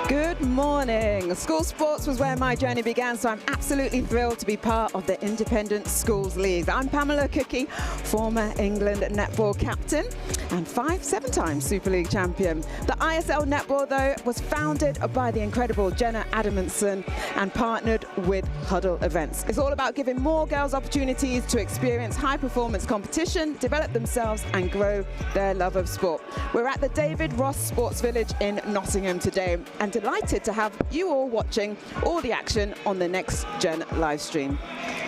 Good morning. School sports was where my journey began, so I'm absolutely thrilled to be part of the Independent Schools League. I'm Pamela Cookie, former England netball captain and 7-time Super League champion. The ISL Netball, though, was founded by the incredible Jenna Adamantson and partnered with Huddle events. It's all about giving more girls opportunities to experience high-performance competition, develop themselves and grow their love of sport. We're at the David Ross Sports Village in Nottingham today and delighted to have you all watching all the action on the Next Gen live stream.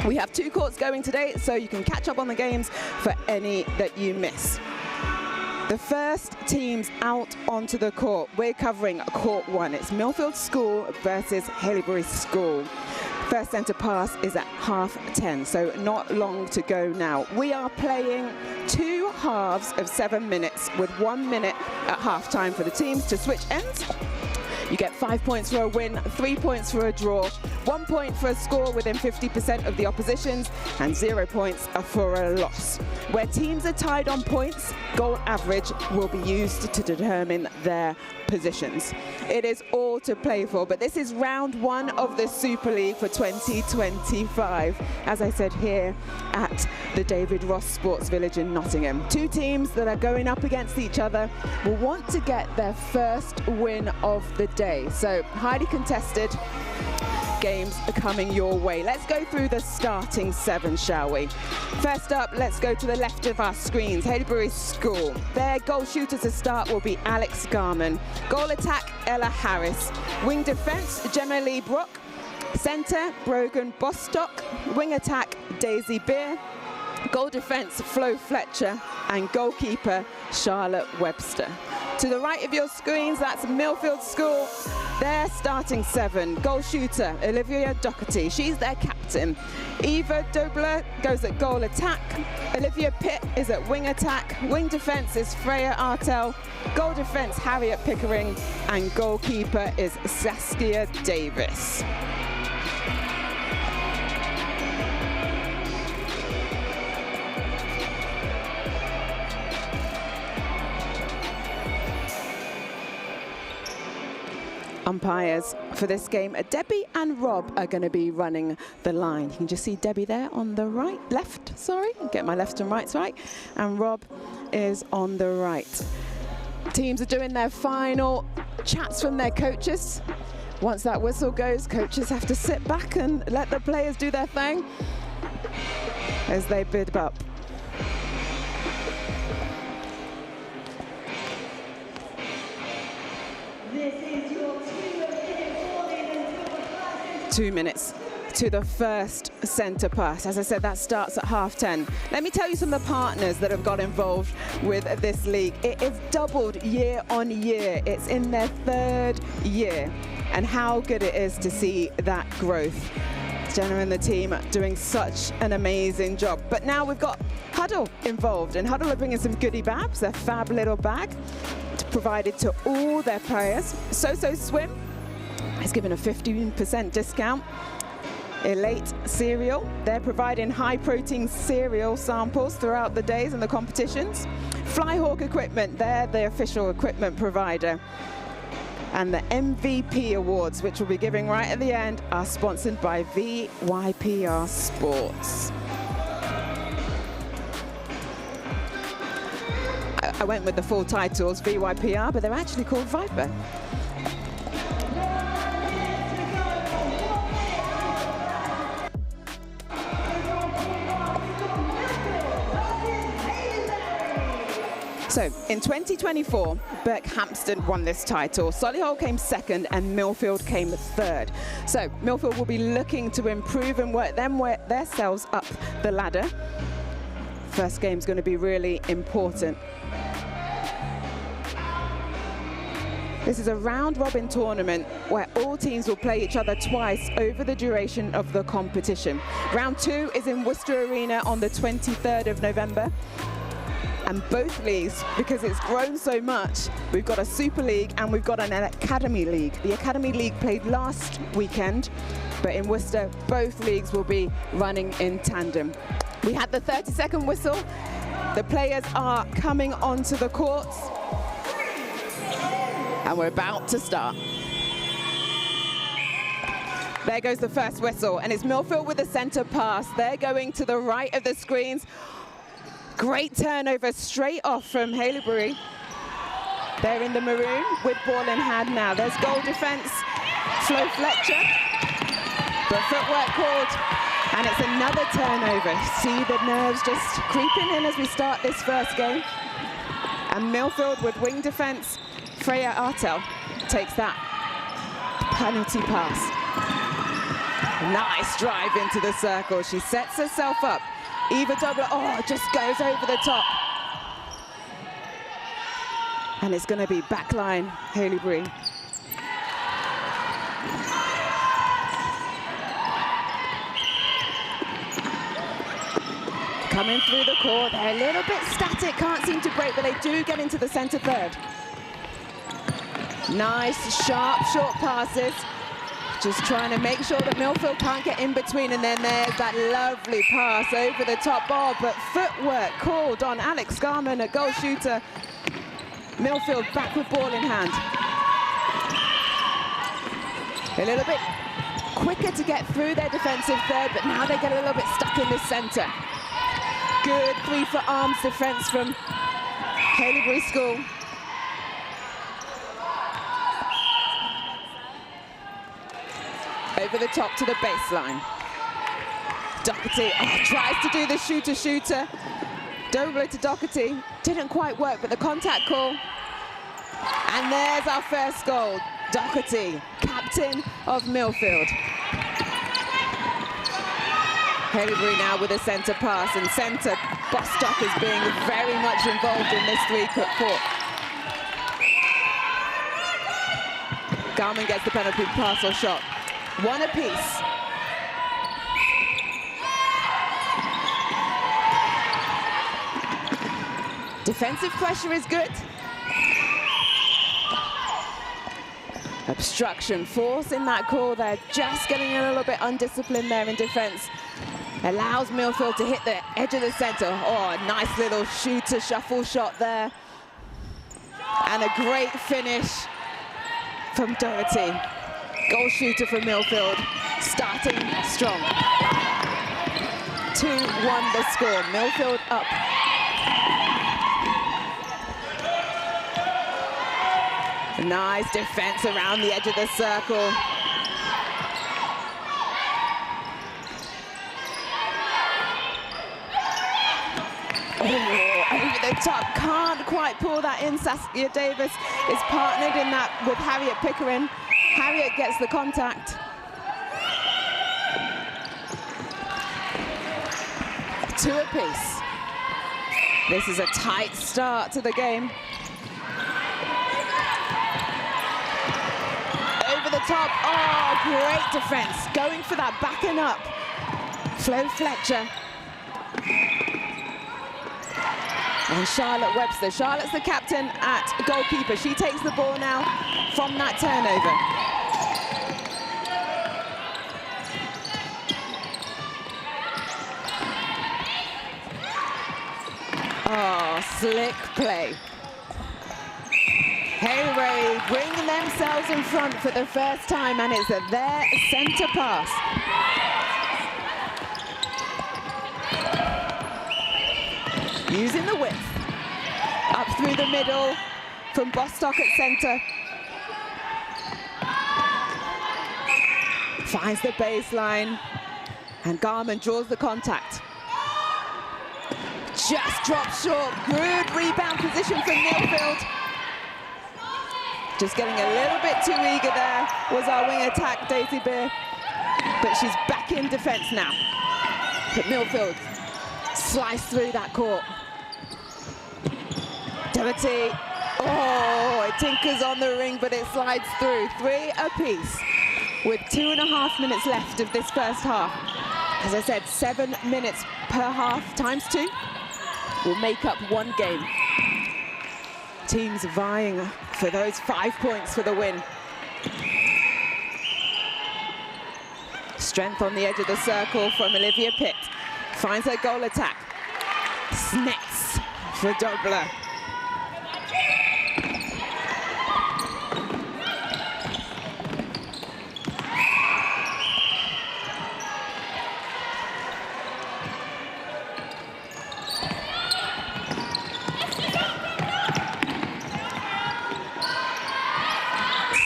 We have 2 courts going today, so you can catch up on the games for any that you miss. The first teams out onto the court, we're covering court 1. It's Milfield School versus Haileybury School. First centre pass is at 10:30, so not long to go now. We are playing 2 halves of 7 minutes with 1 minute at half time for the teams to switch ends. You get 5 points for a win, 3 points for a draw, 1 point for a score within 50% of the oppositions, and 0 points for a loss. Where teams are tied on points, goal average will be used to determine their positions. It is all to play for, but this is round 1 of the Super League for 2025. As I said, here at the David Ross Sports Village in Nottingham. 2 teams that are going up against each other will want to get their first win of the day. So highly contested. games coming your way. Let's go through the starting 7, shall we? First up, let's go to the left of our screens, Haileybury School. Their goal shooter to start will be Alex Garman. Goal attack, Ella Harris. Wing defence, Gemma Lee Brook. Centre, Brogan Bostock. Wing attack, Daisy Beer. Goal defence, Flo Fletcher. And goalkeeper, Charlotte Webster. To the right of your screens, that's Millfield School. Their starting 7, goal shooter, Olivia Doherty. She's their captain. Eva Dobler goes at goal attack. Olivia Pitt is at wing attack. Wing defence is Freya Artel. Goal defence, Harriet Pickering. And goalkeeper is Saskia Davis. Umpires for this game, Debbie and Rob are going to be running the line. You can just see Debbie there on the left, get my left and rights right, and Rob is on the right. Teams are doing their final chats from their coaches. Once that whistle goes, coaches have to sit back and let the players do their thing as they bid up. This is your 2 minutes to the first centre pass. As I said, that starts at 10:30. Let me tell you some of the partners that have got involved with this league. It is doubled year on year. It's in their 3rd year. And how good it is to see that growth. Jenna and the team are doing such an amazing job. But now we've got Huddle involved, and Huddle are bringing some goodie bags, their fab little bag, provided to all their players. So Swim is given a 15% discount. Elate Cereal, they're providing high protein cereal samples throughout the days and the competitions. Flyhawk Equipment, they're the official equipment provider. And the MVP awards, which we'll be giving right at the end, are sponsored by VYPR Sports. I went with the full titles, VYPR, but they're actually called Viper. So in 2024, Berkhamsted won this title. Solihull came 2nd and Milfield came 3rd. So Milfield will be looking to improve and work themselves up the ladder. First game's going to be really important. This is a round-robin tournament where all teams will play each other twice over the duration of the competition. Round 2 is in Worcester Arena on the 23rd of November. And both leagues, because it's grown so much, we've got a Super League and we've got an Academy League. The Academy League played last weekend, but in Worcester, both leagues will be running in tandem. We had the 30-second whistle. The players are coming onto the courts. And we're about to start. There goes the first whistle, and it's Milfield with a centre pass. They're going to the right of the screens. Great turnover straight off from Haileybury. They're in the maroon with ball in hand now. There's goal defence, Flo Fletcher. But footwork called, and it's another turnover. See the nerves just creeping in as we start this first game. And Milfield with wing defence, Freya Artel takes that penalty pass. Nice drive into the circle. She sets herself up. Eva Dobler, just goes over the top. And it's going to be backline Haileybury. Coming through the court, they're a little bit static, can't seem to break, but they do get into the centre third. Nice, sharp, short passes. Just trying to make sure that Milfield can't get in between, and then there's that lovely pass over the top ball, but footwork called on Alex Garman, a goal shooter. Milfield back with ball in hand. A little bit quicker to get through their defensive third, but now they get a little bit stuck in the centre. Good 3-foot arms defence from Haileybury School. Over the top to the baseline. Doherty tries to do the shooter-shooter. Dobler to Doherty. Didn't quite work, but the contact call. And there's our first goal. Doherty, captain of Milfield. Haileybury now with a centre pass, and centre Bostock is being very much involved in this three-court. Garman gets the penalty pass or shot. One apiece. Defensive pressure is good. Obstruction, force in that call. They're just getting a little bit undisciplined there in defense. Allows Milfield to hit the edge of the center. Oh, a nice little shooter shuffle shot there. And a great finish from Doherty. Goal shooter from Milfield, starting strong. 2-1 the score, Milfield up. Nice defense around the edge of the circle. Oh, over the top, can't quite pull that in. Saskia Davis is partnered in that with Harriet Pickering. Harriet gets the contact. Two apiece. This is a tight start to the game. Over the top, oh, great defense. Going for that backing up. Flo Fletcher. And Charlotte Webster. Charlotte's the captain at goalkeeper. She takes the ball now from that turnover. Oh, slick play. Haileybury bringing themselves in front for the first time, and it's their centre pass. Using the width. Up through the middle from Bostock at centre. Finds the baseline, and Garman draws the contact. Just drops short. Good rebound position from Milfield. Just getting a little bit too eager there was our wing attack, Daisy Beer. But she's back in defense now. But Milfield sliced through that court. Doherty, oh, it tinkers on the ring, but it slides through. 3 apiece with 2.5 minutes left of this first half. As I said, 7 minutes per half times 2 will make up one game. Teams vying for those 5 points for the win. Strength on the edge of the circle from Olivia Pitt. Finds her goal attack. Snets for Dobler.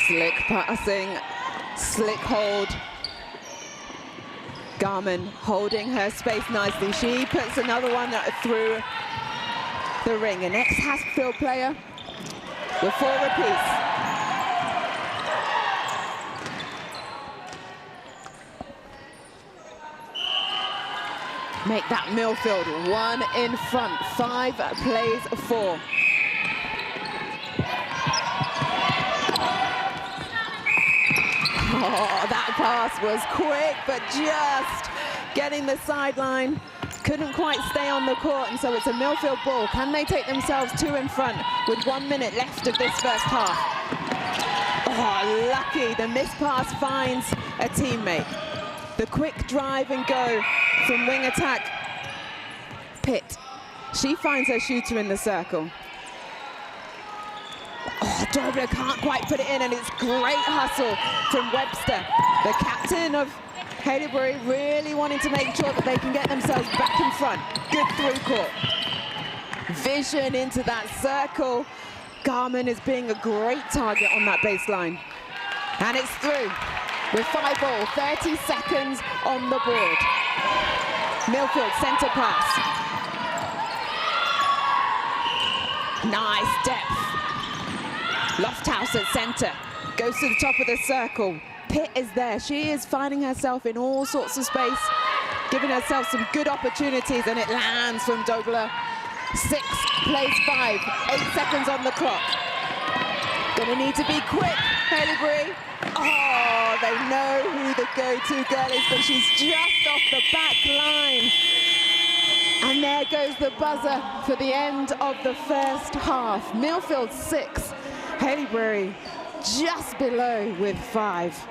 Slick passing, slick hold. Garman holding her space nicely. She puts another one through the ring. An ex-Hurstpierpoint player with 4 apiece. Make that Milfield 1 in front. 5 plays 4. Oh, that pass was quick, but just getting the sideline. Couldn't quite stay on the court, and so it's a Milfield ball. Can they take themselves 2 in front with 1 minute left of this first half? Oh, lucky. The missed pass finds a teammate. The quick drive and go from wing attack Pitt. She finds her shooter in the circle. Oh, Dobler can't quite put it in, and it's great hustle from Webster. The captain of Haileybury really wanting to make sure that they can get themselves back in front. Good through court. Vision into that circle. Garman is being a great target on that baseline. And it's through. with 5-all, 30 seconds on the board. Milfield centre pass. Nice depth. Lofthouse at centre, goes to the top of the circle. Pitt is there, she is finding herself in all sorts of space, giving herself some good opportunities, and it lands from Dobler. 6 plays 5, 8 seconds on the clock. Gonna need to be quick, Haileybury. Oh, they know who the go-to girl is, but she's just off the back line. And there goes the buzzer for the end of the first half. Milfield 6, Haileybury just below with 5.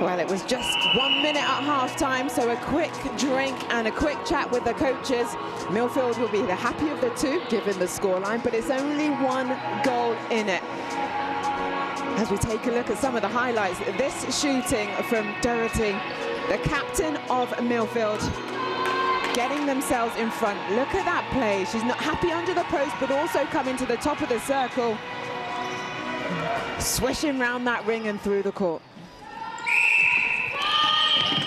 Well, it was just 1 minute at half-time, so a quick drink and a quick chat with the coaches. Milfield will be the happy of the two, given the scoreline, but it's only 1 goal in it. As we take a look at some of the highlights, this shooting from Doherty, the captain of Milfield, getting themselves in front. Look at that play. She's not happy under the post, but also coming to the top of the circle, swishing round that ring and through the court.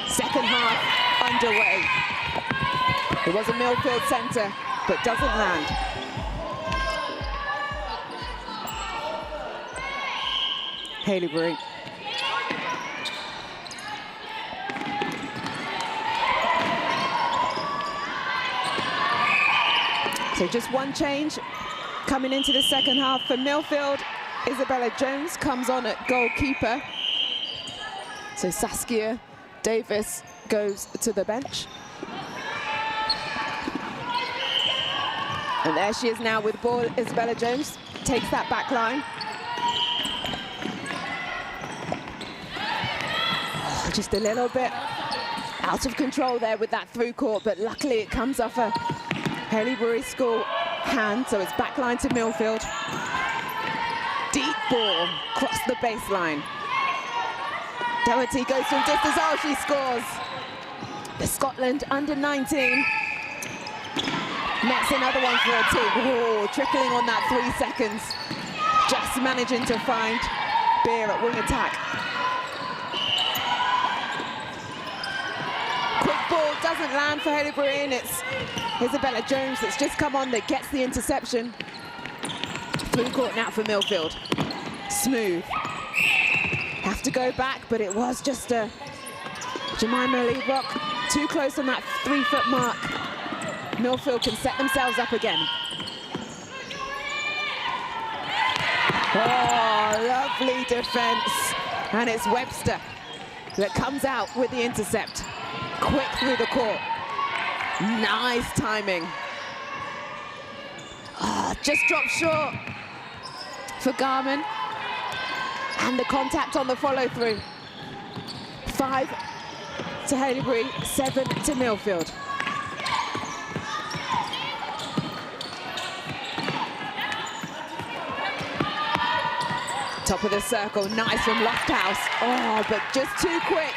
Second half underway. It was a Milfield centre, but doesn't land. Haileybury. So just 1 change coming into the second half for Milfield. Isabella Jones comes on at goalkeeper. So Saskia Davis goes to the bench. And there she is now with ball. Isabella Jones takes that back line. Oh, just a little bit out of control there with that through court, but luckily it comes off a Haileybury school hand, so it's back line to Milfield. Deep ball across the baseline. Doherty goes from distance, oh, she scores. The Scotland under-19 nets another one for a team. Oh, trickling on that 3 seconds. Just managing to find Beer at wing attack. Quick ball doesn't land for Haileybury, and it's Isabella Jones that's just come on that gets the interception. Through court now for Milfield. Smooth. Have to go back, but it was just a Jemima Lee Rock too close on that 3-foot mark. Milfield can set themselves up again. Oh, lovely defense. And it's Webster that comes out with the intercept. Quick through the court. Nice timing. Oh, just dropped short for Garman. And the contact on the follow-through. 5 to Haileybury, 7 to Milfield. Top of the circle, nice from Lofthouse. Oh, but just too quick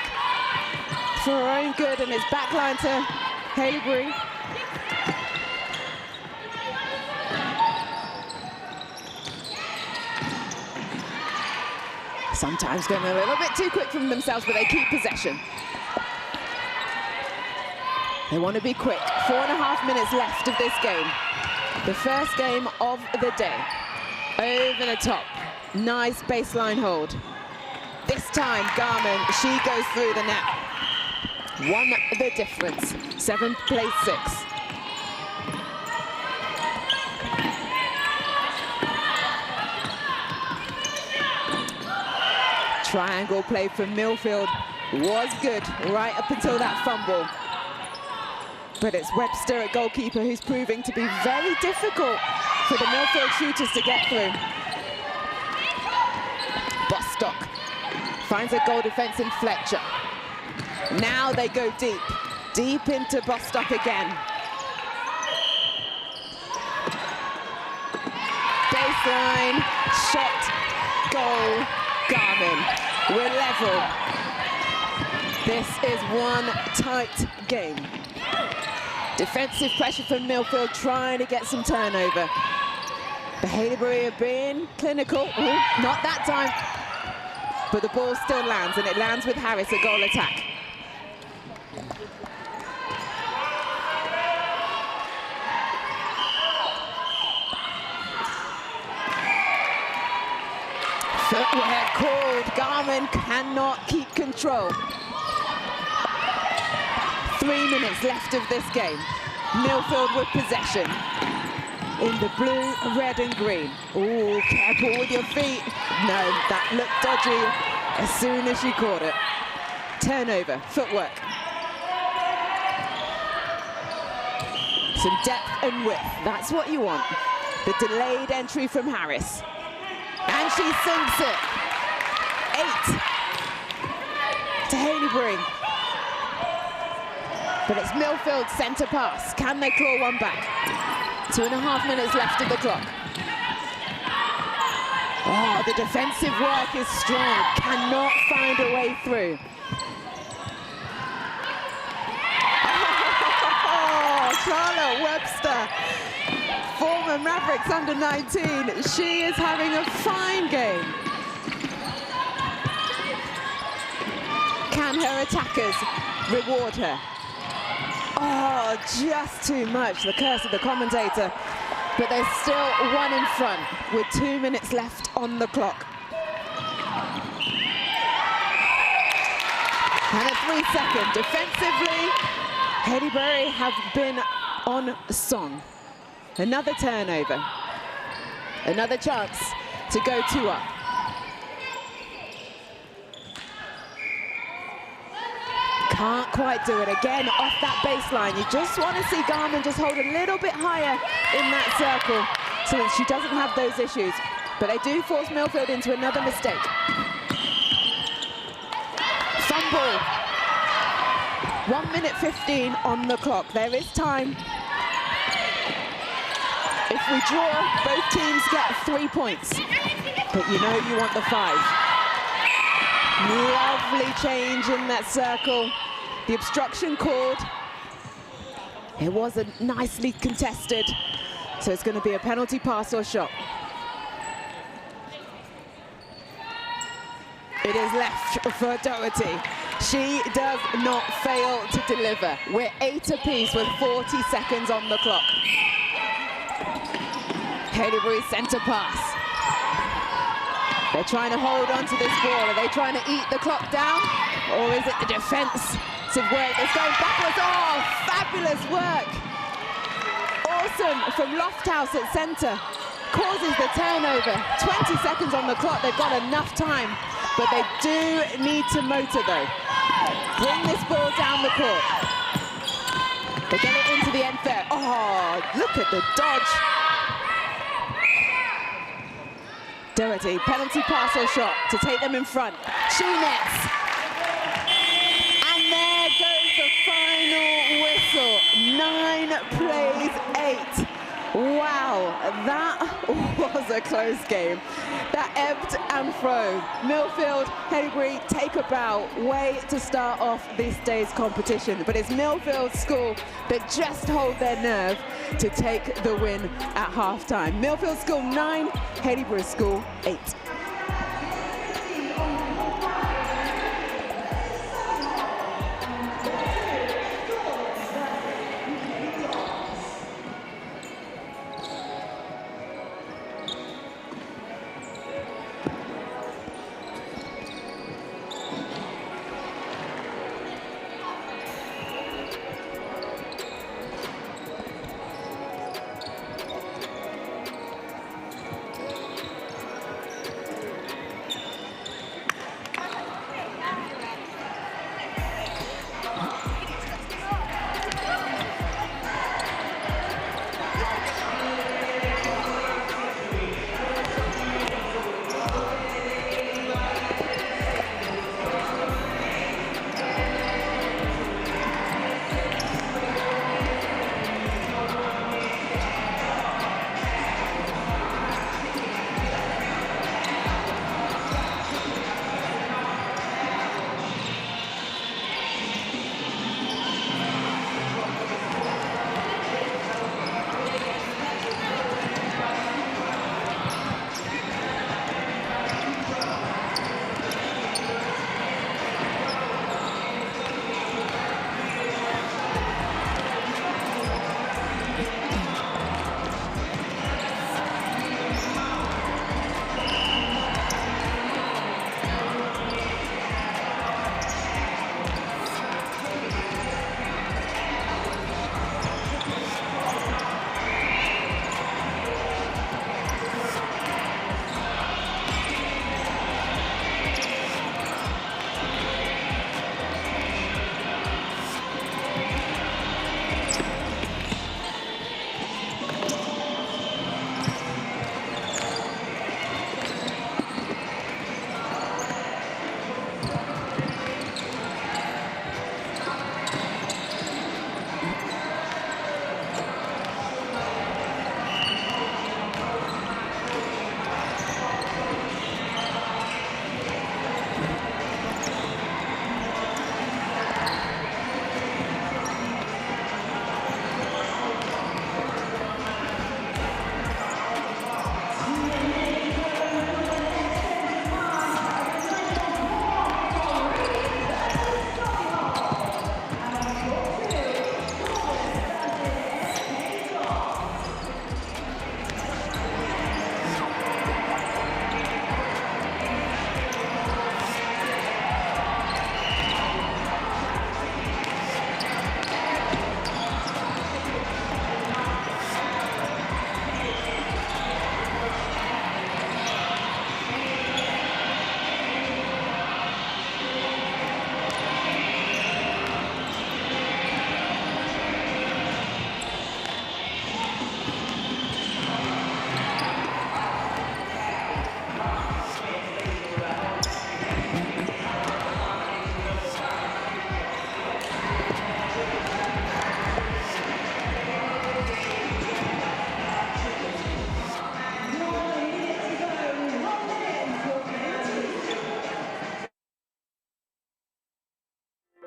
for her own good, and it's back line to Haileybury. Sometimes going a little bit too quick from themselves, but they keep possession. They want to be quick. 4.5 minutes left of this game. The first game of the day. Over the top. Nice baseline hold. This time, Garman, she goes through the net. 1 the difference. 7 plays 6. Triangle play from Milfield was good right up until that fumble. But it's Webster at goalkeeper who's proving to be very difficult for the Milfield shooters to get through. Bostock finds a goal defense in Fletcher. Now they go deep, deep into Bostock again. baseline, shot, goal, Garmin. We're level. This is one tight game. Defensive pressure from Milfield, trying to get some turnover. But Haileybury are being clinical. Ooh, not that time. But the ball still lands, and it lands with Harris, a goal attack. Footwear called. Garmin cannot keep control. 3 minutes left of this game. Milfield with possession. In the blue, red and green. Ooh, careful with your feet. No, that looked dodgy as soon as she caught it. Turnover, footwork. Some depth and width, that's what you want. The delayed entry from Harris. And she sinks it. 8 to Haileybury. But it's Milfield's centre pass. Can they claw one back? 2.5 minutes left of the clock. Oh, the defensive work is strong. Cannot find a way through. Oh, Charlotte Webster, former Mavericks under-19. She is having a fine game. Can her attackers reward her? Oh, just too much, the curse of the commentator. But they're still one in front with 2 minutes left on the clock. And a 3-second. Defensively, Haileybury have been on song. Another turnover. Another chance to go 2 up. Can't quite do it again off that baseline. You just want to see Garmin just hold a little bit higher in that circle so that she doesn't have those issues. But they do force Milfield into another mistake. Fumble. 1 minute 15 on the clock. There is time. If we draw, both teams get 3 points. But you know you want the 5. Lovely change in that circle. The obstruction called. It wasn't nicely contested, so it's going to be a penalty pass or shot. It is left for Doherty. She does not fail to deliver. We're 8 apiece with 40 seconds on the clock. Haileybury centre pass. They're trying to hold on to this ball. Are they trying to eat the clock down? Or is it the defensive work that's going backwards? Oh, fabulous work. Awesome from Lofthouse at centre. Causes the turnover. 20 seconds on the clock. They've got enough time. But they do need to motor though. Bring this ball down the court. They get it into the end there. Oh, look at the dodge. Doherty, penalty pass or shot to take them in front. She nets. And there goes the final whistle. 9 plays 8. Wow, that was a close game. That ebbed and flowed. Milfield, Haileybury take a bow. Way to start off this day's competition. But it's Milfield's school that just hold their nerve to take the win at halftime. Milfield School 9, Haileybury School 8.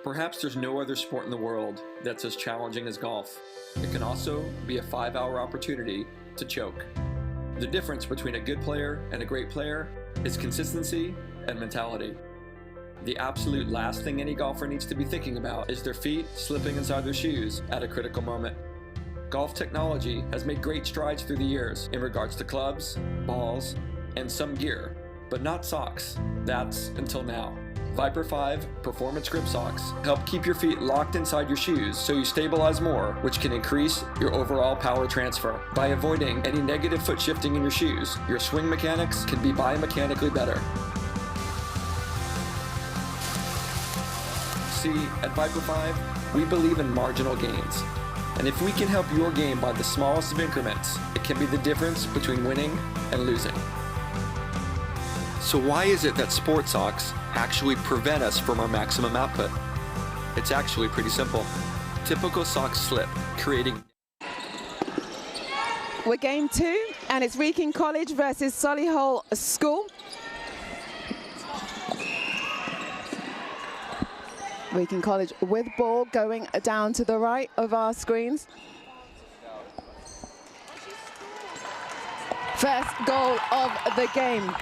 Perhaps there's no other sport in the world that's as challenging as golf. It can also be a 5-hour opportunity to choke. The difference between a good player and a great player is consistency and mentality. The absolute last thing any golfer needs to be thinking about is their feet slipping inside their shoes at a critical moment. Golf technology has made great strides through the years in regards to clubs, balls, and some gear, but not socks. That's until now. Viper 5 Performance Grip Socks help keep your feet locked inside your shoes so you stabilize more, which can increase your overall power transfer. By avoiding any negative foot shifting in your shoes, your swing mechanics can be biomechanically better. See, at Viper 5, we believe in marginal gains. And if we can help your game by the smallest of increments, it can be the difference between winning and losing. So why is it that sport socks actually prevent us from our maximum output? It's actually pretty simple. Typical socks slip, creating... We're game 2, and it's Wrekin College versus Solihull School. Wrekin College with ball going down to the right of our screens. First goal of the game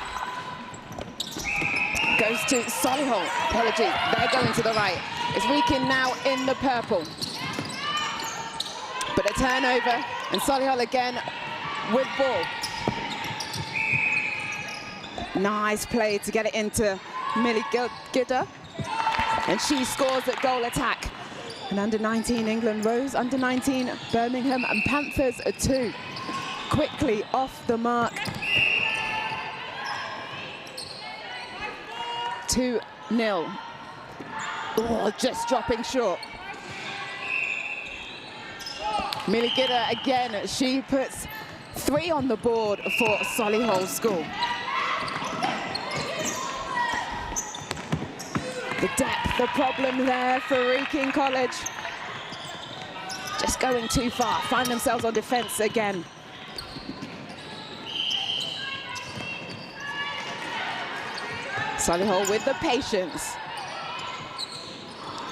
goes to Solihull. Apologies, they're going to the right. It's Wrekin now in the purple. But a turnover, and Solihull again with ball. Nice play to get it into Milfield, and she scores at goal attack. And under-19 England rose, under-19 Birmingham and Panthers are 2. Quickly off the mark. 2-0. Oh, just dropping short. Milfield again, she puts 3 on the board for Solihull School. The depth, the problem there for Wrekin College. Just going too far, find themselves on defense again. Solihull with the patience.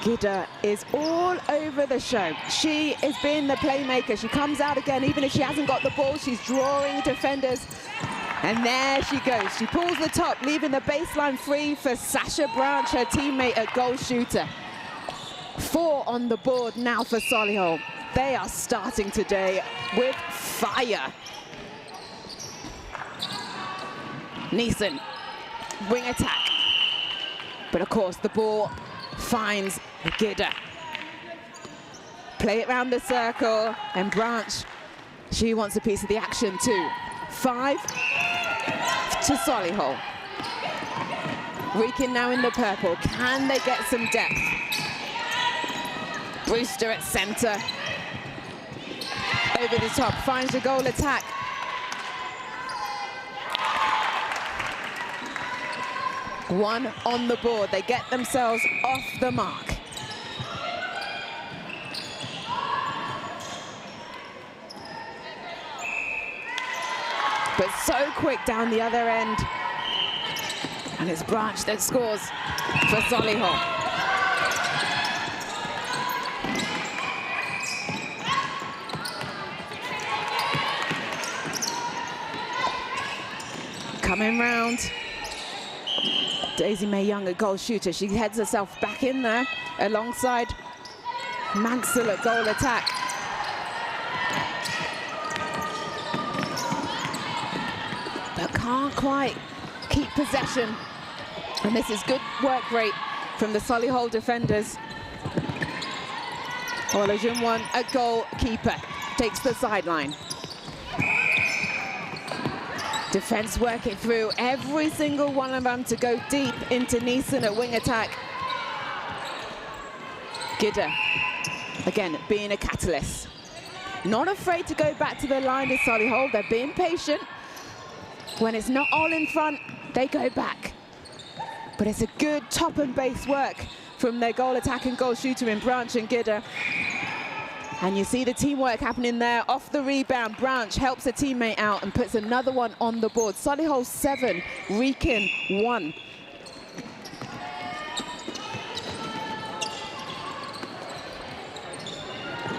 Gidda is all over the show. She is being the playmaker. She comes out again, even if she hasn't got the ball, she's drawing defenders. And there she goes. She pulls the top, leaving the baseline free for Sasha Branch, her teammate at goal shooter. 4 on the board now for Solihull. They are starting today with fire. Neeson, wing attack. But of course, the ball finds Gidda. Play it round the circle, and Branch, she wants a piece of the action too. 5 to Solihull. Wrekin now in the purple. Can they get some depth? Brewster at center. Over the top, finds a goal attack. One on the board. They get themselves off the mark. But so quick down the other end. And it's Branch that scores for Solihull. Coming round. Daisy May Young, a goal shooter. She heads herself back in there alongside Mansell at goal attack. But can't quite keep possession. And this is good work rate from the Solihull defenders. Olajunwan, a goalkeeper, takes the sideline. Defense working through every single one of them to go deep into Neeson at wing attack. Gidda, again, being a catalyst. Not afraid to go back to the line to Solihull. They're being patient. When it's not all in front, they go back. But it's a good top and base work from their goal attack and goal shooter in Branch and Gidda. And you see the teamwork happening there. Off the rebound, Branch helps a teammate out and puts another one on the board. Solihull 7, Wrekin 1.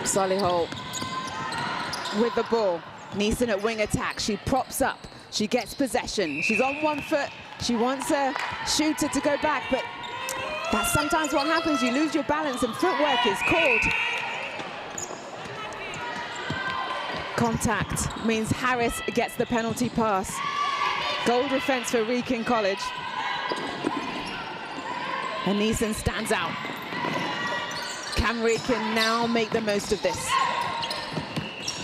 Solihull with the ball. Neeson at wing attack. She props up. She gets possession. She's on 1 foot. She wants a shooter to go back, but that's sometimes what happens. You lose your balance and footwork is called. Contact means Harris gets the penalty pass. Goal defense for Wrekin College. And Neeson stands out. Can Wrekin now make the most of this?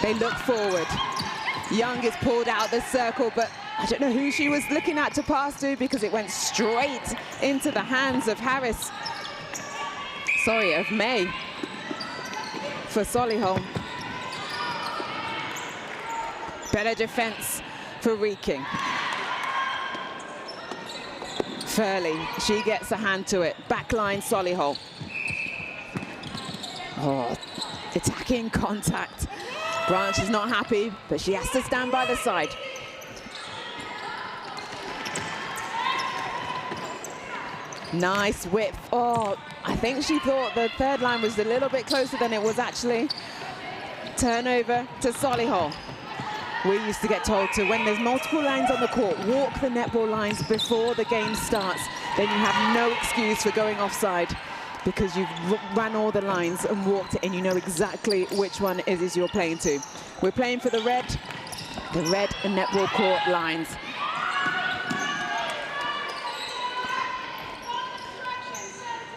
They look forward. Young is pulled out the circle, but I don't know who she was looking at to pass to because it went straight into the hands of Harris. Sorry, of May for Solihull. Better defense for Wrekin. Furley, she gets a hand to it. Backline Solihull. Oh, attacking contact. Branch is not happy, but she has to stand by the side. Nice whip. Oh, I think she thought the third line was a little bit closer than it was actually. Turnover to Solihull. We used to get told to, when there's multiple lines on the court, walk the netball lines before the game starts. Then you have no excuse for going offside because you've run all the lines and walked it and you know exactly which one it is you're playing to. We're playing for the red and netball court lines.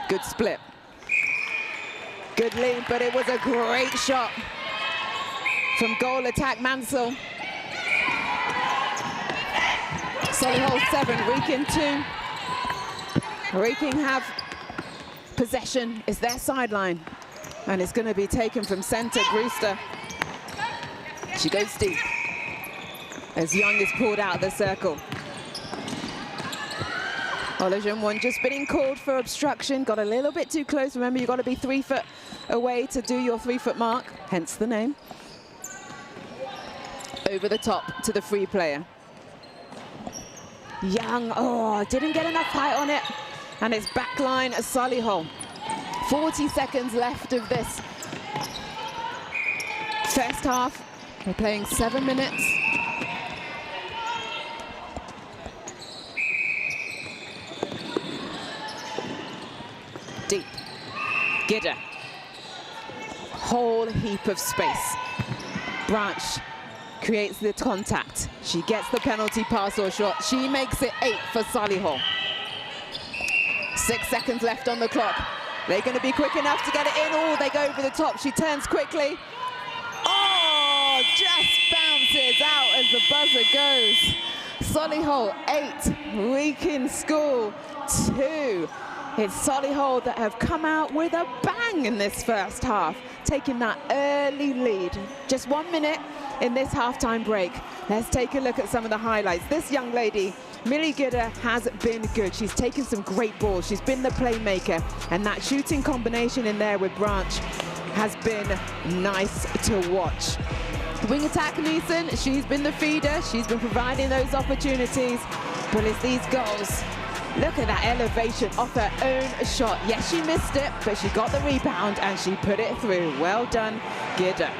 Good split. Good lead, but it was a great shot from goal attack Mansell. Solihull 7, Wrekin 2. Wrekin have possession. It's their sideline. And it's going to be taken from centre, Brewster. She goes deep as Young is pulled out of the circle. Olajuwon just being called for obstruction. Got a little bit too close. Remember, you've got to be 3 foot away to do your 3 foot mark, hence the name. Over the top to the free player. Young, oh, didn't get enough height on it. And it's backline Solihull. 40 seconds left of this first half. We're playing 7 minutes. Deep. Gidder. Whole heap of space. Branch creates the contact. She gets the penalty pass or shot. She makes it 8 for Solihull. 6 seconds left on the clock. They're going to be quick enough to get it in. Oh, they go over the top. She turns quickly. Oh, just bounces out as the buzzer goes. Solihull 8, Wrekin School 2. It's Solihull that have come out with a bang in this first half, taking that early lead. Just 1 minute in this halftime break. Let's take a look at some of the highlights. This young lady, Millie Gidder, has been good. She's taken some great balls. She's been the playmaker, and that shooting combination in there with Branch has been nice to watch. Wing attack Neeson, she's been the feeder. She's been providing those opportunities, but it's these goals. Look at that elevation off her own shot. Yes, she missed it, but she got the rebound and she put it through. Well done, Gidder.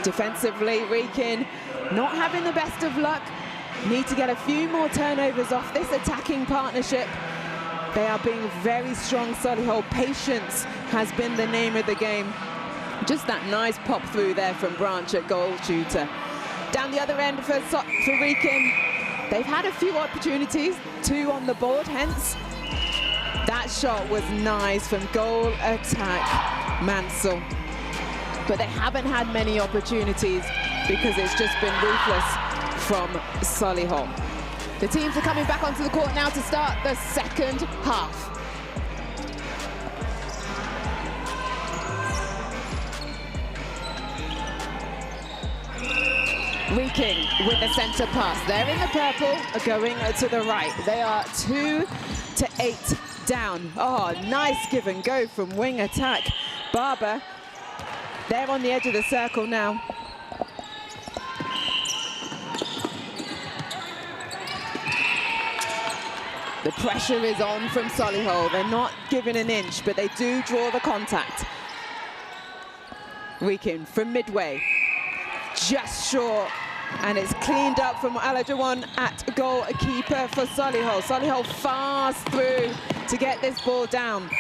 Defensively, Wrekin not having the best of luck. Need to get a few more turnovers off this attacking partnership. They are being very strong, Solihull. Patience has been the name of the game. Just that nice pop through there from Branch at goal shooter. Down the other end for Wrekin. They've had a few opportunities, 2 on the board, hence that shot was nice from goal attack Mansell. But they haven't had many opportunities because it's just been ruthless from Solihull. The teams are coming back onto the court now to start the second half. Wrekin with the centre pass. They're in the purple, going to the right. They are 2 to 8 down. Oh, nice give and go from wing attack. Barber, they're on the edge of the circle now. The pressure is on from Solihull. They're not giving an inch, but they do draw the contact. Wrekin from midway, just short, and it's cleaned up from Alajuwon at goalkeeper for Solihull. Solihull fast through to get this ball down,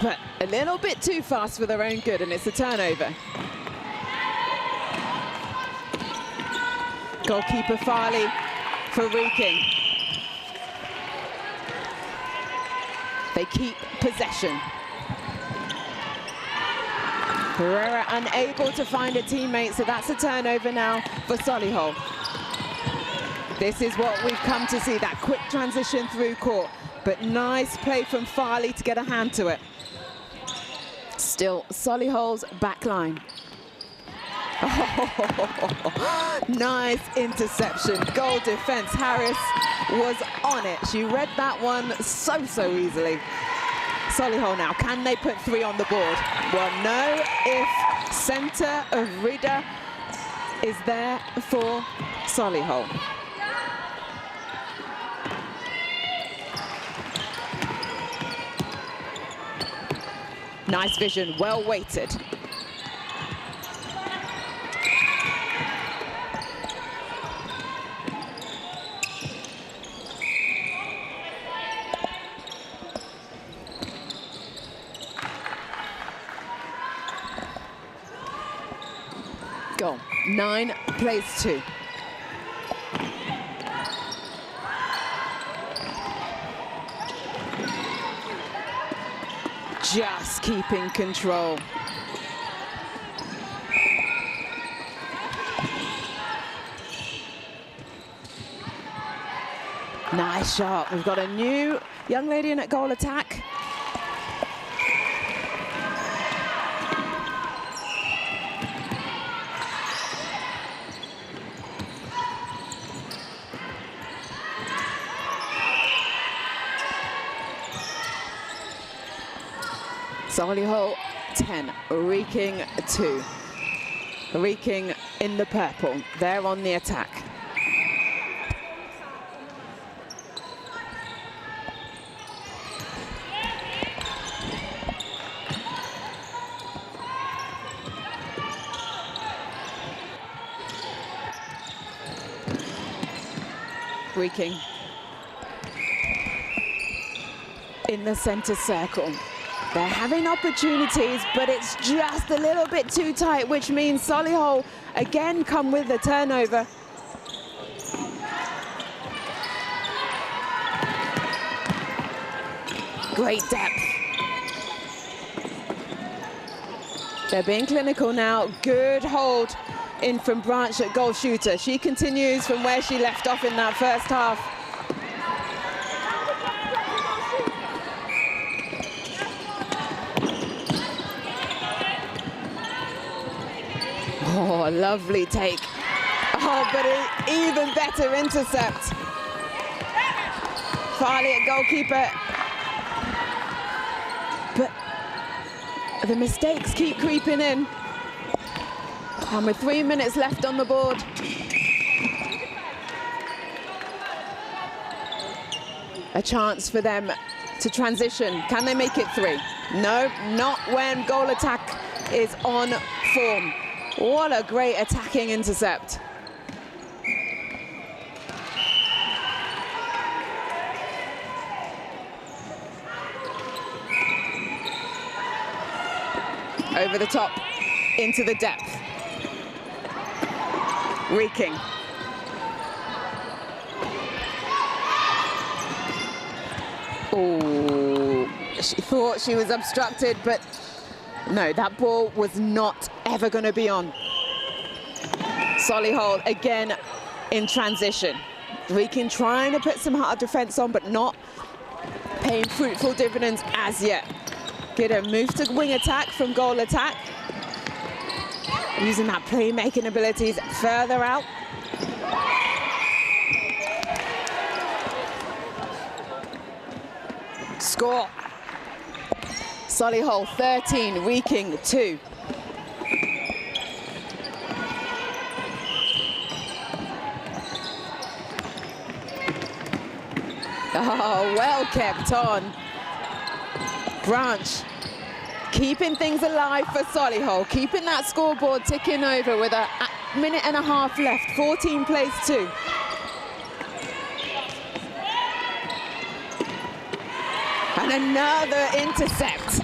but a little bit too fast for their own good, and it's a turnover. Goalkeeper Farley for Wrekin. They keep possession. Herrera unable to find a teammate, so that's a turnover now for Solihull. This is what we've come to see, that quick transition through court, but nice play from Farley to get a hand to it. Still Solihull's back line. Oh, nice interception, goal defense. Harris was on it. She read that one so easily. Solihull now, can they put 3 on the board? Well, no, if centre of Rida is there for Solihull. Nice vision, well weighted. Goal, 9 plays 2. Just keeping control. Nice shot. We've got a new young lady in at goal attack. Solihull 10, Wrekin 2. Wrekin in the purple, they're on the attack. Wrekin in the centre circle. They're having opportunities, but it's just a little bit too tight, which means Solihull again come with the turnover. Great depth. They're being clinical now. Good hold in from Branch at goal shooter. She continues from where she left off in that first half. Oh, a lovely take. Oh, but an even better intercept. Farley at goalkeeper. But the mistakes keep creeping in. And with 3 minutes left on the board. A chance for them to transition. Can they make it 3? No, not when goal attack is on form. What a great attacking intercept. Over the top, into the depth. Wrekin. Oh, she thought she was obstructed, but no, that ball was not ever going to be on. Solihull again in transition. Wrekin trying to put some hard defense on, but not paying fruitful dividends as yet. Get a move to wing attack from goal attack. Using that playmaking abilities further out. Score. Solihull 13, Wrekin 2. Oh, well kept on. Branch keeping things alive for Solihull, keeping that scoreboard ticking over with a minute and a half left, 14 plays 2. And another intercept.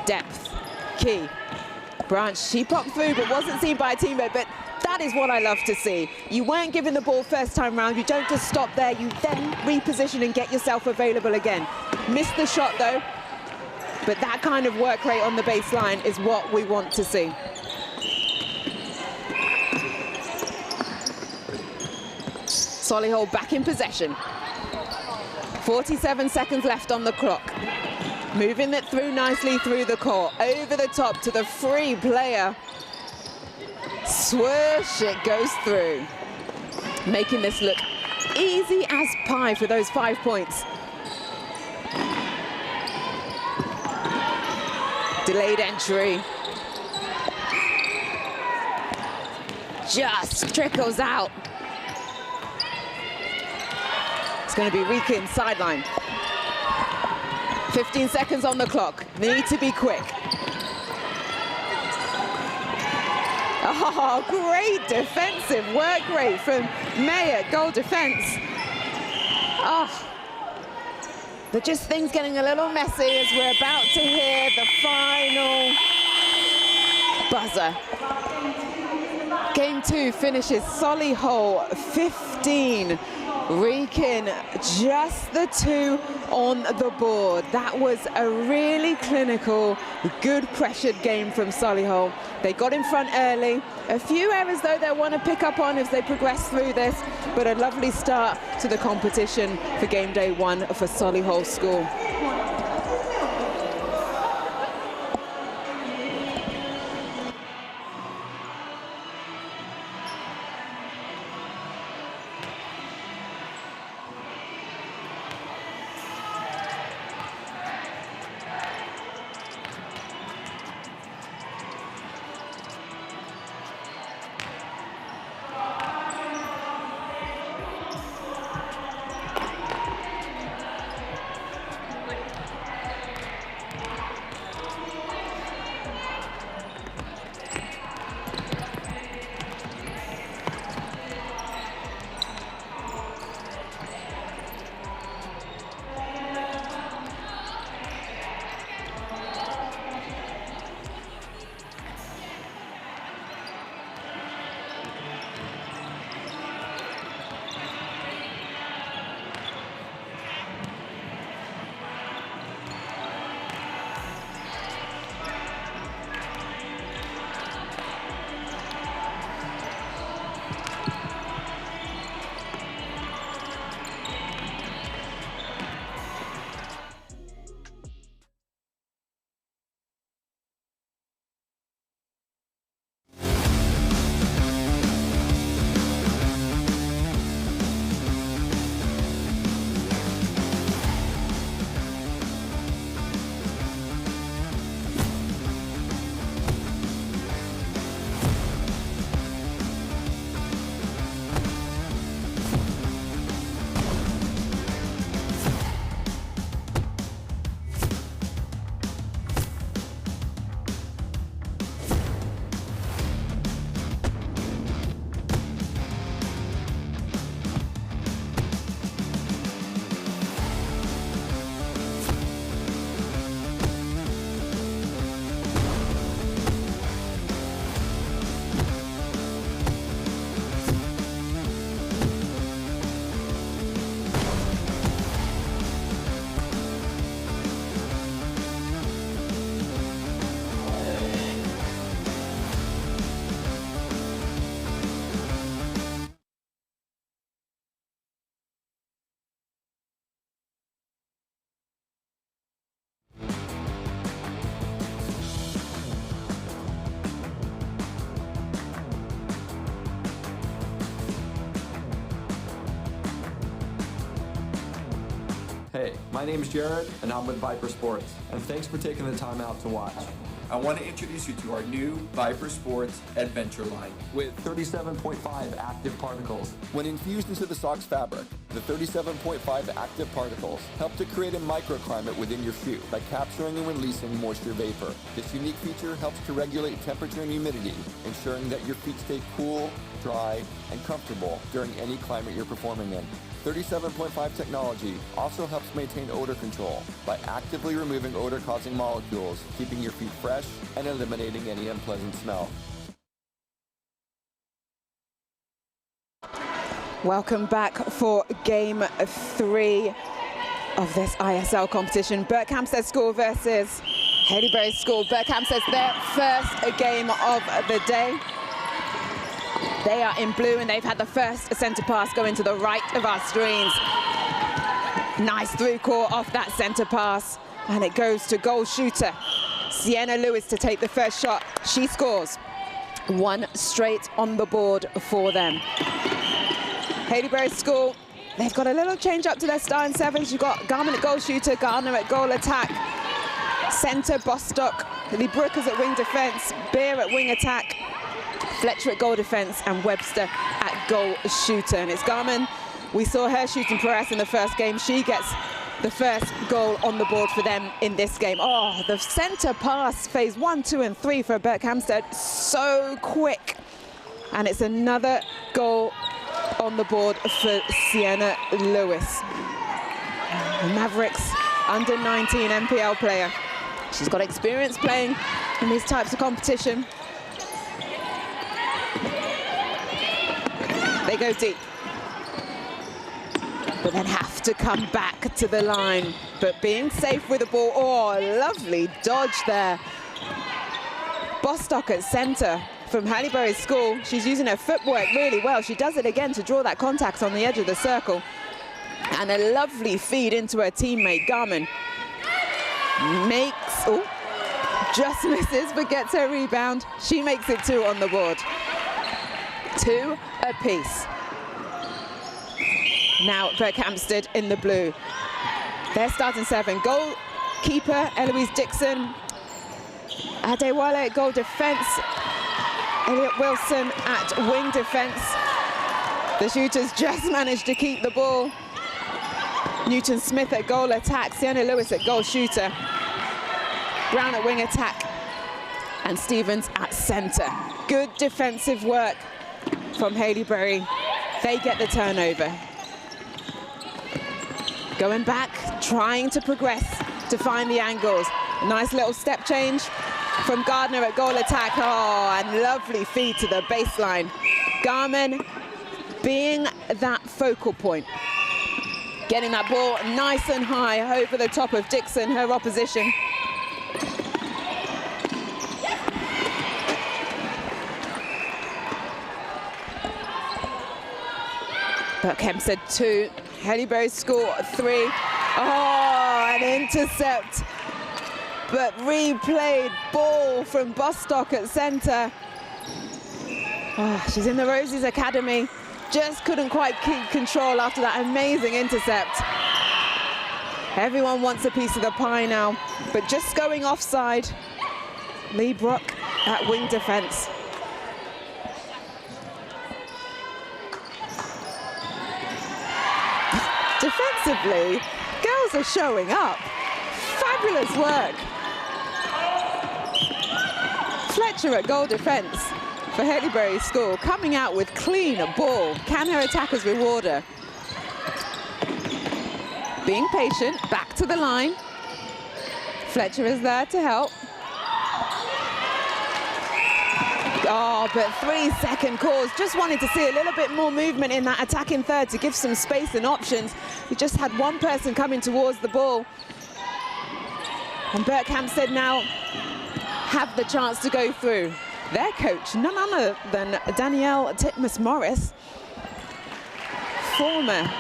Depth, key. Branch, she popped through but wasn't seen by a teammate, but that is what I love to see. You weren't given the ball first time round, you don't just stop there, you then reposition and get yourself available again. Missed the shot though, but that kind of work rate on the baseline is what we want to see. Solihull back in possession. 47 seconds left on the clock. Moving it through nicely through the court, over the top to the free player. Swoosh, it goes through. Making this look easy as pie for those 5 points. Delayed entry. Just trickles out. It's going to be Wrekin sideline. 15 seconds on the clock. Need to be quick. Oh, great defensive work rate from May goal defense. Oh, but just things getting a little messy as we're about to hear the final buzzer. Game 2 finishes Solihull 15. Wrekin just the 2 on the board. That was a really clinical, good pressured game from Solihull. They got in front early. A few errors though they'll want to pick up on as they progress through this, but a lovely start to the competition for game day 1 for Solihull School. Hey, my name is Jared, and I'm with Viper Sports, and thanks for taking the time out to watch. I want to introduce you to our new Viper Sports Adventure line. With 37.5 active particles. When infused into the sock's fabric, the 37.5 active particles help to create a microclimate within your shoe by capturing and releasing moisture vapor. This unique feature helps to regulate temperature and humidity, ensuring that your feet stay cool, dry, and comfortable during any climate you're performing in. 37.5 technology also helps maintain odor control by actively removing odor-causing molecules, keeping your feet fresh and eliminating any unpleasant smell. Welcome back for game 3 of this ISL competition. Berkhamsted School versus Haileybury School. Berkhamsted's their first game of the day. They are in blue and they've had the first centre pass go into the right of our screens. Nice through court off that centre pass, and it goes to goal shooter Sienna Lewis to take the first shot. She scores. 1 straight on the board for them. Haileybury School, they've got a little change up to their starting 7s. You've got Garman at goal shooter, Gardner at goal attack, centre Bostock, the Brookers at wing defence, Beer at wing attack, Fletcher at goal defence, and Webster at goal shooter. And it's Garman. We saw her shooting prowess in the first game. She gets the first goal on the board for them in this game. Oh, the centre pass, phase 1, 2, and 3 for Berkhamsted. So quick. And it's another goal on the board for Sienna Lewis. The Mavericks under 19 NPL player. She's got experience playing in these types of competition. They go deep, but then have to come back to the line. But being safe with the ball, oh, lovely dodge there. Bostock at centre from Haileybury School. She's using her footwork really well. She does it again to draw that contact on the edge of the circle. And a lovely feed into her teammate, Garman. Makes, oh, just misses, but gets her rebound. She makes it 2 on the board. 2 apiece. Now Berkhamsted in the blue. They're starting 7. Goalkeeper Eloise Dixon. Adewale at goal defence. Elliot Wilson at wing defence. The shooters just managed to keep the ball. Newton Smith at goal attack. Sienna Lewis at goal shooter. Brown at wing attack. And Stevens at centre. Good defensive work from Haileybury. They get the turnover. Going back, trying to progress to find the angles. Nice little step change from Gardner at goal attack. Oh, and lovely feed to the baseline. Garman being that focal point. Getting that ball nice and high over the top of Dixon, her opposition. Berkhamsted 2, Haileybury School 3. Oh, an intercept. But replayed ball from Bostock at centre. Oh, she's in the Roses Academy. Just couldn't quite keep control after that amazing intercept. Everyone wants a piece of the pie now, but just going offside. Lee Brook at wing defence. Defensively, girls are showing up. Fabulous work. Fletcher at goal defence for Haileybury School, coming out with clean ball. Can her attackers reward her? Being patient, back to the line. Fletcher is there to help. Oh, but 3-second calls. Just wanted to see a little bit more movement in that attacking third to give some space and options. We just had one person coming towards the ball. And Berkhamsted now have the chance to go through. Their coach, none other than Danielle Titmus-Morris, former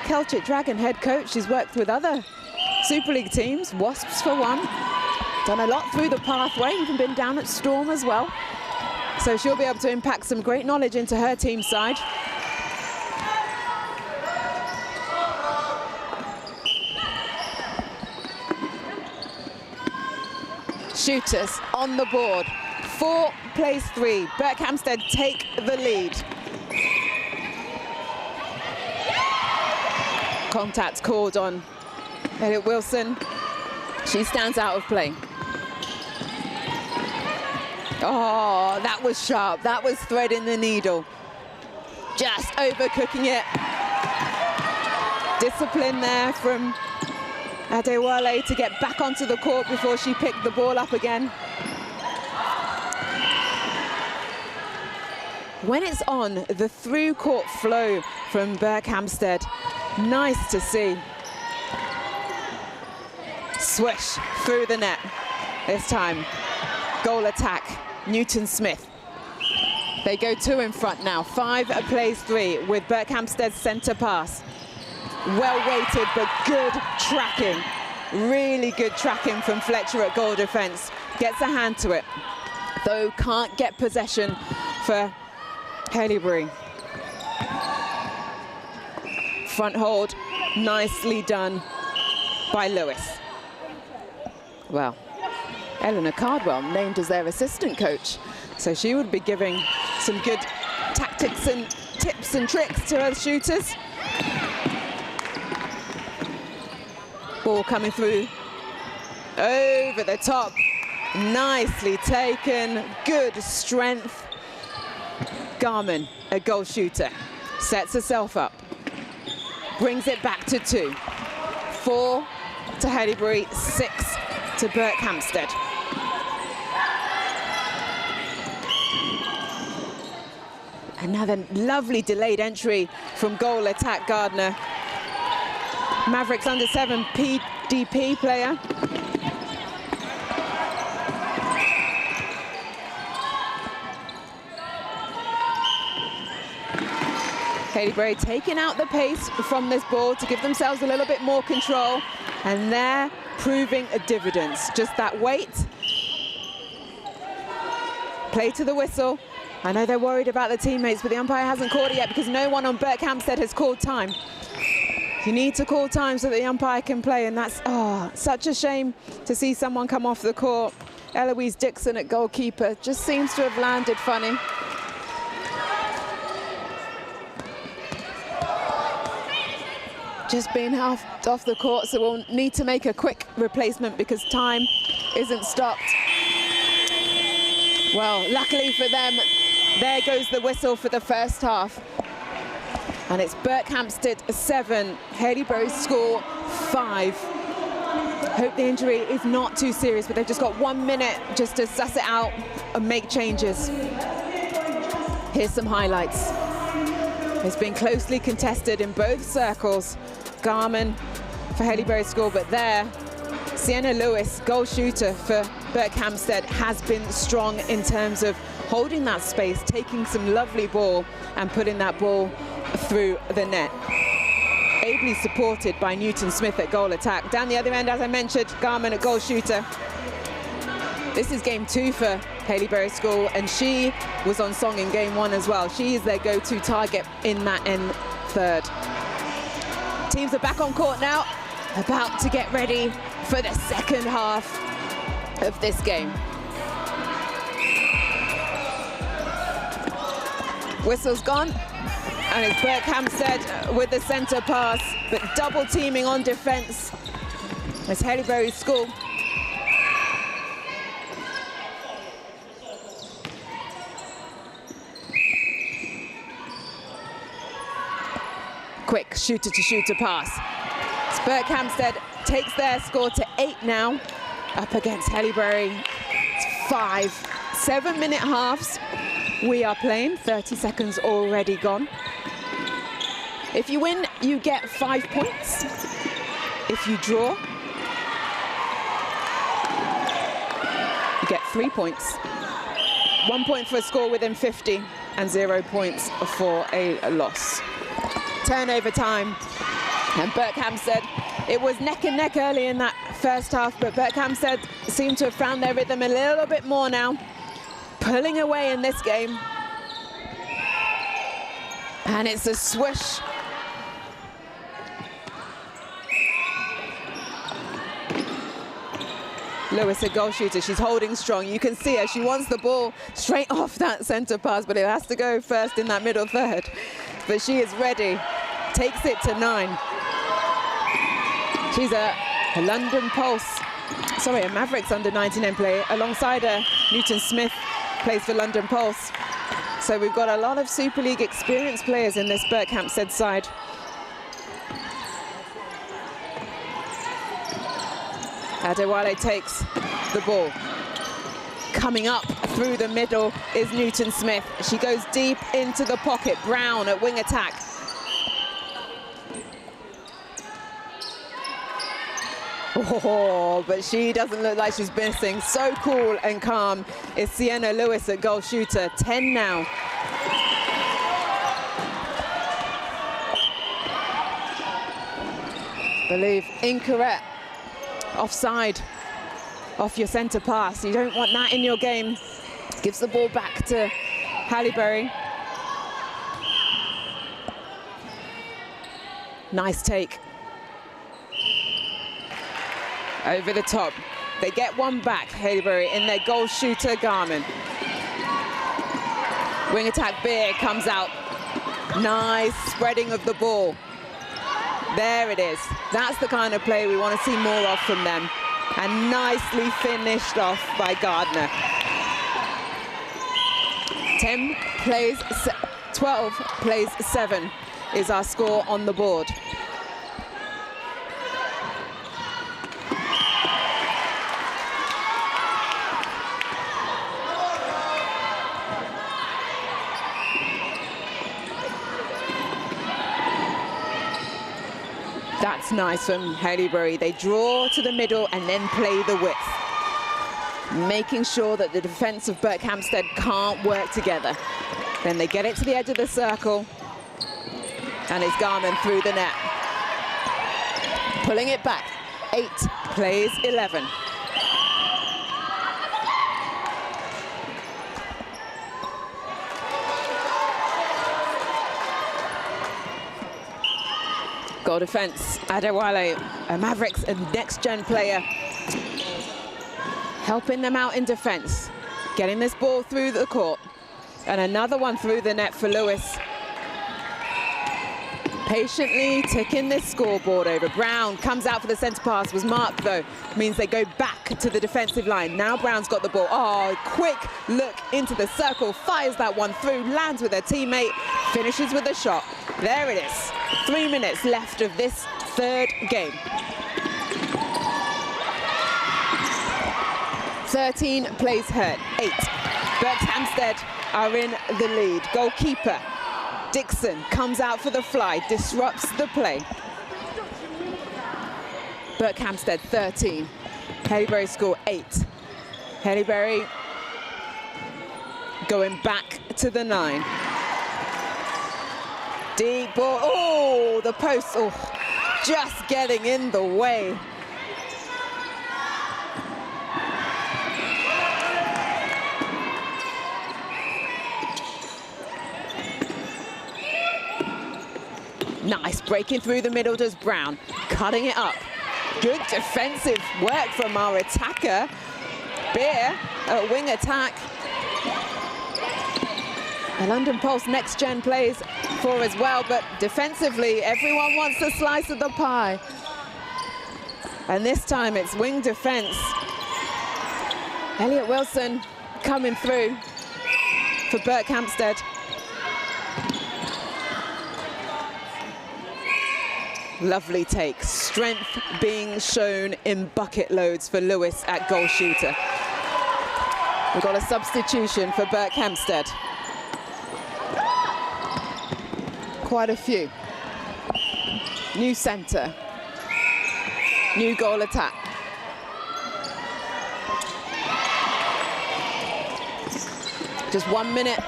Celtic Dragon head coach. She's worked with other Super League teams, Wasps for one, done a lot through the pathway, even been down at Storm as well. So she'll be able to impact some great knowledge into her team side. shooters on the board. 4 plays 3. Berkhamsted take the lead. Contact called on Elliot Wilson. She stands out of play. Oh, that was sharp. That was threading the needle. Just overcooking it. Discipline there from Adewale to get back onto the court before she picked the ball up again. When it's on, the through-court flow from Berkhamsted, nice to see. Swish through the net this time. Goal attack, Newton-Smith. They go 2 in front now. 5 plays 3 with Berkhamsted's centre pass. Well weighted, but good tracking. Really good tracking from Fletcher at goal defence. Gets a hand to it, though can't get possession for Haileybury. Front hold, nicely done by Lewis. Well, Eleanor Cardwell named as their assistant coach, so she would be giving some good tactics and tips and tricks to her shooters. Ball coming through over the top, nicely taken, good strength. Garman, a goal shooter, sets herself up, brings it back to 2. 4 to Haileybury, 6 to Berkhamsted. Another lovely delayed entry from goal attack Gardner. Mavericks under-7 PDP player. Haileybury taking out the pace from this ball to give themselves a little bit more control, and they're proving a dividends. Just that weight. Play to the whistle. I know they're worried about the teammates, but the umpire hasn't called it yet because no one on Berkhamsted has called time. You need to call time so that the umpire can play, and that's such a shame to see someone come off the court. Eloise Dixon at goalkeeper just seems to have landed funny. Just being half off the court, so we'll need to make a quick replacement because time isn't stopped. Well, luckily for them, there goes the whistle for the first half. And it's Berkhamsted 7, Haileybury score 5. Hope the injury is not too serious, but they've just got 1 minute just to suss it out and make changes. Here's some highlights. It's been closely contested in both circles. Garman for Haileybury school, but there, Sienna Lewis, goal shooter for Berkhamsted, has been strong in terms of holding that space, taking some lovely ball and putting that ball through the net. Ably supported by Newton-Smith at goal attack. Down the other end, as I mentioned, Garman at goal shooter. This is game 2 for Haileybury school, and she was on song in game 1 as well. She is their go-to target in that end third. Teams are back on court now, about to get ready for the second half of this game. Whistle's gone, and it's Berkhamsted with the centre pass, but double teaming on defence. It's Haileybury school. Quick shooter-to-shooter pass. It's Berkhamsted takes their score to 8 now, up against Haileybury. It's 5. 7-minute halves. We are playing, 30 seconds already gone. If you win, you get 5 points. If you draw, you get 3 points. 1 point for a score within 50 and 0 points for a loss. Turnover time, and Berkhamsted, it was neck and neck early in that first half, but Berkhamsted seem to have found their rhythm a little bit more now, pulling away in this game. And it's a swish. Lewis, a goal shooter. She's holding strong. You can see her. She wants the ball straight off that centre pass, but it has to go first in that middle third. But she is ready. Takes it to 9. She's a London Pulse, sorry, a Mavericks under-19 player. Alongside her, Newton Smith plays for London Pulse. So we've got a lot of Super League experienced players in this Berkhamsted side. Adewale takes the ball. Coming up through the middle is Newton Smith. She goes deep into the pocket. Brown at wing attack. Oh, but she doesn't look like she's missing. So cool and calm is Sienna Lewis at goal shooter. 10 now. Believe incorrect. Offside off your centre pass. You don't want that in your game. Gives the ball back to Haileybury. Nice take. Over the top. They get one back, Haileybury, in their goal shooter garment. Wing attack Beer comes out. Nice spreading of the ball. There it is. That's the kind of play we want to see more of from them. And nicely finished off by Gardner. 12 plays 7 is our score on the board. That's nice from Haileybury. They draw to the middle and then play the width, making sure that the defence of Berkhamsted can't work together. Then they get it to the edge of the circle, and it's Garman through the net. Pulling it back. 8 plays 11. Goal defence, Adewale, a Mavericks and next-gen player, helping them out in defence, getting this ball through the court, and another one through the net for Lewis. Patiently ticking this scoreboard over. Brown comes out for the centre pass, was marked though, means they go back to the defensive line. Now Brown's got the ball. Oh, quick look into the circle, fires that one through, lands with her teammate, finishes with a shot. There it is. 3 minutes left of this third game. 13 plays hurt, 8. Berkhamsted are in the lead. Goalkeeper Dixon comes out for the fly, disrupts the play. Berkhamsted 13, Haileybury score 8. Haileybury going back to the 9. Deep ball, oh, the post, oh, just getting in the way. Nice, breaking through the middle does Brown, cutting it up. Good defensive work from our attacker. Beer, a wing attack. The London Pulse next-gen plays for as well, but defensively, everyone wants a slice of the pie. And this time it's wing defense. Elliot Wilson coming through for Berkhamsted. Lovely take. Strength being shown in bucket loads for Lewis at goal shooter. We've got a substitution for Berkhamsted. Quite a few. New centre. New goal attack. Just 1 minute,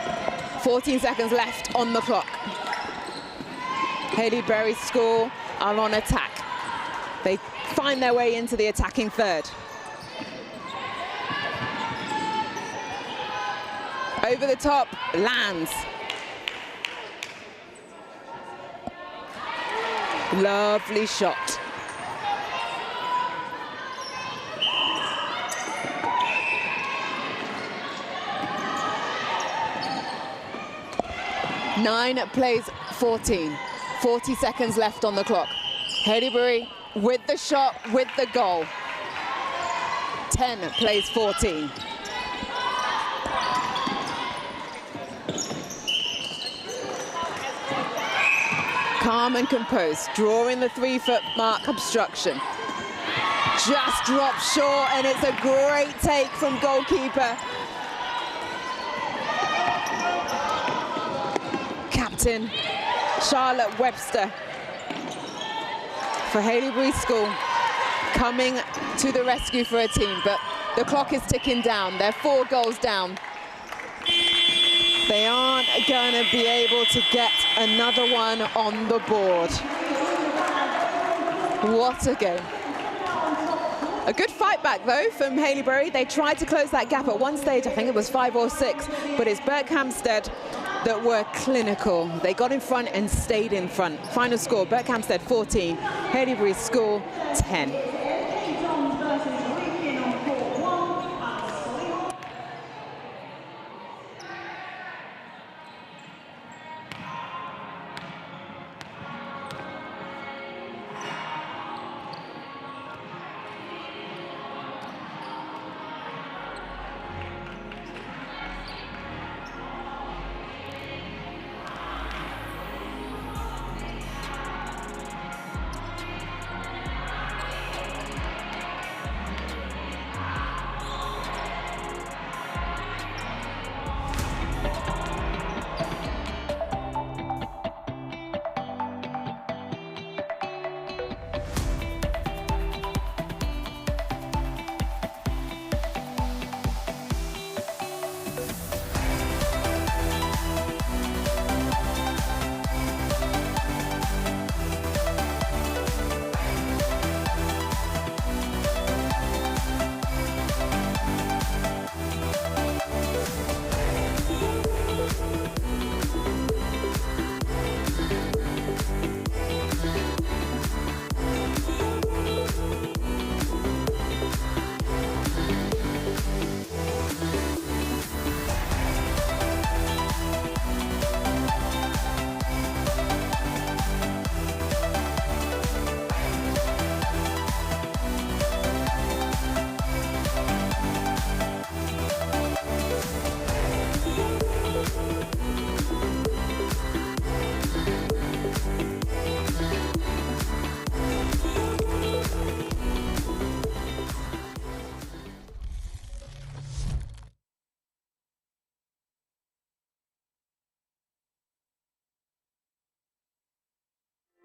14 seconds left on the clock. Haileybury score are on attack. They find their way into the attacking third. Over the top, lands. Lovely shot. 9 plays 14. 40 seconds left on the clock. Haileybury with the shot, with the goal. 10 plays 14. Calm and composed, drawing the 3-foot mark obstruction. Just drops short, and it's a great take from goalkeeper. Captain Charlotte Webster for Haileybury School, coming to the rescue for a team, but the clock is ticking down. They're 4 goals down. They aren't going to be able to get another one on the board. What a game. A good fight back, though, from Haileybury. They tried to close that gap at one stage. I think it was 5 or 6, but it's Berkhamsted that were clinical. They got in front and stayed in front. Final score, Berkhamsted 14, Haileybury School 10.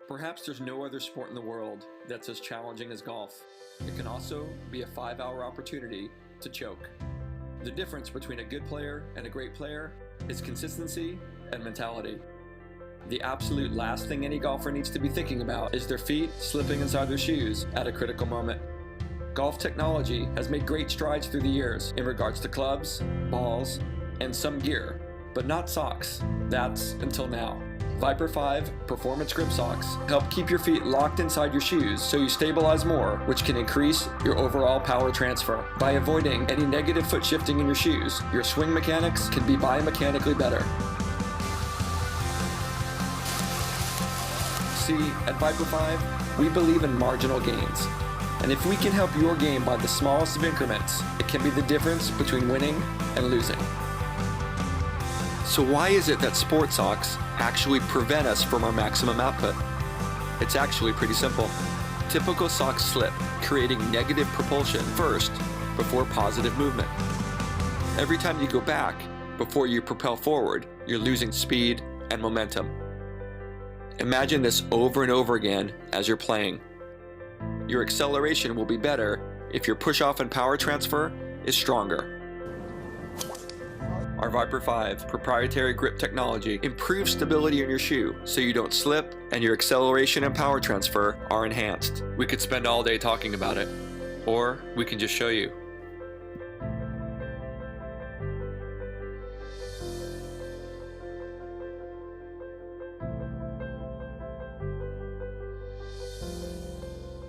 Perhaps there's no other sport in the world that's as challenging as golf. It can also be a 5-hour opportunity to choke. The difference between a good player and a great player is consistency and mentality. The absolute last thing any golfer needs to be thinking about is their feet slipping inside their shoes at a critical moment. Golf technology has made great strides through the years in regards to clubs, balls, and some gear, but not socks. That's until now. Viper 5 Performance Grip Socks help keep your feet locked inside your shoes so you stabilize more, which can increase your overall power transfer. By avoiding any negative foot shifting in your shoes, your swing mechanics can be biomechanically better. See, at Viper 5, we believe in marginal gains. And if we can help your game by the smallest of increments, it can be the difference between winning and losing. So why is it that sport socks actually prevent us from our maximum output? It's actually pretty simple. Typical socks slip, creating negative propulsion first before positive movement. Every time you go back, before you propel forward, you're losing speed and momentum. Imagine this over and over again as you're playing. Your acceleration will be better if your push-off and power transfer is stronger. Our Viper 5 proprietary grip technology improves stability in your shoe so you don't slip and your acceleration and power transfer are enhanced. We could spend all day talking about it, or we can just show you.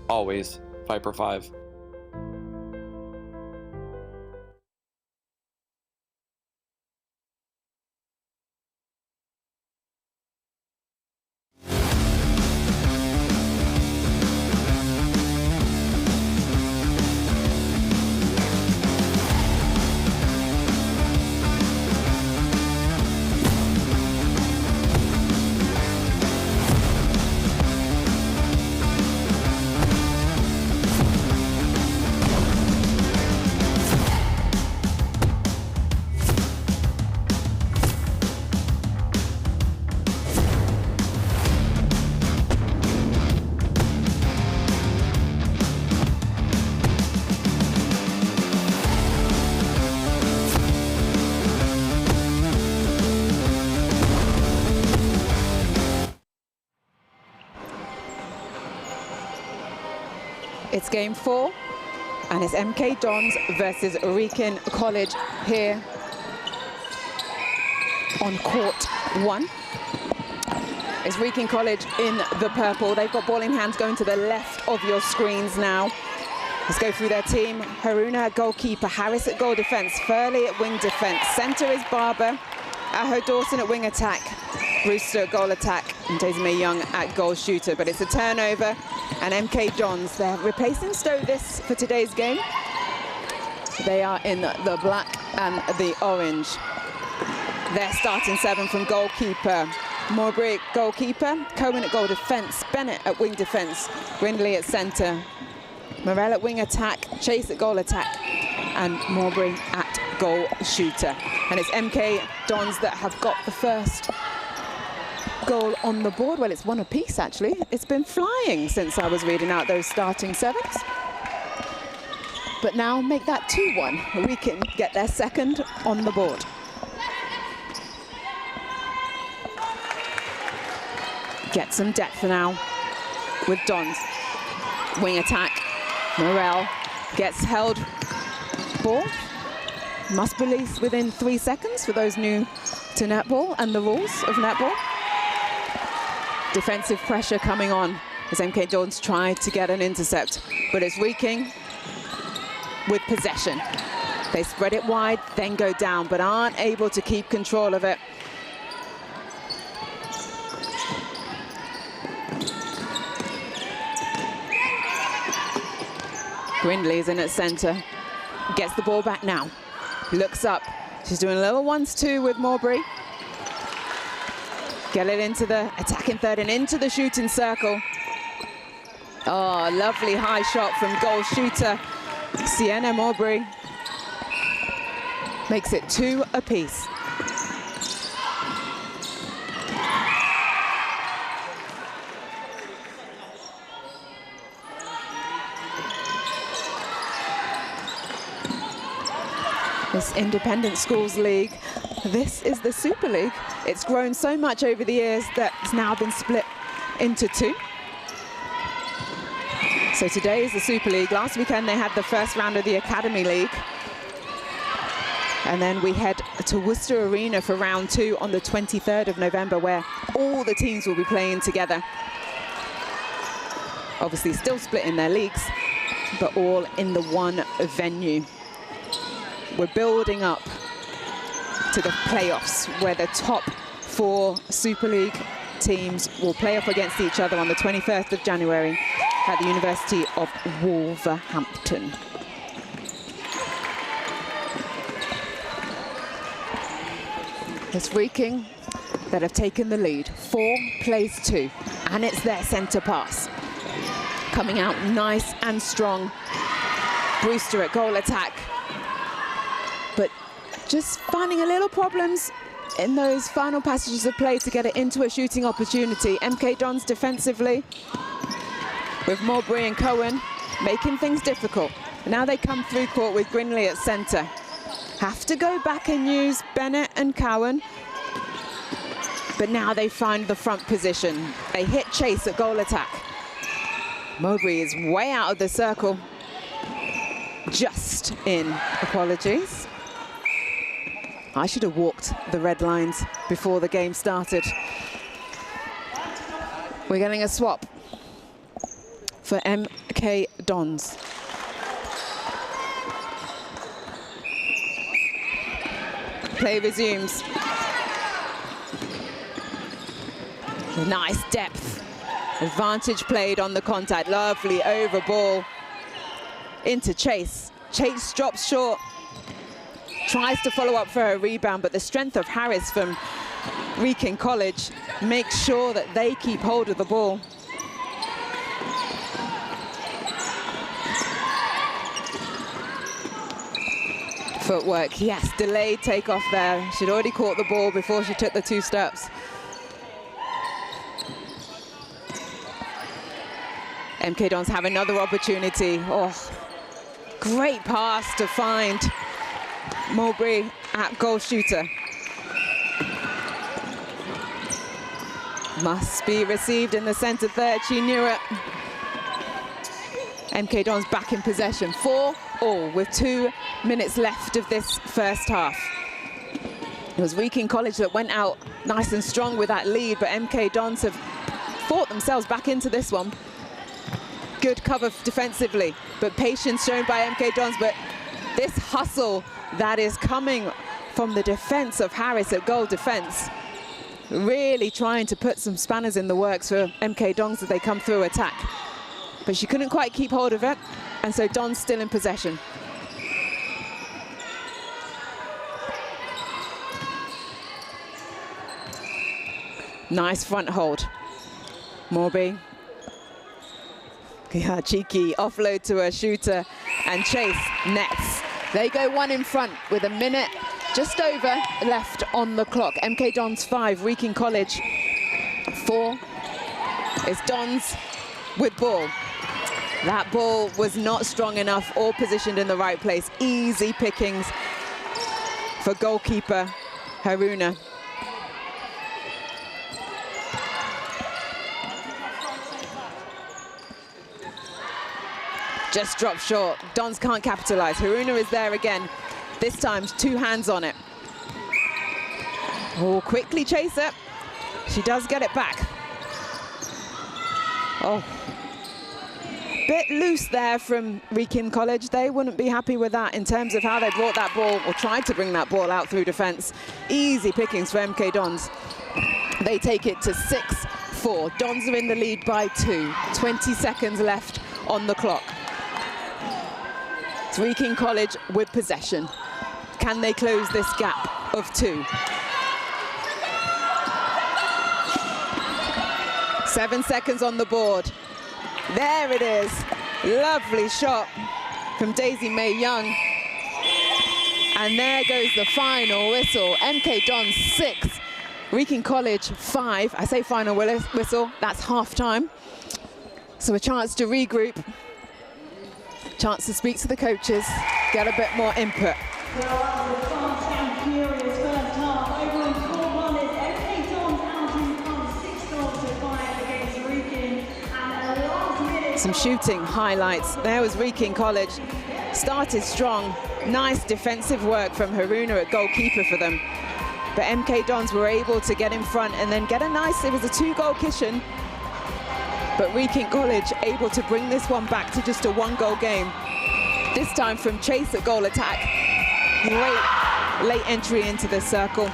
Always Viper 5. It's game 4, and it's MK Dons versus Wrekin College here on court 1. It's Wrekin College in the purple. They've got ball in hands going to the left of your screens now. Let's go through their team. Haruna at goalkeeper, Harris at goal defence, Furley at wing defence. Centre is Barber, Aho Dawson at wing attack, Brewster at goal attack, and Daisy May Young at goal shooter. But it's a turnover, and MK Dons, they're replacing Stowe this for today's game. They are in the black and the orange. Their starting 7 from goalkeeper, Mowbray at goalkeeper, Cohen at goal defence, Bennett at wing defence, Brindley at centre, Morell at wing attack, Chase at goal attack, and Mowbray at goal shooter. And it's MK Dons that have got the first goal on the board. Well, it's one apiece, actually. It's been flying since I was reading out those starting 7s. But now make that 2-1. We can get their second on the board. Get some depth now with Dons. Wing attack. Morell gets held ball. Must release within 3 seconds for those new to netball and the rules of netball. Defensive pressure coming on as MK Dons try to get an intercept, but it's Wrekin with possession. They spread it wide, then go down, but aren't able to keep control of it. Brindley's in at centre, gets the ball back now, looks up. She's doing a little 1-2 with Mowbray. Get it into the attacking third and into the shooting circle. Oh, lovely high shot from goal shooter Sienna Mowbray. Makes it 2 apiece. This Independent Schools League, this is the Super League. It's grown so much over the years that it's now been split into 2. So today is the Super League. Last weekend they had the first round of the Academy League. And then we head to Worcester Arena for round 2 on the 23rd of November, where all the teams will be playing together. Obviously still split in their leagues, but all in the one venue. We're building up to the playoffs, where the top 4 Super League teams will play off against each other on the 21st of January at the University of Wolverhampton. It's Wrekin that have taken the lead. 4 plays 2, and it's their centre pass. Coming out nice and strong. Brewster at goal attack. But just finding a little problems in those final passages of play to get it into a shooting opportunity. MK Dons defensively with Mowbray and Cohen making things difficult. Now they come through court with Brindley at centre. Have to go back and use Bennett and Cowan. But now they find the front position. They hit Chase at goal attack. Mowbray is way out of the circle. Just in, apologies. I should have walked the red lines before the game started. We're getting a swap for MK Dons. Play resumes. Nice depth. Advantage played on the contact. Lovely over ball into Chase. Chase drops short. Tries to follow up for a rebound, but the strength of Harris from Wrekin College makes sure that they keep hold of the ball. Footwork, yes, delayed takeoff there. She'd already caught the ball before she took the 2 steps. MK Dons have another opportunity. Oh, great pass to find Mowbray at goal shooter. Must be received in the centre third. She knew it. MK Dons back in possession. 4-all with 2 minutes left of this first half. It was Wrekin College that went out nice and strong with that lead, but MK Dons have fought themselves back into this one. Good cover defensively, but patience shown by MK Dons. But this hustle that is coming from the defense of Harris at goal defense, really trying to put some spanners in the works for MK Dons as they come through attack. But she couldn't quite keep hold of it, and so Dons still in possession. Nice front hold. Morby. Yeah, cheeky offload to a shooter, and Chase nets. They go one in front with a minute just over left on the clock. MK Dons 5, Wrekin College 4. It's Dons with ball. That ball was not strong enough or positioned in the right place. Easy pickings for goalkeeper Haruna. Just dropped short. Dons can't capitalize. Haruna is there again. This time, 2 hands on it. Oh, quickly chase it. She does get it back. Oh. Bit loose there from Wrekin College. They wouldn't be happy with that in terms of how they brought that ball, or tried to bring that ball out through defense. Easy pickings for MK Dons. They take it to 6-4. Dons are in the lead by 2. 20 seconds left on the clock. It's Wrekin College with possession. Can they close this gap of 2? 7 seconds on the board. There it is. Lovely shot from Daisy May Young. And there goes the final whistle. MK Dons 6, Wrekin College 5. I say final whistle, that's half time. So a chance to regroup, chance to speak to the coaches, get a bit more input. Some shooting highlights. There was Wrekin College. Started strong. Nice defensive work from Haruna at goalkeeper for them. But MK Dons were able to get in front and then get a nice, it was a 2-goal kitchen. But Wrekin College able to bring this one back to just a 1-goal game. This time from Chase at goal attack. Great late entry into the circle.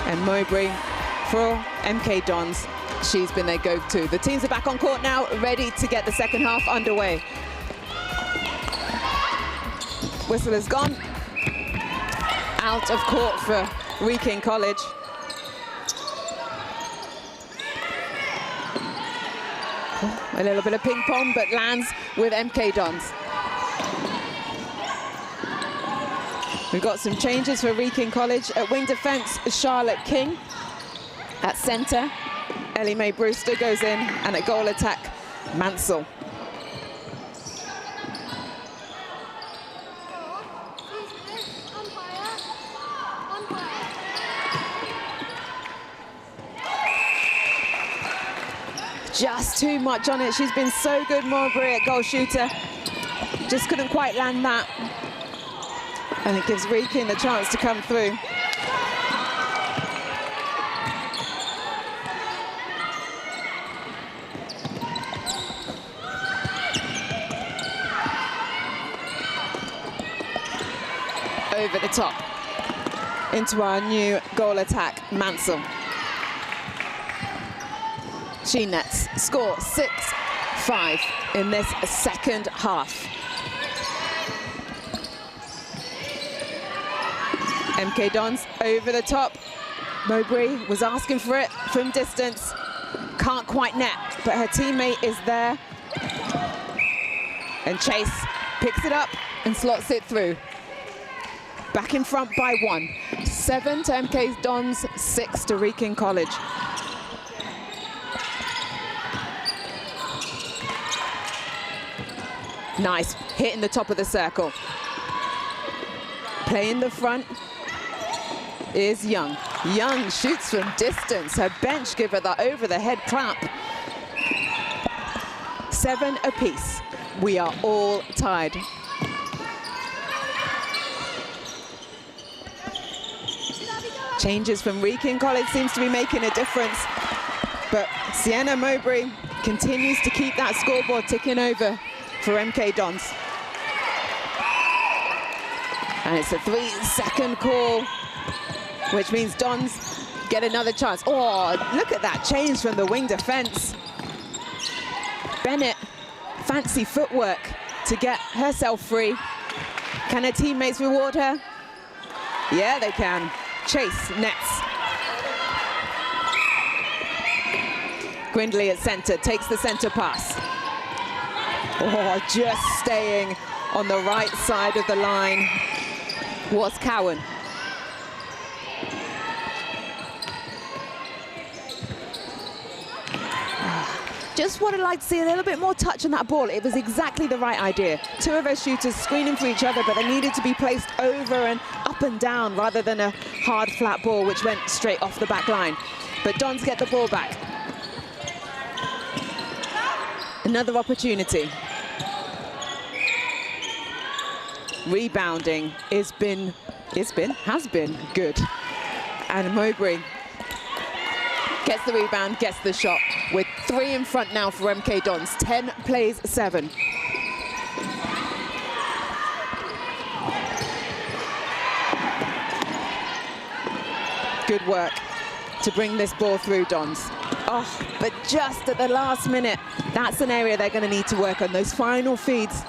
And Mowbray for MK Dons, she's been their go-to. The teams are back on court now, ready to get the second half underway. Whistle is gone. Out of court for Wrekin College. A little bit of ping pong, but lands with MK Dons. We've got some changes for Wrekin College. At wing defense, Charlotte King. At center, Ellie Mae Brewster goes in, and at goal attack, Mansell. Just too much on it. She's been so good, Mowbray, at goal shooter. Just couldn't quite land that. And it gives Wrekin the chance to come through. Over the top into our new goal attack, Mansell. She nets. Score 6-5 in this second half. MK Dons over the top. Mowbray was asking for it from distance. Can't quite net, but her teammate is there. And Chase picks it up and slots it through. Back in front by 1. 7 to MK Dons, 6 to Wrekin College. Nice, hitting the top of the circle. Play in the front is Young. Young shoots from distance. Her bench give her the over-the-head clap. 7 apiece. We are all tied. Changes from Wrekin College seems to be making a difference. But Sienna Mowbray continues to keep that scoreboard ticking over for MK Dons. And it's a 3-second call, which means Dons get another chance. Oh, look at that change from the wing defense. Bennett, fancy footwork to get herself free. Can her teammates reward her? Yeah, they can. Chase nets. Grindley at center, takes the center pass. Oh, just staying on the right side of the line was Cowan. Just would have liked to see a little bit more touch on that ball. It was exactly the right idea. 2 of our shooters screening for each other, but they needed to be placed over and up and down rather than a hard, flat ball, which went straight off the back line. But Dons get the ball back. Another opportunity. Rebounding has been good. And Mowbray gets the rebound, gets the shot. With 3 in front now for MK Dons. 10 plays 7. Good work to bring this ball through Dons. Oh, but just at the last minute, that's an area they're going to need to work on. Those final feeds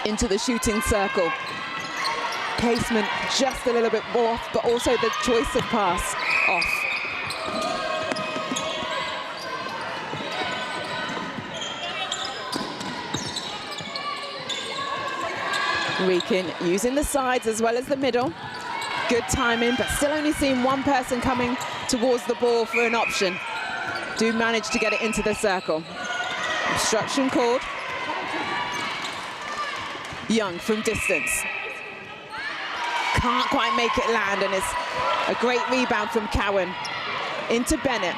into the shooting circle. Placement just a little bit off, but also the choice of pass off. Wrekin using the sides as well as the middle. Good timing, but still only seeing one person coming towards the ball for an option. Do manage to get it into the circle. Obstruction called. Young from distance. Can't quite make it land, and it's a great rebound from Cowan. Into Bennett.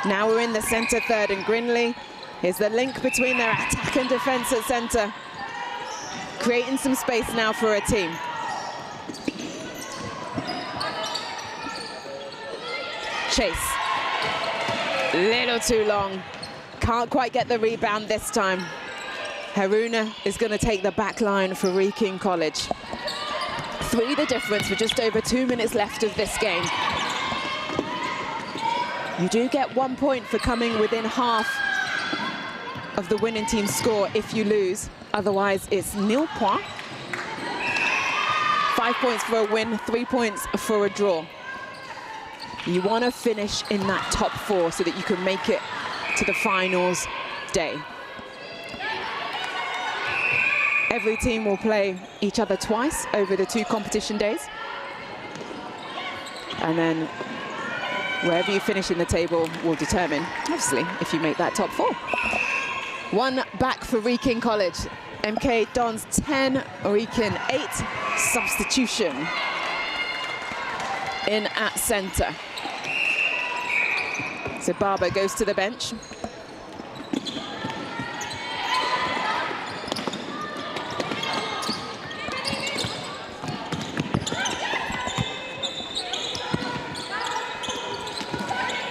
Now we're in the center third, and Grindley is the link between their attack and defense at center. Creating some space now for a team. Chase. Little too long. Can't quite get the rebound this time. Haruna is going to take the back line for Wrekin College. 3 the difference with just over 2 minutes left of this game. You do get 1 point for coming within half of the winning team's score if you lose. Otherwise, it's nil point. 5 points for a win, 3 points for a draw. You want to finish in that top 4 so that you can make it to the finals day. Every team will play each other twice over the 2 competition days. And then wherever you finish in the table will determine, obviously, if you make that top 4. 1 back for Wrekin College. MK Dons 10, Wrekin 8. Substitution in at center. So Barber goes to the bench.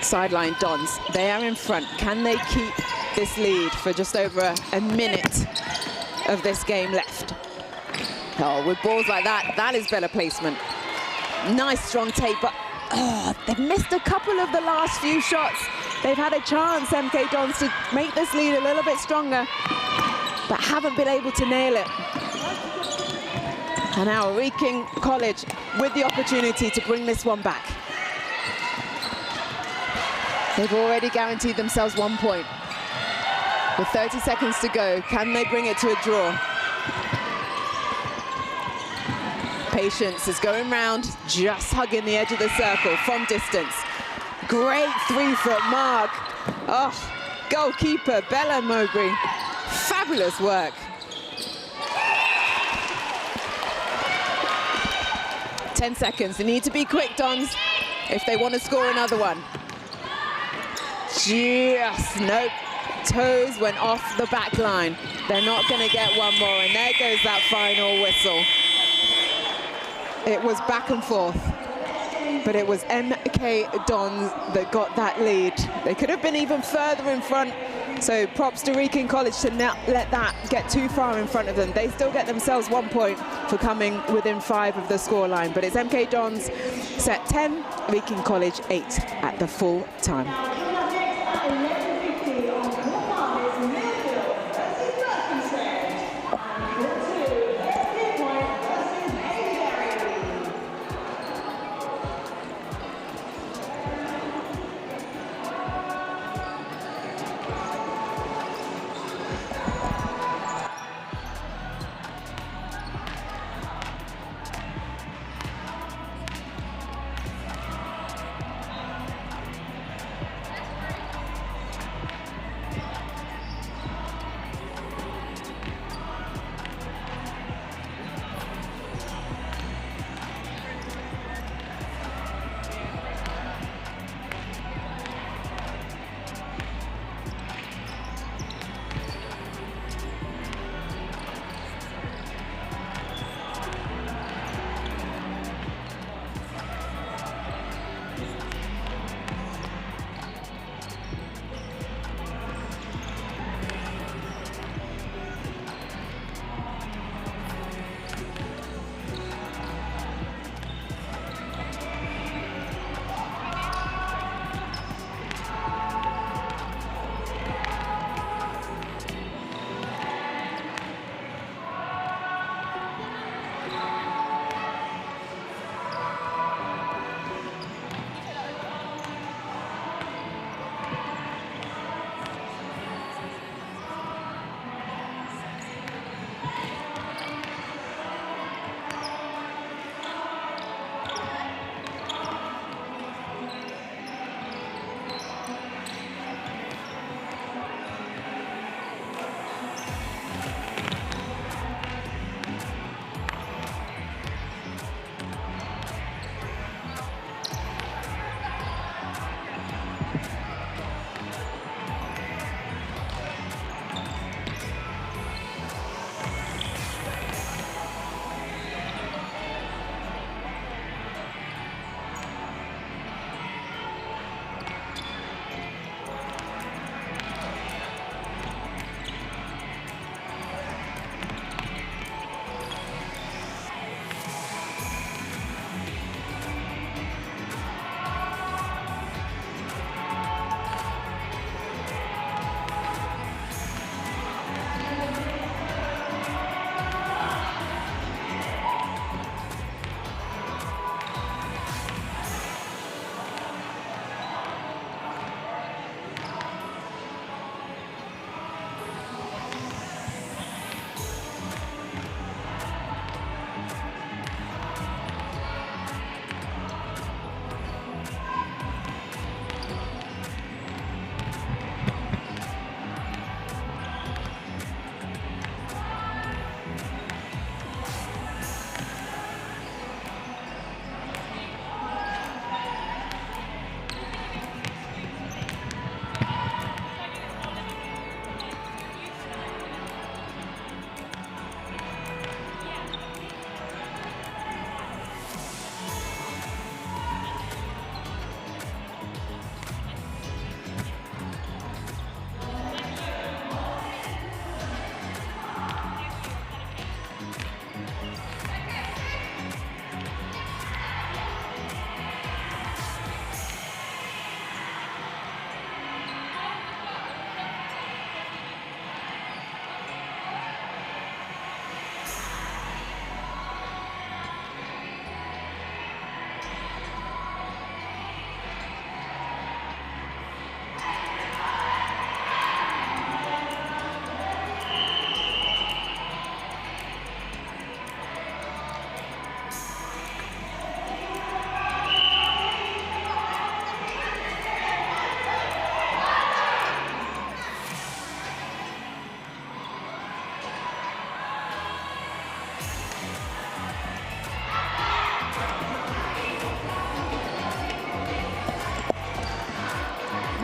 Sideline Dons, they are in front. Can they keep this lead for just over a minute of this game left? Oh, with balls like that, that is better placement. Nice strong take, but they've missed a couple of the last few shots. They've had a chance, MK Dons, to make this lead a little bit stronger, but haven't been able to nail it. And now Wrekin College with the opportunity to bring this one back. They've already guaranteed themselves 1 point. With 30 seconds to go, can they bring it to a draw? Patience is going round, just hugging the edge of the circle from distance. Great 3-foot mark. Oh, goalkeeper Bella Mowbray. Fabulous work. 10 seconds, they need to be quick, Dons. if they want to score another one. Just, nope. Toes went off the back line. They're not going to get one more, and there goes that final whistle. It was back and forth, but it was MK Dons that got that lead. They could have been even further in front, so props to Wrekin College to not let that get too far in front of them. They still get themselves 1 point for coming within 5 of the scoreline, but it's MK Dons set 10, Wrekin College 8 at the full time.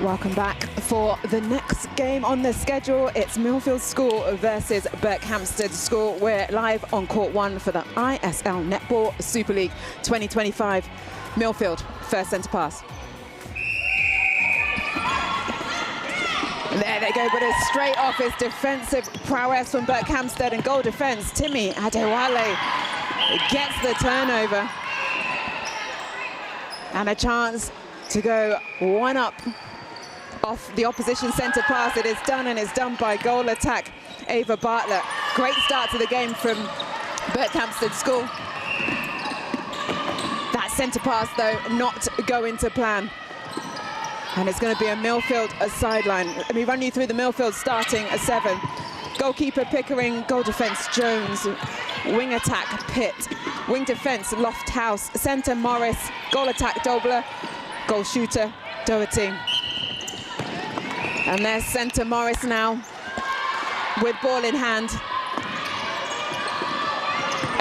Welcome back for the next game on the schedule. It's Millfield School versus Berkhamsted School. We're live on court 1 for the ISL Netball Super League 2025. Millfield, first centre pass. There they go, but it's straight off. His defensive prowess from Berkhamsted, and goal defence. Timmy Adewale gets the turnover. And a chance to go one up off the opposition centre pass. It is done, and it's done by goal attack Ava Bartlett. Great start to the game from Berkhamsted School. That centre pass, though, not going to plan. And it's going to be a Millfield sideline. Let me run you through the Millfield starting at 7. Goalkeeper Pickering, goal defence Jones, wing attack Pitt, wing defence Lofthouse, centre Morris, goal attack Dobler, goal shooter Doherty. And there's centre Morris now with ball in hand.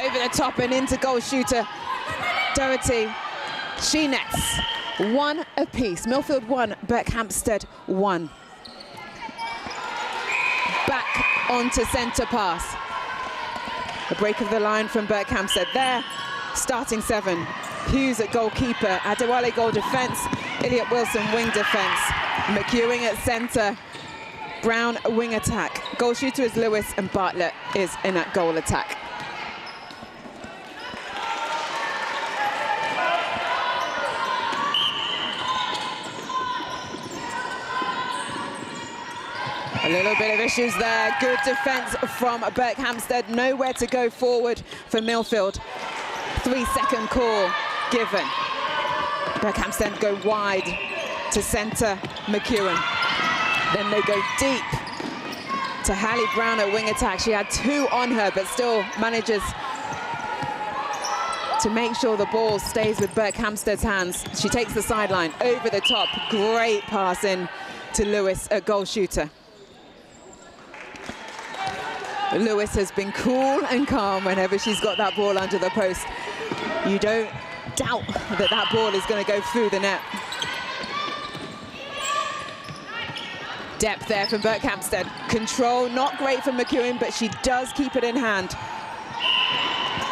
Over the top and into goal shooter Doherty. She nets. 1 apiece. Millfield 1, Berkhamsted 1. Back onto centre pass. A break of the line from Berkhamsted there. Starting 7. Hughes at goalkeeper. Adewale goal defence. Elliot Wilson wing defence. McEwing at centre. Brown wing attack. Goal shooter is Lewis, and Bartlett is in at goal attack. A little bit of issues there. Good defence from Berkhamsted. Nowhere to go forward for Millfield. 3-second call given. Berkhamsted go wide to centre McEwen. Then they go deep to Hallie Brown at wing attack. She had 2 on her, but still manages to make sure the ball stays with Berkhamsted's hands. She takes the sideline over the top. Great pass in to Lewis, a goal shooter. Lewis has been cool and calm whenever she's got that ball under the post. You don't doubt that that ball is going to go through the net. Depth there from Berkhamsted. Control, not great from McEwen, but she does keep it in hand.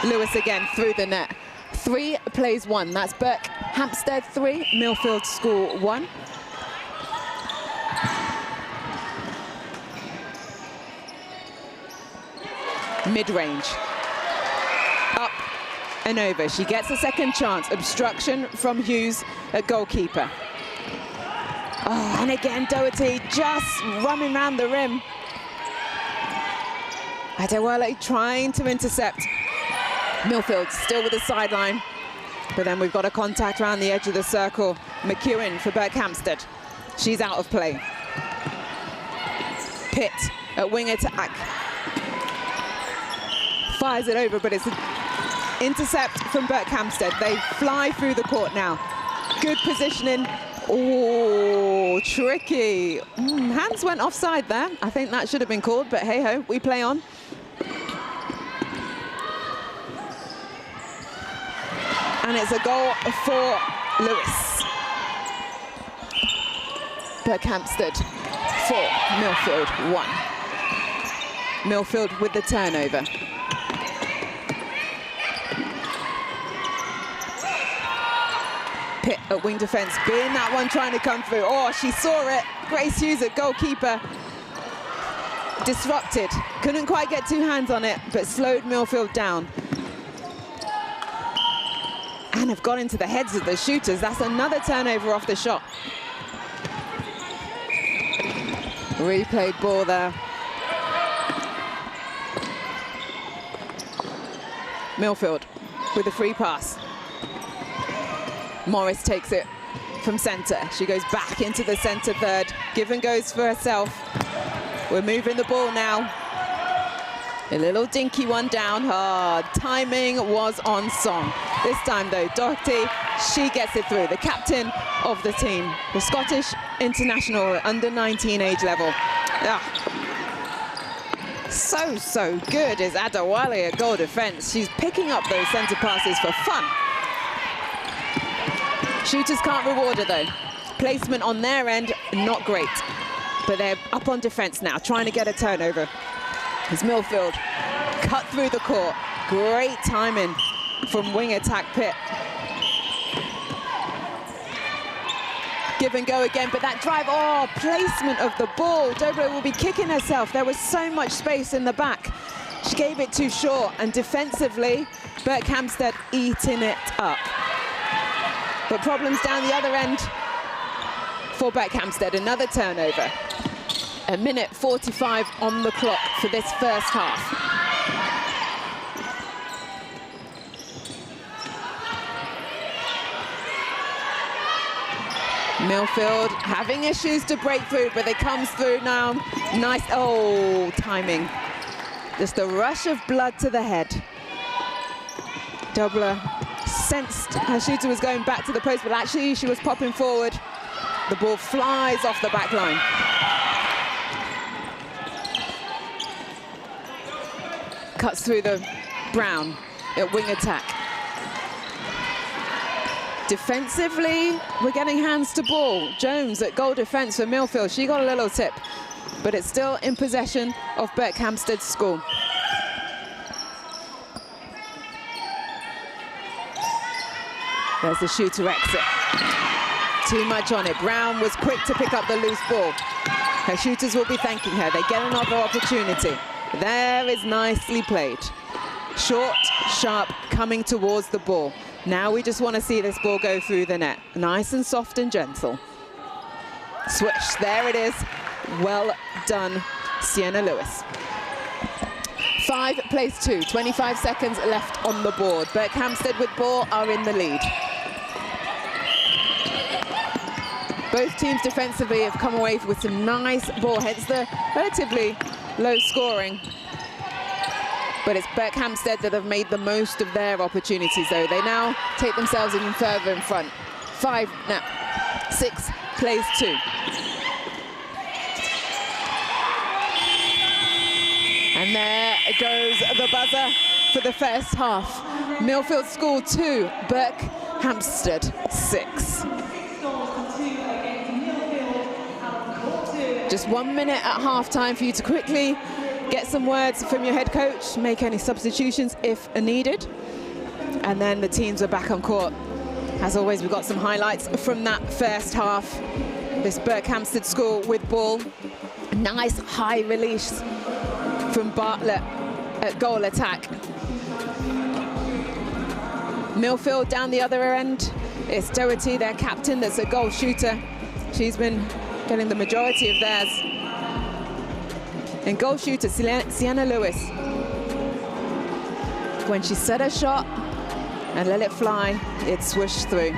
Lewis again through the net. 3 plays 1. That's Berkhamsted 3, Millfield School 1. Mid-range. Up and over. She gets a second chance. Obstruction from Hughes at goalkeeper. Oh, and again, Doherty just running around the rim. Adewale trying to intercept. Millfield still with the sideline. But then we've got a contact around the edge of the circle. McEwen for Berkhamsted. She's out of play. Pitt at wing attack. Fires it over, but it's an intercept from Berkhamsted. They fly through the court now. Good positioning. Oh, tricky. Hands went offside there. I think that should have been called, but hey-ho, we play on. And it's a goal for Lewis. Berkhamsted 4, Millfield 1. Millfield with the turnover. Pitt at wing defence, being that one trying to come through. Oh, she saw it. Grace Hughes at goalkeeper. Disrupted. Couldn't quite get 2 hands on it, but slowed Millfield down. And have got into the heads of the shooters. That's another turnover off the shot. Replayed ball there. Millfield with a free pass. Morris takes it from centre. She goes back into the centre third. Given goes for herself. We're moving the ball now. A little dinky one down. Timing was on song. This time though, Doherty, she gets it through. The captain of the team. The Scottish international under 19 age level. So good is Adewale at goal defence. She's picking up those centre passes for fun. Shooters can't reward her though. Placement on their end, not great. But they're up on defense now, trying to get a turnover. As Milfield cut through the court. Great timing from wing attack Pitt. Give and go again, but that drive, oh, placement of the ball. Dobro will be kicking herself. There was so much space in the back. She gave it too short, and defensively, Berkhamsted eating it up. But problems down the other end for Berkhamsted. Another turnover. 1:45 on the clock for this first half. Milfield having issues to break through, but it comes through now. Nice, oh, timing. Just a rush of blood to the head. Dobler sensed her shooter was going back to the post, but actually she was popping forward. The ball flies off the back line. Cuts through the Brown at wing attack. Defensively, we're getting hands to ball. Jones at goal defense for Milfield. She got a little tip, but it's still in possession of Berkhamsted School. There's the shooter exit. Too much on it. Brown was quick to pick up the loose ball. Her shooters will be thanking her. They get another opportunity. There is nicely played. Short, sharp, coming towards the ball. Now we just want to see this ball go through the net. Nice and soft and gentle. Swish, there it is. Well done, Sienna Lewis. 5 plays 2, 25 seconds left on the board. Berkhamsted with ball are in the lead. Both teams defensively have come away with some nice ball, hence the relatively low scoring. But it's Berkhamsted that have made the most of their opportunities, though. They now take themselves even further in front. 5 now. 6 plays 2. And there goes the buzzer for the first half. Milfield School 2, Berkhamsted 6. Just 1 minute at half-time for you to quickly get some words from your head coach, make any substitutions if needed. And then the teams are back on court. As always, we've got some highlights from that first half. This Berkhamsted School with ball. Nice high release from Bartlett at goal attack. Milfield down the other end. It's Doherty, their captain, that's a goal shooter. She's been getting the majority of theirs. And goal shooter, Sienna Lewis. When she set her shot and let it fly, it swished through.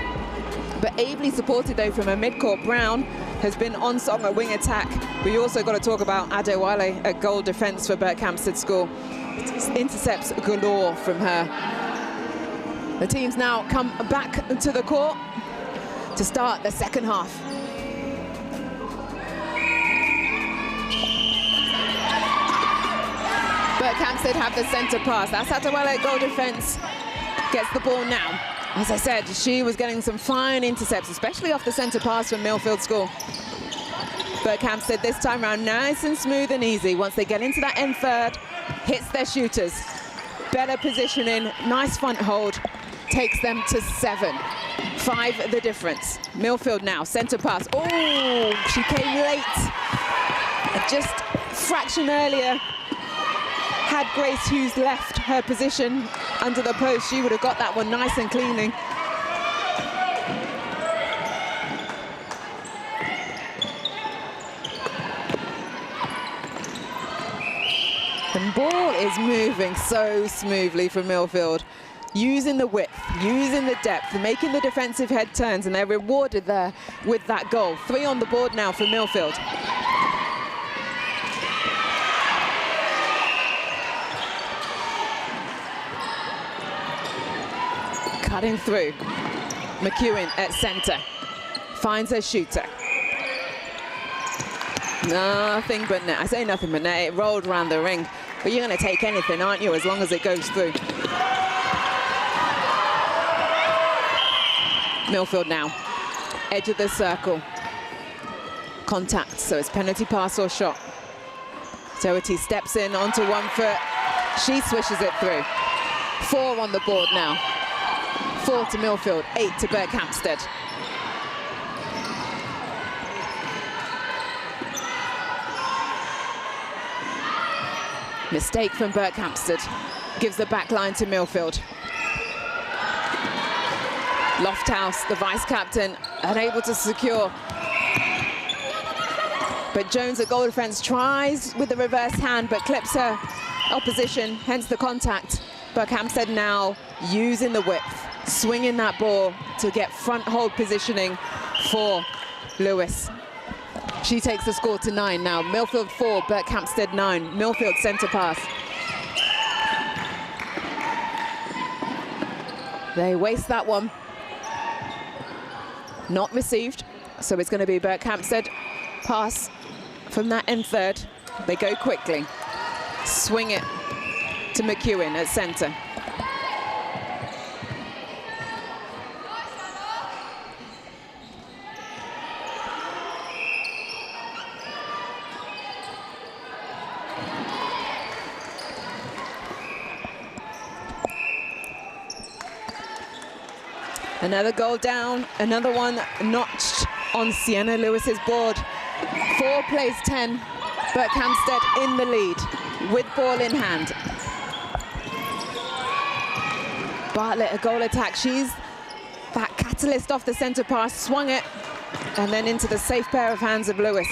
But ably supported, though, from her midcourt. Brown has been on song at wing attack. We also got to talk about Adewale at goal defense for Berkhamsted School. Intercepts galore from her. The teams now come back to the court to start the second half. Berkhamsted have the centre pass. That's Adewale goal defence. Gets the ball now. As I said, she was getting some fine intercepts, especially off the centre pass from Milfield School. Berkhamsted this time round, nice and smooth and easy. Once they get into that end third, hits their shooters. Better positioning, nice front hold, takes them to 7. 5 the difference. Milfield now, centre pass. Oh, she came late. Just fraction earlier. Had Grace Hughes left her position under the post, she would have got that one nice and cleanly. The ball is moving so smoothly from Milfield, using the width, using the depth, making the defensive head turns, and they're rewarded there with that goal. 3 on the board now for Milfield. Cutting through. McEwen at centre. Finds her shooter. Nothing but net. I say nothing but net. It rolled around the ring. But you're going to take anything, aren't you, as long as it goes through. Milfield now. Edge of the circle. Contact, so it's penalty pass or shot. Doherty steps in onto 1 foot. She swishes it through. 4 on the board now. 4 to Milfield, 8 to Berkhamsted. Mistake from Berkhamsted. Gives the back line to Milfield. Lofthouse, the vice-captain, unable to secure. But Jones at goal defence tries with the reverse hand, but clips her opposition, hence the contact. Berkhamsted now using the width, swinging that ball to get front hold positioning for Lewis. She takes the score to 9 now. Milfield 4, Berkhamsted 9. Milfield centre pass. They waste that one. Not received, so it's going to be Berkhamsted pass from that end third. They go quickly. Swing it to McEwen at centre. Another goal down, another one notched on Sienna Lewis's board. 4 plays 10, Berkhamsted in the lead with ball in hand. Bartlett, a goal attack. She's that catalyst off the centre pass, swung it, and then into the safe pair of hands of Lewis.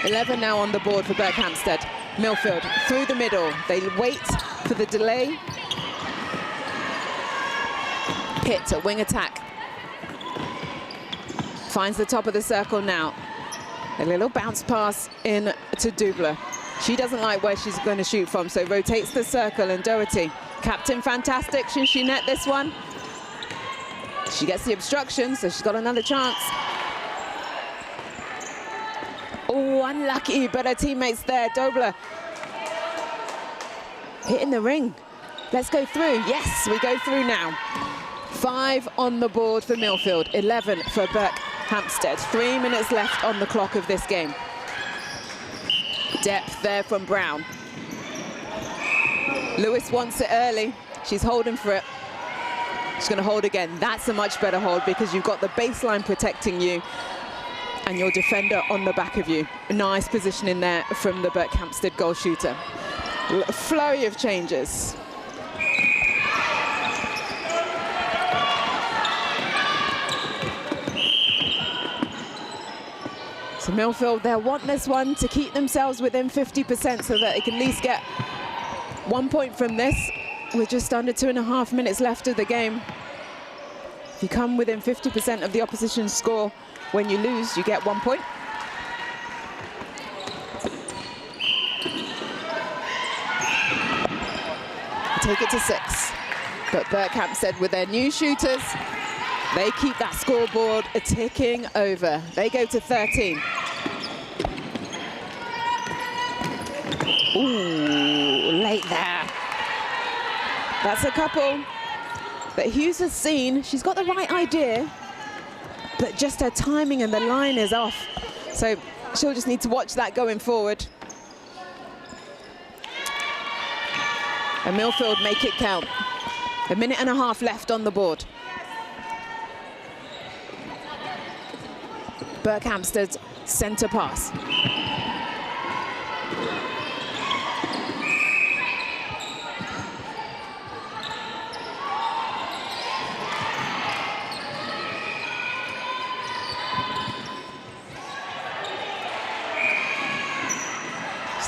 11 now on the board for Berkhamsted. Milfield through the middle. They wait for the delay. Pitt, a wing attack. Finds the top of the circle now. A little bounce pass in to Dubler. She doesn't like where she's going to shoot from, so rotates the circle, and Doherty, captain fantastic. Should she net this one? She gets the obstruction, so she's got another chance. Oh, unlucky, but her teammates there. Dobler hitting the ring. Let's go through. Yes, we go through now. 5 on the board for Milfield, 11 for Berkhamsted. 3 minutes left on the clock of this game. Depth there from Brown. Lewis wants it early. She's holding for it. She's going to hold again. That's a much better hold because you've got the baseline protecting you and your defender on the back of you. Nice positioning there from the Berkhamsted goal shooter. A flurry of changes. So Milfield, they'll want this one to keep themselves within 50% so that they can at least get 1 point from this with just under 2.5 minutes left of the game. If you come within 50% of the opposition's score, when you lose, you get 1 point. Take it to 6. But Berkhamsted with their new shooters, they keep that scoreboard ticking over. They go to 13. Ooh, late there. That's a couple that Hughes has seen. She's got the right idea, but just her timing and the line is off. So she'll just need to watch that going forward. And Milfield make it count. 1.5 minutes left on the board. Berkhamsted's centre pass.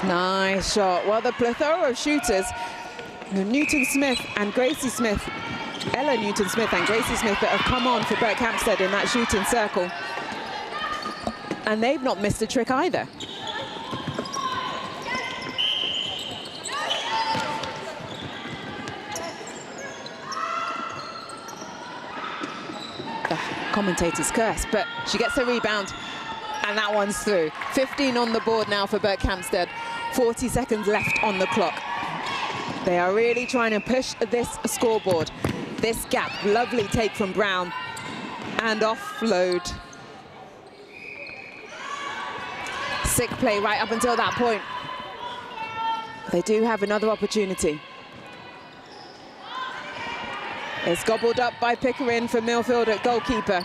Nice shot. Well, the plethora of shooters, Newton-Smith and Gracie Smith, Ella Newton-Smith and Gracie Smith that have come on for Berkhamsted in that shooting circle. And they've not missed a trick either. Commentator's curse, but she gets a rebound and that one's through. 15 on the board now for Berkhamsted. 40 seconds left on the clock. They are really trying to push this scoreboard. This gap, lovely take from Brown and offload Sick play right up until that point. They do have another opportunity. It's gobbled up by Pickering for Milfield at goalkeeper.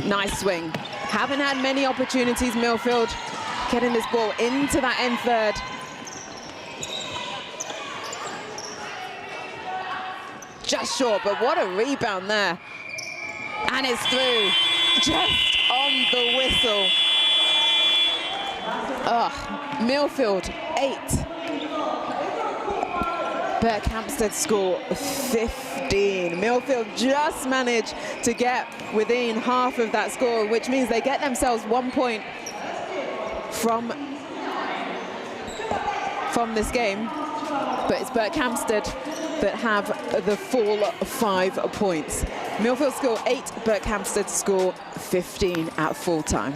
Nice swing. Haven't had many opportunities, Milfield, getting this ball into that end third. Just short, but what a rebound there. And it's through, just on the whistle. Milfield 8. Berkhamsted score 15. Milfield just managed to get within half of that score, which means they get themselves 1 point from this game. But it's Berkhamsted that have the full 5 points. Milfield score 8, Berkhamsted score 15 at full time.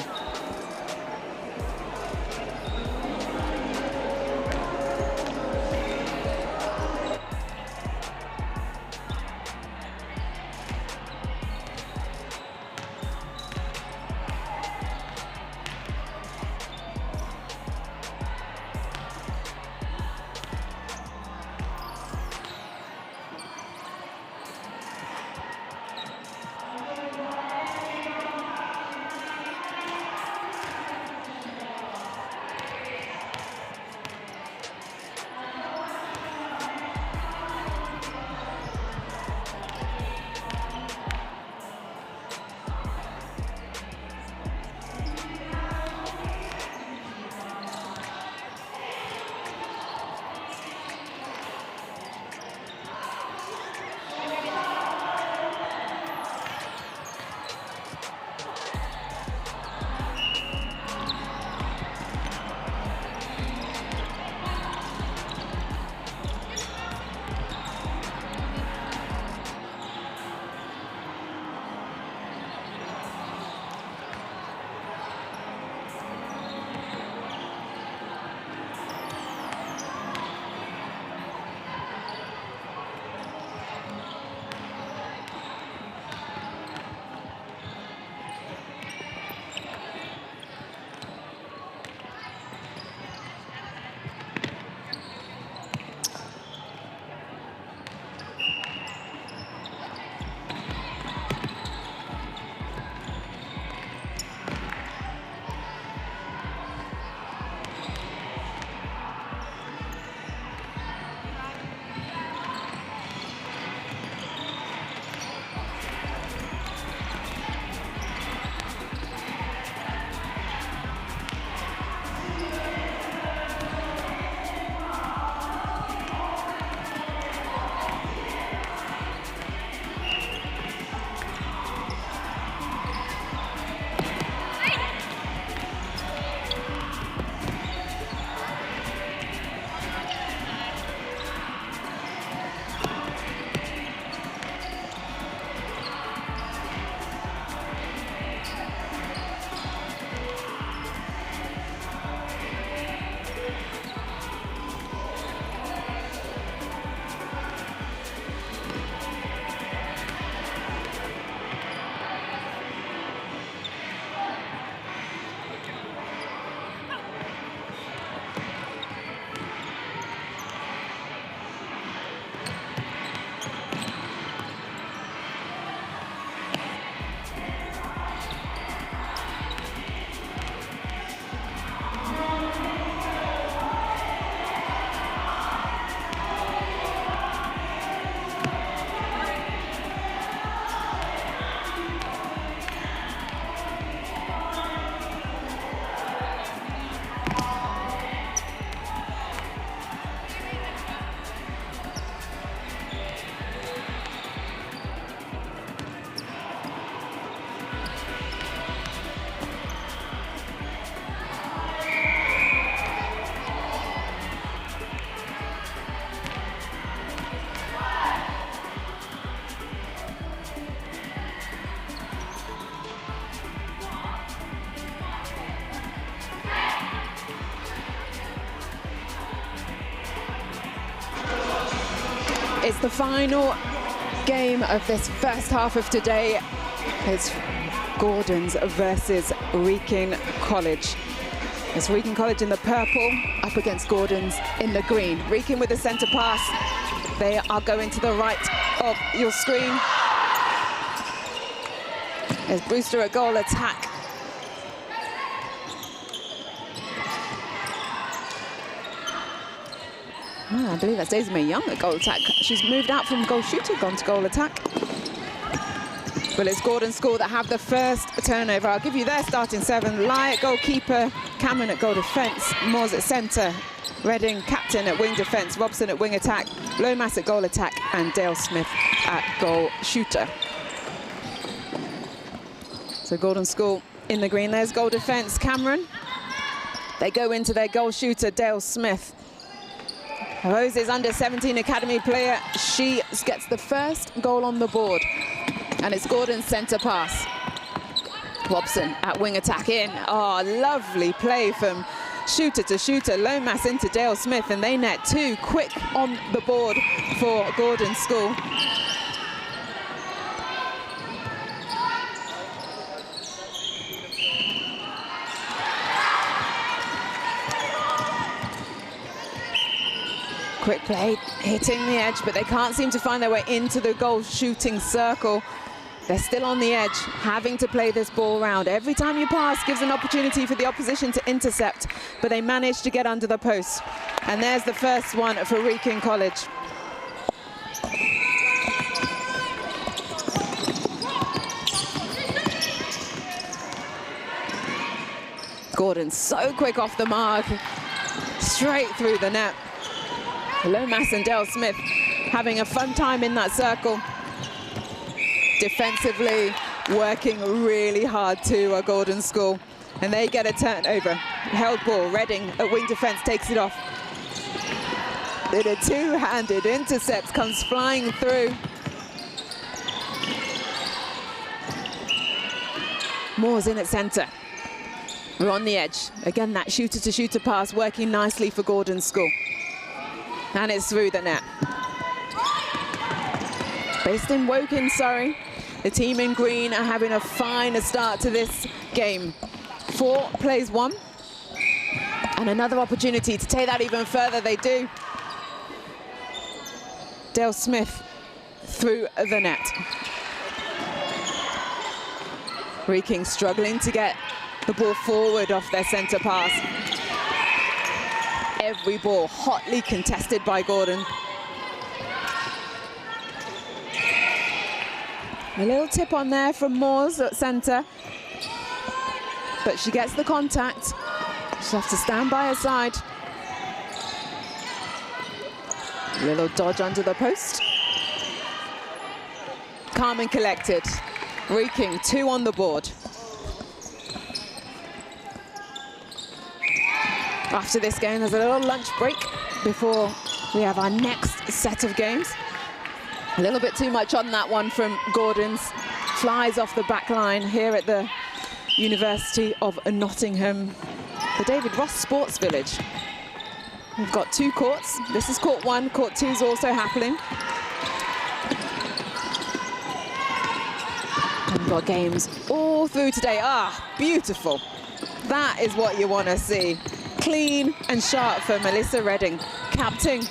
It's the final game of this first half of today. It's Gordons versus Wrekin College. It's Wrekin College in the purple up against Gordons in the green. Wrekin with the centre pass. They are going to the right of your screen. There's Brewster at goal attack. Oh, I believe that's Daisy May Young at goal attack. She's moved out from goal shooter, gone to goal attack. Well, it's Gordon School that have the first turnover. I'll give you their starting 7. Lai at goalkeeper, Cameron at goal defence, Moores at centre, Redding captain at wing defence, Robson at wing attack, Lomas at goal attack, and Dale Smith at goal shooter. So Gordon School in the green. There's goal defence, Cameron. They go into their goal shooter, Dale Smith. Rose's under-17 academy player. She gets the first goal on the board. And it's Gordon's centre pass. Robson at wing attack in. Oh, lovely play from shooter to shooter. Lomas into Dale Smith, and they net 2 quick on the board for Gordon School. Quick play, hitting the edge, but they can't seem to find their way into the goal shooting circle. They're still on the edge, having to play this ball round. Every time you pass gives an opportunity for the opposition to intercept, but they manage to get under the post. And there's the first one for Wrekin College. Gordon so quick off the mark, straight through the net. Lomas and Dale Smith having a fun time in that circle. Defensively working really hard to Gordon School, and they get a turnover. Held ball, Redding at wing defence takes it off. Did a two-handed intercept, comes flying through. Moore's in at centre. We're on the edge. Again, that shooter-to-shooter pass working nicely for Gordon School. And it's through the net. Based in Woking, Surrey, the team in green are having a fine start to this game. 4 plays 1. And another opportunity to take that even further, they do. Dale Smith through the net. Wrekin struggling to get the ball forward off their centre pass. Every ball hotly contested by Gordon. A little tip on there from Moores at centre, but she gets the contact. She'll have to stand by her side. A little dodge under the post. Calm and collected. Wrekin 2 on the board. After this game, there's a little lunch break before we have our next set of games. A little bit too much on that one from Gordon's. Flies off the back line here at the University of Nottingham, the David Ross Sports Village. We've got 2 courts. This is court 1, court 2 is also happening. And we've got games all through today. Ah, beautiful. That is what you want to see. Clean and sharp for Melissa Redding, captain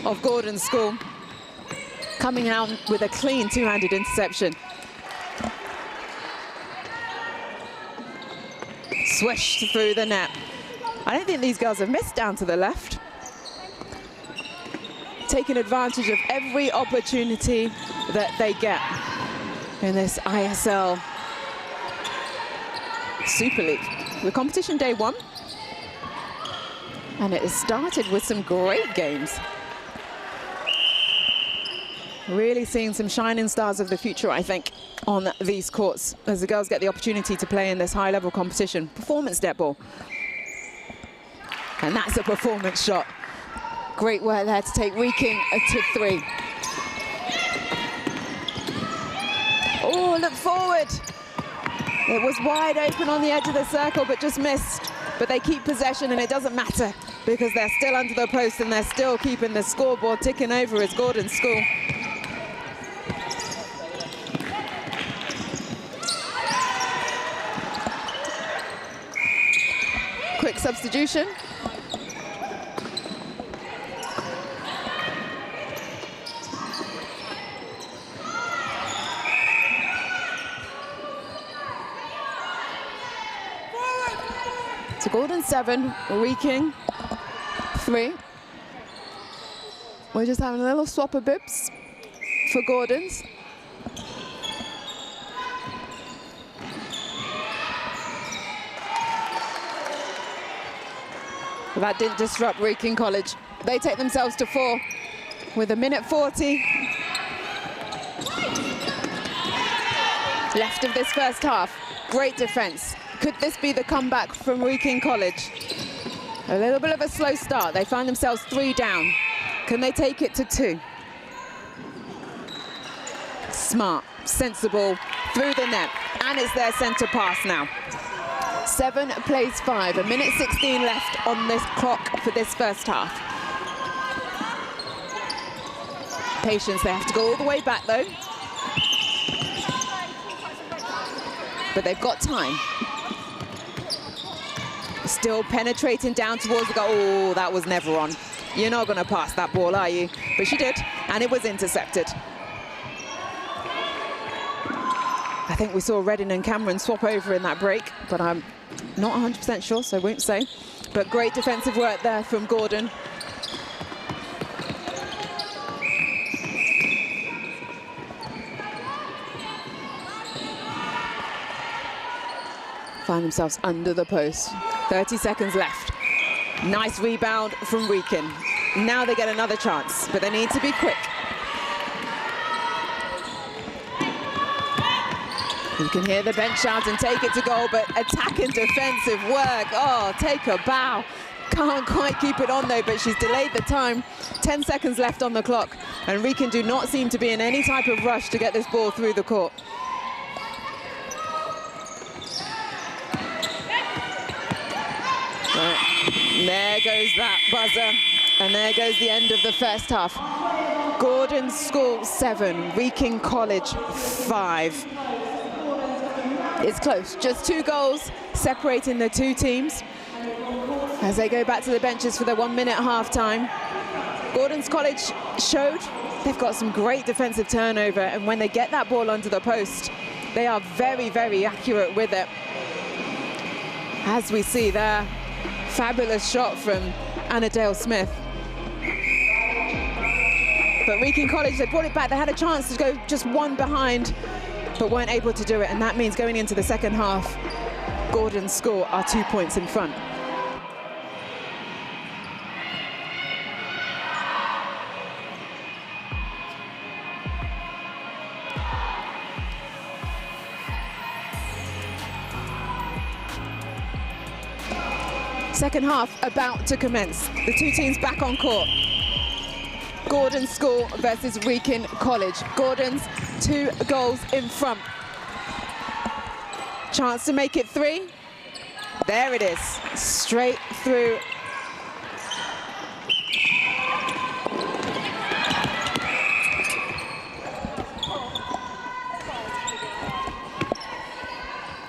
of Gordon School, coming out with a clean 2-handed interception. Swished through the net. I don't think these girls have missed down to the left. Taking advantage of every opportunity that they get in this ISL Super League. The competition day 1. And it has started with some great games. Really seeing some shining stars of the future, I think, on these courts as the girls get the opportunity to play in this high-level competition. Performance netball. And that's a performance shot. Great work there to take Wrekin to 3. Oh, look forward. It was wide open on the edge of the circle, but just missed. But they keep possession, and it doesn't matter because they're still under the post and they're still keeping the scoreboard ticking over as Gordon School. substitution. So Gordon 7, Wrekin 3. We're just having a little swap of bibs for Gordon's. That didn't disrupt Wrekin College. They take themselves to 4 with 1:40 left of this first half. Great defense. Could this be the comeback from Wrekin College? A little bit of a slow start. They find themselves 3 down. Can they take it to 2? Smart, sensible, through the net. And it's their centre pass now. 7 plays 5, 1:16 left on this clock for this first half. Patience, they have to go all the way back though. But they've got time. Still penetrating down towards the goal. Oh, that was never on. You're not going to pass that ball, are you? But she did, and it was intercepted. I think we saw Redding and Cameron swap over in that break, but I'm not 100% sure, so I won't say. But great defensive work there from Gordon. Find themselves under the post. 30 seconds left. Nice rebound from Wrekin. Now they get another chance, but they need to be quick. You can hear the bench shout and take it to goal, but attack and defensive work. Oh, take a bow. Can't quite keep it on though, but she's delayed the time. 10 seconds left on the clock, and Wrekin do not seem to be in any type of rush to get this ball through the court. Right. There goes that buzzer, and there goes the end of the first half. Gordon School 7, Wrekin College 5. It's close, just 2 goals separating the 2 teams as they go back to the benches for their 1-minute half-time. Gordon's College showed they've got some great defensive turnover, and when they get that ball under the post, they are very, very accurate with it. As we see there, fabulous shot from Annadale Smith. But Wrekin College, they brought it back. They had a chance to go just 1 behind, but weren't able to do it. And that means going into the second half, Gordon's School are 2 points in front. Second half about to commence. The 2 teams back on court. Gordon School versus Wrekin College. Gordon's 2 goals in front. Chance to make it 3. There it is, straight through.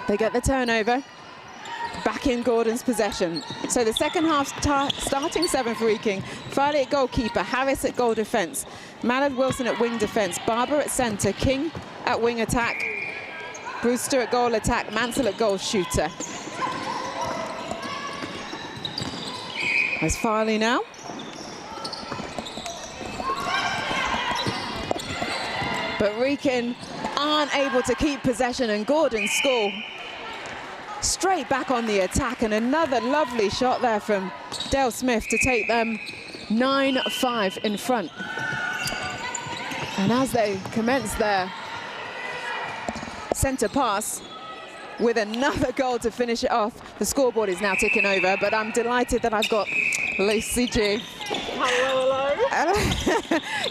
They get the turnover. Back in Gordon's possession. So the second half starting 7 for Wrekin. Farley at goalkeeper, Harris at goal defence, Mallard Wilson at wing defence, Barber at centre, King at wing attack, Brewster at goal attack, Mansell at goal shooter. There's Farley now. But Wrekin aren't able to keep possession, and Gordon School straight back on the attack, and another lovely shot there from Dale Smith to take them 9-5 in front. And as they commence their centre pass with another goal to finish it off, the scoreboard is now ticking over, but I'm delighted that I've got Lucy G. Hello.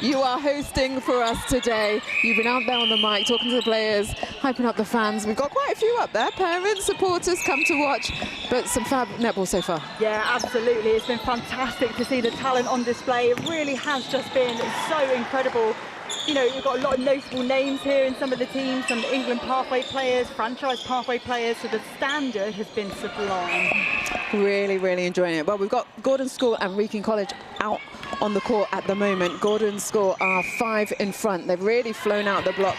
You are hosting for us today. You've been out there on the mic talking to the players, hyping up the fans. We've got quite a few up there, parents, supporters come to watch, but some fab netball so far. Yeah, absolutely. It's been fantastic to see the talent on display. It really has just been so incredible you know, you've got a lot of notable names here in some of the teams, some England pathway players, franchise pathway players, so the standard has been sublime. Really, really enjoying it. Well, we've got Gordon School and Wrekin College out on the court at the moment. Gordon School are 5 in front. They've really flown out the block.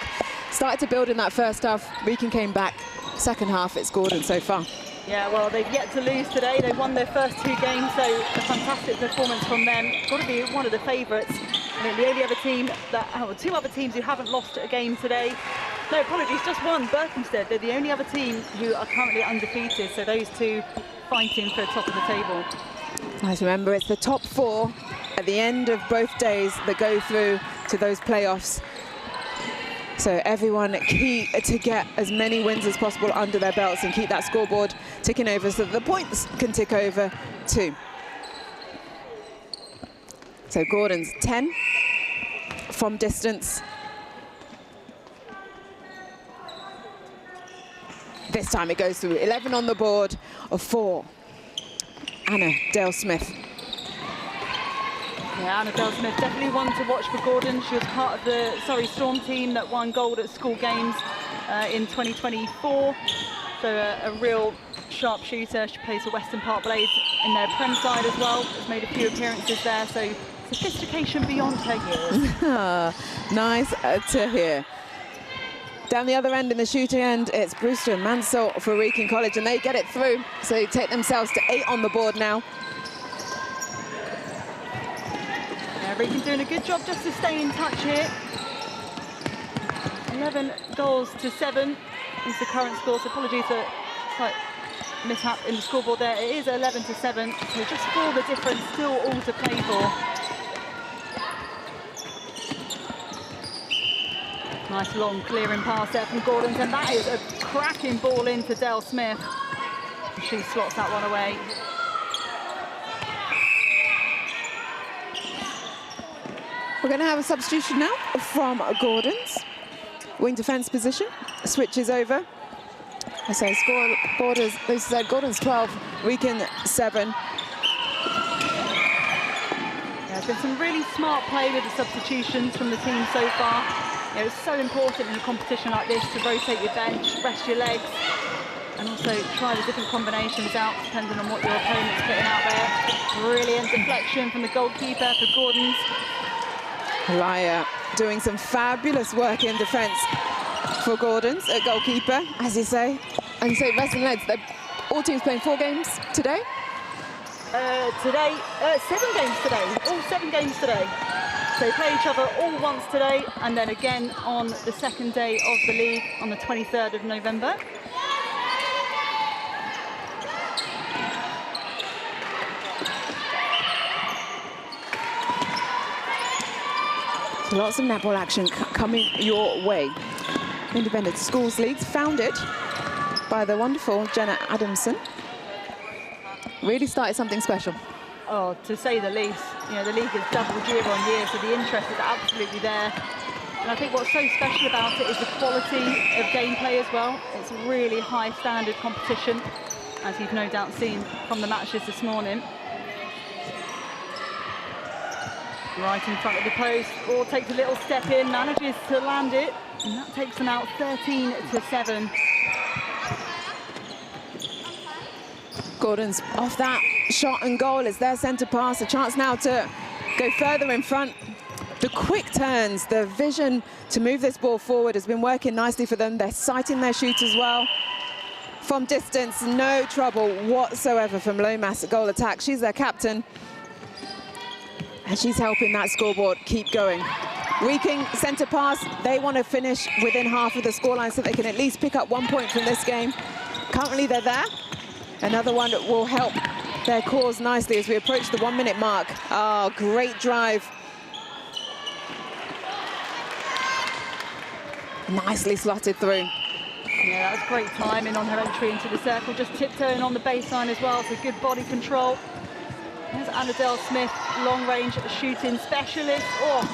Started to build in that first half. Wrekin came back. Second half, it's Gordon so far. Yeah, well, they've yet to lose today. They won their first 2 games, so a fantastic performance from them. Got to be one of the favourites. I mean, the only other team that, 2 other teams who haven't lost a game today. No, apologies, just one, Berkhamsted. They're the only other team who are currently undefeated, so those 2 fighting for the top of the table. Guys, remember, it's the top 4 at the end of both days that go through to those playoffs. So everyone key to get as many wins as possible under their belts and keep that scoreboard ticking over so that the points can tick over too. So Gordon's 10 from distance. This time it goes through 11 on the board of 4. Anna Dale-Smith. Yeah, Anna Dale-Smith, definitely one to watch for Gordon. She was part of the Surrey Storm team that won gold at school games in 2024. So a real sharp shooter. She plays for Western Park Blades in their Prem side as well. Has made a few appearances there, so sophistication beyond her years. Nice to hear. Down the other end in the shooting end, it's Brewster and Mansell for Wrekin College, and they get it through. So they take themselves to 8 on the board now. Wrekin doing a good job just to stay in touch here. 11 goals to 7 is the current score, so apologies for a slight mishap in the scoreboard there. It is 11 to 7, so just for the difference, still all to play for. Nice long clearing pass there from Gordon, and that is a cracking ball into Dale-Smith. She slots that one away. We're going to have a substitution now from Gordon's wing defence position. Switches over. So scoreboard is, they said Gordon's 12, Wrekin 7. Yeah, there's been some really smart play with the substitutions from the team so far. You know, it's so important in a competition like this to rotate your bench, rest your legs, and also try the different combinations out depending on what your opponent's putting out there. Brilliant deflection from the goalkeeper for Gordon's. Elia doing some fabulous work in defence for Gordon's at goalkeeper, as you say. And so rest and legs, all teams playing 4 games today? Today, 7 games today, all 7 games today. So they play each other all once today, and then again on the second day of the league on the 23rd of November. Lots of netball action coming your way. Independent Schools Leagues, founded by the wonderful Jenna Adamson. Really started something special. Oh, to say the least. You know, the league has doubled year on year, so the interest is absolutely there. And I think what's so special about it is the quality of gameplay as well. It's a really high standard competition, as you've no doubt seen from the matches this morning. Right in front of the post, or takes a little step in, manages to land it, and that takes them out 13 to 7. Gordon's off that shot and goal. It's their centre pass, a chance now to go further in front. The quick turns, the vision to move this ball forward has been working nicely for them. They're sighting their shoot as well. From distance, no trouble whatsoever from Lomas goal attack. She's their captain. And she's helping that scoreboard keep going. Wrekin centre pass, they want to finish within half of the scoreline so they can at least pick up 1 point from this game. Currently they're there. Another one that will help their cause nicely as we approach the 1 minute mark. Oh, great drive. Nicely slotted through. Yeah, that was great timing on her entry into the circle, just tiptoeing on the baseline as well, so good body control. There's Anna Dale-Smith, long-range shooting specialist. Oh,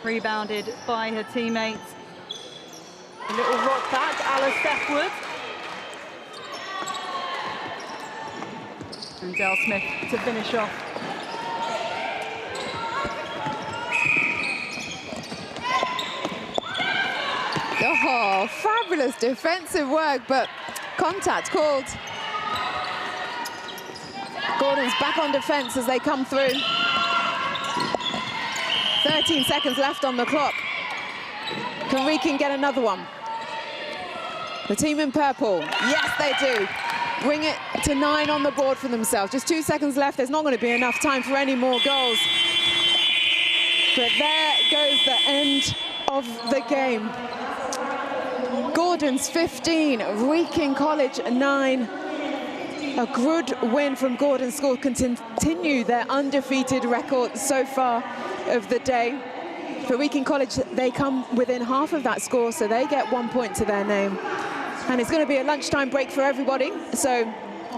rebounded by her teammates. A little rock back, Alice Steffwood. And Dale-Smith to finish off. Oh, fabulous defensive work, but contact called. Gordon's back on defense as they come through. 13 seconds left on the clock. Can Wrekin get another one? The team in purple, yes they do. Bring it to 9 on the board for themselves. Just 2 seconds left. There's not going to be enough time for any more goals. But there goes the end of the game. Gordon's 15, Wrekin College 9. A good win from Gordon School can continue their undefeated record so far of the day. For Wrekin College, they come within half of that score, so they get 1 point to their name. And it's going to be a lunchtime break for everybody, so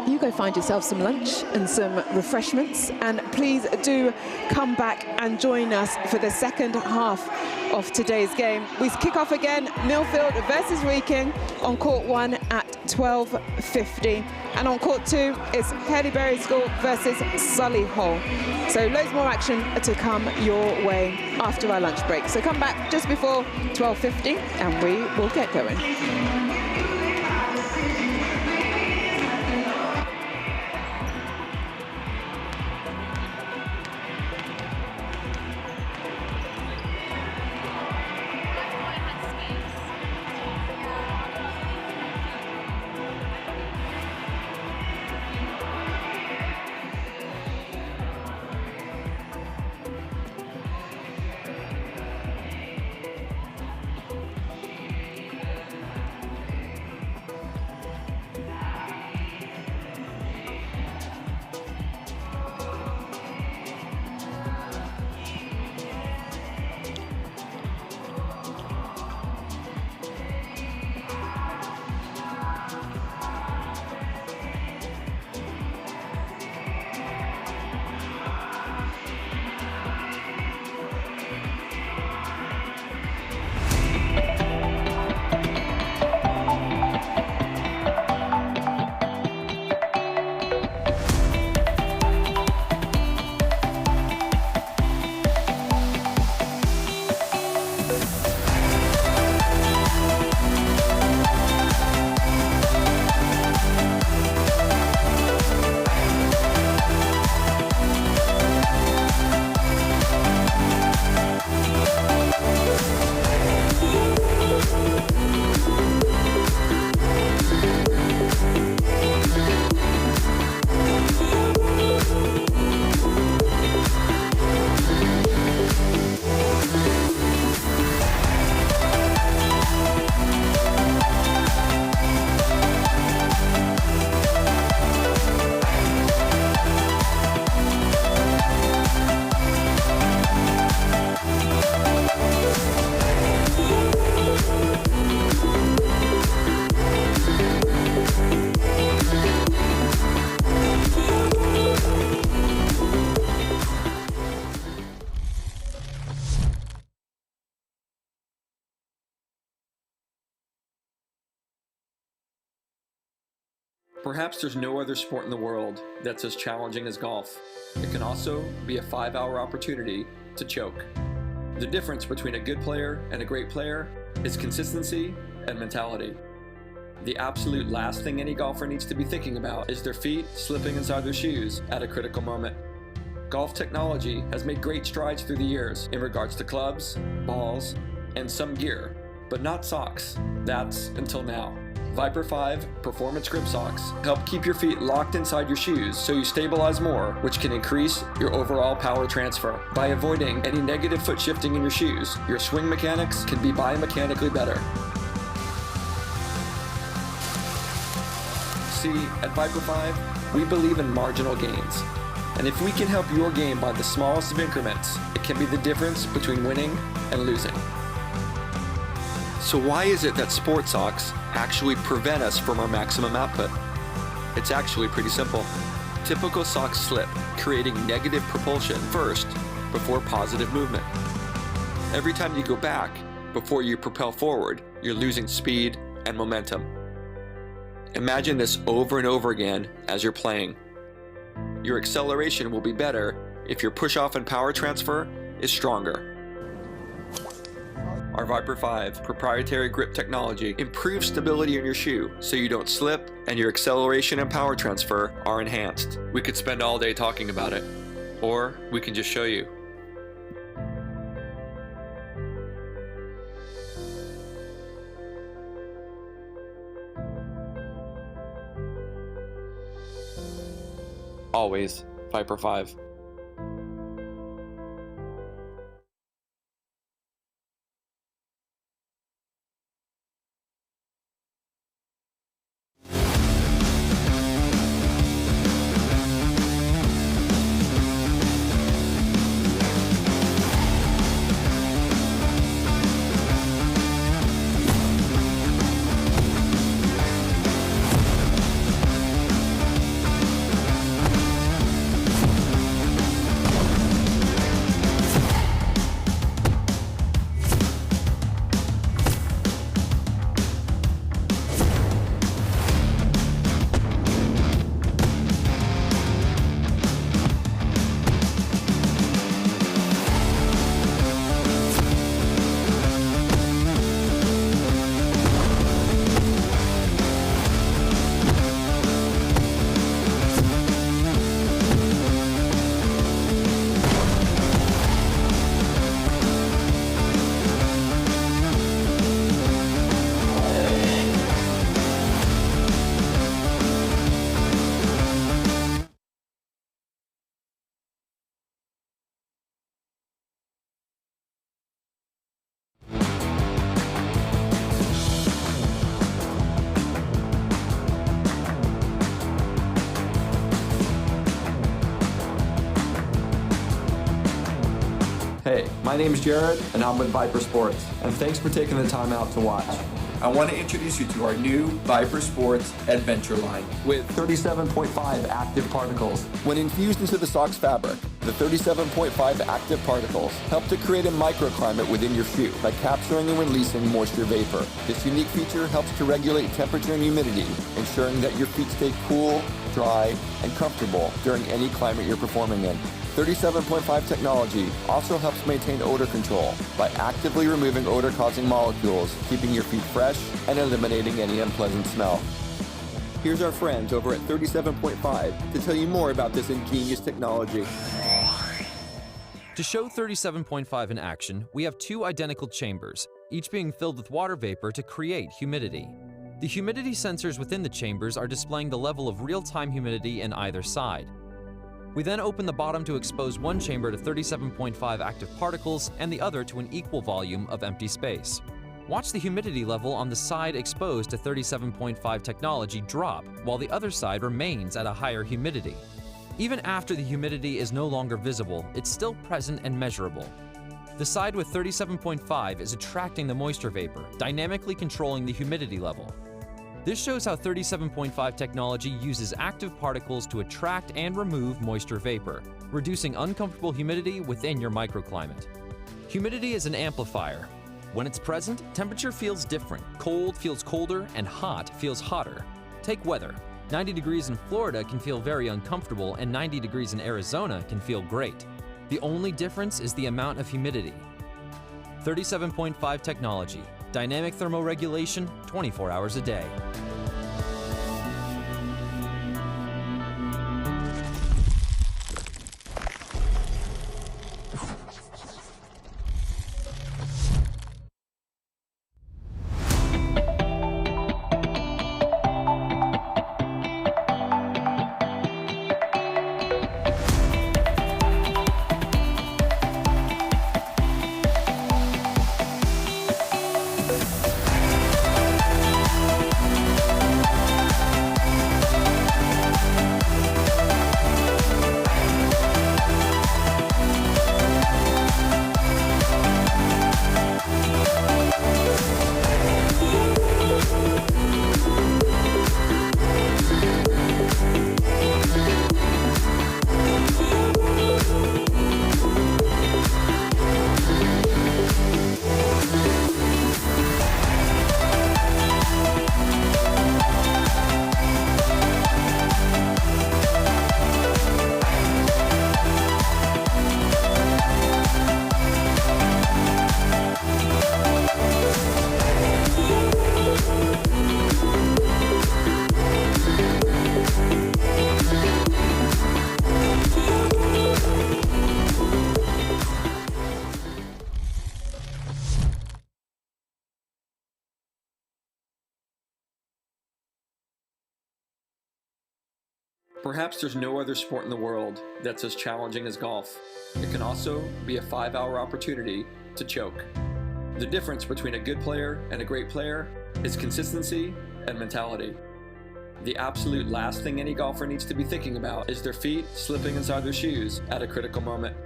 you go find yourself some lunch and some refreshments, and please do come back and join us for the second half of today's game. We kick off again, Milfield versus Wrekin on court 1 at 12:50. And on court 2, it's Haileybury School versus Solihull. So loads more action to come your way after our lunch break. So come back just before 12:50 and we will get going. Perhaps there's no other sport in the world that's as challenging as golf. It can also be a 5-hour opportunity to choke. The difference between a good player and a great player is consistency and mentality. The absolute last thing any golfer needs to be thinking about is their feet slipping inside their shoes at a critical moment. Golf technology has made great strides through the years in regards to clubs, balls, and some gear, but not socks. That's until now. Viper 5 Performance Grip Socks help keep your feet locked inside your shoes so you stabilize more, which can increase your overall power transfer. By avoiding any negative foot shifting in your shoes, your swing mechanics can be biomechanically better. See, at Viper 5, we believe in marginal gains. And if we can help your game by the smallest of increments, it can be the difference between winning and losing. So why is it that sport socks actually prevent us from our maximum output? It's actually pretty simple. Typical socks slip, creating negative propulsion first before positive movement. Every time you go back, before you propel forward, you're losing speed and momentum. Imagine this over and over again as you're playing. Your acceleration will be better if your push-off and power transfer is stronger. Our Viper 5 proprietary grip technology improves stability in your shoe so you don't slip and your acceleration and power transfer are enhanced. We could spend all day talking about it, or we can just show you. Always Viper 5. Hey, my name is Jared, and I'm with Viper Sports, and thanks for taking the time out to watch. I want to introduce you to our new Viper Sports Adventure line with 37.5 active particles. When infused into the sock's fabric, the 37.5 active particles help to create a microclimate within your shoe by capturing and releasing moisture vapor. This unique feature helps to regulate temperature and humidity, ensuring that your feet stay cool, dry, and comfortable during any climate you're performing in. 37.5 technology also helps maintain odor control by actively removing odor-causing molecules, keeping your feet fresh and eliminating any unpleasant smell. Here's our friends over at 37.5 to tell you more about this ingenious technology. To show 37.5 in action, we have two identical chambers, each being filled with water vapor to create humidity. The humidity sensors within the chambers are displaying the level of real-time humidity in either side. We then open the bottom to expose one chamber to 37.5 active particles and the other to an equal volume of empty space. Watch the humidity level on the side exposed to 37.5 technology drop, while the other side remains at a higher humidity. Even after the humidity is no longer visible, it's still present and measurable. The side with 37.5 is attracting the moisture vapor, dynamically controlling the humidity level. This shows how 37.5 technology uses active particles to attract and remove moisture vapor, reducing uncomfortable humidity within your microclimate. Humidity is an amplifier. When it's present, temperature feels different, cold feels colder, and hot feels hotter. Take weather. 90 degrees in Florida can feel very uncomfortable, and 90 degrees in Arizona can feel great. The only difference is the amount of humidity. 37.5 technology. Dynamic thermoregulation, 24 hours a day. Perhaps there's no other sport in the world that's as challenging as golf. It can also be a 5-hour opportunity to choke. The difference between a good player and a great player is consistency and mentality. The absolute last thing any golfer needs to be thinking about is their feet slipping inside their shoes at a critical moment.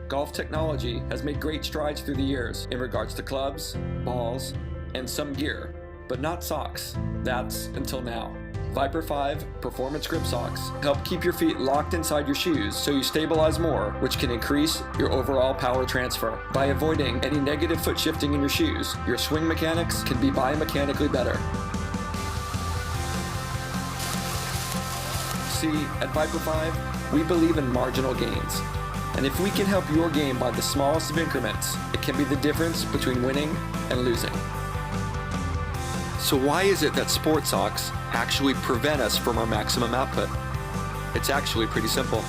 Golf technology has made great strides through the years in regards to clubs, balls, and some gear, but not socks. That's until now. Viper 5 Performance Grip Socks help keep your feet locked inside your shoes so you stabilize more, which can increase your overall power transfer. By avoiding any negative foot shifting in your shoes, your swing mechanics can be biomechanically better. See, at Viper 5, we believe in marginal gains. And if we can help your game by the smallest of increments, it can be the difference between winning and losing. So why is it that sport socks actually prevent us from our maximum output? It's actually pretty simple.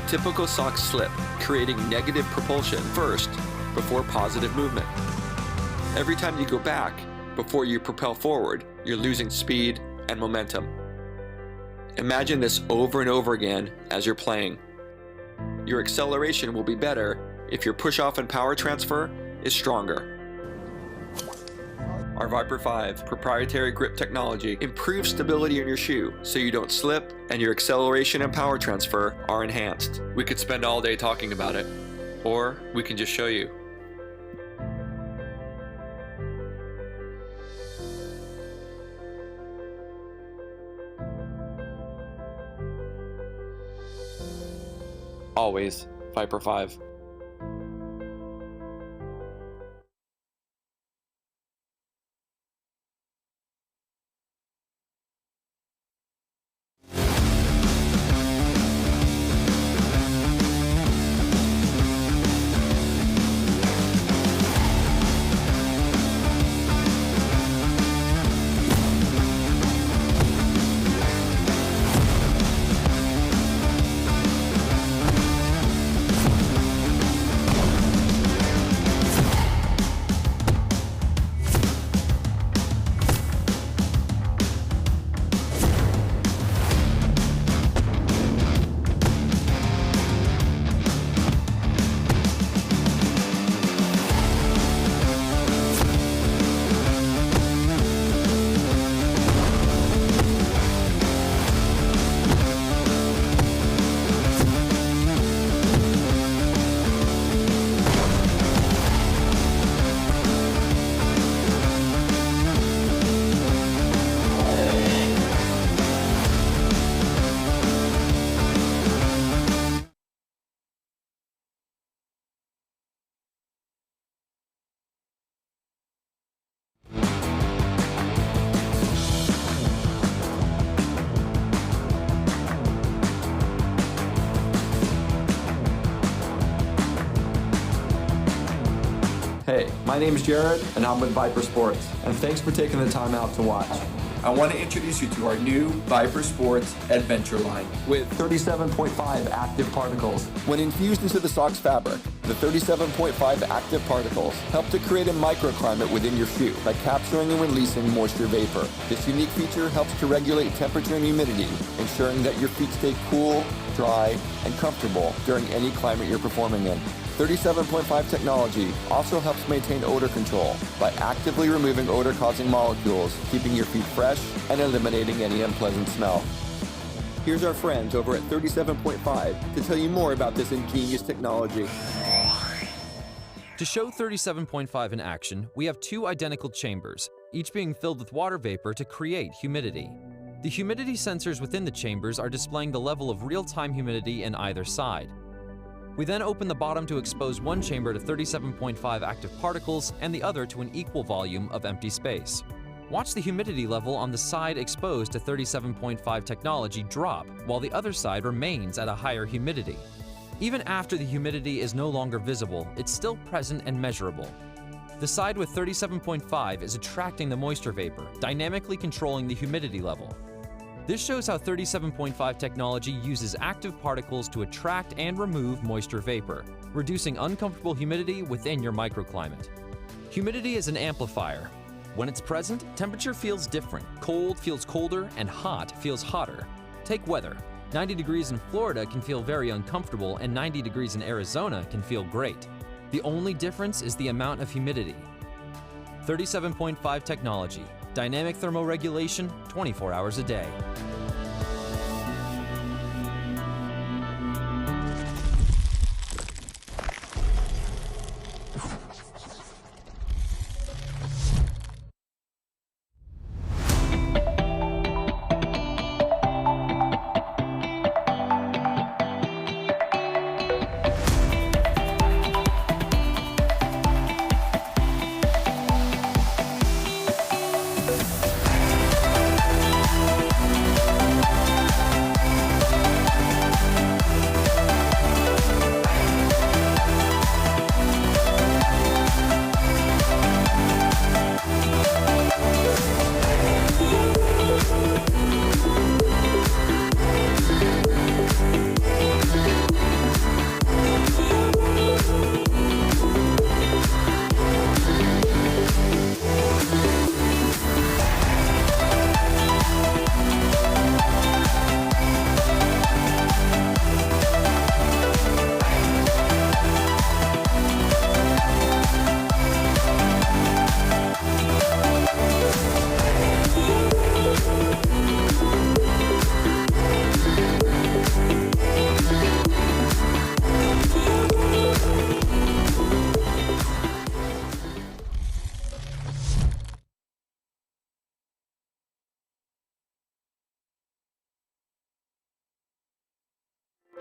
Typical socks slip, creating negative propulsion first before positive movement. Every time you go back, before you propel forward, you're losing speed and momentum. Imagine this over and over again as you're playing. Your acceleration will be better if your push-off and power transfer is stronger. Our Viper 5 proprietary grip technology improves stability in your shoe so you don't slip and your acceleration and power transfer are enhanced. We could spend all day talking about it, or we can just show you. Always Viper 5. Hey, my name is Jared, and I'm with Viper Sports, and thanks for taking the time out to watch. I want to introduce you to our new Viper Sports Adventure line with 37.5 active particles. When infused into the sock's fabric, the 37.5 active particles help to create a microclimate within your shoe by capturing and releasing moisture vapor. This unique feature helps to regulate temperature and humidity, ensuring that your feet stay cool, dry, and comfortable during any climate you're performing in. 37.5 technology also helps maintain odor control by actively removing odor-causing molecules, keeping your feet fresh and eliminating any unpleasant smell. Here's our friends over at 37.5 to tell you more about this ingenious technology. To show 37.5 in action, we have two identical chambers, each being filled with water vapor to create humidity. The humidity sensors within the chambers are displaying the level of real-time humidity in either side. We then open the bottom to expose one chamber to 37.5 active particles and the other to an equal volume of empty space. Watch the humidity level on the side exposed to 37.5 technology drop, while the other side remains at a higher humidity. Even after the humidity is no longer visible, it's still present and measurable. The side with 37.5 is attracting the moisture vapor, dynamically controlling the humidity level. This shows how 37.5 technology uses active particles to attract and remove moisture vapor, reducing uncomfortable humidity within your microclimate. Humidity is an amplifier. When it's present, temperature feels different, cold feels colder, and hot feels hotter. Take weather. 90 degrees in Florida can feel very uncomfortable, and 90 degrees in Arizona can feel great. The only difference is the amount of humidity. 37.5 technology, dynamic thermoregulation, 24 hours a day.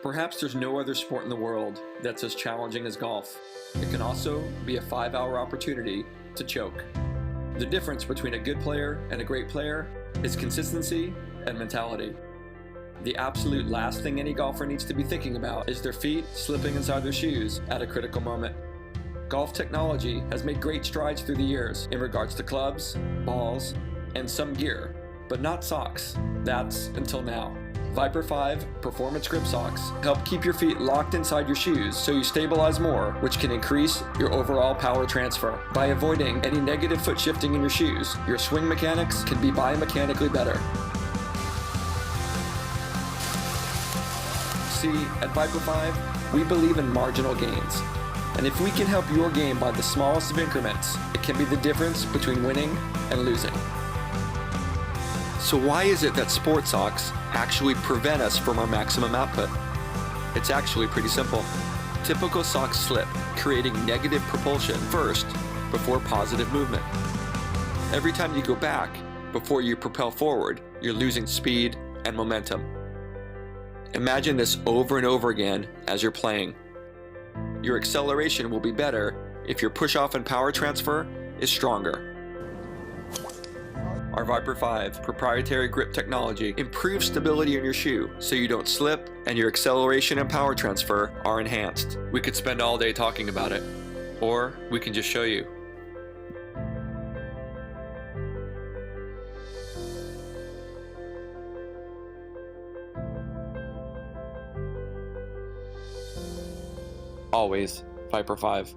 Perhaps there's no other sport in the world that's as challenging as golf. It can also be a 5-hour opportunity to choke. The difference between a good player and a great player is consistency and mentality. The absolute last thing any golfer needs to be thinking about is their feet slipping inside their shoes at a critical moment. Golf technology has made great strides through the years in regards to clubs, balls, and some gear, but not socks. That's until now. Viper 5 Performance Grip Socks help keep your feet locked inside your shoes so you stabilize more, which can increase your overall power transfer. By avoiding any negative foot shifting in your shoes, your swing mechanics can be biomechanically better. See, at Viper 5, we believe in marginal gains. And if we can help your game by the smallest of increments, it can be the difference between winning and losing. So why is it that sport socks actually prevent us from our maximum output? It's actually pretty simple. Typical socks slip, creating negative propulsion first before positive movement. Every time you go back, before you propel forward, you're losing speed and momentum. Imagine this over and over again as you're playing. Your acceleration will be better if your push-off and power transfer is stronger. Our Viper 5 proprietary grip technology improves stability in your shoe so you don't slip and your acceleration and power transfer are enhanced. We could spend all day talking about it, or we can just show you. Always Viper 5.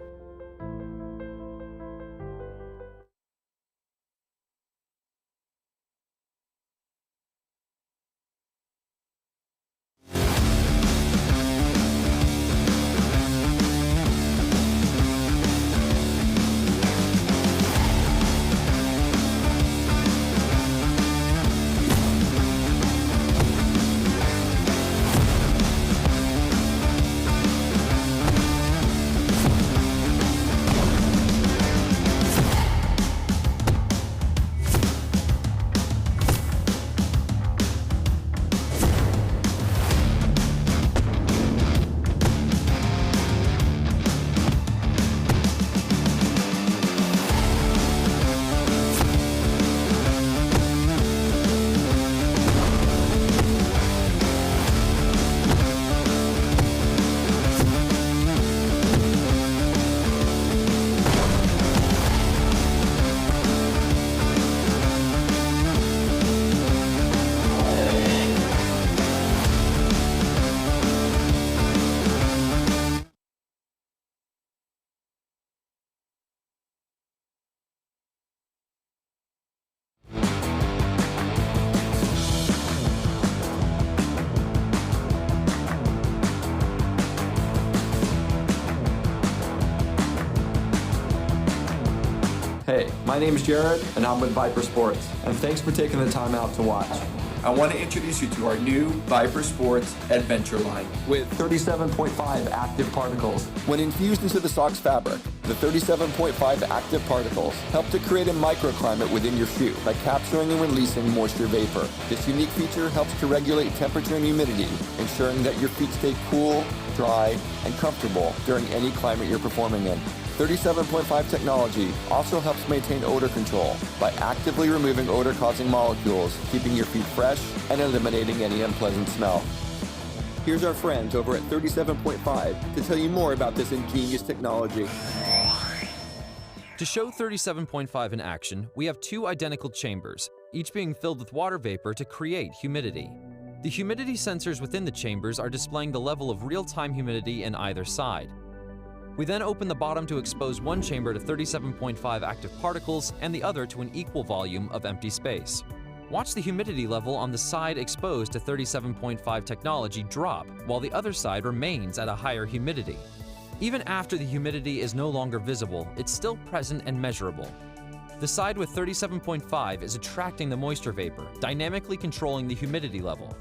Hey, my name is Jared, and I'm with Viper Sports, and thanks for taking the time out to watch. I want to introduce you to our new Viper Sports Adventure line with 37.5 active particles. When infused into the sock's fabric, the 37.5 active particles help to create a microclimate within your shoe by capturing and releasing moisture vapor. This unique feature helps to regulate temperature and humidity, ensuring that your feet stay cool, dry, and comfortable during any climate you're performing in. 37.5 technology also helps maintain odor control by actively removing odor-causing molecules, keeping your feet fresh and eliminating any unpleasant smell. Here's our friends over at 37.5 to tell you more about this ingenious technology. To show 37.5 in action, we have two identical chambers, each being filled with water vapor to create humidity. The humidity sensors within the chambers are displaying the level of real-time humidity in either side. We then open the bottom to expose one chamber to 37.5 active particles and the other to an equal volume of empty space. Watch the humidity level on the side exposed to 37.5 technology drop, while the other side remains at a higher humidity. Even after the humidity is no longer visible, it's still present and measurable. The side with 37.5 is attracting the moisture vapor, dynamically controlling the humidity level.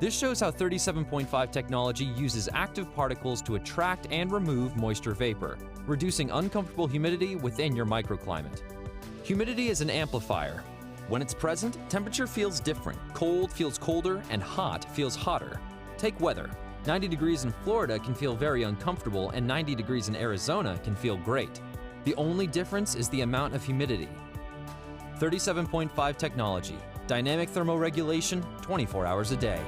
This shows how 37.5 technology uses active particles to attract and remove moisture vapor, reducing uncomfortable humidity within your microclimate. Humidity is an amplifier. When it's present, temperature feels different. Cold feels colder and hot feels hotter. Take weather. 90 degrees in Florida can feel very uncomfortable and 90 degrees in Arizona can feel great. The only difference is the amount of humidity. 37.5 technology. Dynamic thermoregulation, 24 hours a day.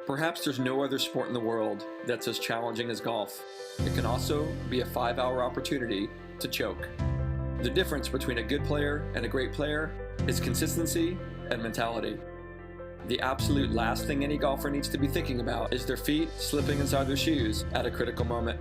Perhaps there's no other sport in the world that's as challenging as golf. It can also be a 5-hour opportunity to choke. The difference between a good player and a great player is consistency and mentality. The absolute last thing any golfer needs to be thinking about is their feet slipping inside their shoes at a critical moment.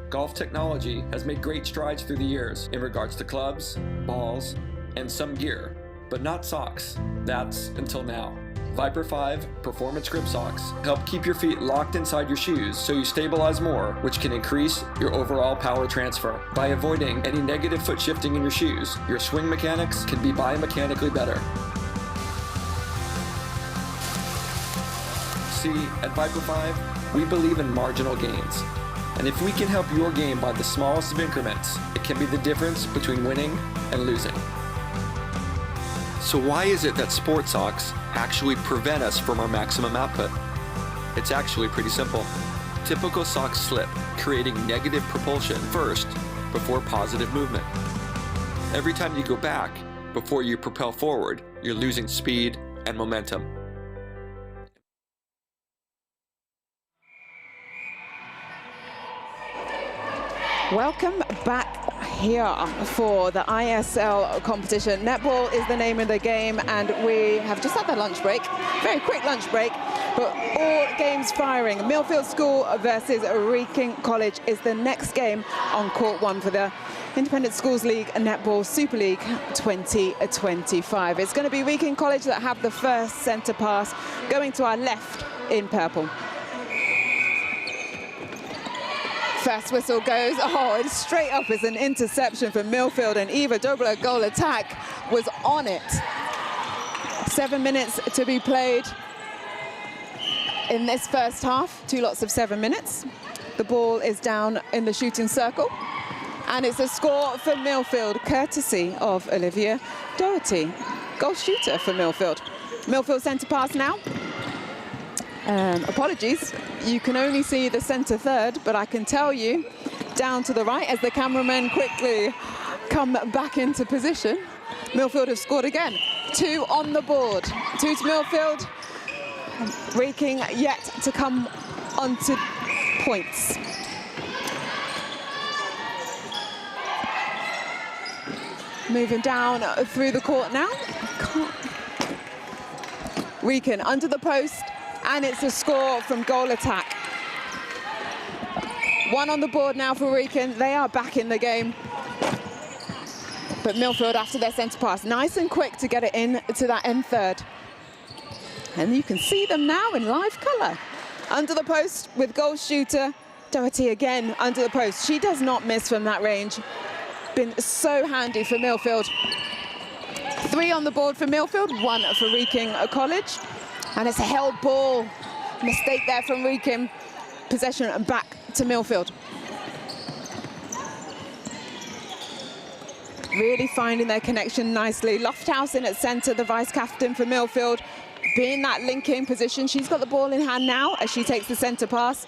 Golf technology has made great strides through the years in regards to clubs, balls, and some gear, but not socks. That's until now. Viper 5 Performance Grip Socks help keep your feet locked inside your shoes so you stabilize more, which can increase your overall power transfer. By avoiding any negative foot shifting in your shoes, your swing mechanics can be biomechanically better. See, at Viper 5, we believe in marginal gains. And if we can help your game by the smallest of increments, it can be the difference between winning and losing. So why is it that sport socks actually prevent us from our maximum output? It's actually pretty simple. Typical socks slip, creating negative propulsion first before positive movement. Every time you go back, before you propel forward, you're losing speed and momentum. Welcome back here for the ISL competition. Netball is the name of the game, and we have just had the lunch break, very quick lunch break. But all games firing. Millfield School versus Wrekin College is the next game on court 1 for the Independent Schools League Netball Super League 2025. It's going to be Wrekin College that have the first centre pass, going to our left in purple. First whistle goes, and straight up is an interception for Milfield, and Eva Dobler goal attack was on it. 7 minutes to be played in this first half, 2 lots of 7 minutes. The ball is down in the shooting circle, and it's a score for Milfield, courtesy of Olivia Doherty, goal shooter for Milfield. Milfield centre pass now. Apologies, you can only see the centre third, but I can tell you, down to the right, as the cameramen quickly come back into position, Milfield have scored again. 2 on the board, 2 to Milfield. Wrekin yet to come onto points. Moving down through the court now. Wrekin under the post, and it's a score from goal attack. 1 on the board now for Wrekin. They are back in the game. But Milfield, after their centre pass, nice and quick to get it in to that end third. And you can see them now in live colour. Under the post with goal shooter Doherty again under the post. She does not miss from that range. Been so handy for Milfield. 3 on the board for Milfield, 1 for Wrekin College. And it's a held ball. Mistake there from Wrekin. Possession and back to Milfield. Really finding their connection nicely. Lofthouse in at centre, the vice-captain for Milfield. Being that linking position. She's got the ball in hand now as she takes the centre pass.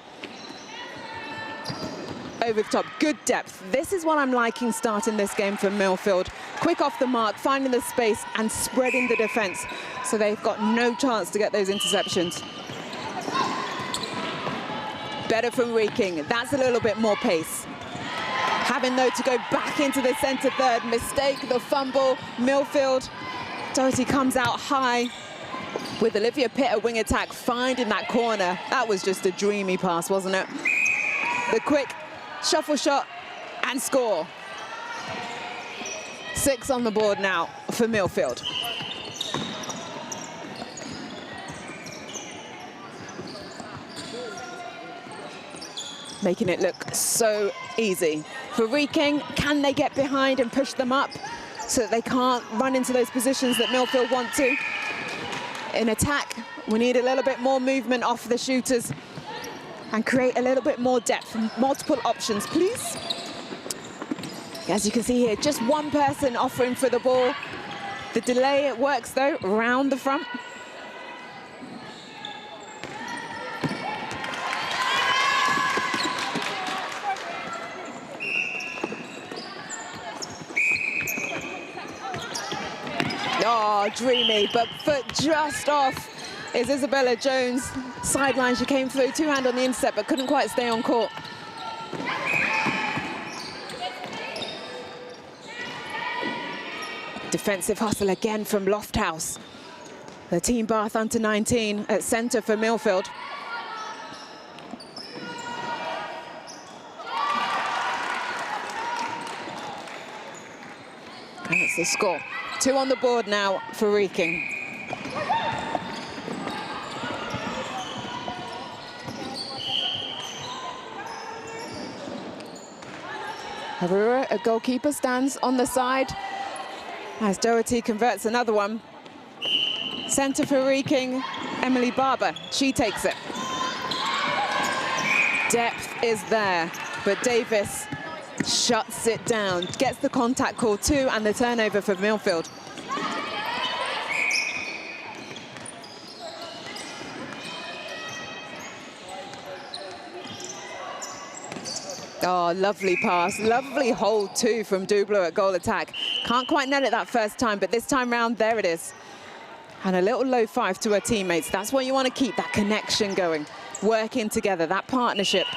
Over the top, good depth. This is what I'm liking starting this game for Milfield. Quick off the mark, finding the space and spreading the defence. So they've got no chance to get those interceptions. Better from Wrekin. That's a little bit more pace. Having though to go back into the centre third. Mistake, the fumble. Milfield. Doherty comes out high with Olivia Pitt, a wing attack, finding that corner. That was just a dreamy pass, wasn't it? The quick shuffle shot and score. 6 on the board now for Milfield. Making it look so easy. For Wrekin, can they get behind and push them up so that they can't run into those positions that Milfield want to? In attack, we need a little bit more movement off the shooters and create a little bit more depth. Multiple options, please. As you can see here, just one person offering for the ball. The delay, it works though, round the front. Oh, dreamy, but foot just off is Isabella Jones. Sideline, she came through, 2-hand on the intercept, but couldn't quite stay on court. Defensive hustle again from Lofthouse. The Team Bath under 19 at centre for Milfield. And it's the score. 2 on the board now for Wrekin. Harura, a goalkeeper, stands on the side as Doherty converts another one. Centre for Wrekin, Emily Barber, she takes it. Depth is there, but Davis shuts it down, gets the contact call too, and the turnover for Milfield. Oh, lovely pass, lovely hold too from Dublo at goal attack. Can't quite net it that first time, but this time round, there it is. And a little low 5 to her teammates. That's what you want to keep, that connection going, working together, that partnership.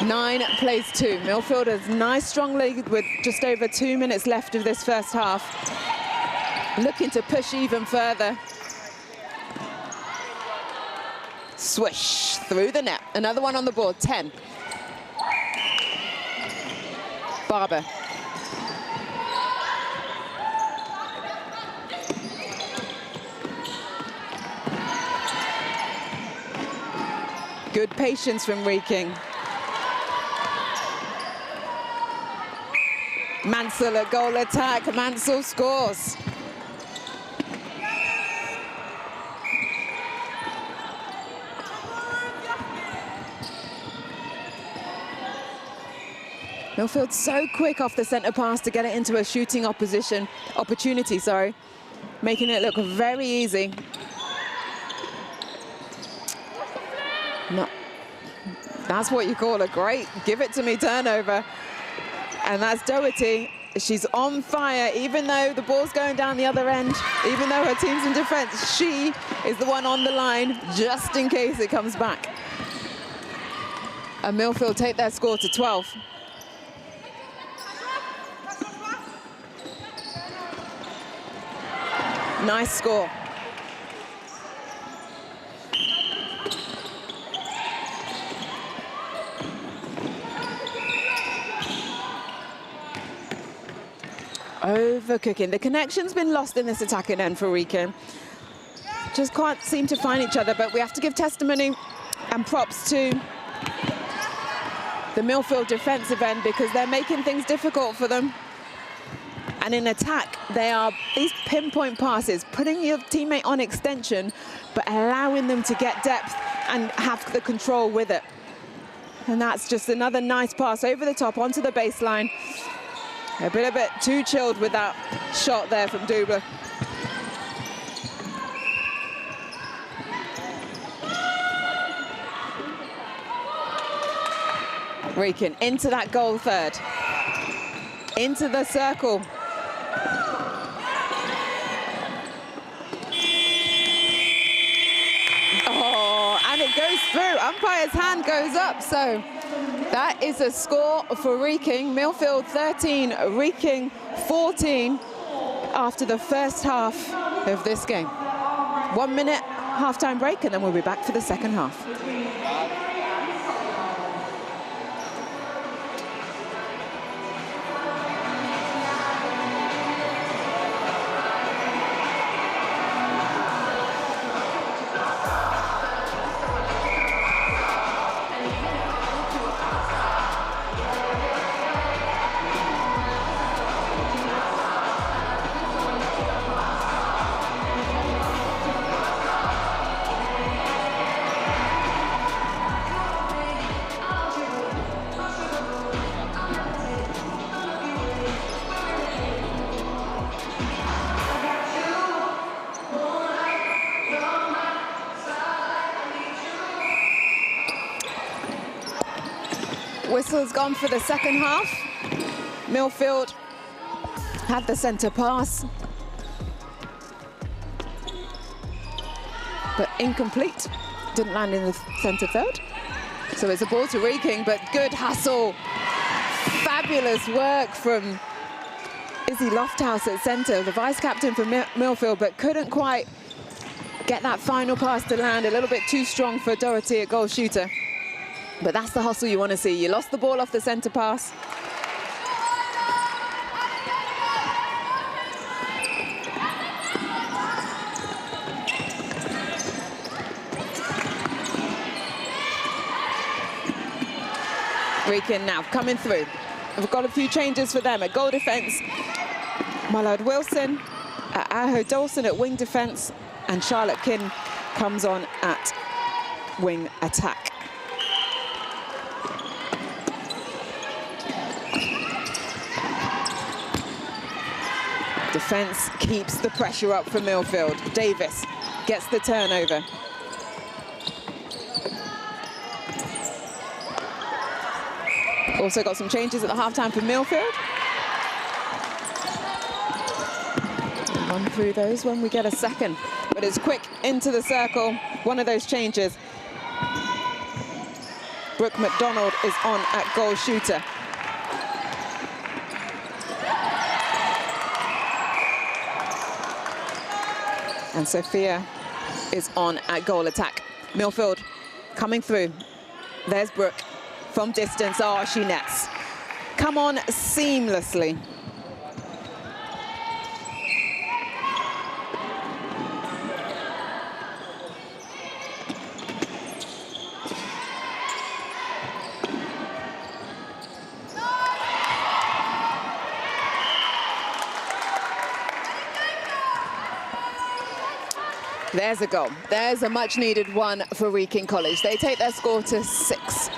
9 plays 2. Milfield has nice strong lead with just over 2 minutes left of this first half. Looking to push even further. Swish through the net. Another one on the board, 10. Barber. Good patience from Wrekin. Mansell at goal attack. Mansell scores. Milfield so quick off the centre pass to get it into a shooting opportunity, making it look very easy. No, that's what you call a great give it to me turnover. And that's Doherty. She's on fire, even though the ball's going down the other end, even though her team's in defense, she is the one on the line, just in case it comes back. And Milfield take their score to 12. Nice score. Overcooking. The connection's been lost in this attacking end for Wrekin. Just can't seem to find each other, but we have to give testimony and props to the Milfield defensive end because they're making things difficult for them. And in attack, they are these pinpoint passes, putting your teammate on extension, but allowing them to get depth and have the control with it. And that's just another nice pass over the top onto the baseline. A bit too chilled with that shot there from Dubler. Wrekin into that goal third. Into the circle. Oh, and it goes through. Umpire's hand goes up, so that is a score for Wrekin. Milfield 13, Wrekin 14 after the first half of this game. 1 minute halftime break, and then we'll be back for the second half. Whistle's gone for the second half. Milfield had the centre pass, but incomplete. Didn't land in the centre third. So it's a ball to Wrekin, but good hustle. Fabulous work from Izzy Lofthouse at centre, the vice-captain for Milfield, but couldn't quite get that final pass to land. A little bit too strong for Doherty at goal shooter. But that's the hustle you want to see. You lost the ball off the centre pass. Wrekin now coming through. We've got a few changes for them. At goal defence, Mullard Wilson, Aho Dawson at wing defence, and Charlotte Kin comes on at wing attack. Defence keeps the pressure up for Milfield. Davis gets the turnover. Also got some changes at the halftime for Milfield. We'll run through those when we get a second. But it's quick into the circle. One of those changes. Brooke McDonald is on at goal shooter. And Sophia is on at goal attack. Milfield coming through. There's Burk from distance. Oh, she nets. Come on seamlessly. There's a goal. There's a much-needed one for Wrekin College. They take their score to 6.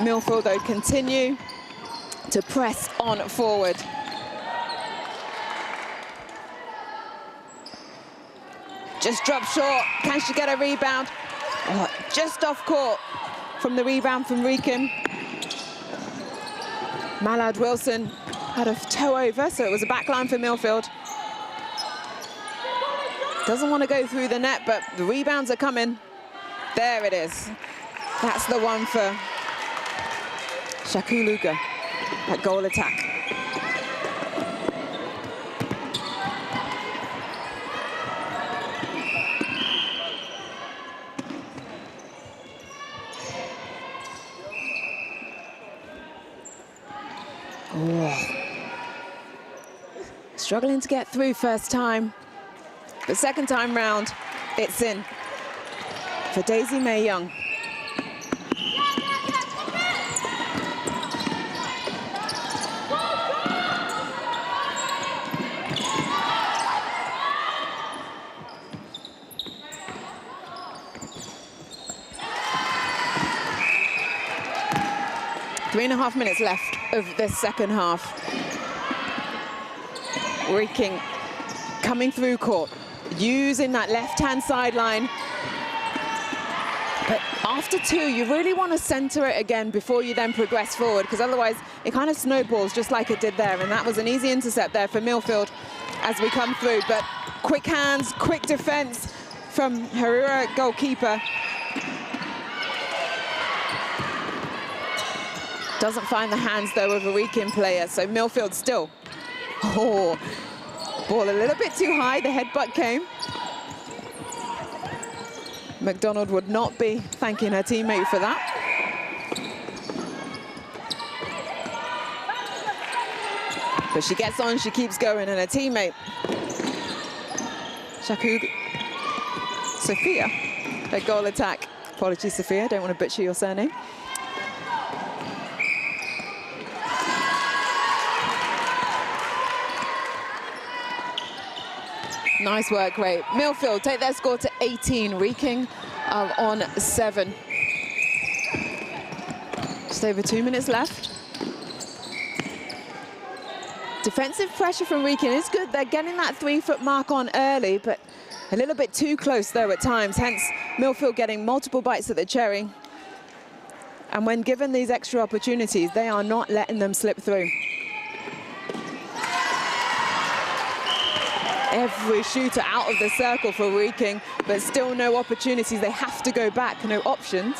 Milfield, though, continue to press on forward. Just drop short. Can she get a rebound? Oh, just off court from the rebound from Wrekin. Mallard Wilson had a toe over, so it was a backline for Milfield. Doesn't want to go through the net, but the rebounds are coming. There it is. That's the one for Shakuluga at goal attack. Oh. Struggling to get through first time. But second time round, it's in for Daisy May Young. Three and a half minutes left of this second half. Wrekin coming through court, using that left-hand sideline. But after 2, you really want to center it again before you then progress forward, because otherwise it kind of snowballs just like it did there. And that was an easy intercept there for Milfield as we come through. But quick hands, quick defense from Harura, goalkeeper. Doesn't find the hands, though, of a Wrekin player. So Milfield still. Oh, ball a little bit too high. The headbutt came. McDonald would not be thanking her teammate for that. But she gets on, she keeps going, and her teammate, Sophia, a goal attack. Apologies, Sophia, don't want to butcher your surname. Nice work, great. Milfield take their score to 18. Wrekin on 7. Just over 2 minutes left. Defensive pressure from Wrekin is good. They're getting that 3-foot mark on early, but a little bit too close, though, at times. Hence, Milfield getting multiple bites at the cherry. And when given these extra opportunities, they are not letting them slip through. Every shooter out of the circle for Wrekin, but still no opportunities. They have to go back, no options.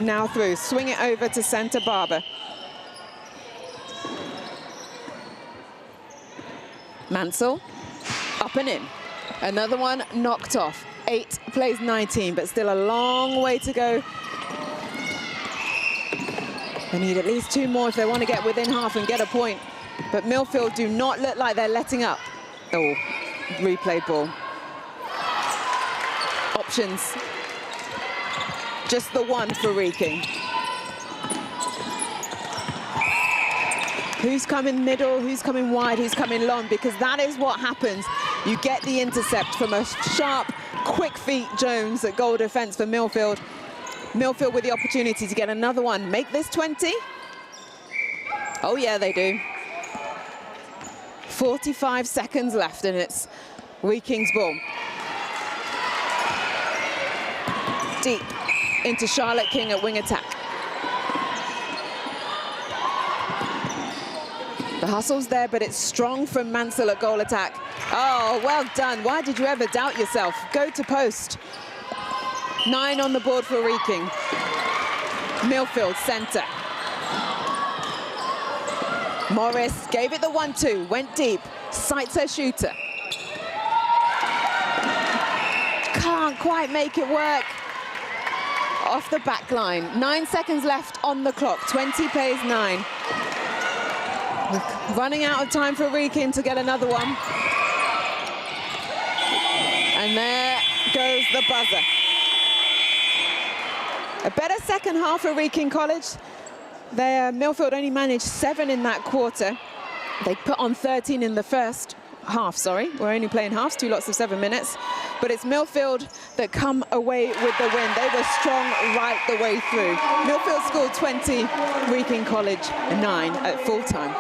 Now through, swing it over to Santa Barbara. Mansell, up and in. Another one knocked off. 8 plays 19, but still a long way to go. They need at least 2 more if they want to get within half and get a point. But Milfield do not look like they're letting up. Oh, replay ball. Options. Just the one for Wrekin. Who's coming middle, who's coming wide, who's coming long, because that is what happens. You get the intercept from a sharp, quick feet Jones at goal defense for Milfield. Milfield with the opportunity to get another one. Make this 20. Oh, yeah, they do. 45 seconds left, and it's Wrekin's ball. Deep into Charlotte King at wing attack. The hustle's there, but it's strong from Mansell at goal attack. Oh, well done. Why did you ever doubt yourself? Go to post. 9 on the board for Wrekin. Milfield center. Morris gave it the 1-2, went deep, sights her shooter. can't quite make it work off the back line. 9 seconds left on the clock, 20 plays 9. We're running out of time for Wrekin to get another one. And there goes the buzzer. A better second half for Wrekin College. Milfield only managed 7 in that quarter. They put on 13 in the first half, sorry. We're only playing halves, 2 lots of 7 minutes. But it's Milfield that come away with the win. They were strong right the way through. Milfield scored 20, Wrekin College 9 at full time.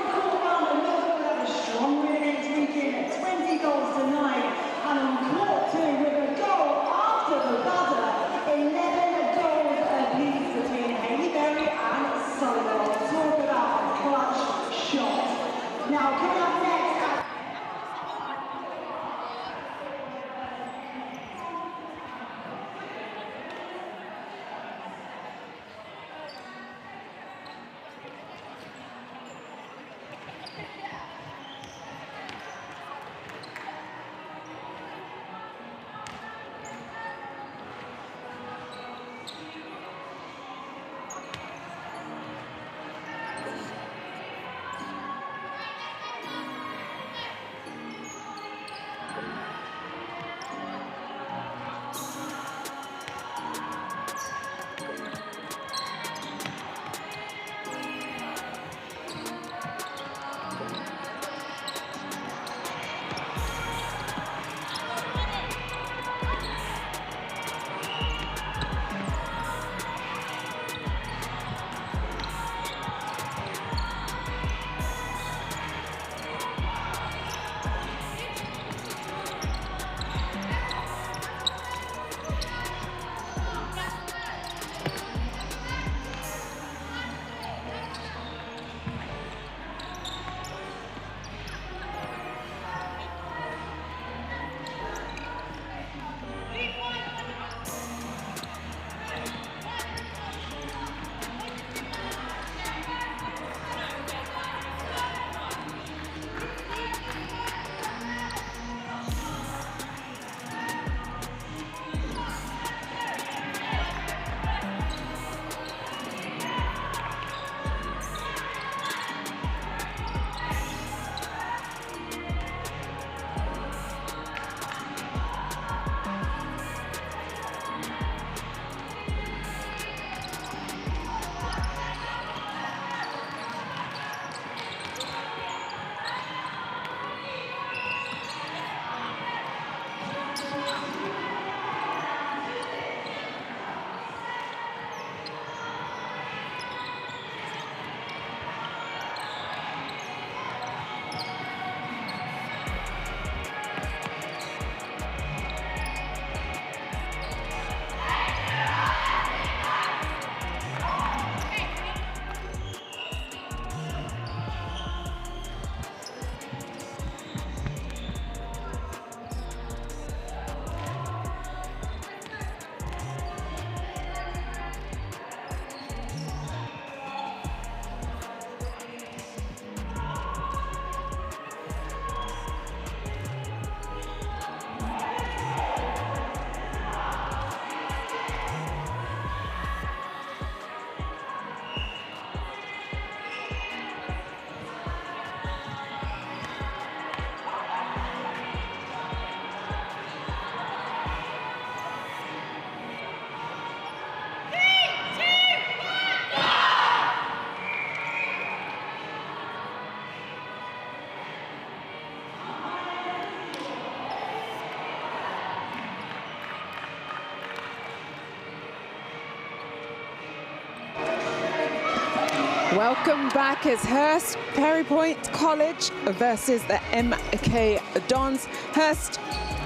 Welcome back. It's Hurstpierpoint College versus the MK Dons. Hurst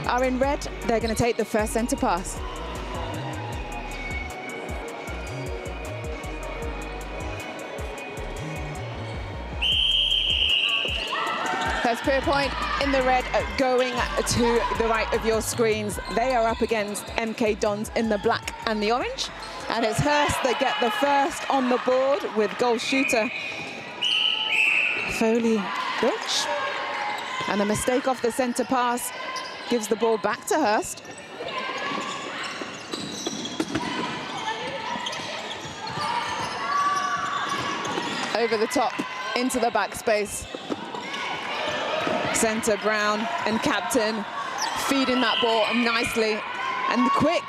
are in red. They're going to take the first centre pass. Hurstpierpoint in the red, going to the right of your screens. They are up against MK Dons in the black and the orange. And it's Hurst that get the first on the board with goal shooter Foley Butch. And a mistake off the centre pass gives the ball back to Hurst. over the top into the backspace. Centre Brown and captain feeding that ball nicely and quick.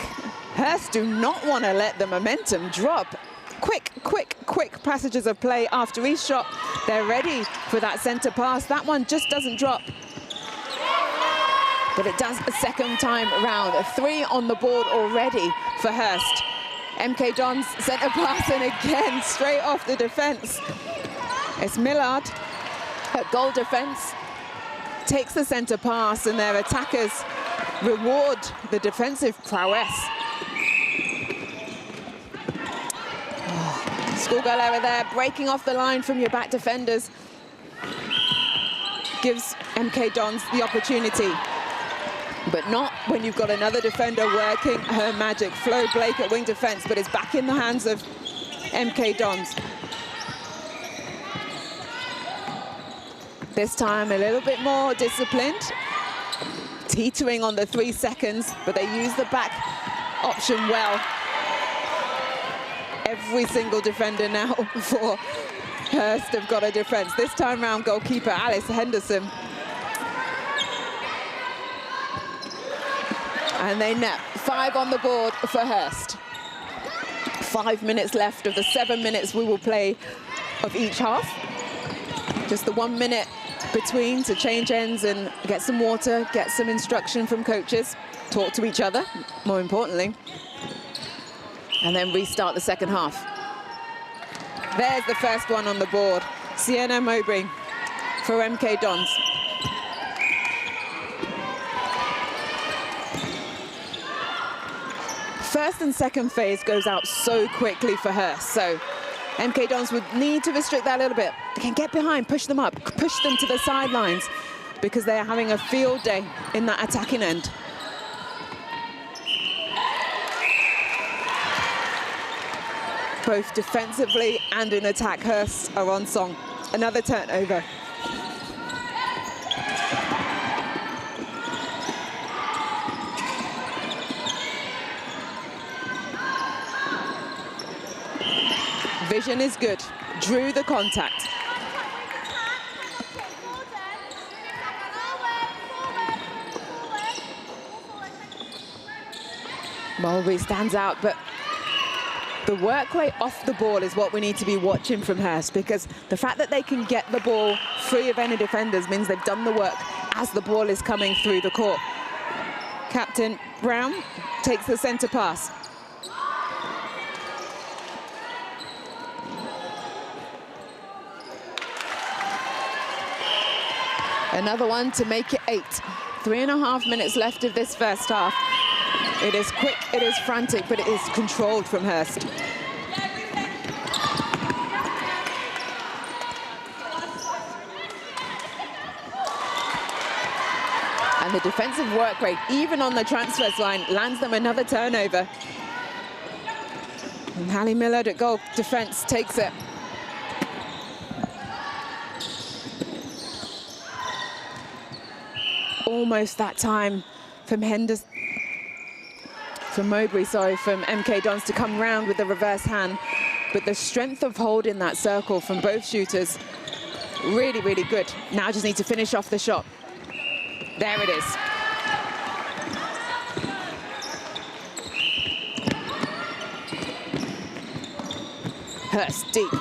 Hurst do not want to let the momentum drop. Quick passages of play after each shot. They're ready for that centre pass. That one just doesn't drop. But it does a second time round. 3 on the board already for Hurst. MK Dons centre pass, and again straight off the defence. It's Millard at goal defence. Takes the centre pass, and their attackers reward the defensive prowess. Schoolgirl error there, breaking off the line from your back defenders. Gives MK Dons the opportunity. But not when you've got another defender working her magic. Flo Blake at wing defence, but it's back in the hands of MK Dons. This time a little bit more disciplined. Teetering on the 3 seconds, but they use the back option well. Every single defender now for Hurst have got a defence. This time round, goalkeeper Alice Henderson. And they net 5 on the board for Hurst. 5 minutes left of the 7 minutes we will play of each half. Just the 1 minute between to change ends and get some water, get some instruction from coaches, talk to each other, more importantly, and then restart the second half. There's the first one on the board. Sienna Mowbray for MK Dons. First and second phase goes out so quickly for her, so MK Dons would need to restrict that a little bit. They can get behind, push them up, push them to the sidelines, because they are having a field day in that attacking end. Both defensively and in attack, Hurst are on song. Another turnover. Vision is good. Drew the contact. Mulberry stands out, but the work rate off the ball is what we need to be watching from Hurst, because the fact that they can get the ball free of any defenders means they've done the work as the ball is coming through the court. Captain Brown takes the centre pass. Another one to make it 8. 3.5 minutes left of this first half. It is quick, it is frantic, but it is controlled from Hurst. And the defensive work rate, even on the transfers line, lands them another turnover. And Hallie Millard at goal defence takes it. Almost that time from Mowbray, from MK Dons to come round with the reverse hand. But the strength of holding that circle from both shooters, really, really good. Now just need to finish off the shot. There it is. Hurst deep.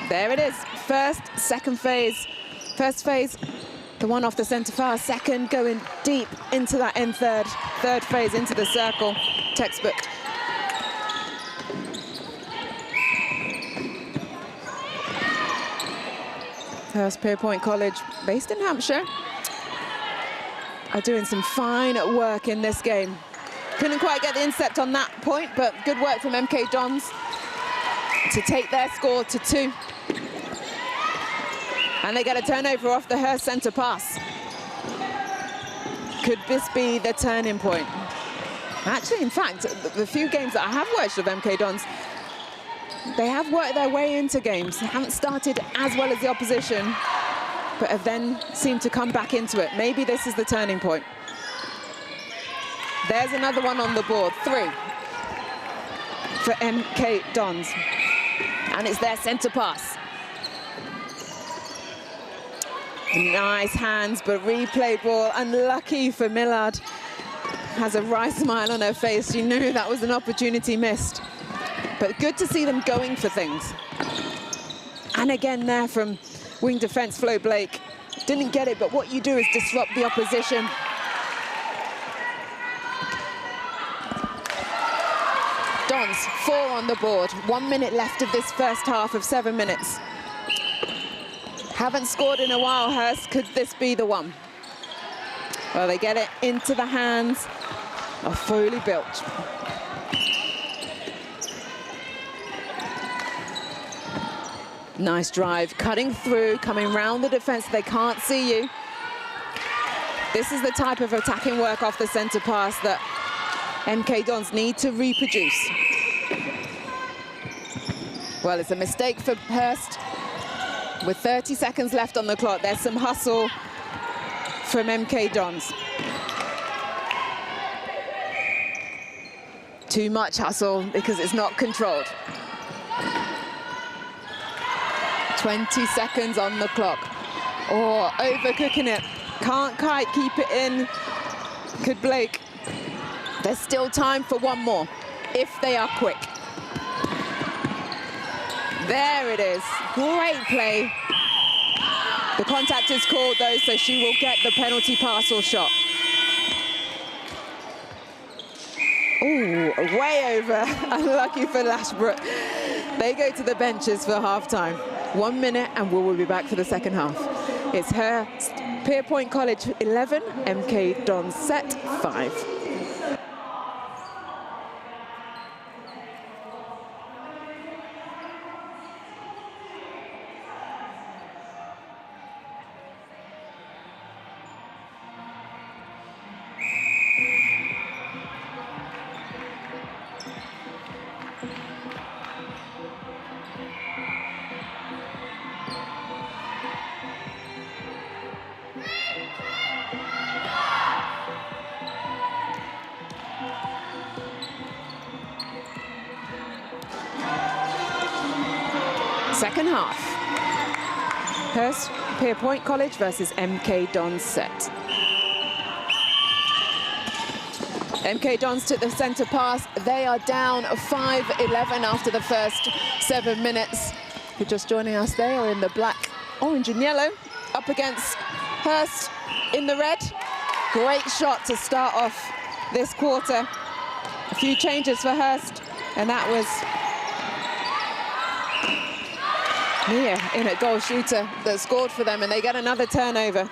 There it is. First, second phase. First phase, the one off the centre pass. Second, going deep into that end third. Third phase into the circle. Textbook. Hurstpierpoint College, based in Hampshire, are doing some fine work in this game. Couldn't quite get the intercept on that point, but good work from MK Dons to take their score to 2. And they get a turnover off the Hurst centre pass. Could this be the turning point? Actually, in fact, the few games that I have watched of MK Dons, they have worked their way into games. They haven't started as well as the opposition, but have then seemed to come back into it. Maybe this is the turning point. There's another one on the board, 3 for MK Dons. And it's their centre pass. Nice hands, but replay ball. Unlucky for Millard. Has a wry smile on her face. She knew that was an opportunity missed. But good to see them going for things. And again there from wing defence, Flo Blake. Didn't get it, but what you do is disrupt the opposition. Dons, 4 on the board. 1 minute left of this first half of 7 minutes. Haven't scored in a while, Hurst. Could this be the one? Well, they get it into the hands of Foley Bilch. Nice drive, cutting through, coming round the defence. They can't see you. This is the type of attacking work off the centre pass that MK Dons need to reproduce. Well, it's a mistake for Hurst. With 30 seconds left on the clock, there's some hustle from MK Dons. Too much hustle because it's not controlled. 20 seconds on the clock. Oh, overcooking it. Can't quite keep it in. Could Blake. There's still time for one more, if they are quick. There it is. Great play. The contact is called, though, so she will get the penalty pass or shot. Ooh, way over. Unlucky for Lashbrook. They go to the benches for half-time. 1 minute and we will be back for the second half. It's Hurstpierpoint College 11, MK Dons set 5. Second half. Hurstpierpoint College versus MK Dons set. MK Dons took the centre pass. They are down 5-11 after the first 7 minutes. If you're just joining us, they are in the black, orange and yellow, up against Hurst in the red. Great shot to start off this quarter. A few changes for Hurst, and that was Mia in at goal shooter that scored for them, and they get another turnover.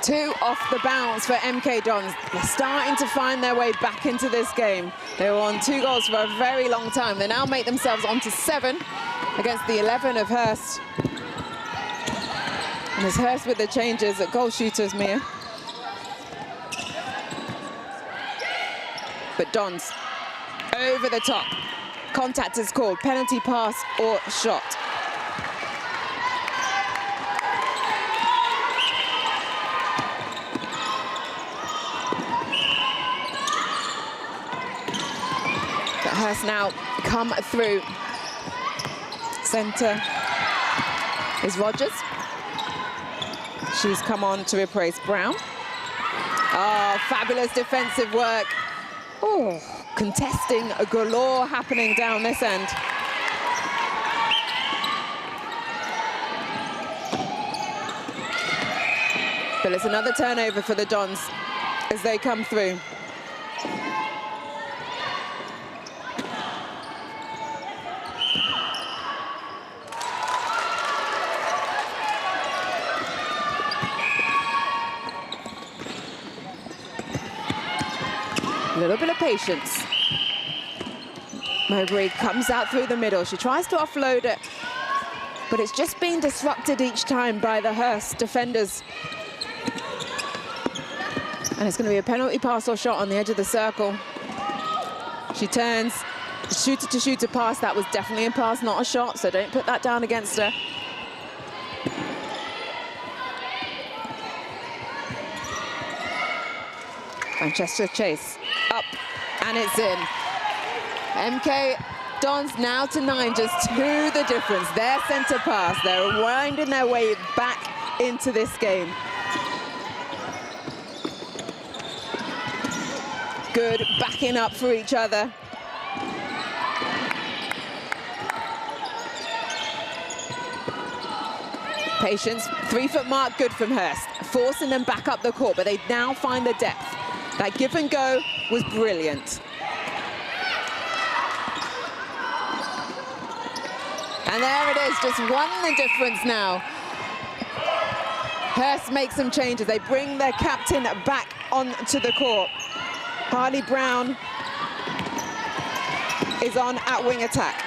Two off the bounce for MK Dons. They're starting to find their way back into this game. They were on 2 goals for a very long time. They now make themselves onto 7 against the 11 of Hurst. And it's Hurst with the changes at goal shooters, Mia. But Dons over the top. Contact is called, penalty pass or shot. But Hurst now come through. Centre is Rogers. She's come on to replace Brown. Oh, fabulous defensive work. Oh, contesting galore happening down this end. But it's another turnover for the Dons as they come through. A little bit of patience. Mowbray comes out through the middle. She tries to offload it, but it's just being disrupted each time by the Hurst defenders. And it's going to be a penalty pass or shot on the edge of the circle. She turns, shooter to shooter pass. That was definitely a pass, not a shot, so don't put that down against her. Manchester Chase, up, and it's in. MK Dons now to 9, just 2 the difference. Their centre pass, they're winding their way back into this game. Good backing up for each other. Patience, 3-foot mark, good from Hurst. Forcing them back up the court, but they now find the depth. That give and go was brilliant. And there it is, just 1 the difference now. Hurst makes some changes. They bring their captain back onto the court. Harley Brown is on at wing attack.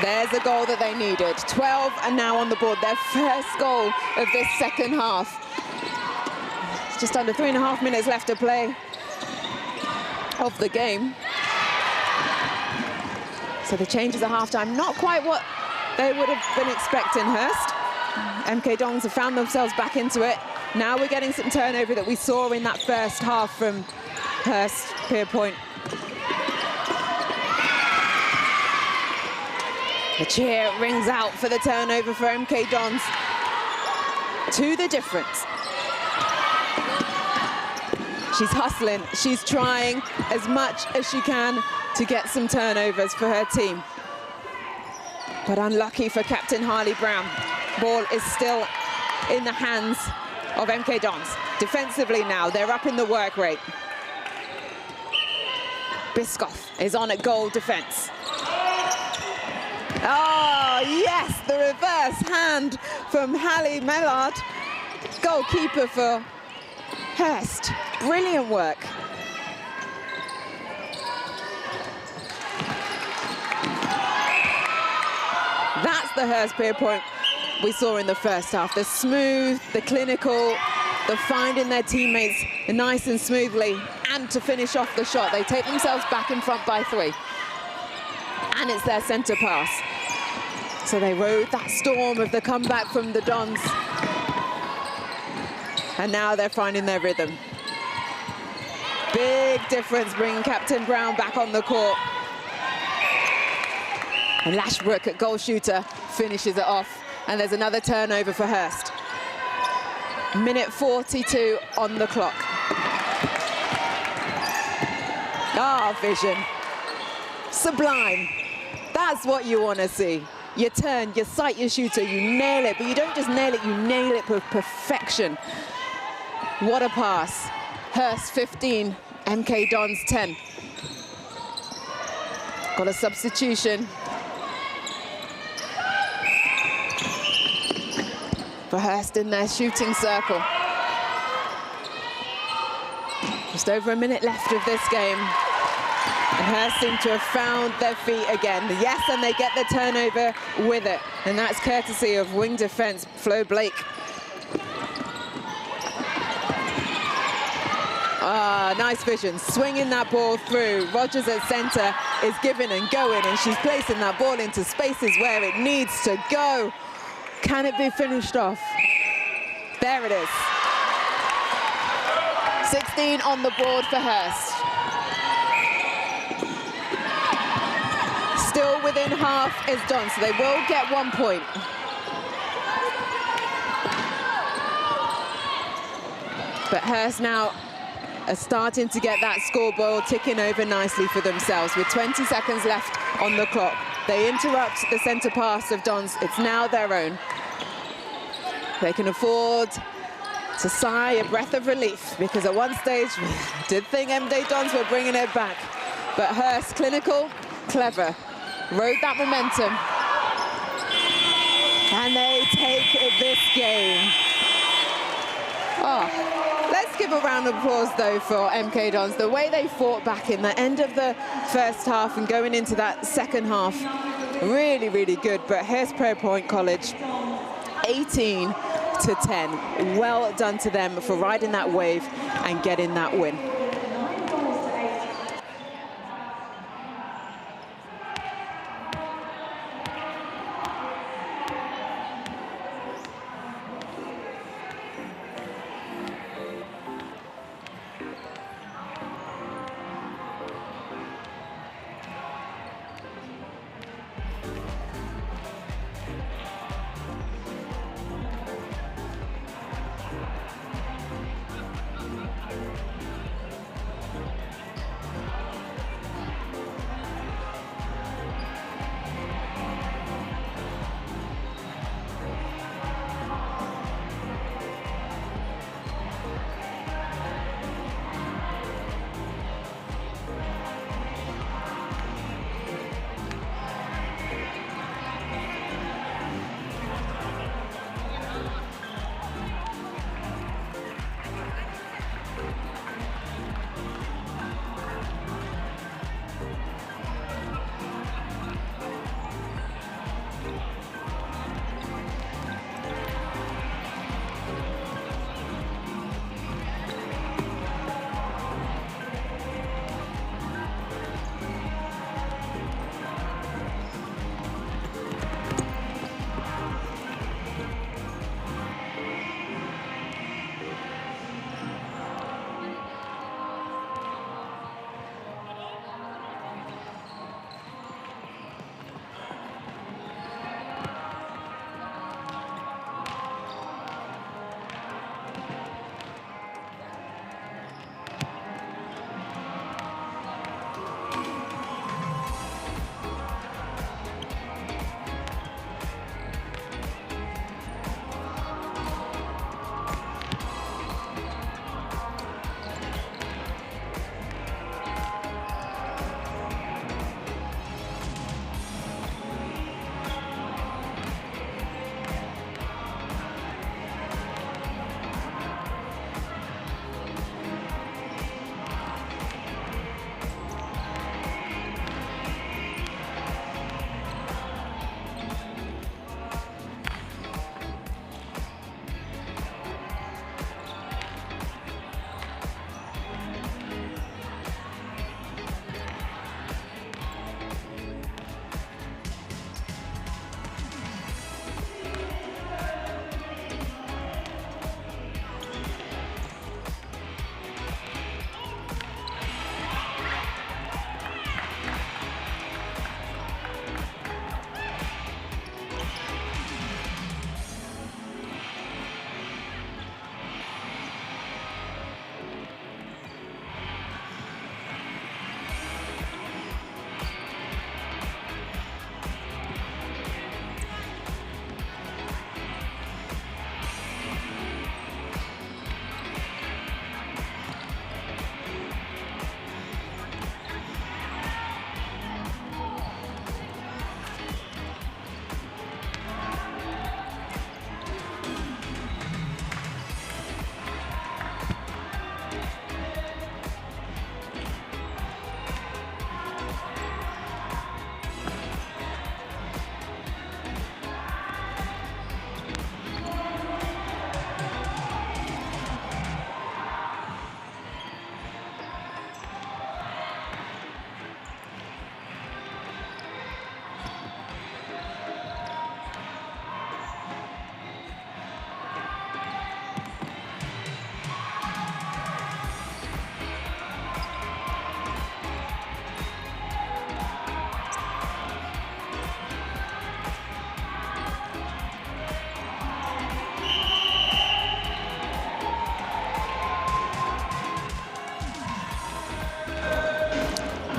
There's a goal that they needed. 12 are now on the board. Their first goal of this second half. It's just under 3.5 minutes left to play of the game. So the changes at halftime, not quite what they would have been expecting. Hurst. MK Dons have found themselves back into it. Now we're getting some turnover that we saw in that first half from Hurstpierpoint. The cheer rings out for the turnover for MK Dons. 2 the difference. She's hustling, she's trying as much as she can to get some turnovers for her team. But unlucky for Captain Harley Brown. Ball is still in the hands of MK Dons. Defensively now, they're up in the work rate. Biscoff is on at goal defense. Oh, yes, the reverse hand from Hallie Mellard, goalkeeper for Hurst. Brilliant work. That's the Hurstpierpoint we saw in the first half. The smooth, the clinical, the finding their teammates nice and smoothly, and to finish off the shot. They take themselves back in front by 3. And it's their centre pass. So they rode that storm of the comeback from the Dons. And now they're finding their rhythm. Big difference bringing Captain Brown back on the court. And Lashbrook at goal shooter finishes it off. And there's another turnover for Hurst. Minute 42 on the clock. Ah, vision. Sublime. That's what you want to see. You turn, you sight your shooter, you nail it, but you don't just nail it, you nail it with perfection. What a pass. Hurst 15, MK Dons 10. Got a substitution for Hurst in their shooting circle. Just over a minute left of this game. And Hurst seem to have found their feet again. Yes, and they get the turnover with it. And that's courtesy of wing defense, Flo Blake. Ah, nice vision, swinging that ball through. Rogers at center is giving and going, and she's placing that ball into spaces where it needs to go. Can it be finished off? There it is. 16 on the board for Hurst. Still within half is Dons, so they will get 1 point. But Hurst now are starting to get that scoreboard ticking over nicely for themselves with 20 seconds left on the clock. They interrupt the centre pass of Dons. It's now their own. They can afford to sigh a breath of relief because at one stage we did think MK Dons were bringing it back. But Hurst, clinical, clever, rode that momentum. And they take this game. Oh, let's give a round of applause though for MK Dons. The way they fought back in the end of the first half and going into that second half, really, really good. But Hurstpierpoint College, 18 to 10. Well done to them for riding that wave and getting that win.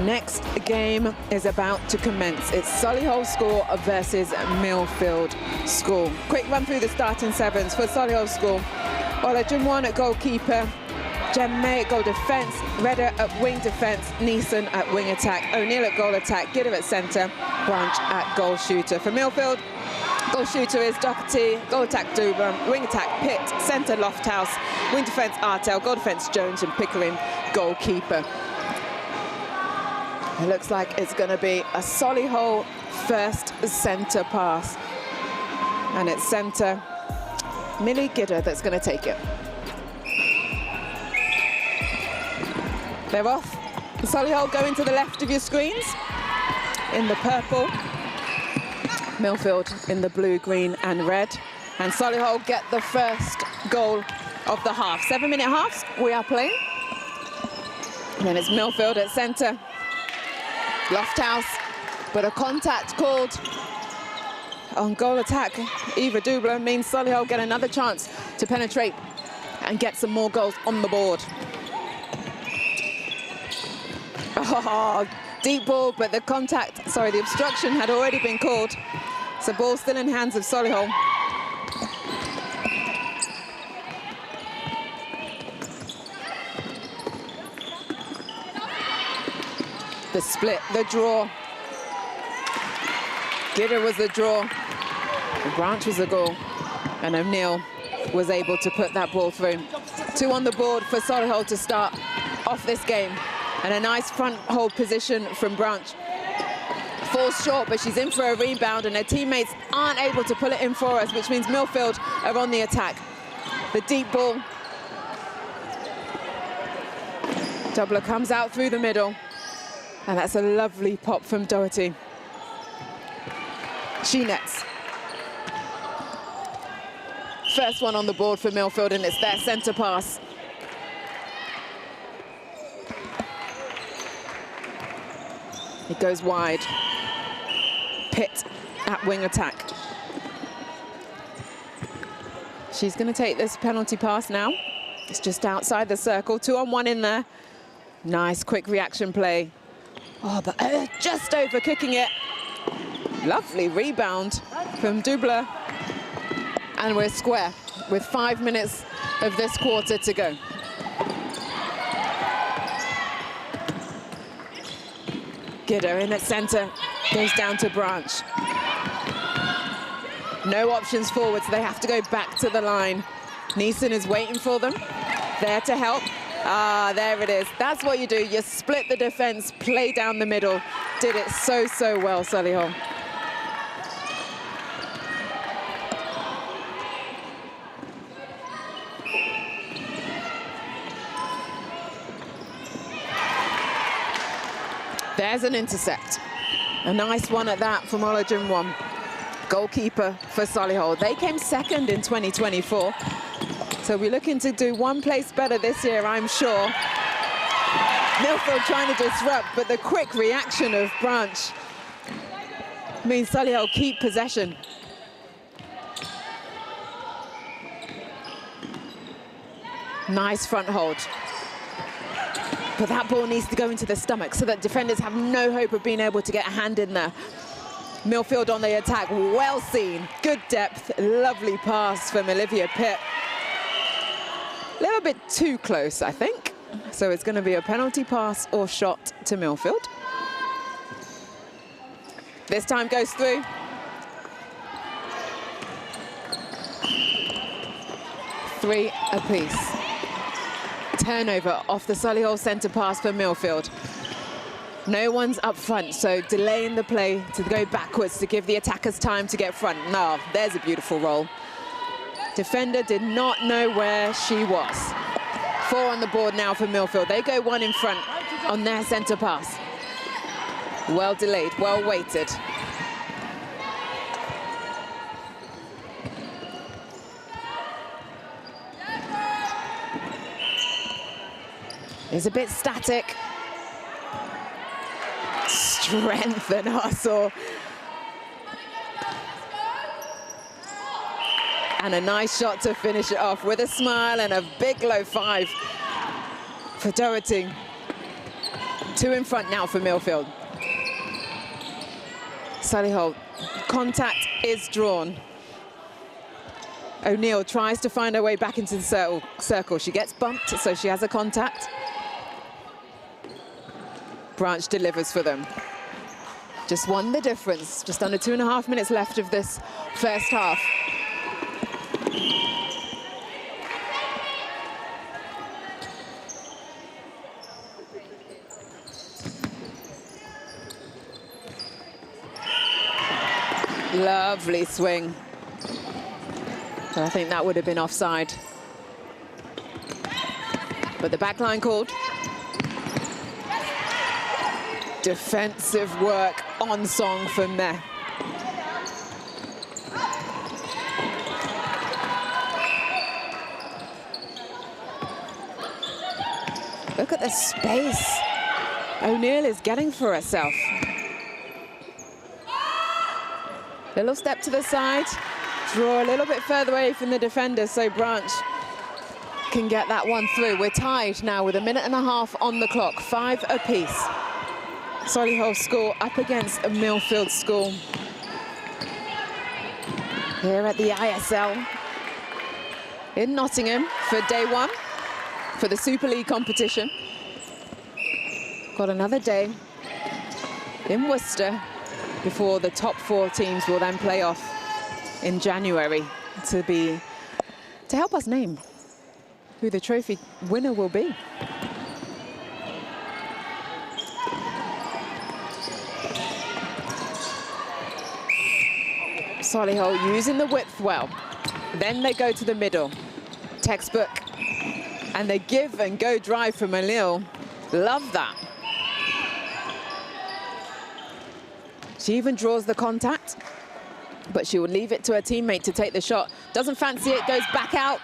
Next game is about to commence. It's Solihull School versus Millfield School. Quick run through the starting sevens for Solihull School. Olajuwon at goalkeeper, Jem May at goal defence, Redder at wing defence, Neeson at wing attack, O'Neill at goal attack, Gidder at centre, Branch at goal shooter. For Milfield, goal shooter is Doherty, goal attack Dubram, wing attack Pitt, centre Lofthouse, wing defence Artell, goal defence Jones, and Pickering goalkeeper. It looks like it's going to be a Solihull first centre pass. And it's centre Millie Gidder that's going to take it. They're off. Solihull going to the left of your screens in the purple. Milfield in the blue, green and red. And Solihull get the first goal of the half. 7-minute halves we are playing. And then it's Milfield at centre. Lofthouse, but a contact called on goal attack. Eva Dubler means Solihull get another chance to penetrate and get some more goals on the board. Oh, deep ball, but the obstruction had already been called. So ball still in hands of Solihull. The split, the draw. Gidder was the draw. The Branch was the goal. And O'Neill was able to put that ball through. 2 on the board for Solihull to start off this game. And a nice front hold position from Branch. Falls short, but she's in for a rebound, and her teammates aren't able to pull it in for us, which means Milfield are on the attack. The deep ball. Doubler comes out through the middle. And that's a lovely pop from Doherty. She nets. First one on the board for Milfield, and it's their centre pass. It goes wide. Pitt at wing attack. She's going to take this penalty pass now. It's just outside the circle. 2-on-1 in there. Nice quick reaction play. Oh, but just overcooking it. Lovely rebound from Dubler. And we're square with 5 minutes of this quarter to go. Gidder in at centre, goes down to Branch. No options forward, so they have to go back to the line. Neeson is waiting for them, there to help. Ah, there it is. That's what you do. You split the defence, play down the middle. Did it so, so well, Solihull. There's an intercept. A nice one at that from Olajuwon, goalkeeper for Solihull. They came second in 2024. So we're looking to do one place better this year, I'm sure. Milfield trying to disrupt, but the quick reaction of Branch means Solihull keep possession. Nice front hold. But that ball needs to go into the stomach so that defenders have no hope of being able to get a hand in there. Milfield on the attack, well seen. Good depth, lovely pass from Olivia Pitt. A little bit too close, I think. So it's going to be a penalty pass or shot to Milfield. This time goes through. Three apiece. Turnover off the Solihull centre pass for Milfield. No one's up front, so delaying the play to go backwards to give the attackers time to get front. No, there's a beautiful roll. Defender did not know where she was. 4 on the board now for Milfield. They go 1 in front on their centre pass. Well delayed, well weighted. It's a bit static. Strength and hustle. And a nice shot to finish it off with a smile and a big low 5 for Doherty. Two in front now for Milfield. Solihull, contact is drawn. O'Neill tries to find her way back into the circle. She gets bumped, so she has a contact. Branch delivers for them. Just won the difference. Just under 2.5 minutes left of this first half. Lovely swing. But I think that would have been offside. But the back line called. Defensive work on song from there. Look at the space O'Neill is getting for herself. Little step to the side, draw a little bit further away from the defender so Branch can get that one through. We're tied now with 1.5 minutes on the clock, 5 apiece. Solihull school up against a Millfield school. Here at the ISL in Nottingham for day one for the Super League competition. Got another day in Worcester before the top 4 teams will then play off in January to help us name who the trophy winner will be. Solihull using the width well. Then they go to the middle. Textbook. And they give and go drive from O'Neill. Love that. She even draws the contact, but she will leave it to her teammate to take the shot. Doesn't fancy it, goes back out.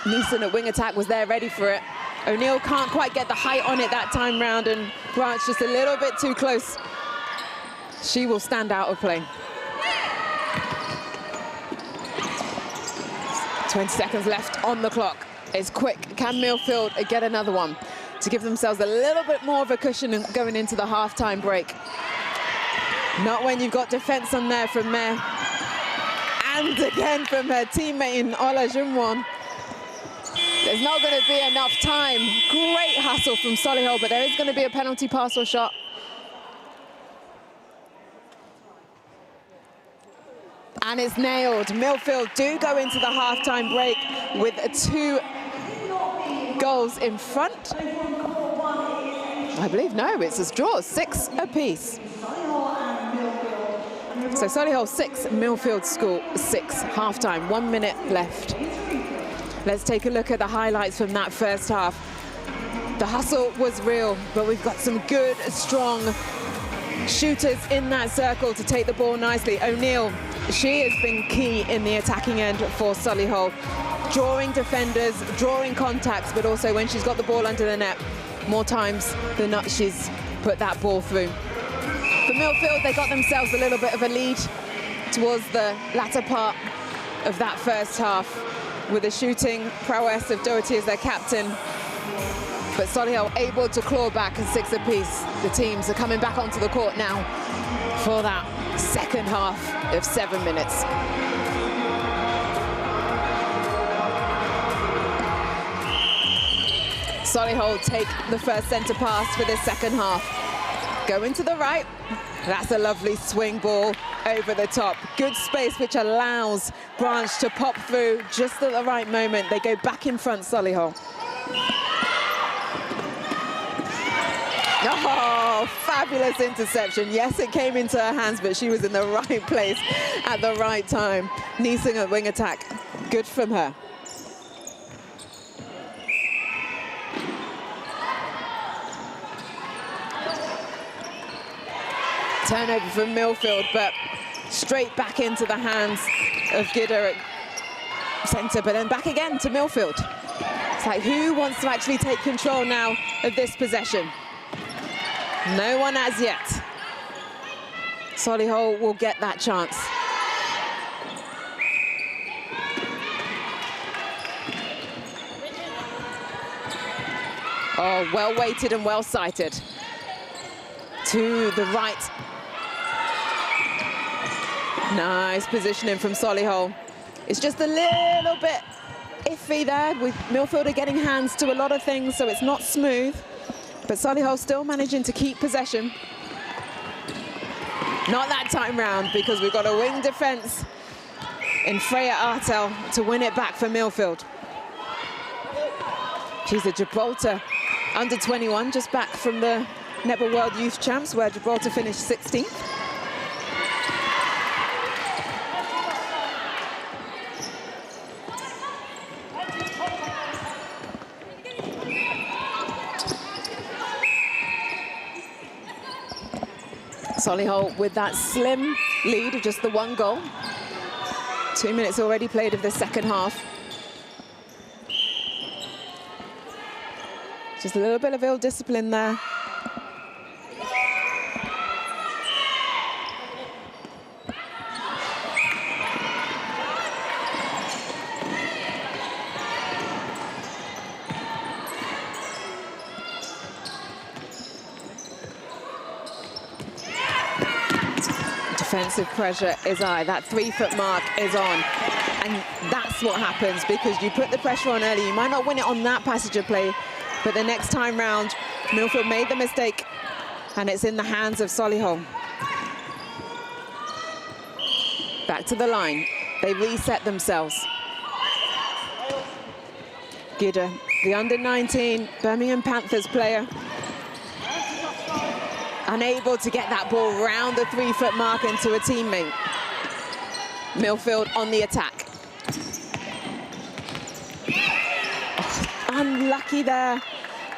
Neeson at wing attack was there ready for it. O'Neill can't quite get the height on it that time round, and Branch just a little bit too close. She will stand out of play. 20 seconds left on the clock. It's quick. Can Milfield get another one to give themselves a little bit more of a cushion going into the half-time break? Not when you've got defense on there from Meh. And again from her teammate in Ola Jumwon. There's not going to be enough time. Great hustle from Solihull, but there is going to be a penalty pass or shot. And it's nailed. Milfield do go into the half-time break with 2 goals in front. I believe, no, it's a draw, 6 apiece. So Solihull 6, Milfield School 6, half-time, 1 minute left. Let's take a look at the highlights from that first half. The hustle was real, but we've got some good, strong shooters in that circle to take the ball nicely. O'Neill, she has been key in the attacking end for Solihull. Drawing defenders, drawing contacts, but also when she's got the ball under the net, more times than not she's put that ball through. For Milfield, they got themselves a little bit of a lead towards the latter part of that first half with the shooting prowess of Doherty as their captain. But Solihull able to claw back and 6 apiece. The teams are coming back onto the court now for that second half of 7 minutes. Solihull take the first centre pass for this second half. Going to the right. That's a lovely swing ball over the top. Good space, which allows Branch to pop through just at the right moment. They go back in front, Solihull. Oh, fabulous interception. Yes, it came into her hands, but she was in the right place at the right time. Neeson at wing attack. Good from her. Turnover from Milfield, but straight back into the hands of Gidder at centre, but then back again to Milfield. It's like, who wants to actually take control now of this possession? No one as yet. Solihull will get that chance. Oh, well weighted and well sighted. To the right. Nice positioning from Solihull. It's just a little bit iffy there, with Milfield are getting hands to a lot of things, so it's not smooth. But Solihull still managing to keep possession. Not that time round, because we've got a wing defence in Freya Artel to win it back for Milfield. She's a Gibraltar under 21, just back from the Netball World Youth Champs, where Gibraltar finished 16th. Solihull with that slim lead of just the 1 goal. 2 minutes already played of the second half. Just a little bit of ill discipline there. Defensive pressure is high. That 3-foot mark is on. And that's what happens, because you put the pressure on early. You might not win it on that passage of play, but the next time round, Milfield made the mistake, and it's in the hands of Solihull. Back to the line. They reset themselves. Gidder, the under-19 Birmingham Panthers player, unable to get that ball round the 3-foot mark into a teammate. Milfield on the attack. Oh, unlucky there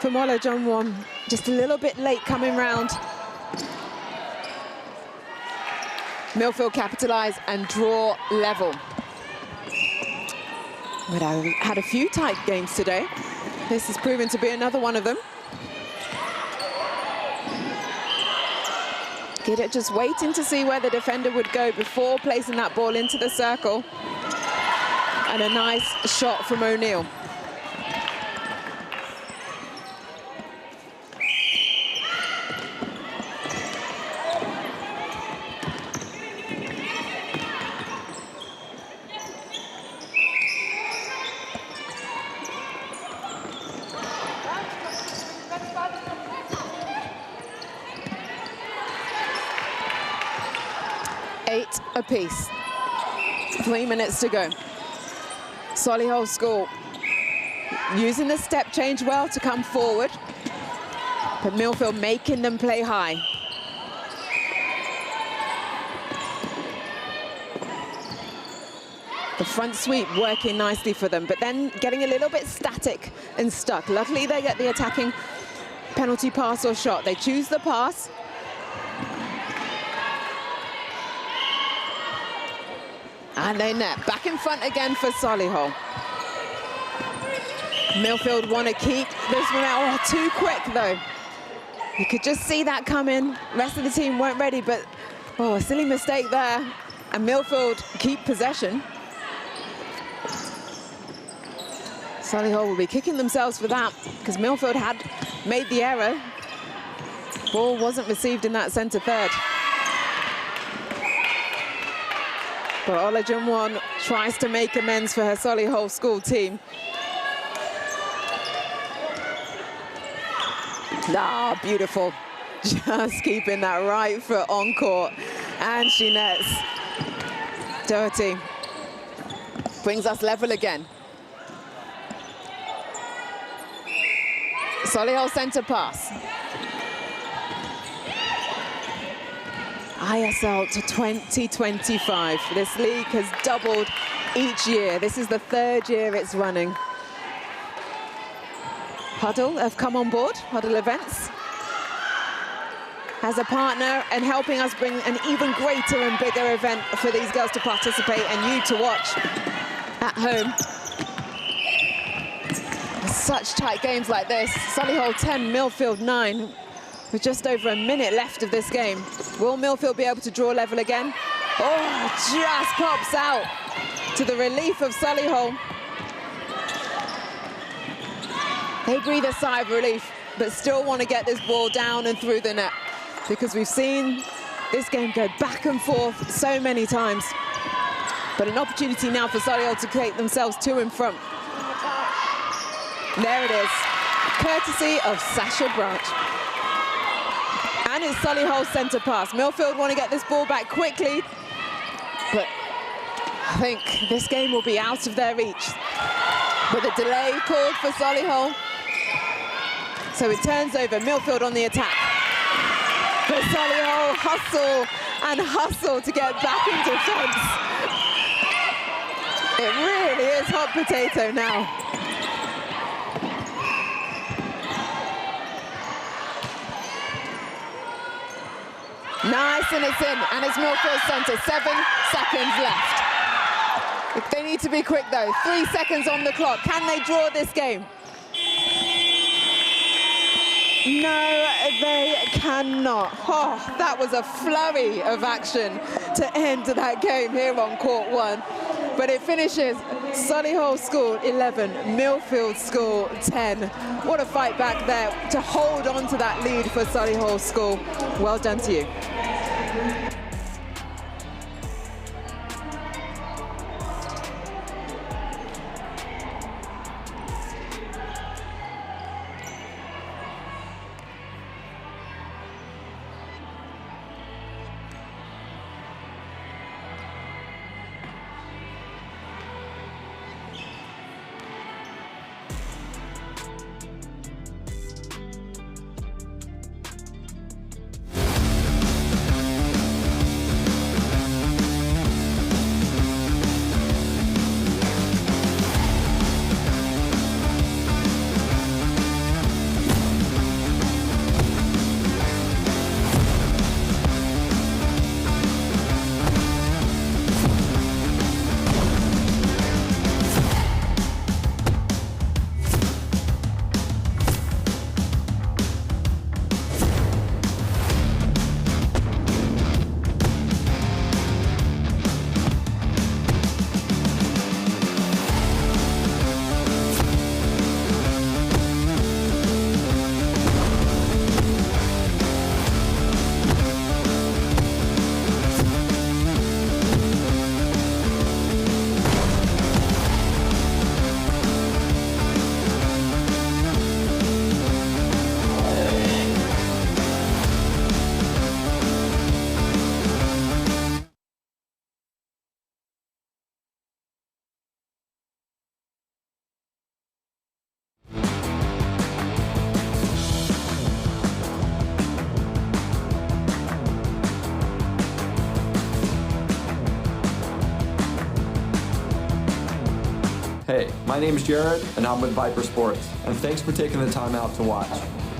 from Olajuwon. Just a little bit late coming round. Milfield capitalise and draw level. But I've had a few tight games today. This has proven to be another one of them. Gidder just waiting to see where the defender would go before placing that ball into the circle. And a nice shot from O'Neill. Apiece. 3 minutes to go. Solihull score. Using the step change well to come forward, but Milfield making them play high. The front sweep working nicely for them, but then getting a little bit static and stuck. Luckily they get the attacking penalty pass or shot. They choose the pass. And they net. Back in front again for Solihull. Milfield want to keep this one out. Oh, too quick though. You could just see that coming. Rest of the team weren't ready, but oh, a silly mistake there. And Milfield keep possession. Solihull will be kicking themselves for that, because Milfield had made the error. Ball wasn't received in that centre third. But Olajuwon tries to make amends for her Solihull school team. Ah, beautiful. Just keeping that right foot on court. And she nets. Dirty. Brings us level again. Solihull centre pass. ISL to 2025. This league has doubled each year. This is the 3rd year it's running. Huddle have come on board, Huddle Events, as a partner and helping us bring an even greater and bigger event for these girls to participate and you to watch at home. Such tight games like this. Solihull 10, Milfield 9. With just over a minute left of this game. Will Milfield be able to draw level again? Oh, just pops out to the relief of Solihull. They breathe a sigh of relief, but still want to get this ball down and through the net, because we've seen this game go back and forth so many times. But an opportunity now for Solihull to create themselves two in front. There it is, courtesy of Sasha Branch. And it's Solihull's centre pass. Milfield want to get this ball back quickly, but I think this game will be out of their reach. But the delay called for Solihull. So it turns over, Milfield on the attack. But Solihull hustle and hustle to get back in defence. It really is hot potato now. Nice, and it's in, and it's Milfield centre. 7 seconds left. They need to be quick though. 3 seconds on the clock. Can they draw this game? No, they cannot. Oh, that was a flurry of action to end that game here on court 1. But it finishes Solihull score 11, Milfield score 10. What a fight back there to hold on to that lead for Solihull score. Well done to you. Hey, my name is Jared, and I'm with Viper Sports, and thanks for taking the time out to watch.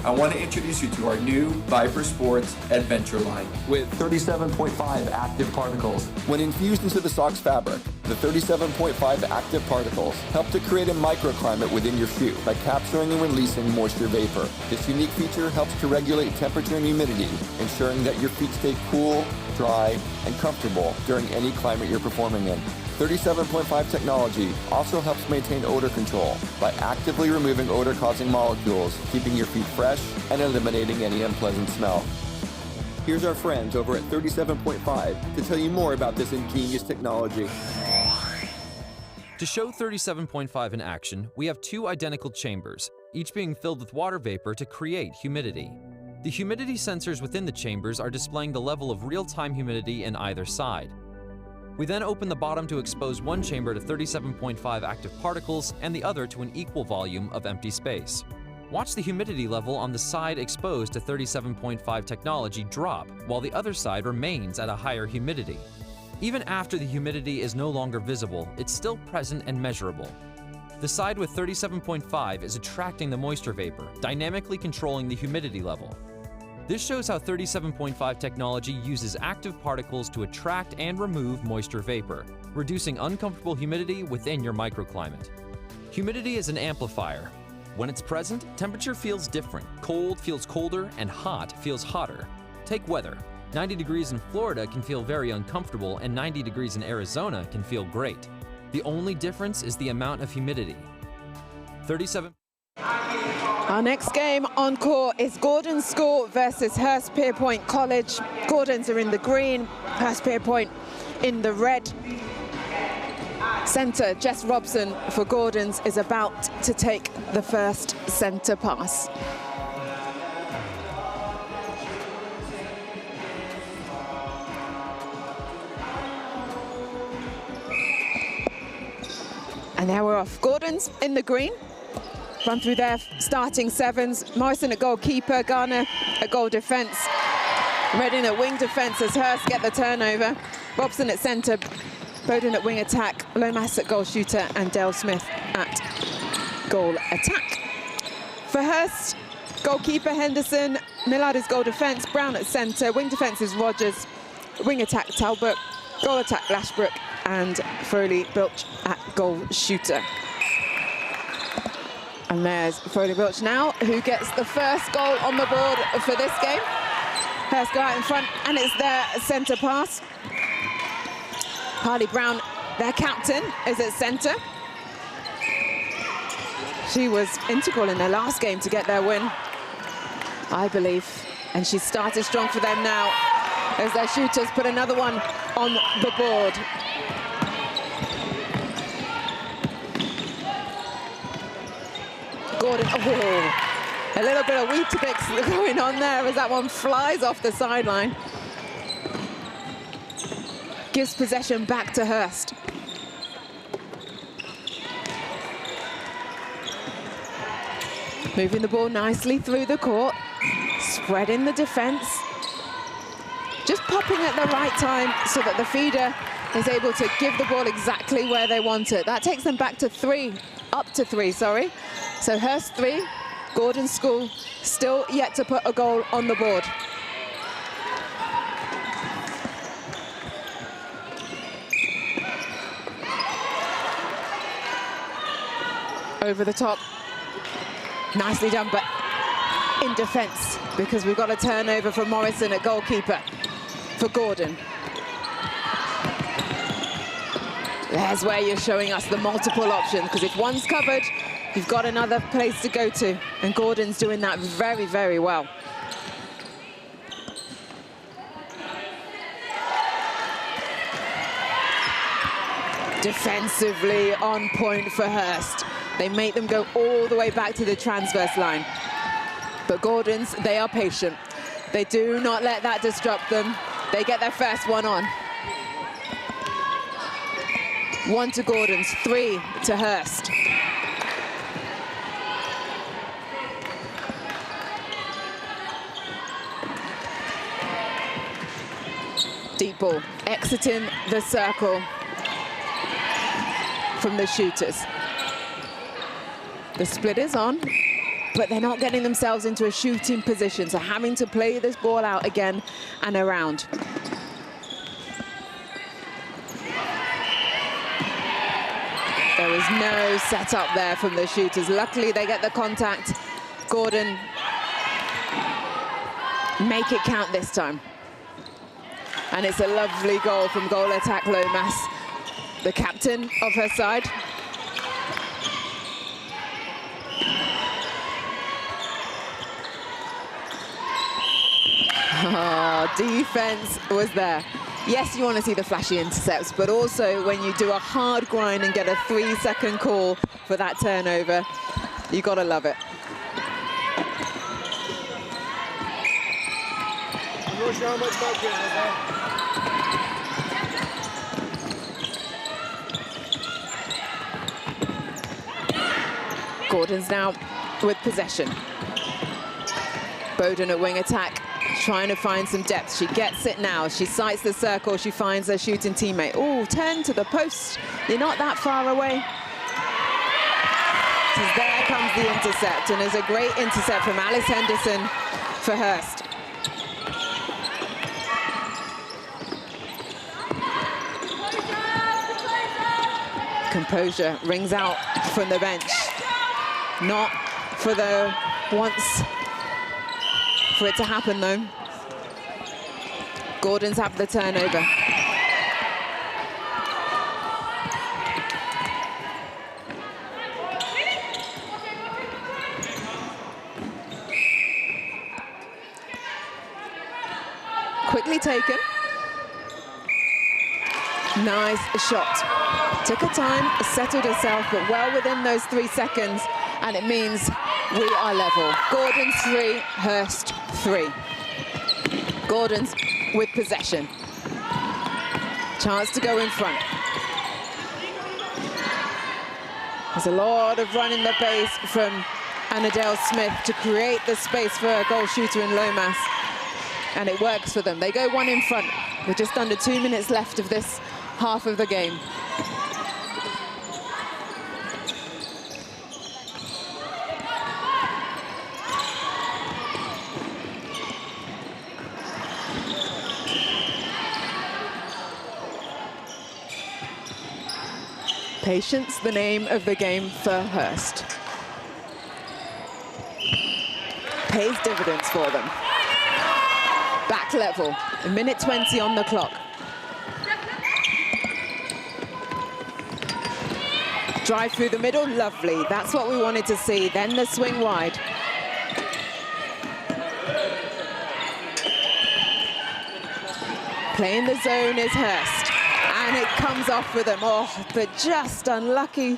I want to introduce you to our new Viper Sports Adventure line with 37.5 active particles. When infused into the sock's fabric, the 37.5 active particles help to create a microclimate within your shoe by capturing and releasing moisture vapor. This unique feature helps to regulate temperature and humidity, ensuring that your feet stay cool, dry, and comfortable during any climate you're performing in. 37.5 technology also helps maintain odor control by actively removing odor-causing molecules, keeping your feet fresh and eliminating any unpleasant smell. Here's our friends over at 37.5 to tell you more about this ingenious technology. To show 37.5 in action, we have two identical chambers, each being filled with water vapor to create humidity. The humidity sensors within the chambers are displaying the level of real-time humidity in either side. We then open the bottom to expose one chamber to 37.5 active particles and the other to an equal volume of empty space. Watch the humidity level on the side exposed to 37.5 technology drop, while the other side remains at a higher humidity. Even after the humidity is no longer visible, it's still present and measurable. The side with 37.5 is attracting the moisture vapor, dynamically controlling the humidity level. This shows how 37.5 technology uses active particles to attract and remove moisture vapor, reducing uncomfortable humidity within your microclimate. Humidity is an amplifier. When it's present, temperature feels different. Cold feels colder, and hot feels hotter. Take weather. 90 degrees in Florida can feel very uncomfortable, and 90 degrees in Arizona can feel great. The only difference is the amount of humidity. 37 Our next game on court is Gordon School versus Hurstpierpoint College. Gordons are in the green, Hurstpierpoint in the red. Centre Jess Robson for Gordons is about to take the first centre pass. And there we're off. Gordons in the green. Run through their starting sevens. Morrison at goalkeeper, Garner at goal defence. Redding at wing defence as Hurst get the turnover. Robson at centre, Bowden at wing attack, Lomas at goal shooter, and Dale Smith at goal attack. For Hurst, goalkeeper Henderson, Millard is goal defence, Brown at centre, wing defence is Rogers, wing attack Talbot, goal attack Lashbrook, and Foley Bilch at goal shooter. And there's Foley Bilch now, who gets the first goal on the board for this game. Hurst go out in front, and it's their centre pass. Harley Brown, their captain, is at centre. She was integral in their last game to get their win, I believe. And she started strong for them now, as their shooters put another one on the board. Gordon, oh, a little bit of Weetabix going on there as that one flies off the sideline. Gives possession back to Hurst. Moving the ball nicely through the court, spreading the defense. Just popping at the right time so that the feeder is able to give the ball exactly where they want it. That takes them back to three, up to three, sorry. So Hurst 3, Gordon School still yet to put a goal on the board. Over the top, nicely done, but in defense, because we've got a turnover from Morrison at goalkeeper for Gordon. There's where you're showing us the multiple options, because if one's covered, you've got another place to go to, and Gordon's doing that very, very well. Defensively on point for Hurst. They make them go all the way back to the transverse line. But Gordons, they are patient. They do not let that disrupt them. They get their first one on. 1 to Gordons, 3 to Hurst. Deep ball, exiting the circle from the shooters. The split is on, but they're not getting themselves into a shooting position, so having to play this ball out again and around. There was no setup there from the shooters. Luckily, they get the contact. Gordon make it count this time. And it's a lovely goal from goal attack Lomas, the captain of her side. Oh, defense was there. Yes, you want to see the flashy intercepts, but also when you do a hard grind and get a 3-second call for that turnover, you gotta love it. I'm not sure how much back here. Gordon's now with possession. Bowden at wing attack, trying to find some depth. She gets it now. She sights the circle. She finds her shooting teammate. Oh, turn to the post. You're not that far away. There comes the intercept, and it's a great intercept from Alice Henderson for Hurst. Composure rings out from the bench. Not for the once for it to happen, though. Gordon's have the turnover. quickly taken. Nice shot. Took her time, settled herself, but well within those 3 seconds, and it means we are level. Gordon's 3, Hurst 3. Gordon's with possession. Chance to go in front. There's a lot of running the base from Annadale Smith to create the space for a goal shooter in Lomas. And it works for them. They go 1 in front with just under 2 minutes left of this half of the game. Patience, the name of the game for Hurst. Pays dividends for them. Back level, a minute 20 on the clock. Drive through the middle, lovely. That's what we wanted to see. Then the swing wide. Playing the zone is Hurst. And it comes off with them. Oh, but just unlucky.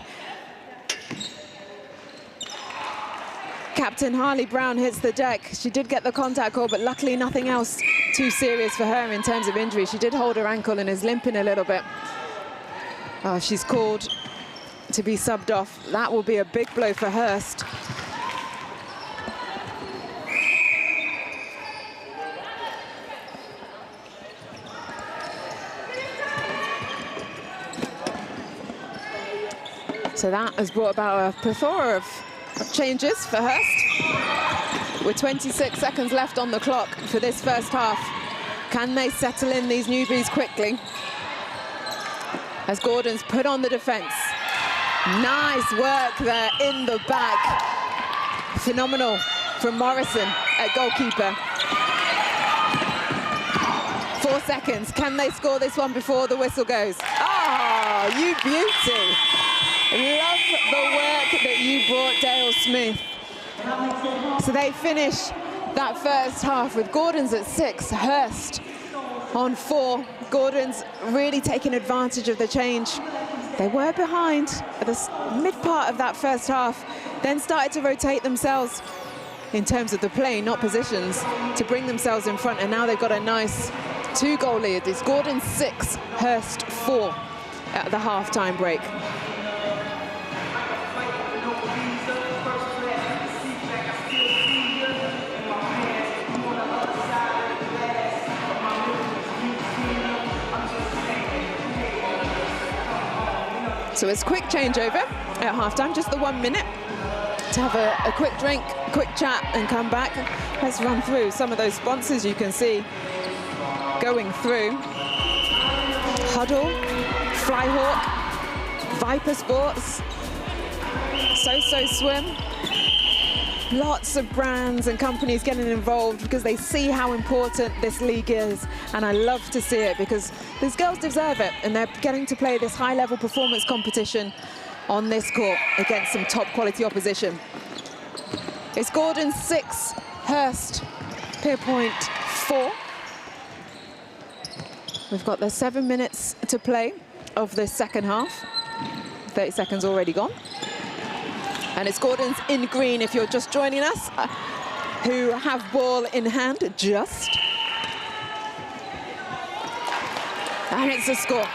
Captain Harley Brown hits the deck. She did get the contact call, but luckily nothing else too serious for her in terms of injury. She did hold her ankle and is limping a little bit. Oh, she's called to be subbed off. That will be a big blow for Hurst. So that has brought about a plethora of changes for Hurst. With 26 seconds left on the clock for this first half. Can they settle in these newbies quickly? As Gordon's put on the defense. Nice work there in the back. Phenomenal from Morrison at goalkeeper. 4 seconds. Can they score this one before the whistle goes? Oh, you beauty. Love the work that you brought, Dale Smith. So they finish that first half with Gordon's at 6, Hurst on 4. Gordon's really taking advantage of the change. They were behind at the mid part of that first half, then started to rotate themselves in terms of the play, not positions, to bring themselves in front, and now they've got a nice 2-goal lead. It's Gordon 6, Hurst 4 at the half-time break. So it's quick changeover at halftime, just the 1 minute to have a quick drink, quick chat and come back. Let's run through some of those sponsors you can see going through. Huddle, Flyhawk, Viper Sports, So Swim. Lots of brands and companies getting involved because they see how important this league is, and I love to see it because these girls deserve it, and they're getting to play this high-level performance competition on this court against some top-quality opposition. It's Gordon 6, Hurstpierpoint 4. We've got the 7 minutes to play of the second half. 30 seconds already gone. And it's Gordon's in green, if you're just joining us, who have ball in hand, just. And it's a score.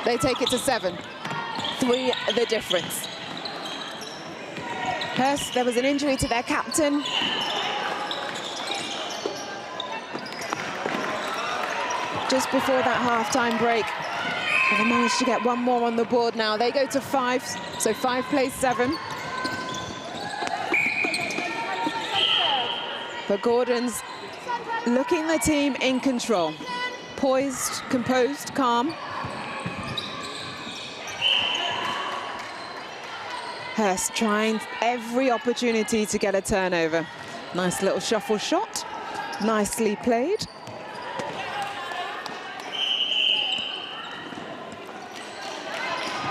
They take it to 7. 3 the difference. Hurst, there was an injury to their captain. Just before that half-time break. And they managed to get 1 more on the board now. They go to 5, so 5 plays 7. But Gordon's looking the team in control. Poised, composed, calm. Hurst trying every opportunity to get a turnover. Nice little shuffle shot, nicely played.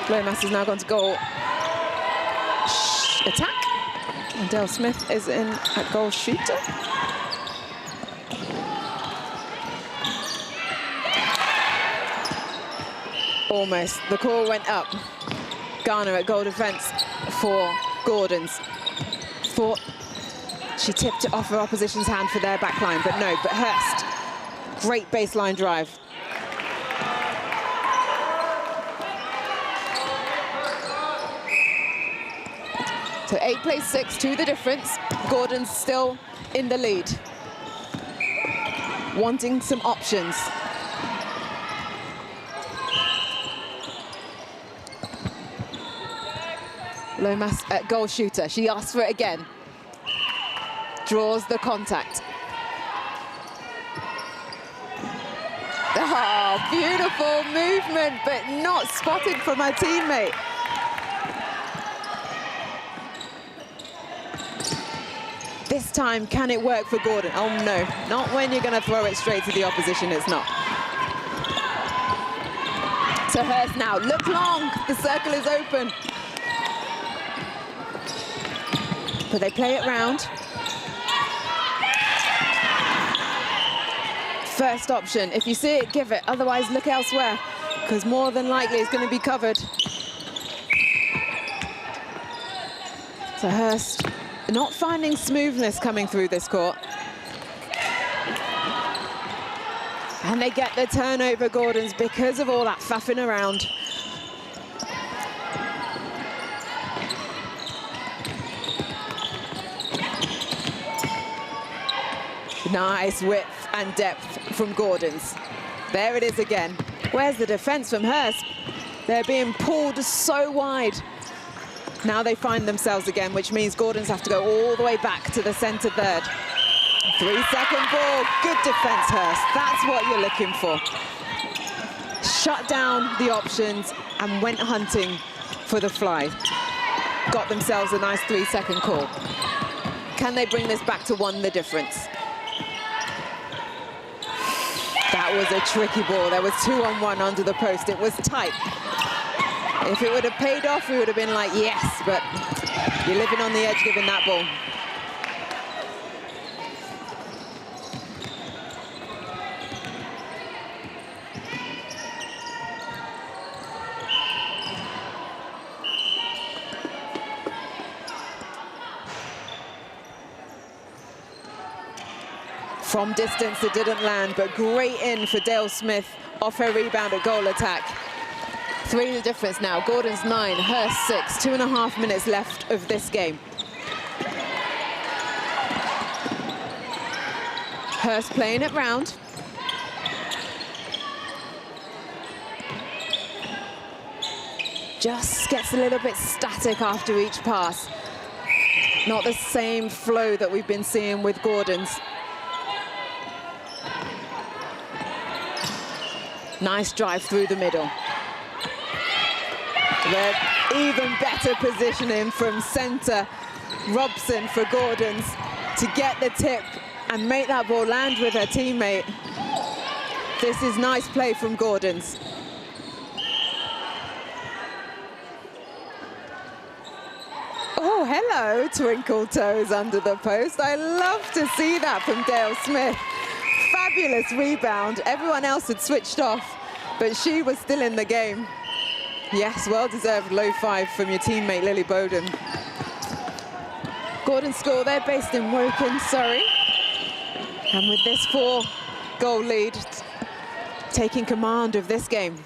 Lomas has now gone to goal. Attack. And Dale Smith is in at goal shooter. Almost. The call went up. Garner at goal defence for Gordons. Thought she tipped it off her opposition's hand for their backline, but no, but Hurst. Great baseline drive. So 8 plays 6, 2 the difference. Gordon's still in the lead. Wanting some options. Lomas at goal shooter. She asks for it again. Draws the contact. Oh, beautiful movement, but not spotted from her teammate. This time, can it work for Gordon? Oh no, not when you're going to throw it straight to the opposition, it's not. So Hurst now, look long, the circle is open. But they play it round. First option, if you see it, give it, otherwise look elsewhere, because more than likely it's going to be covered. So Hurst not finding smoothness coming through this court. And they get the turnover, Gordons, because of all that faffing around. Nice width and depth from Gordons. There it is again. Where's the defense from Hurst? They're being pulled so wide. Now they find themselves again, which means Gordons have to go all the way back to the center third. 3-second ball, good defense, Hurst. That's what you're looking for. Shut down the options and went hunting for the fly. Got themselves a nice 3-second call. Can they bring this back to 1 the difference? That was a tricky ball. There was 2-on-1 under the post. It was tight. If it would have paid off, we would have been like, yes, but you're living on the edge giving that ball. From distance, it didn't land, but great in for Dale Smith off her rebound at goal attack. 3 the difference now. Gordon's 9, Hurst 6. 2.5 minutes left of this game. Hurst playing it round. Just gets a little bit static after each pass. Not the same flow that we've been seeing with Gordon's. Nice drive through the middle. But even better positioning from centre Robson for Gordons to get the tip and make that ball land with her teammate. This is nice play from Gordons. Oh, hello, twinkle toes under the post. I love to see that from Dale Smith. Fabulous rebound. Everyone else had switched off, but she was still in the game. Yes, well-deserved low 5 from your teammate, Lily Bowden. Gordon School, they're based in Wrekin, Surrey. And with this 4-goal lead, taking command of this game.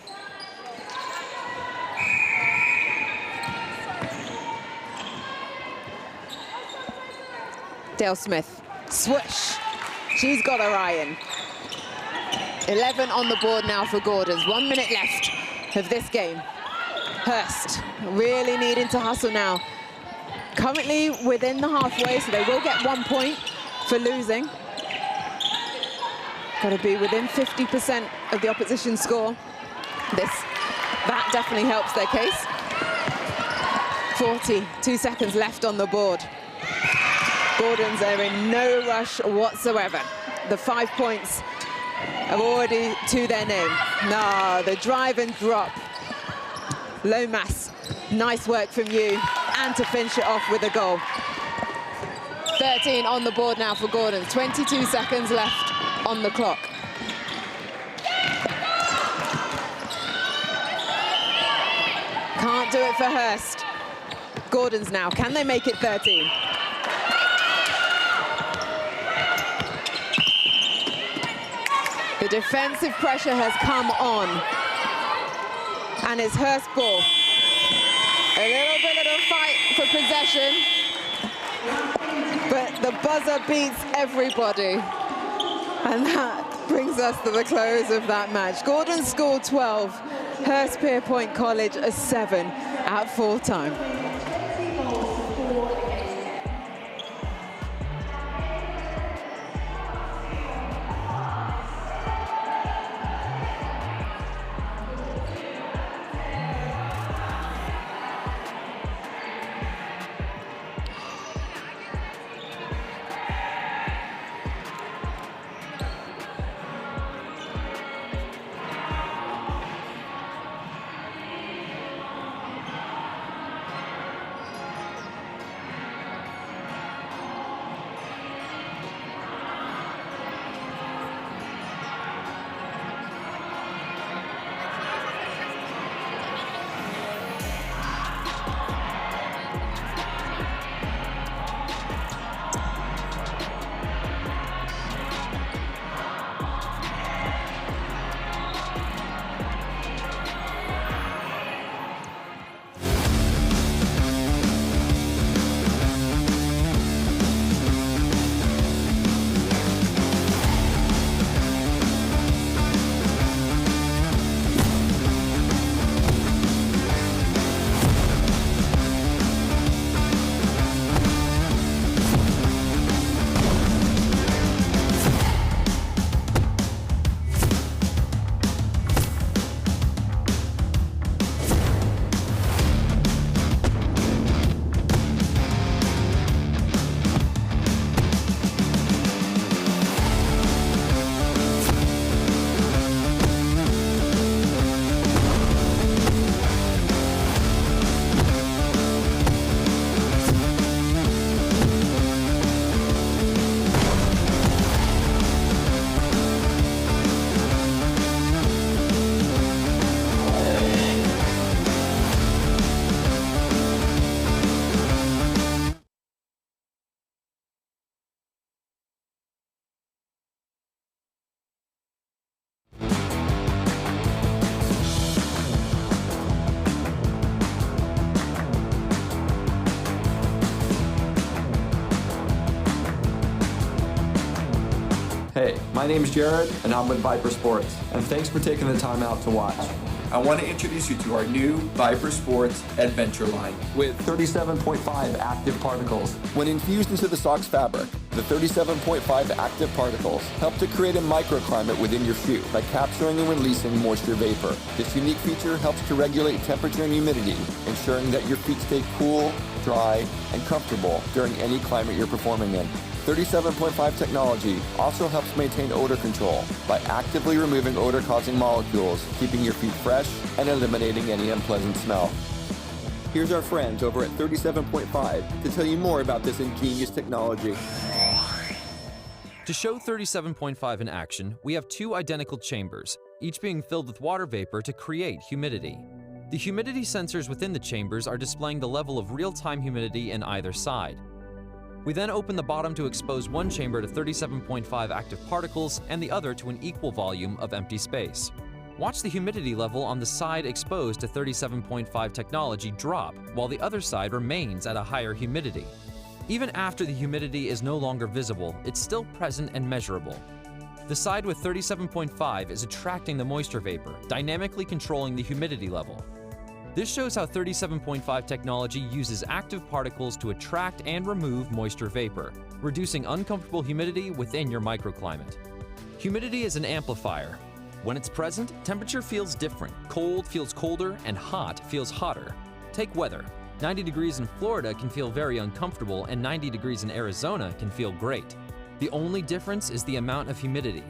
Dale Smith, swoosh. She's got her eye in. 11 on the board now for Gordons. 1 minute left of this game. Hurst really needing to hustle now. Currently within the halfway, so they will get 1 point for losing. Got to be within 50% of the opposition score. That definitely helps their case. 42 seconds left on the board. Gordons are in no rush whatsoever. The 5 points are already to their name. No, the drive and drop. Lomas, nice work from you, and to finish it off with a goal. 13 on the board now for Gordon. 22 seconds left on the clock. Can't do it for Hurst. Gordon's now. Can they make it 13? The defensive pressure has come on. And it's Hurst ball. A little bit of a fight for possession. But the buzzer beats everybody. And that brings us to the close of that match. Gordon scored 12. Hurstpierpoint College a 7 at full time. Hey, my name is Jared, and I'm with Viper Sports, and thanks for taking the time out to watch. I want to introduce you to our new Viper Sports Adventure line with 37.5 active particles. When infused into the sock's fabric, the 37.5 active particles help to create a microclimate within your shoe by capturing and releasing moisture vapor. This unique feature helps to regulate temperature and humidity, ensuring that your feet stay cool, dry, and comfortable during any climate you're performing in. 37.5 technology also helps maintain odor control by actively removing odor-causing molecules, keeping your feet fresh and eliminating any unpleasant smell. Here's our friends over at 37.5 to tell you more about this ingenious technology. To show 37.5 in action, we have two identical chambers, each being filled with water vapor to create humidity. The humidity sensors within the chambers are displaying the level of real-time humidity in either side. We then open the bottom to expose one chamber to 37.5 active particles and the other to an equal volume of empty space. Watch the humidity level on the side exposed to 37.5 technology drop, while the other side remains at a higher humidity. Even after the humidity is no longer visible, it's still present and measurable. The side with 37.5 is attracting the moisture vapor, dynamically controlling the humidity level. This shows how 37.5 technology uses active particles to attract and remove moisture vapor, reducing uncomfortable humidity within your microclimate. Humidity is an amplifier. When it's present, temperature feels different, cold feels colder, and hot feels hotter. Take weather. 90 degrees in Florida can feel very uncomfortable, and 90 degrees in Arizona can feel great. The only difference is the amount of humidity.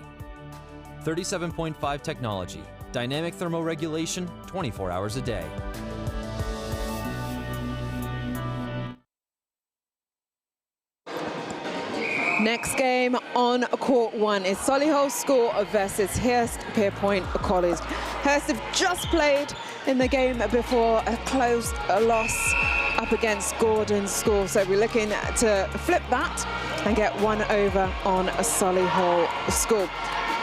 37.5 technology. Dynamic thermoregulation, 24 hours a day. Next game on court 1 is Solihull School versus Hurstpierpoint College. Hurst have just played in the game before a close loss up against Gordon School. So we're looking to flip that and get one over on Solihull School.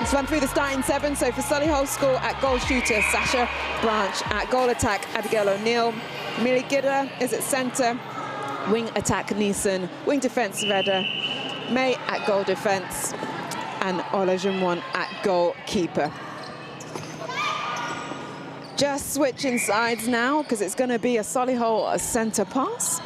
Let's run through the starting 7. So for Solihull School, at goal shooter, Sasha Branch. At goal attack, Abigail O'Neill. Millie Gidder is at centre. Wing attack, Neeson. Wing defence, Redder. May at goal defence. And Ola Jumwon at goalkeeper. Just switching sides now, because it's going to be a Solihull centre pass.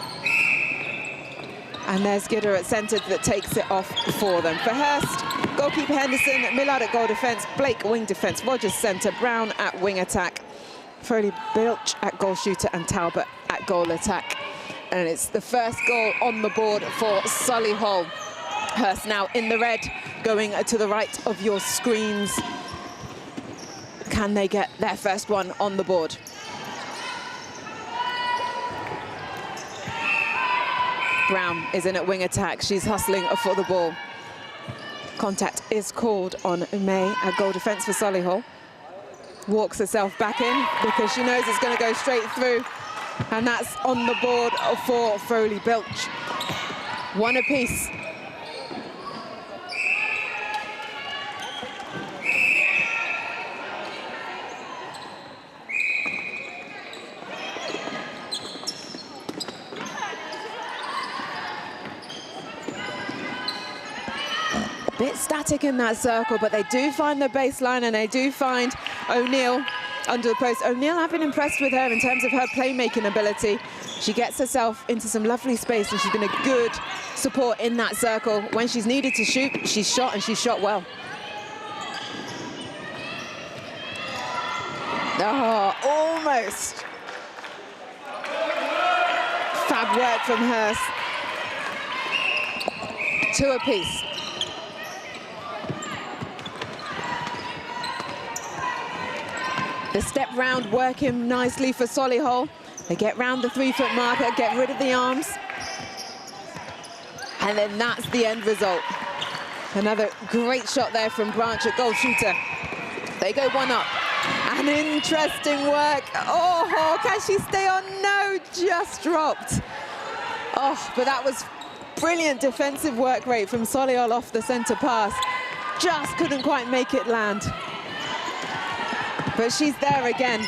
And there's Gidder at centre that takes it off for them. For Hurst, goalkeeper Henderson, Millard at goal defence, Blake wing defence, Rogers centre, Brown at wing attack, Foley Bilch at goal shooter, and Talbot at goal attack. And it's the first goal on the board for Solihull. Hurst now in the red, going to the right of your screens. Can they get their first one on the board? Brown is in at wing attack. She's hustling for the ball. Contact is called on May at goal defence for Solihull. Walks herself back in because she knows it's going to go straight through. And that's on the board for Foley Bilch. One apiece. Bit static in that circle, but they do find the baseline and they do find O'Neill under the post. O'Neill, I've been impressed with her in terms of her playmaking ability. She gets herself into some lovely space and she's been a good support in that circle. When she's needed to shoot, she's shot and she's shot well. Oh, almost. Fab work from Hurst. 2 apiece. The step round working nicely for Solihull. They get round the 3-foot marker, get rid of the arms. And then that's the end result. Another great shot there from Branch at goal shooter. They go 1 up. An interesting work. Oh, can she stay on? No, just dropped. Oh, but that was brilliant defensive work rate from Solihull off the centre pass. Just couldn't quite make it land. But she's there again,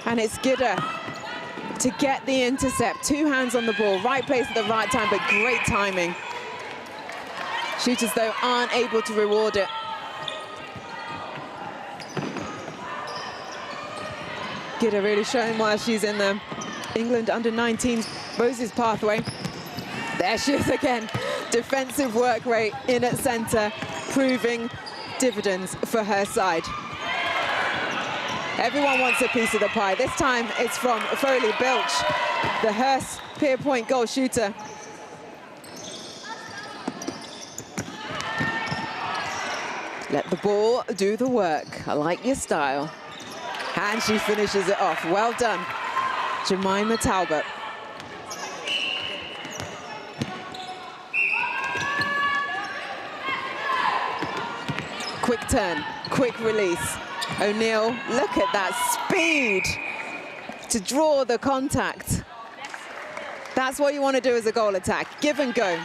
and it's Gidder to get the intercept. 2 hands on the ball, right place at the right time, but great timing. Shooters, though, aren't able to reward it. Gidder really showing why she's in the England under-19 Roses pathway. There she is again. Defensive work rate in at centre, proving dividends for her side. Everyone wants a piece of the pie. This time it's from Foley Bilch, the Hurstpierpoint goal shooter. Let the ball do the work. I like your style. And she finishes it off. Well done, Jemima Talbot. Quick turn, quick release. O'Neill, look at that speed to draw the contact. That's what you want to do as a goal attack. Give and go.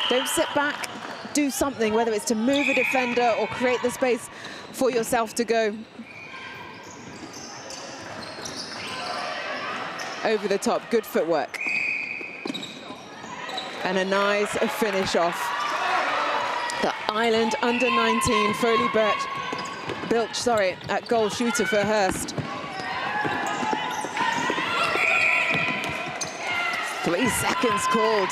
Don't sit back. Do something, whether it's to move a defender or create the space for yourself to go over the top. Good footwork. And a nice finish off. The Ireland under-19 Foley Bilch, at goal shooter for Hurst. 3 seconds called.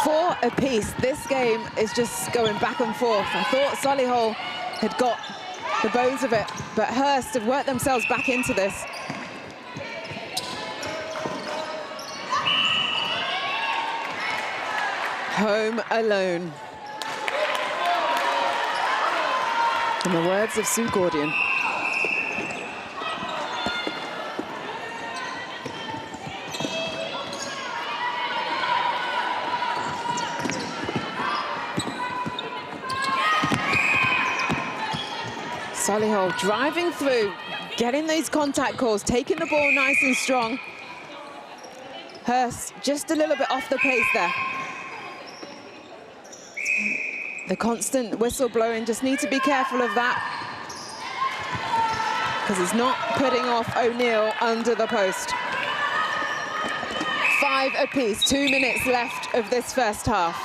4 apiece. This game is just going back and forth. I thought Solihull had got the bones of it, but Hurst have worked themselves back into this. Home alone. In the words of Sue Gordian. Solihull driving through, getting these contact calls, taking the ball nice and strong. Hurst just a little bit off the pace there. The constant whistle blowing, just need to be careful of that, because he's not putting off O'Neill under the post. 5 apiece, 2 minutes left of this first half.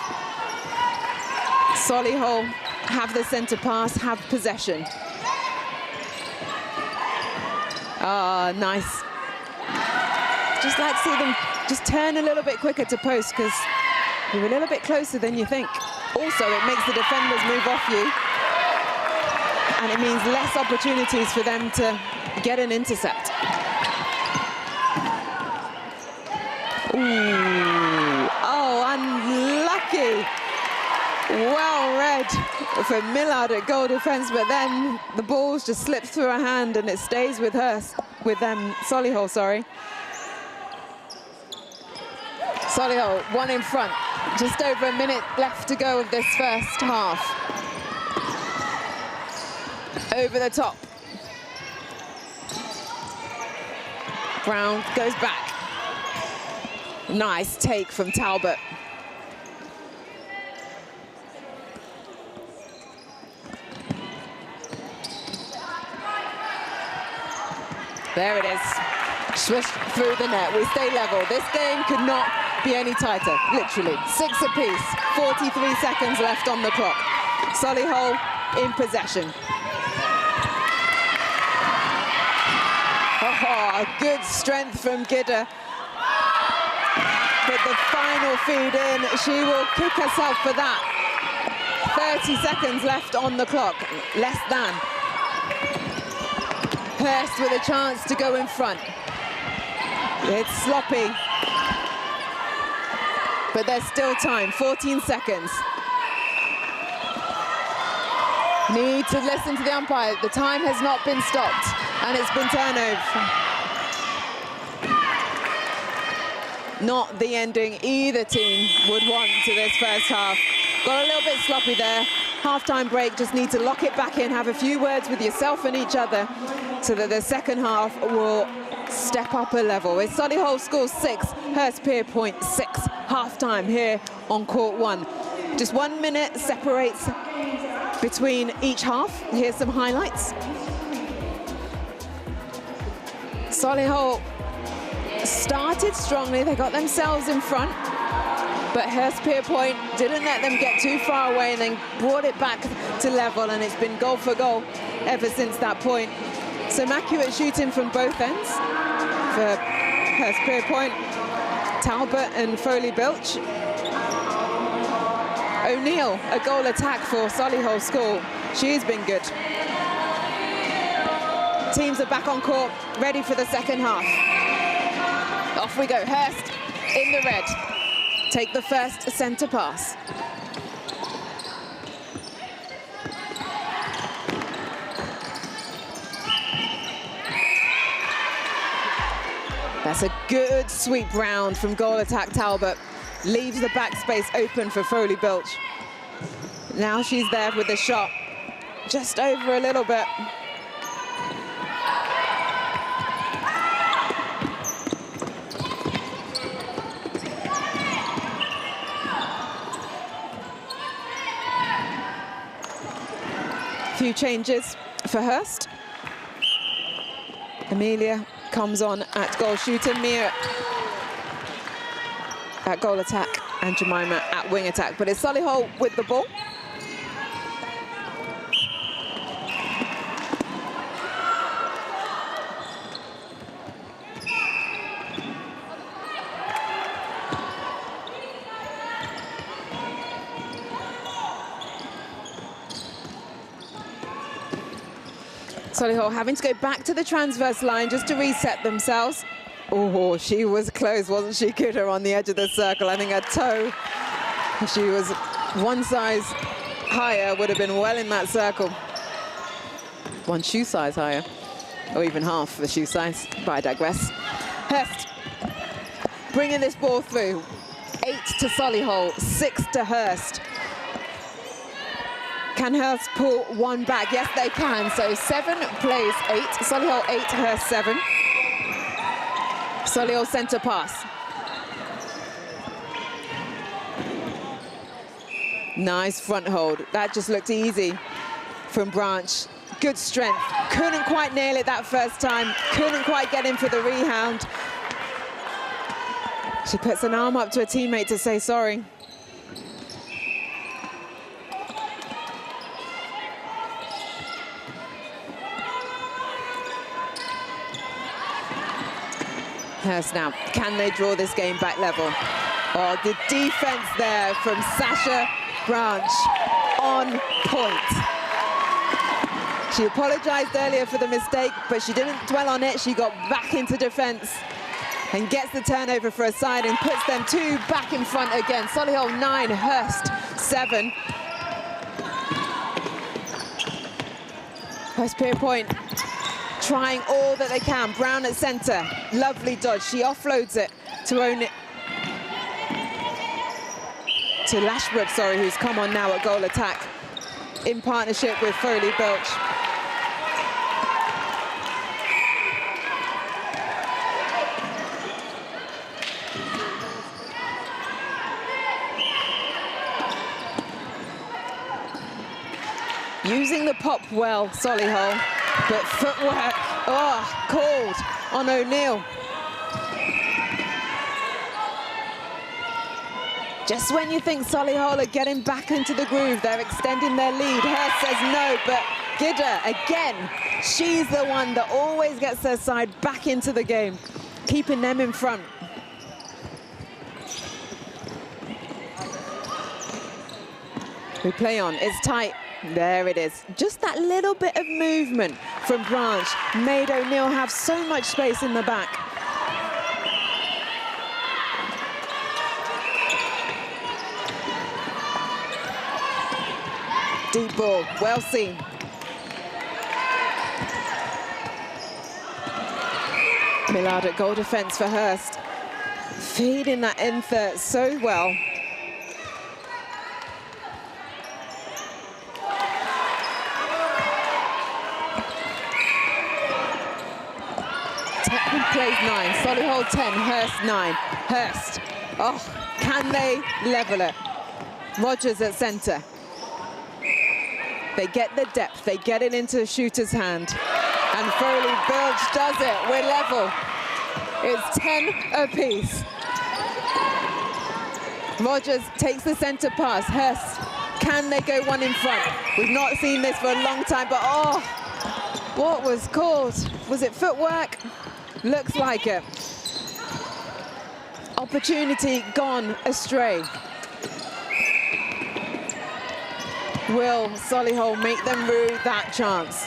Solihull have the centre pass, have possession. Ah, nice. Just like to see them just turn a little bit quicker to post, because you're a little bit closer than you think. Also, it makes the defenders move off you, and it means less opportunities for them to get an intercept. Ooh, oh, unlucky. Well read for Millard at goal defence, but then the ball's just slipped through her hand and it stays with Hurst, with Solihull, sorry. Solihull, one in front. Just over a minute left to go of this first half. Over the top. Brown goes back. Nice take from Talbot. There it is. Swished through the net. We stay level. This game could not be any tighter, literally. 6 apiece, 43 seconds left on the clock. Solihull in possession. Oh, good strength from Gidder. But the final feed in, she will kick herself for that. 30 seconds left on the clock, less than. Hurst with a chance to go in front. It's sloppy, but there's still time, 14 seconds. Need to listen to the umpire. The time has not been stopped, and it's been turnover. Not the ending either team would want to this first half. Got a little bit sloppy there. Half-time break, just need to lock it back in, have a few words with yourself and each other, so that the second half will step up a level. It's Solihull scores 6, Hurstpierpoint 6, half-time here on court 1. Just 1 minute separates between each half. Here's some highlights. Solihull started strongly, they got themselves in front, but Hurstpierpoint didn't let them get too far away and then brought it back to level, and it's been goal for goal ever since that point. Some accurate shooting from both ends for Hurstpierpoint. Talbot and Foley-Bilch. O'Neill, a goal attack for Solihull School. She's been good. Teams are back on court, ready for the second half. Off we go, Hurst in the red. Take the first centre pass. That's a good sweep round from goal attack Talbot. Leaves the back space open for Foley-Bilch. Now she's there with the shot. Just over a little bit. Few changes for Hurst. Amelia comes on at goal shooter, Mia at goal attack, and Jemima at wing attack. But it's Solihull with the ball. Solihull having to go back to the transverse line just to reset themselves. Oh, she was close, wasn't she, Kidder, on the edge of the circle? I think her toe, if she was one size higher, would have been well in that circle. One shoe size higher, or even half the shoe size, but I digress. Hurst bringing this ball through. 8 to Solihull, 6 to Hurst. Can Hurst pull one back? Yes, they can. So 7 plays 8. Solihull 8, Hurst 7. Solihull centre pass. Nice front hold. That just looked easy from Branch. Good strength. Couldn't quite nail it that first time. Couldn't quite get in for the rebound. She puts an arm up to a teammate to say sorry. Hurst now, can they draw this game back level? Oh, the defense there from Sasha Branch on point. She apologized earlier for the mistake, but she didn't dwell on it. She got back into defense and gets the turnover for a side and puts them 2 back in front again. Solihull 9, Hurst 7. Hurstpierpoint trying all that they can. Brown at center, lovely dodge. She offloads it to own it. To Lashbrook, sorry, who's come on now at goal attack in partnership with Foley Belch. Using the pop well, Solihull, but footwork, oh, called on O'Neill. Just when you think Solihull are getting back into the groove, they're extending their lead. Hurst says no, but Gidder, again, she's the one that always gets their side back into the game, keeping them in front. We play on, it's tight. There it is. Just that little bit of movement from Branch made O'Neill have so much space in the back. Deep ball, well seen. Millard at goal defence for Hurst. Feeding that in third so well. Plays 9, Solihull 10, Hurst 9. Hurst, oh, can they level it? Rogers at centre. They get the depth, they get it into the shooter's hand. And Foley Belch does it, we're level. It's 10 apiece. Rogers takes the centre pass, Hurst, can they go one in front? We've not seen this for a long time, but oh, what was called? Was it footwork? Looks like it. Opportunity gone astray. Will Solihull make them rue that chance?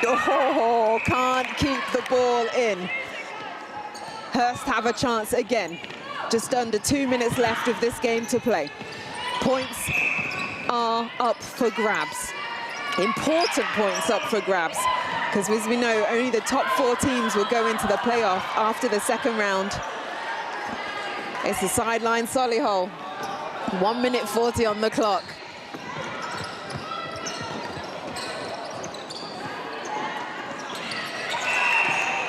Oh, can't keep the ball in. Hurst have a chance again. Just under 2 minutes left of this game to play. Points are up for grabs. Important points up for grabs, because as we know, only the top 4 teams will go into the playoff after the second round. It's the sideline Solihull. 1 minute 40 on the clock.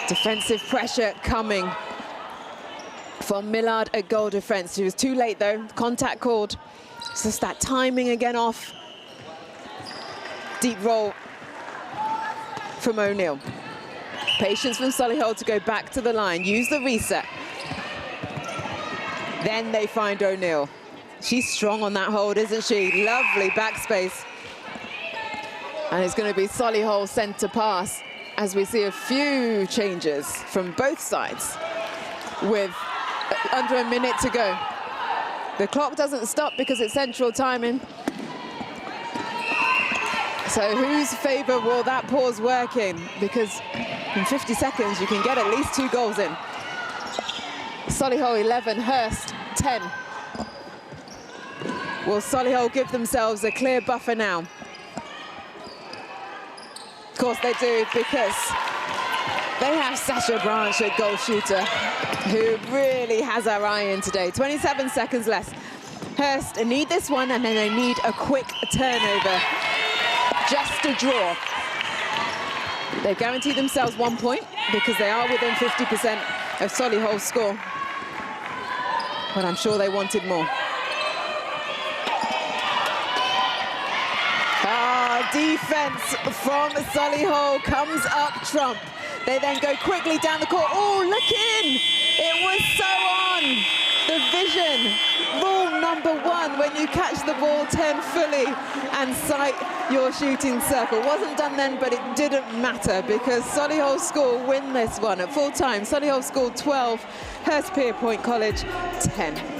Defensive pressure coming from Millard at goal defense. He was too late though, contact called. It's just that timing again off. Deep roll from O'Neill. Patience from Solihull to go back to the line, use the reset. Then they find O'Neill. She's strong on that hold, isn't she? Lovely backspace. And it's going to be Solihull centre pass as we see a few changes from both sides with under a minute to go. The clock doesn't stop because it's central timing. So whose favour will that pause work in? Because in 50 seconds you can get at least 2 goals in. Solihull 11, Hurst 10. Will Solihull give themselves a clear buffer now? Of course they do, because they have Sasha Branch, a goal shooter, who really has our eye in today. 27 seconds left. Hurst need this one, and then they need a quick turnover just to draw. They guarantee themselves 1 point because they are within 50% of Solihull's score. But I'm sure they wanted more. Defense from Solihull comes up trump. They then go quickly down the court. Oh, look in! It was so on! The vision, rule number 1, when you catch the ball 10 fully and sight your shooting circle. Wasn't done then, but it didn't matter because Solihull School win this one at full time. Solihull School 12, Hurstpierpoint College 10.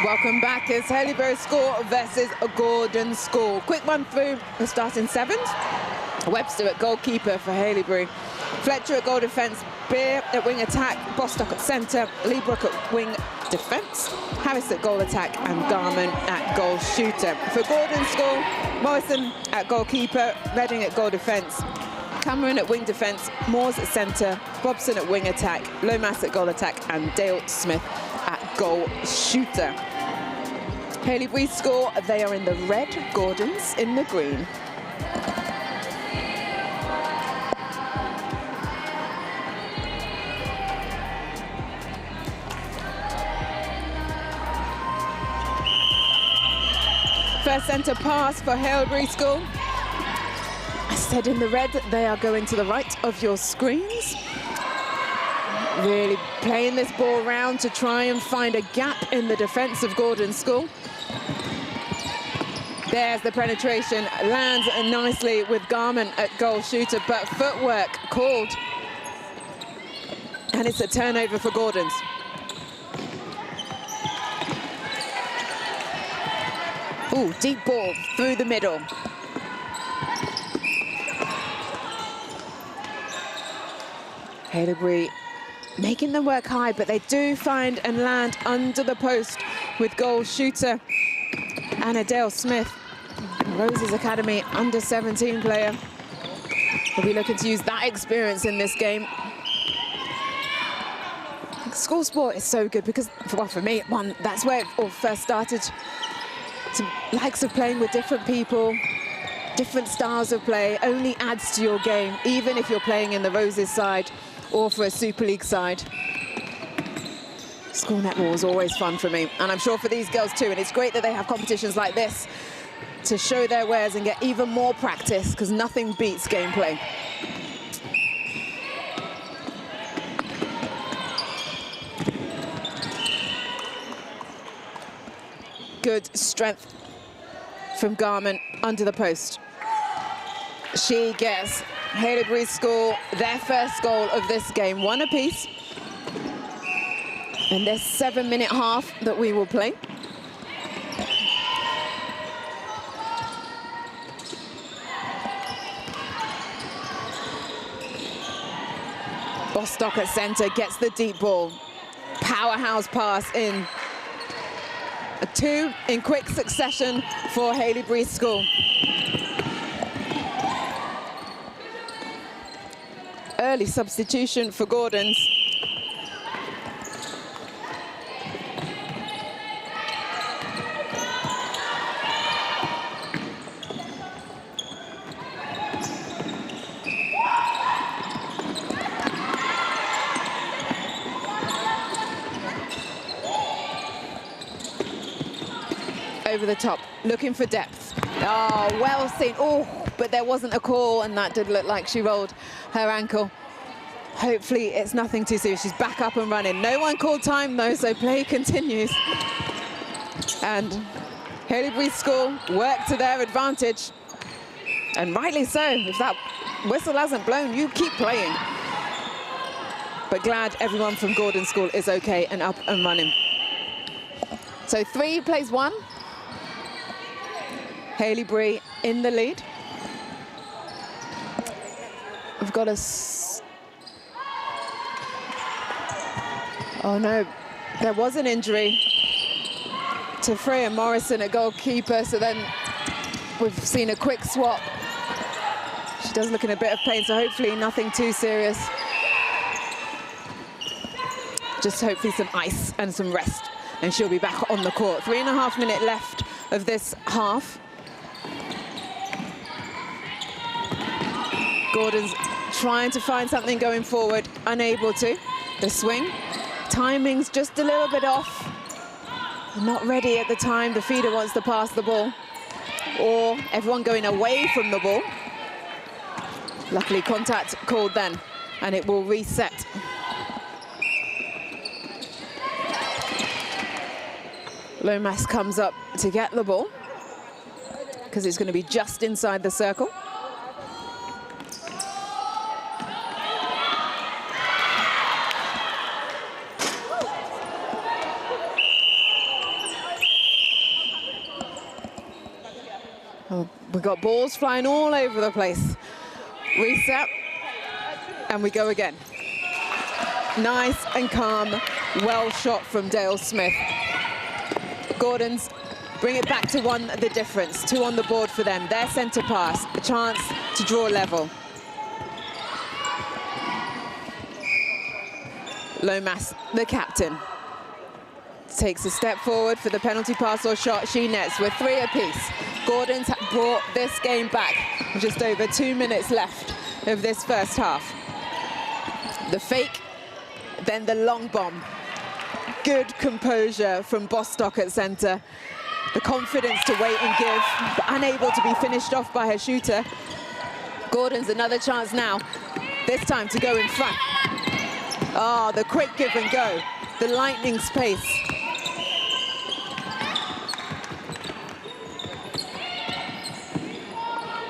Welcome back. It's Haileybury School versus Gordon School. Quick one through the starting sevens. Webster at goalkeeper for Haileybury. Fletcher at goal defence. Beer at wing attack. Bostock at centre. Leebrook at wing defence. Harris at goal attack. And Garman at goal shooter. For Gordon School, Morrison at goalkeeper. Redding at goal defence. Cameron at wing defence, Moores at centre, Robson at wing attack, Lomas at goal attack, and Dale Smith at goal shooter. Haileybury score, they are in the red, Gordons in the green. First centre pass for Haileybury School. I said in the red, they are going to the right of your screens. Really playing this ball around to try and find a gap in the defence of Gordon School. There's the penetration, lands nicely with Garment at goal shooter, but footwork called. And it's a turnover for Gordons. Ooh, deep ball through the middle. Haileybury making them work high, but they do find and land under the post with goal shooter Anna Dale Smith, Roses Academy under 17 player. We'll be looking to use that experience in this game. School sport is so good because, well, for me, that's where it all first started. Some likes of playing with different people, different styles of play only adds to your game, even if you're playing in the Roses side or for a Super League side. School netball is always fun for me, and I'm sure for these girls too, and it's great that they have competitions like this to show their wares and get even more practice, because nothing beats gameplay. Good strength from Garment under the post. She gets Haileybury School their first goal of this game, 1 apiece. And this 7-minute half that we will play. Bostock at centre gets the deep ball. Powerhouse pass in. 2 in quick succession for Haileybury School. Early substitution for Gordons. Over the top, looking for depth. Oh, well seen. Oh, but there wasn't a call, and that did look like she rolled her ankle. Hopefully it's nothing too serious. She's back up and running. No one called time though, so play continues. And Haileybury School work to their advantage. And rightly so. If that whistle hasn't blown, you keep playing. But glad everyone from Gordon School is okay and up and running. So 3 plays 1. Haileybury in the lead. We've got oh no, there was an injury to Freya Morrison at goalkeeper, so then we've seen a quick swap. She does look in a bit of pain, so hopefully nothing too serious. Just hopefully some ice and some rest, and she'll be back on the court. 3.5 minutes left of this half. Gordon's trying to find something going forward, unable to. The swing, timing's just a little bit off. Not ready at the time the feeder wants to pass the ball, or everyone going away from the ball. Luckily contact called then, and it will reset. Lomas comes up to get the ball, because it's going to be just inside the circle. Oh, we've got balls flying all over the place. Reset, and we go again. Nice and calm, well shot from Dale Smith. Gordons bring it back to 1 the difference. 2 on the board for them. Their centre pass, a chance to draw level. Lomas, the captain, takes a step forward for the penalty pass or shot. She nets with 3 apiece. Gordon's brought this game back with just over 2 minutes left of this first half. The fake, then the long bomb. Good composure from Bostock at centre. The confidence to wait and give, but unable to be finished off by her shooter. Gordon's another chance now, this time to go in front. Ah, the quick give and go, the lightning pace.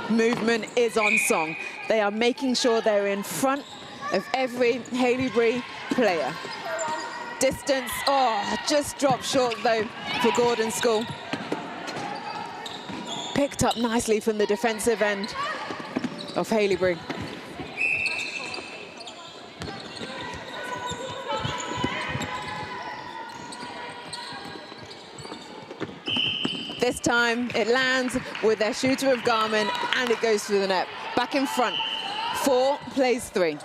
Movement is on song. They are making sure they're in front of every Haileybury player. Distance, oh, just dropped short though for Gordon School. Picked up nicely from the defensive end of Haileybury. This time it lands with their shooter of Garmin and it goes through the net. Back in front, 4 plays 3.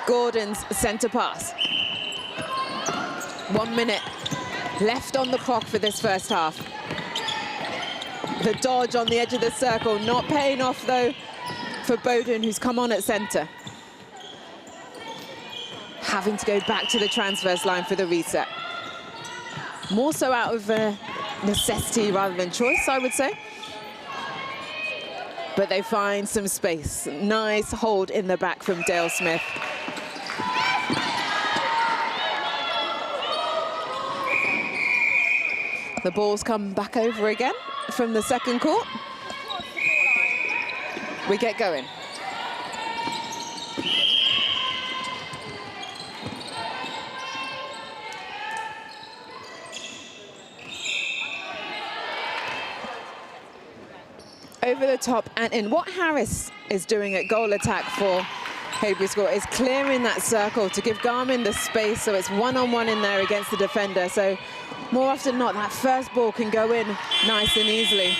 Gordon's centre pass. 1 minute left on the clock for this first half. The dodge on the edge of the circle, not paying off though for Bowden, who's come on at centre. Having to go back to the transverse line for the reset. More so out of necessity rather than choice, I would say. But they find some space. Nice hold in the back from Dale Smith. The ball's come back over again from the second court. We get going. Over the top and in. What Harris is doing at goal attack for Haileybury School is clearing that circle to give Garmin the space, so it's one-on-one in there against the defender. So more often than not, that first ball can go in nice and easily.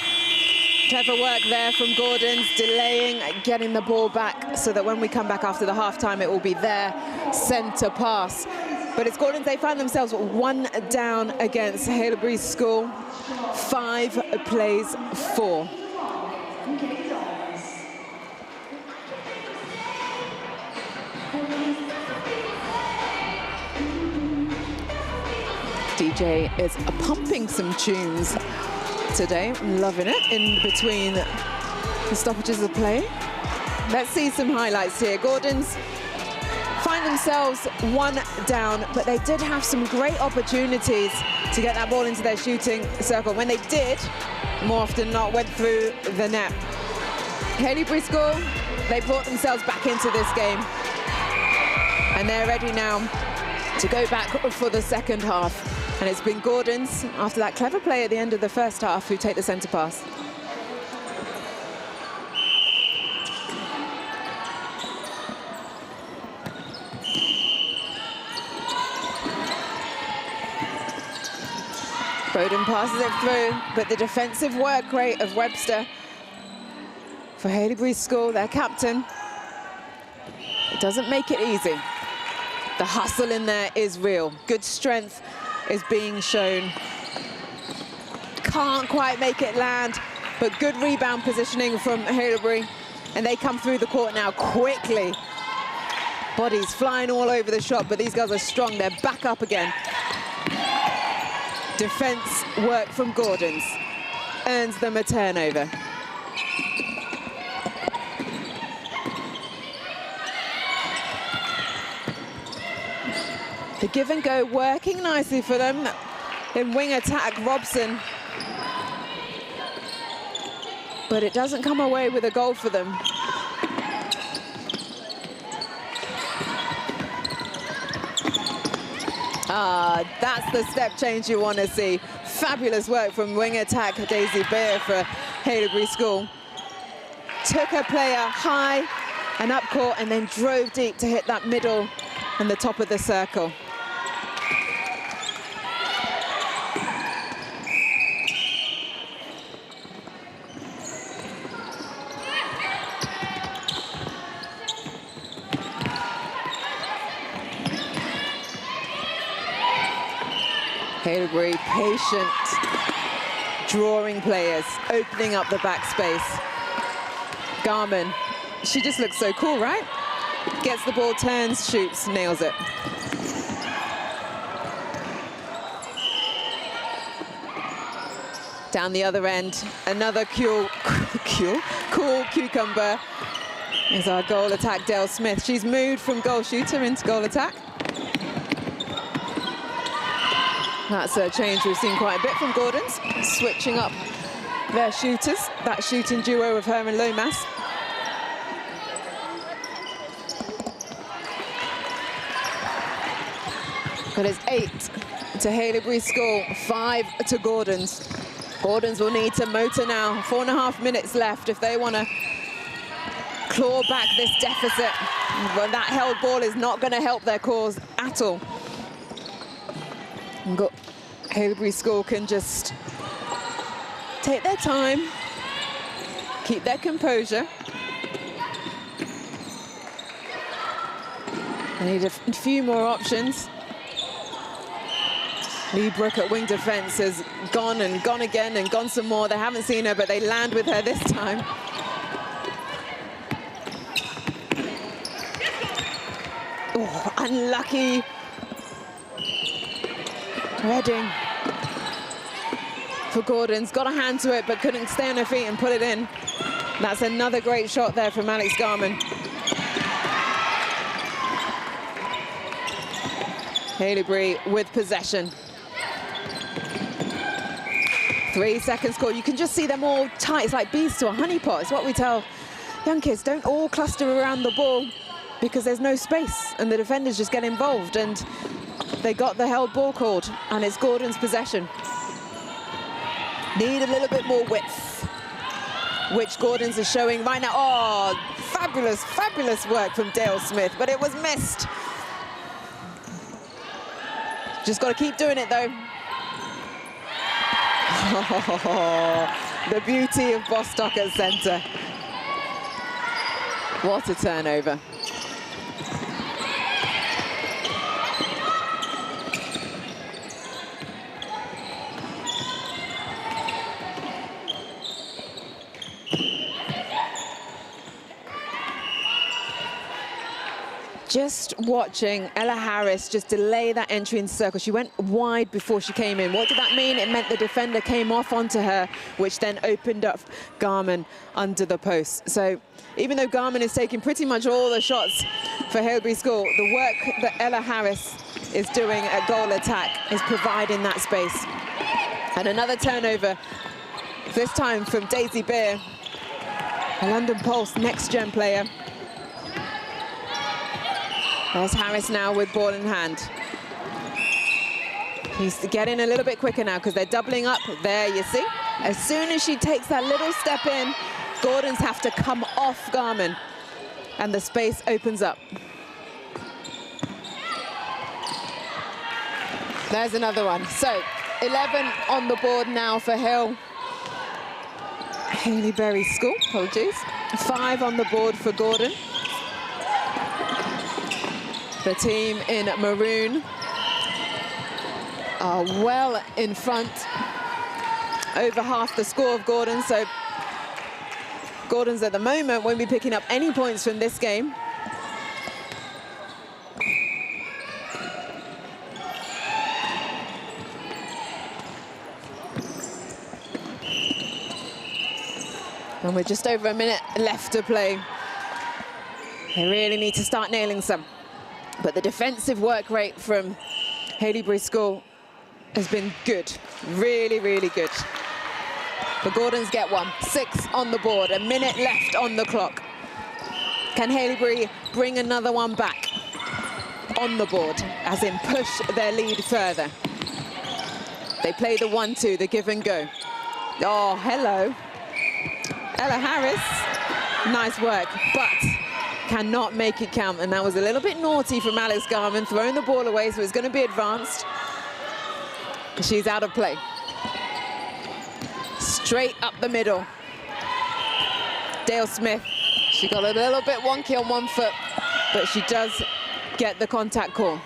Clever work there from Gordon's, delaying, getting the ball back so that when we come back after the halftime, it will be their centre pass. But it's Gordon's, they find themselves 1 down against Haileybury School. 5 plays 4. DJ is pumping some tunes today. I'm loving it in between the stoppages of play. Let's see some highlights here. Gordon's find themselves 1 down, but they did have some great opportunities to get that ball into their shooting circle. When they did, more often than not, went through the net. Haileybury School, they brought themselves back into this game. And they're ready now to go back for the second half. And it's been Gordon's, after that clever play at the end of the first half, who take the centre pass. Bowden passes it through, but the defensive work rate of Webster for Haileybury School, their captain, it doesn't make it easy. The hustle in there is real. Good strength is being shown. Can't quite make it land, but good rebound positioning from Haileybury. And they come through the court now quickly. Bodies flying all over the shot, but these guys are strong. They're back up again. Defense work from Gordon's earns them a turnover. The give and go working nicely for them. In wing attack, Robson. But it doesn't come away with a goal for them. Ah, that's the step change you want to see. Fabulous work from wing attack Daisy Beer for Haileybury School. Took a player high and up court and then drove deep to hit that middle and the top of the circle. Haileybury patient, drawing players, opening up the backspace. Garman, she just looks so cool, right? Gets the ball, turns, shoots, nails it. Down the other end, another cool cucumber is our goal attack, Dale Smith. She's moved from goal shooter into goal attack. That's a change we've seen quite a bit from Gordon's, switching up their shooters, that shooting duo of her and Lomas. But it's 8 to Haileybury School, 5 to Gordon's. Gordon's will need to motor now, 4.5 minutes left if they want to claw back this deficit. Well, that held ball is not going to help their cause at all. Haileybury School can just take their time, keep their composure. They need a few more options. Lee Brooke at wing defense has gone and gone again and gone some more. They haven't seen her, but they land with her this time. Oh, unlucky. Redding for Gordon's, got a hand to it, but couldn't stay on her feet and put it in. That's another great shot there from Alex Garman. Haileybury with possession. 3 seconds score. You can just see them all tight. It's like bees to a honeypot. It's what we tell young kids. Don't all cluster around the ball because there's no space and the defenders just get involved. And they got the held ball called, and it's Gordon's possession. Need a little bit more width, which Gordon's are showing right now. Oh, fabulous, fabulous work from Dale Smith, but it was missed. Just got to keep doing it, though. Oh, the beauty of Bostock at centre. What a turnover. Just watching Ella Harris just delay that entry in circle. She went wide before she came in. What did that mean? It meant the defender came off onto her, which then opened up Garman under the post. So even though Garman is taking pretty much all the shots for Haileybury School, the work that Ella Harris is doing at goal attack is providing that space. And another turnover, this time from Daisy Beer, a London Pulse next-gen player. There's Harris now with ball in hand. He's getting a little bit quicker now because they're doubling up. There, you see. As soon as she takes that little step in, Gordon's have to come off Garman, and the space opens up. There's another one. So 11 on the board now for Haileybury School, apologies. 5 on the board for Gordon. The team in maroon are well in front, over half the score of Gordon. So Gordon's at the moment won't be picking up any points from this game. And we're just over a minute left to play. They really need to start nailing some. But the defensive work rate from Haileybury School has been good, really, really good. The Gordons get one, 6 on the board, a minute left on the clock. Can Haileybury bring another one back on the board, as in push their lead further? They play the 1-2, the give and go. Oh, hello. Ella Harris, nice work, but cannot make it count, and that was a little bit naughty from Alex Garman, throwing the ball away, so it's going to be advanced. She's out of play. Straight up the middle. Dale Smith, she got a little bit wonky on one foot, but she does get the contact call.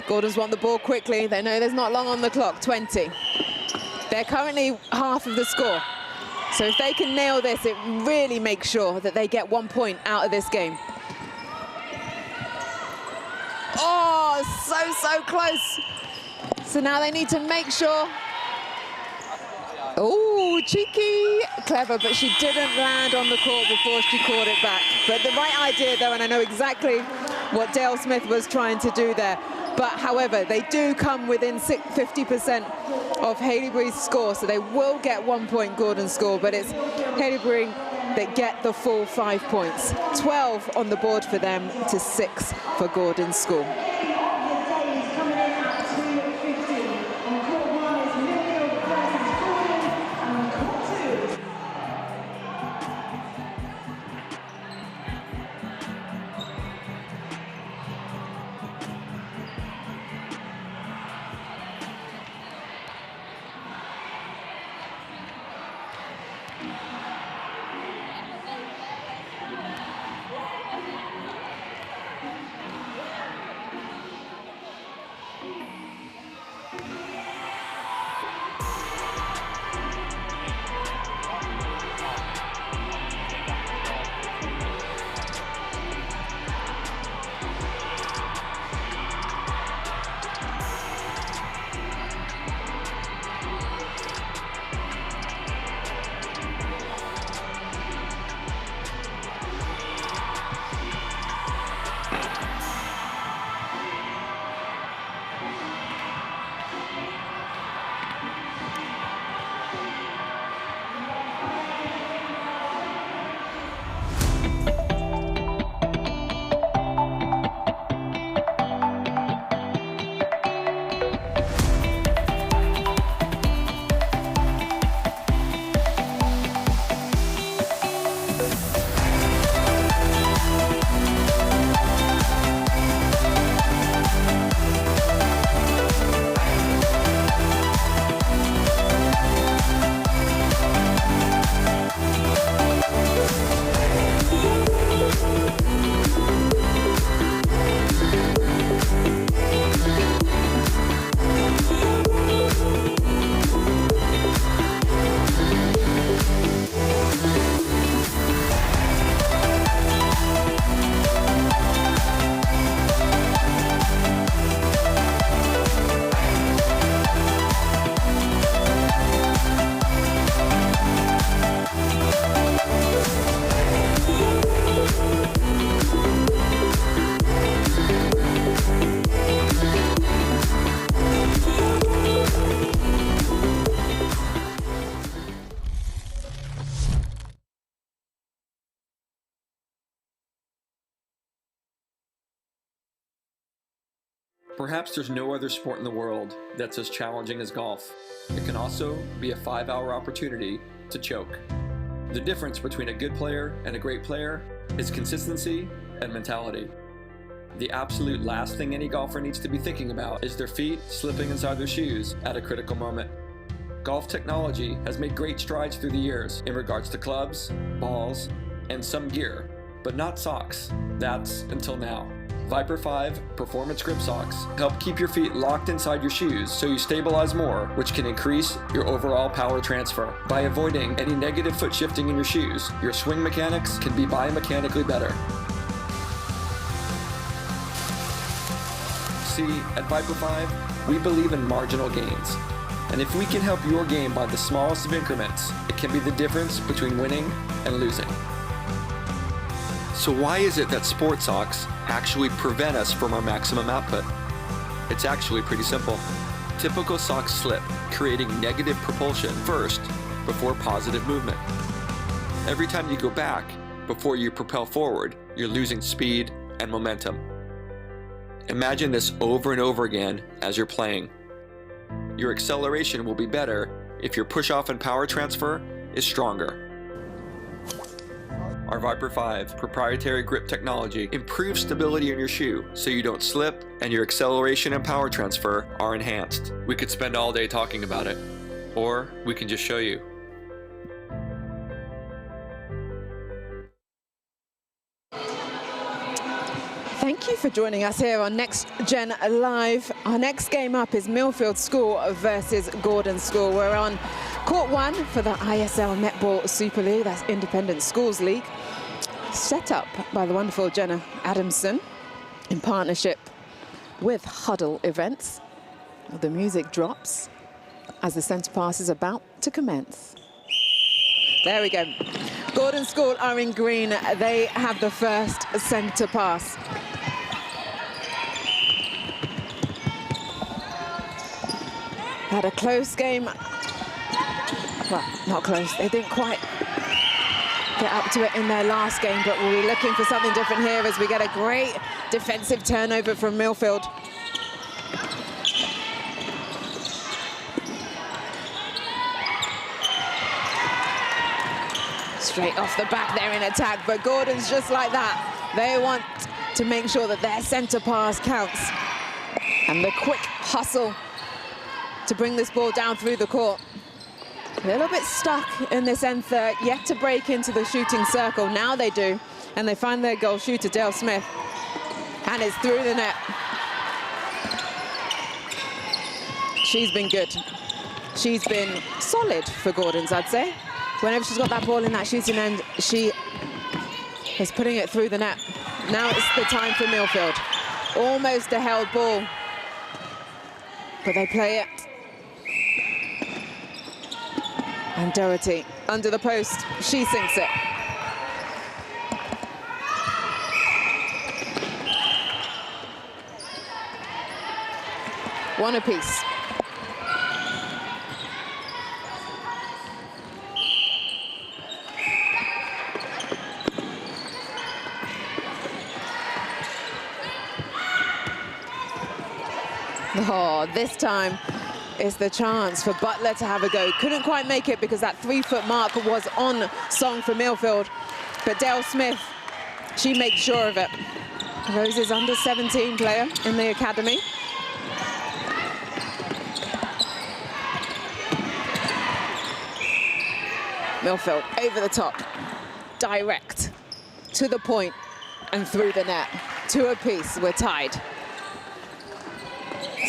Gordons want the ball quickly. They know there's not long on the clock, 20. They're currently half of the score. So if they can nail this, it really makes sure that they get 1 point out of this game. Oh, so close. So now they need to make sure. Oh, cheeky, clever, but she didn't land on the court before she caught it back. But the right idea though, and I know exactly what Dale Smith was trying to do there. But however, they do come within 50% of Haileybury's score, so they will get 1 point Gordon's score, but it's Haileybury that get the full 5 points. 12 on the board for them to 6 for Gordon's score. Perhaps there's no other sport in the world that's as challenging as golf. It can also be a 5-hour opportunity to choke. The difference between a good player and a great player is consistency and mentality. The absolute last thing any golfer needs to be thinking about is their feet slipping inside their shoes at a critical moment. Golf technology has made great strides through the years in regards to clubs, balls, and some gear, but not socks. That's until now. Viper 5 Performance Grip Socks help keep your feet locked inside your shoes so you stabilize more, which can increase your overall power transfer. By avoiding any negative foot shifting in your shoes, your swing mechanics can be biomechanically better. See, at Viper 5, we believe in marginal gains. And if we can help your game by the smallest of increments, it can be the difference between winning and losing. So why is it that sport socks actually prevent us from our maximum output? It's actually pretty simple. Typical socks slip, creating negative propulsion first before positive movement. Every time you go back, before you propel forward, you're losing speed and momentum. Imagine this over and over again as you're playing. Your acceleration will be better if your push-off and power transfer is stronger. Our Viper 5 proprietary grip technology improves stability in your shoe so you don't slip and your acceleration and power transfer are enhanced. We could spend all day talking about it, or we can just show you. Thank Thank you for joining us here on Next Gen Live. Our next game up is Millfield School versus Gordon School. We're on Court 1 for the ISL Netball Super League, that's Independent Schools League, set up by the wonderful Jenna Adamson in partnership with Huddle events. The music drops as the centre pass is about to commence. There we go. Gordon School are in green. They have the first centre pass. Had a close game. Well, not close. They didn't quite get up to it in their last game, but we'll be looking for something different here as we get a great defensive turnover from Milfield. Straight off the back, they're in attack, but Gordon's just like that. They want to make sure that their centre pass counts. And the quick hustle to bring this ball down through the court. A little bit stuck in this end third, yet to break into the shooting circle. Now they do, and they find their goal shooter, Dale Smith. And it's through the net. She's been good. She's been solid for Gordon's, I'd say. Whenever she's got that ball in that shooting end, she is putting it through the net. Now it's the time for Milfield. Almost a held ball, but they play it. And Doherty under the post, she sinks it. One apiece. Oh, this time is the chance for Butler to have a go. Couldn't quite make it because that 3-foot mark was on song for Milfield. But Dale Smith, she makes sure of it. Rose is under 17 player in the academy. Milfield over the top, direct, to the point and through the net. 2 apiece, we're tied.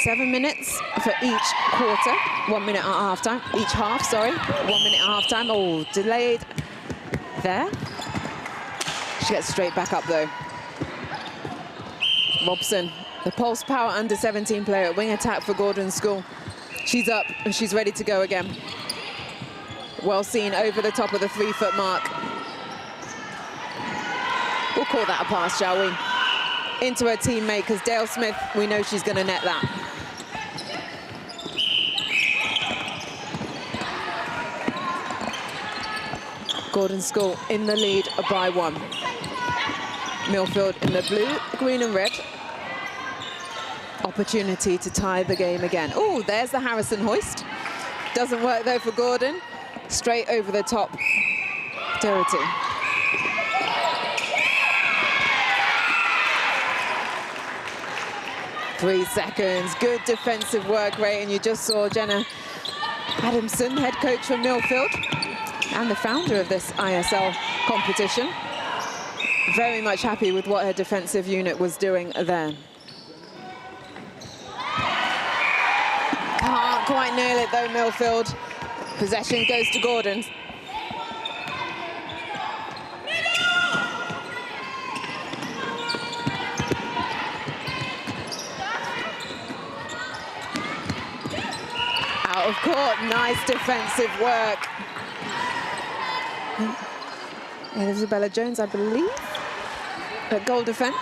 7 minutes for each quarter, 1 minute at half-time, each half, sorry, 1 minute at half-time. Oh, delayed there. She gets straight back up though. Robson, the Pulse Power under 17 player, wing attack for Gordon School. She's up and she's ready to go again. Well seen over the top of the 3-foot mark. We'll call that a pass, shall we? Into her teammate, because Dale Smith, we know she's going to net that. Gordon School in the lead by 1. Milfield in the blue, green and red. Opportunity to tie the game again. Oh, there's the Harrison hoist. Doesn't work though for Gordon. Straight over the top. Doherty. Three seconds, good defensive work rate, and you just saw Jenna Adamson, head coach for Milfield, and the founder of this ISL competition. Very much happy with what her defensive unit was doing there. Can't quite nail it though, Milfield. Possession goes to Gordon. Out of court, nice defensive work. Isabella Jones, I believe, at goal defense.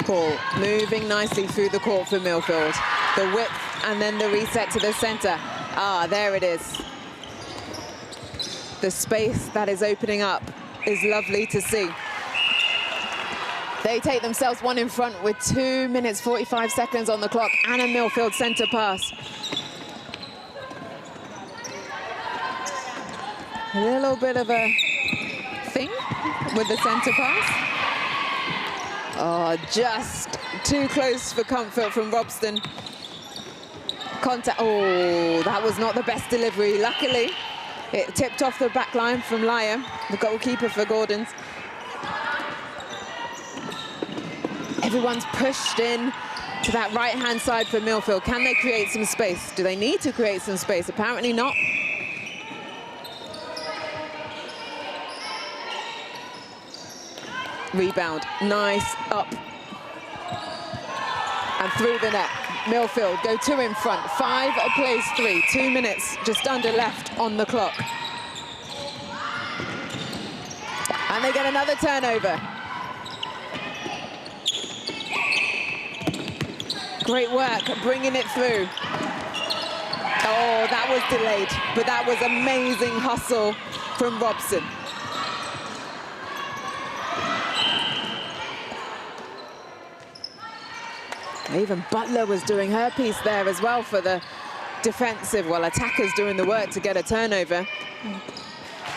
Paul moving nicely through the court for Milfield. The width and then the reset to the center. Ah, there it is. The space that is opening up is lovely to see. They take themselves one in front with 2 minutes 45 seconds on the clock and a Milfield center pass. A little bit of a thing with the center pass. Oh, just too close for comfort from Robson. Contact. Oh, that was not the best delivery. Luckily, it tipped off the back line from Lya, the goalkeeper for Gordons. Everyone's pushed in to that right-hand side for Milfield. Can they create some space? Do they need to create some space? Apparently not. Rebound, nice, up. And through the net. Milfield go 2 in front, 5 plays 3, 2 minutes just under left on the clock. And they get another turnover. Great work, bringing it through. Oh, that was delayed, but that was amazing hustle from Robson. Even Butler was doing her piece there as well for the defensive, well, attackers doing the work to get a turnover.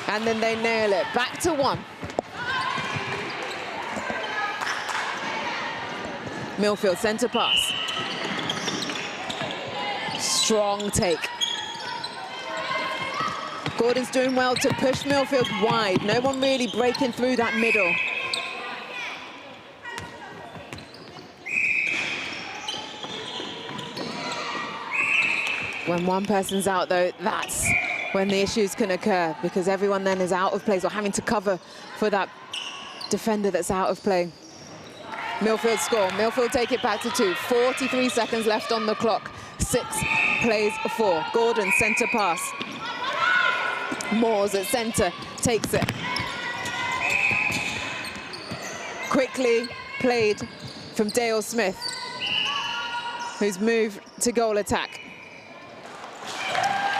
And then they nail it, back to 1. Milfield centre pass. Strong take. Gordon's doing well to push Milfield wide. No one really breaking through that middle. When one person's out, though, that's when the issues can occur, because everyone then is out of place or having to cover for that defender that's out of play. Milfield score. Milfield take it back to 2. 43 seconds left on the clock. 6 plays 4. Gordon, centre pass. Moores at centre, takes it. Quickly played from Dale Smith, who's moved to goal attack.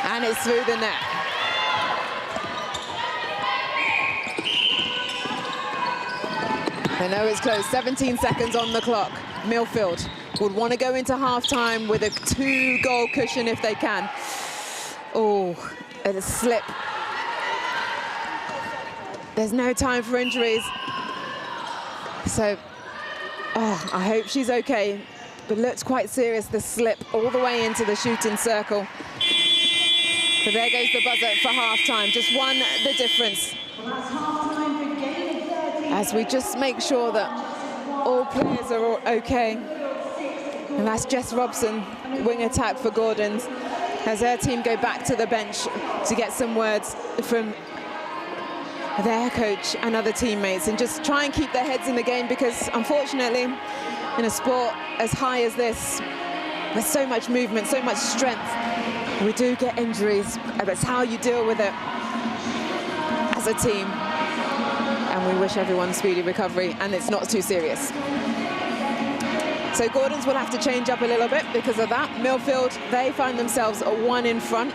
And it's through the net. They know it's close, 17 seconds on the clock. Milfield would want to go into half-time with a 2-goal cushion if they can. Oh, and a slip. There's no time for injuries. So, I hope she's okay. But looks quite serious, the slip all the way into the shooting circle. So there goes the buzzer for half-time, just 1 the difference. As we just make sure that all players are okay. And that's Jess Robson, wing attack for Gordons, as their team go back to the bench to get some words from their coach and other teammates and just try and keep their heads in the game, because unfortunately, in a sport as high as this, there's so much movement, so much strength. We do get injuries, but it's how you deal with it as a team. And we wish everyone speedy recovery, and it's not too serious. So Gordons will have to change up a little bit because of that. Milfield, they find themselves a 1 in front.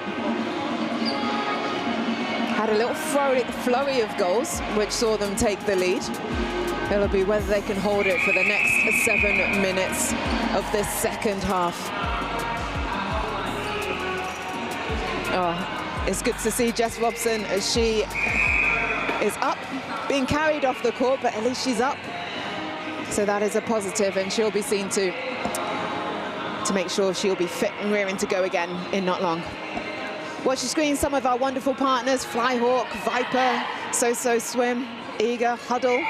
Had a little flurry of goals, which saw them take the lead. It'll be whether they can hold it for the next 7 minutes of this second half. Oh, it's good to see Jess Robson as she is up, being carried off the court, but at least she's up. So that is a positive, and she'll be seen to make sure she'll be fit and rearing to go again in not long. Watch your screen, some of our wonderful partners, Flyhawk, Viper, So Swim, Eager, Huddle,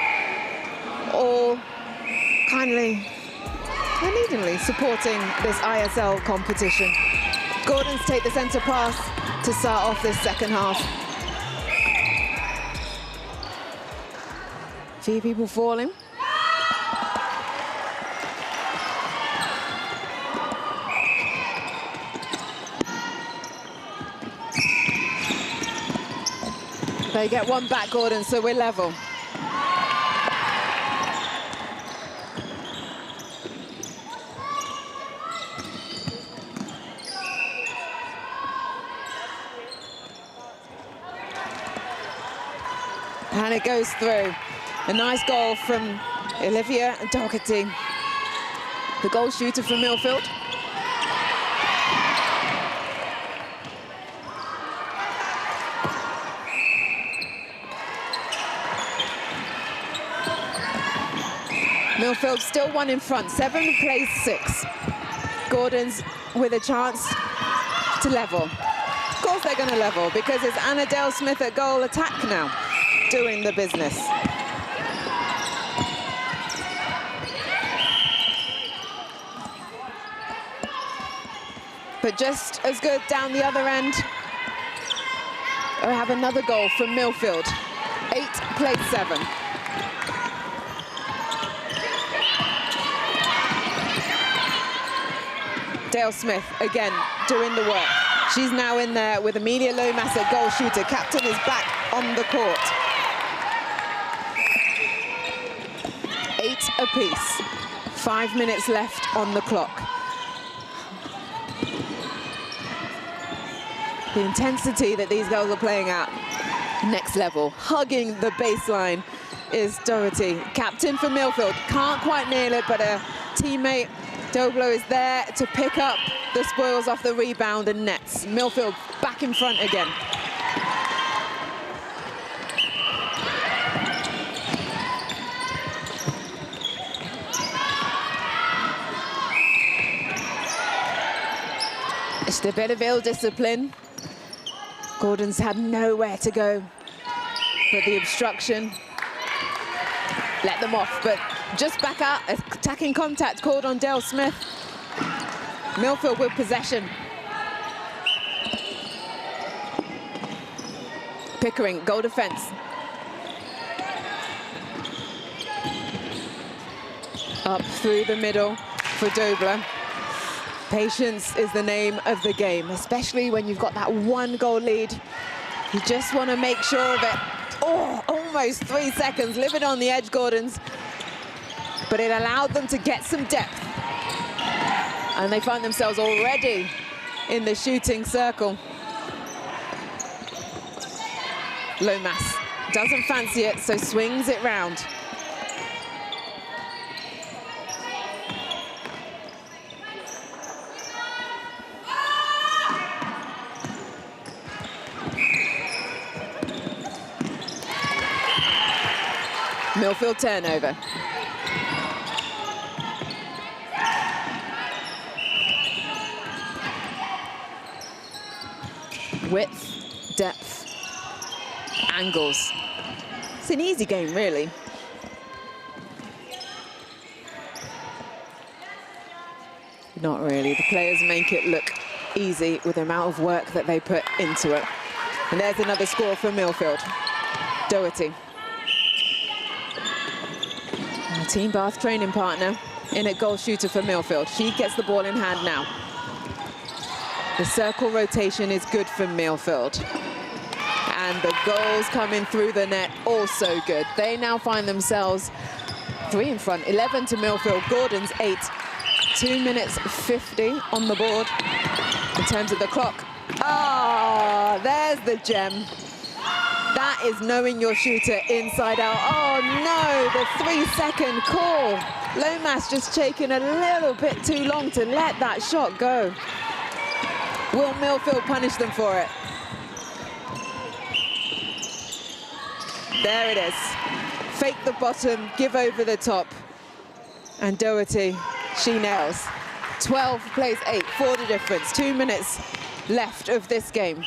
all kindly and evenly supporting this ISL competition. Gordons take the centre pass to start off this second half. Few people falling. They get 1 back, Gordon, so we're level. And it goes through. A nice goal from Olivia Doherty, the goal shooter from Milfield. Milfield still 1 in front, 7 plays 6. Gordon's with a chance to level. Of course they're going to level because it's Anna Dale Smith at goal attack now, doing the business. But just as good down the other end. We have another goal from Milfield. 8 plays 7. Dale Smith again doing the work. She's now in there with Amelia Lomas at goal shooter. Captain is back on the court. 8 apiece. 5 minutes left on the clock. The intensity that these girls are playing at, next level. Hugging the baseline is Doherty. Captain for Milfield, can't quite nail it, but a teammate, Doblo, is there to pick up the spoils off the rebound and nets. Milfield back in front again. Just a bit of ill discipline. Gordon's had nowhere to go, but the obstruction let them off. But just back out, attacking contact called on Dale Smith. Milfield with possession. Pickering, goal defense. Up through the middle for Dobler. Patience is the name of the game, especially when you've got that 1-goal lead. You just want to make sure of it. Oh, almost 3 seconds, living on the edge, Gordons. But it allowed them to get some depth. And they find themselves already in the shooting circle. Lomas doesn't fancy it, so swings it round. Milfield turnover. Width, depth, angles. It's an easy game, really. Not really. The players make it look easy with the amount of work that they put into it. And there's another score for Milfield. Doherty. Team Bath training partner in at goal shooter for Milfield. She gets the ball in hand now. The circle rotation is good for Milfield. And the goals coming through the net also good. They now find themselves 3 in front, 11 to Milfield, Gordon's 8. 2 minutes 50 on the board in terms of the clock. Ah, there's the gem. That is knowing your shooter inside out. Oh no, the 3-second call. Lomas just taking a little bit too long to let that shot go. Will Milfield punish them for it? There it is. Fake the bottom, give over the top. And Doherty, she nails. 12 plays 8, 4 the difference. 2 minutes left of this game.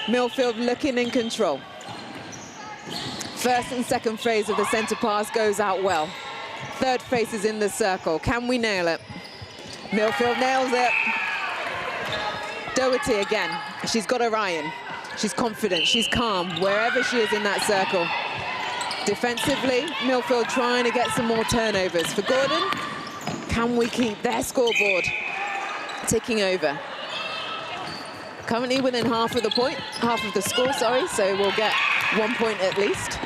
Milfield looking in control. First and second phase of the centre pass goes out well. Third phase is in the circle. Can we nail it? Milfield nails it. Doherty again. She's got her iron. She's confident, she's calm, wherever she is in that circle. Defensively, Milfield trying to get some more turnovers. For Gordon, can we keep their scoreboard ticking over? Currently within half of the score, sorry, so we'll get 1 point at least.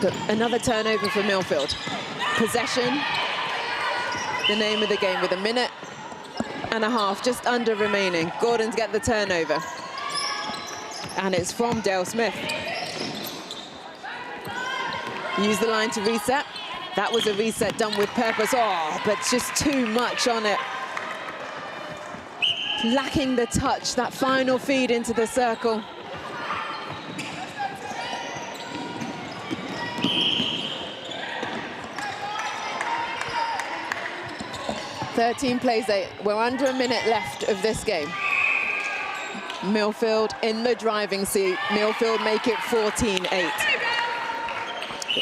But another turnover for Milfield. Possession, the name of the game, with 1.5 minutes just under remaining. Gordon's get the turnover. And it's from Dale Smith. Use the line to reset. That was a reset done with purpose. Oh, but just too much on it. Lacking the touch, that final feed into the circle. 13 plays 8. We're under a minute left of this game. Milfield in the driving seat. Milfield make it 14-8.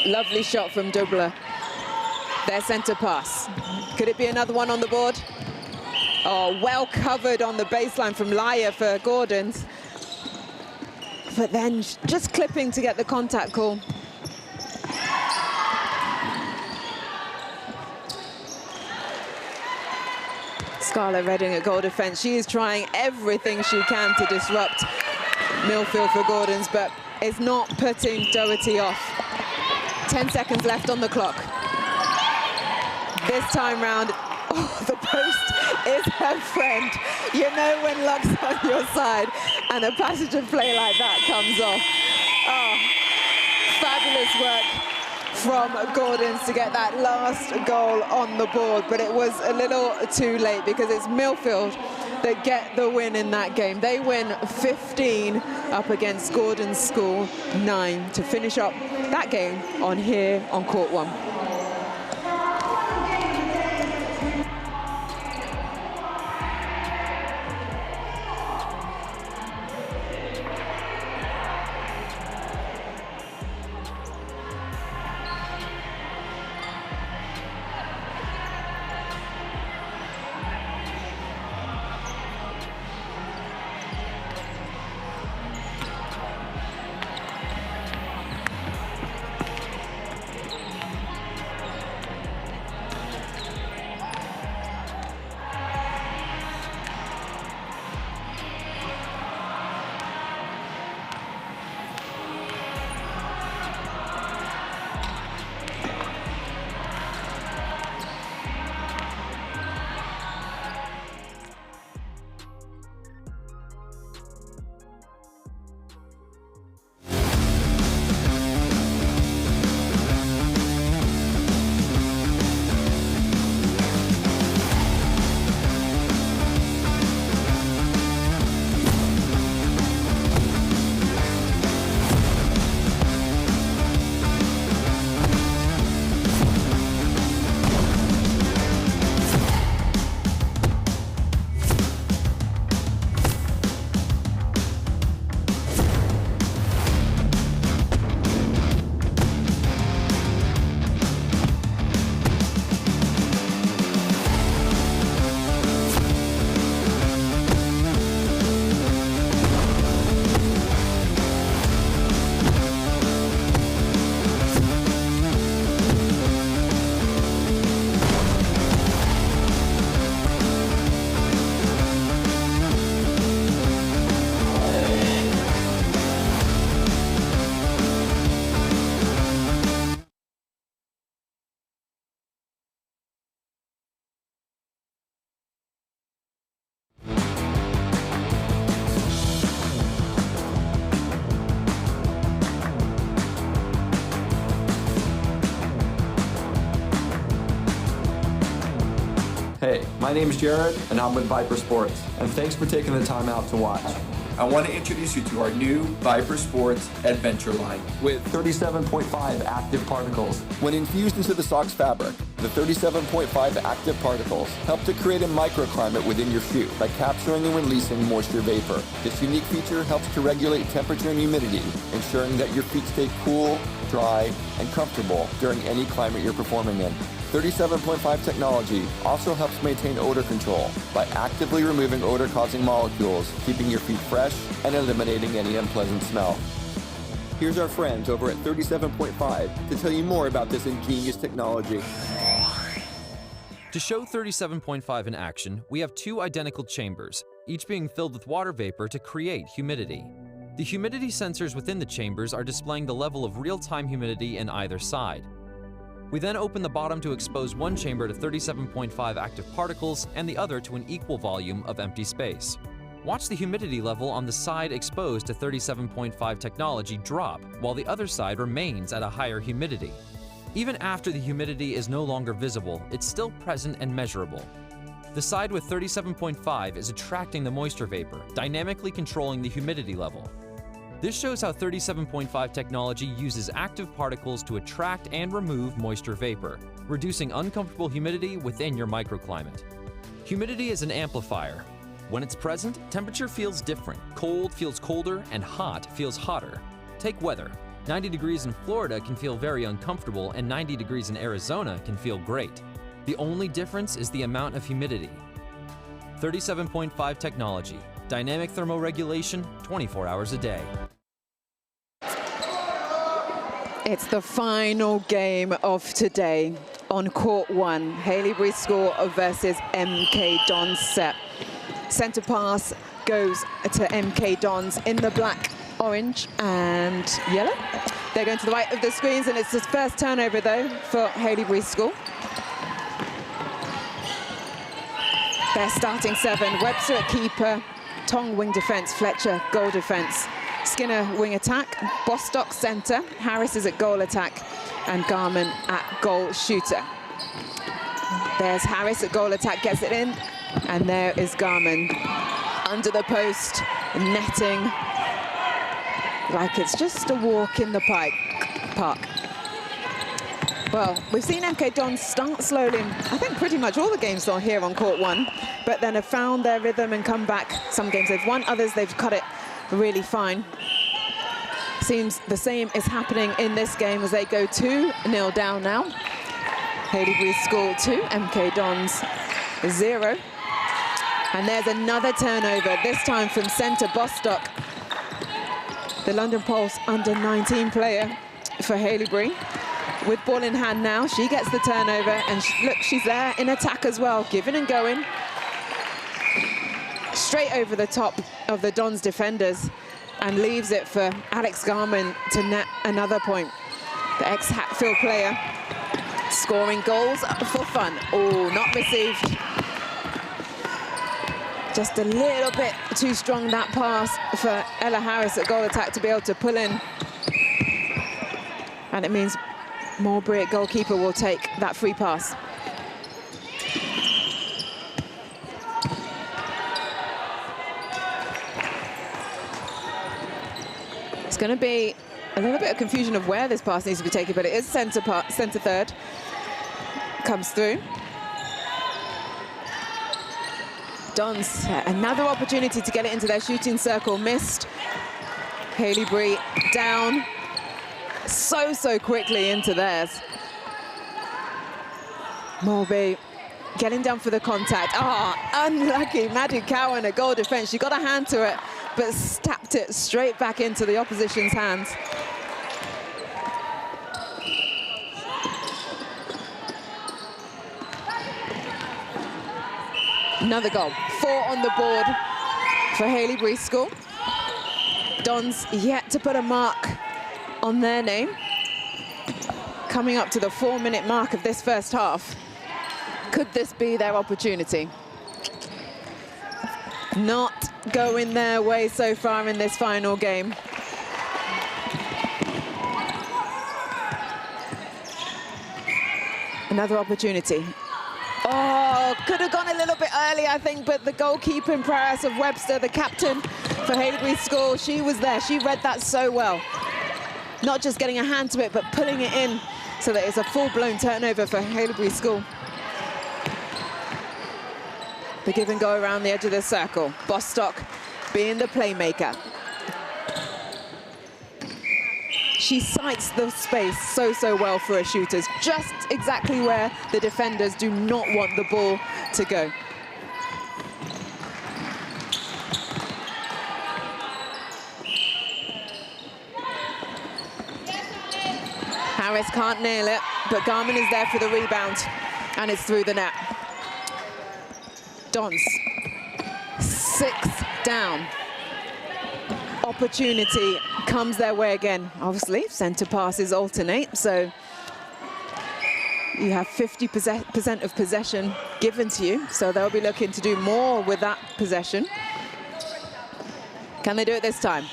Lovely shot from Dubler. Their centre pass. Could it be another one on the board? Oh, well covered on the baseline from Laya for Gordons. But then just clipping to get the contact call. Scarlett Redding at goal defence. She is trying everything she can to disrupt Milfield for Gordons, but it's not putting Doherty off. 10 seconds left on the clock. This time round, oh, the post is her friend. You know when luck's on your side and a passage of play like that comes off. Oh, fabulous work from Gordons to get that last goal on the board, but it was a little too late because it's Milfield that get the win in that game. They win 15 up against Gordon's School 9 to finish up that game on here on court 1. Hey, my name is Jared, and I'm with Viper Sports, and thanks for taking the time out to watch. I want to introduce you to our new Viper Sports Adventure line with 37.5 active particles. When infused into the sock's fabric, the 37.5 active particles help to create a microclimate within your shoe by capturing and releasing moisture vapor. This unique feature helps to regulate temperature and humidity, ensuring that your feet stay cool, dry, and comfortable during any climate you're performing in. 37.5 technology also helps maintain odor control by actively removing odor-causing molecules, keeping your feet fresh and eliminating any unpleasant smell. Here's our friends over at 37.5 to tell you more about this ingenious technology. To show 37.5 in action, we have two identical chambers, each being filled with water vapor to create humidity. The humidity sensors within the chambers are displaying the level of real-time humidity in either side. We then open the bottom to expose one chamber to 37.5 active particles and the other to an equal volume of empty space. Watch the humidity level on the side exposed to 37.5 technology drop, while the other side remains at a higher humidity. Even after the humidity is no longer visible, it's still present and measurable. The side with 37.5 is attracting the moisture vapor, dynamically controlling the humidity level. This shows how 37.5 technology uses active particles to attract and remove moisture vapor, reducing uncomfortable humidity within your microclimate. Humidity is an amplifier. When it's present, temperature feels different. Cold feels colder, and hot feels hotter. Take weather. 90 degrees in Florida can feel very uncomfortable, and 90 degrees in Arizona can feel great. The only difference is the amount of humidity. 37.5 technology. Dynamic thermoregulation, 24 hours a day. It's the final game of today on court 1. Haileybury School versus MK Dons set. Centre pass goes to MK Dons in the black, orange and yellow. They're going to the right of the screens, and it's the first turnover though for Haileybury School. Their starting 7, Webster at keeper, Tong wing defence, Fletcher goal defence, Skinner wing attack, Bostock centre, Harris is at goal attack, and Garman at goal shooter. There's Harris at goal attack, gets it in, and there is Garman under the post, netting like it's just a walk in the park. Well, we've seen MK Dons start slowly, I think pretty much all the games are here on court 1, but then have found their rhythm and come back. Some games they've won, others they've cut it really fine. Seems the same is happening in this game as they go 2-0 down now. Haileybury School 2, MK Dons 0. And there's another turnover, this time from centre Bostock. The London Pulse under-19 player for Haileybury. With ball in hand now, she gets the turnover, and look, she's there in attack as well, giving and going. Straight over the top of the Dons defenders, and leaves it for Alex Garman to net another point. The ex-Hatfield player scoring goals for fun. Oh, not received. Just a little bit too strong, that pass for Ella Harris at goal attack to be able to pull in. And it means Bree at goalkeeper will take that free pass. It's going to be a little bit of confusion of where this pass needs to be taken, but it is centre third. Comes through. Dons, another opportunity to get it into their shooting circle, missed. Haileybury down so quickly into theirs. Mulby getting down for the contact. Unlucky. Maddie Cowan at goal defence. She got a hand to it, but stapped it straight back into the opposition's hands. Another goal. 4 on the board for Haileybury School. Dons yet to put a mark on their name. Coming up to the 4-minute mark of this first half. Could this be their opportunity? Not going their way so far in this final game. Another opportunity. Oh, could have gone a little bit early, I think, but the goalkeeping prowess of Webster, the captain for Haileybury School, she was there. She read that so well. Not just getting a hand to it, but pulling it in so that it's a full-blown turnover for Haileybury School. The give and go around the edge of the circle. Bostock being the playmaker. She sights the space so well for her shooters, just exactly where the defenders do not want the ball to go. Harris can't nail it, but Garman is there for the rebound, and it's through the net. Dons, 6 down. Opportunity comes their way again. Obviously, centre passes alternate, so you have 50% of possession given to you, so they'll be looking to do more with that possession. Can they do it this time?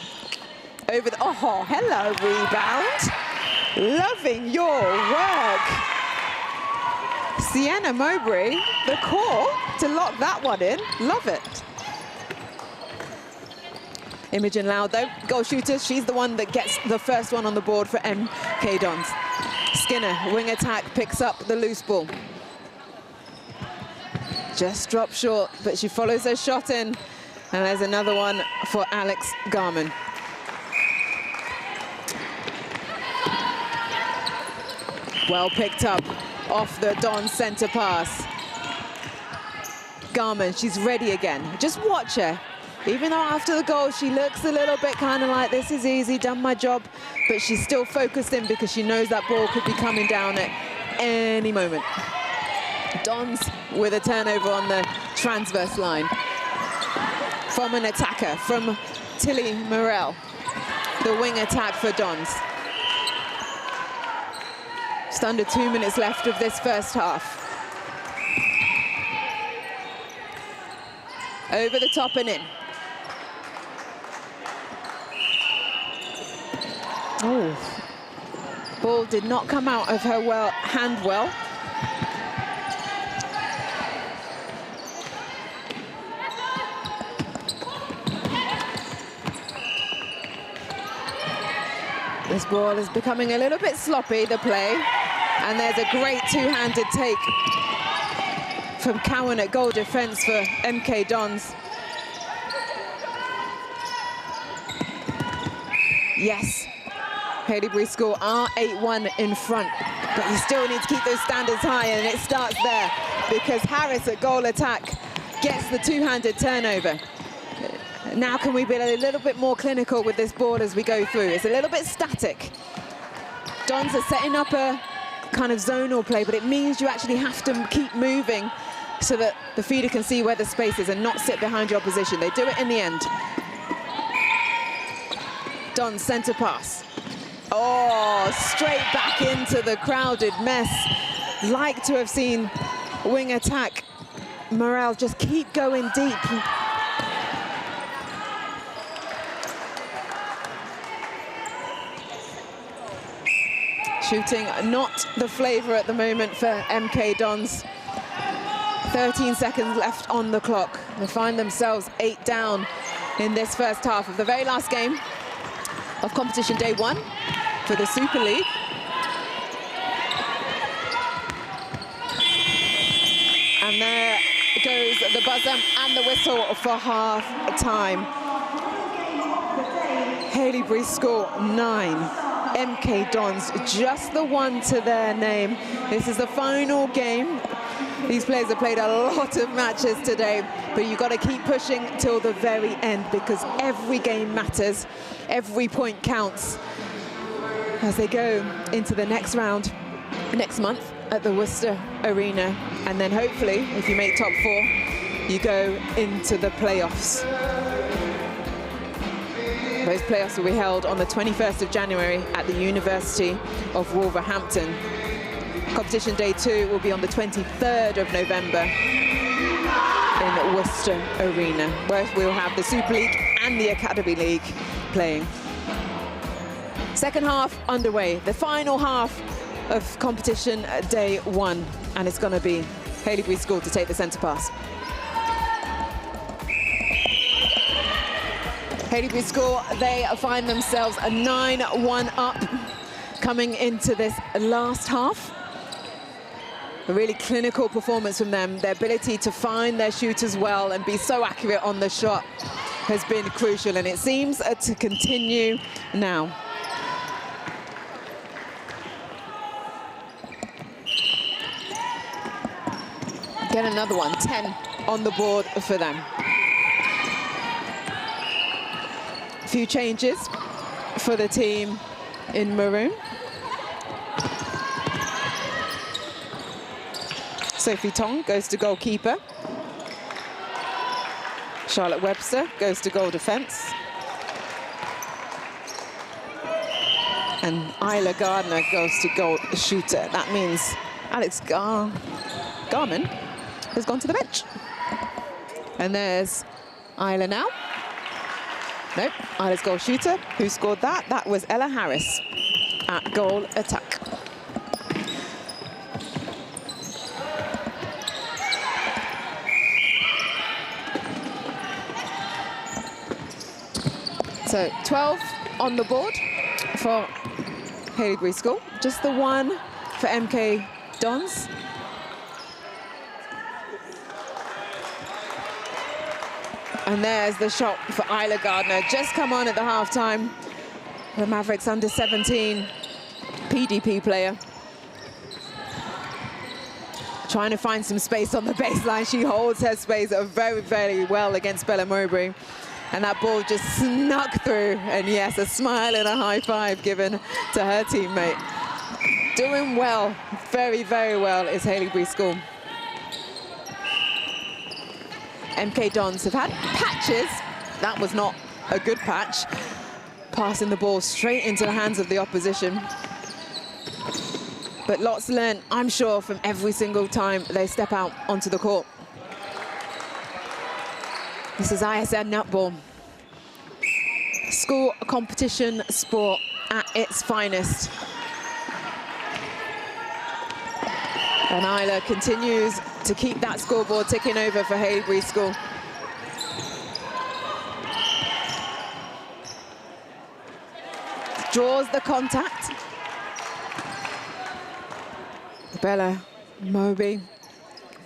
Over the, oh, hello, rebound. Loving your work. Sienna Mowbray, the call to lock that one in. Love it. Imogen Loud, though, goal shooter. She's the one that gets the first one on the board for MK Dons. Skinner, wing attack, picks up the loose ball. Just dropped short, but she follows her shot in. And there's another one for Alex Garman. Well picked up off the Don center pass. Garman, she's ready again. Just watch her. Even though after the goal, she looks a little bit kind of like, this is easy, done my job. But she's still focused in because she knows that ball could be coming down at any moment. Dons with a turnover on the transverse line. From an attacker, from Tilly Morell. The wing attack for Dons. Just under 2 minutes left of this first half. Over the top and in. Oh, ball did not come out of her hand well. This ball is becoming a little bit sloppy, the play. And there's a great two-handed take from Cowan at goal defense for MK Dons. Yes, Haileybury School are 8-1 in front, but you still need to keep those standards high, and it starts there because Harris at goal attack gets the two-handed turnover. Now can we be a little bit more clinical with this ball as we go through? It's a little bit static. Dons are setting up a kind of zonal play, but it means you actually have to keep moving so that the feeder can see where the space is and not sit behind your opposition. They do it in the end. Dons centre pass. Oh, straight back into the crowded mess. Like to have seen wing attack Morell just keep going deep. Shooting not the flavour at the moment for MK Dons. 13 seconds left on the clock. They find themselves 8 down in this first half of the very last game of competition day 1 for the Super League. And there goes the buzzer and the whistle for half time. Haileybury School 9. MK Dons, just the one to their name. This is the final game. These players have played a lot of matches today, but you've got to keep pushing till the very end because every game matters, every point counts as they go into the next round next month at the Worcester Arena. And then hopefully, if you make top 4, you go into the playoffs. Those playoffs will be held on the 21st of January at the University of Wolverhampton. Competition day 2 will be on the 23rd of November in Worcester Arena, where we'll have the Super League and the Academy League playing. Second half underway, the final half of competition day 1, and it's going to be Haileybury School to take the centre pass. Haileybury School, they find themselves a 9-1 up coming into this last half. A really clinical performance from them. Their ability to find their shooters well and be so accurate on the shot has been crucial, and it seems to continue now. Get another one, 10 on the board for them. A few changes for the team in maroon. Sophie Tong goes to goalkeeper. Charlotte Webster goes to goal defense. And Isla Gardner goes to goal shooter. That means Alex Garman has gone to the bench. And there's Isla now. Nope, Isla's goal shooter. Who scored that? That was Ella Harris at goal attack. So 12 on the board for Haileybury School. Just the one for MK Dons. And there's the shot for Isla Gardner, just come on at the halftime. The Mavericks under 17 PDP player. Trying to find some space on the baseline. She holds her space very, very well against Bella Mowbray. And that ball just snuck through. And yes, a smile and a high five given to her teammate. Doing well, very, very well is Haileybury School. MK Dons have had patches. That was not a good patch. Passing the ball straight into the hands of the opposition. But lots learned, I'm sure, from every single time they step out onto the court. This is ISL Netball. School competition sport at its finest. And Isla continues to keep that scoreboard ticking over for Haileybury School. Draws the contact. Bella Mowbray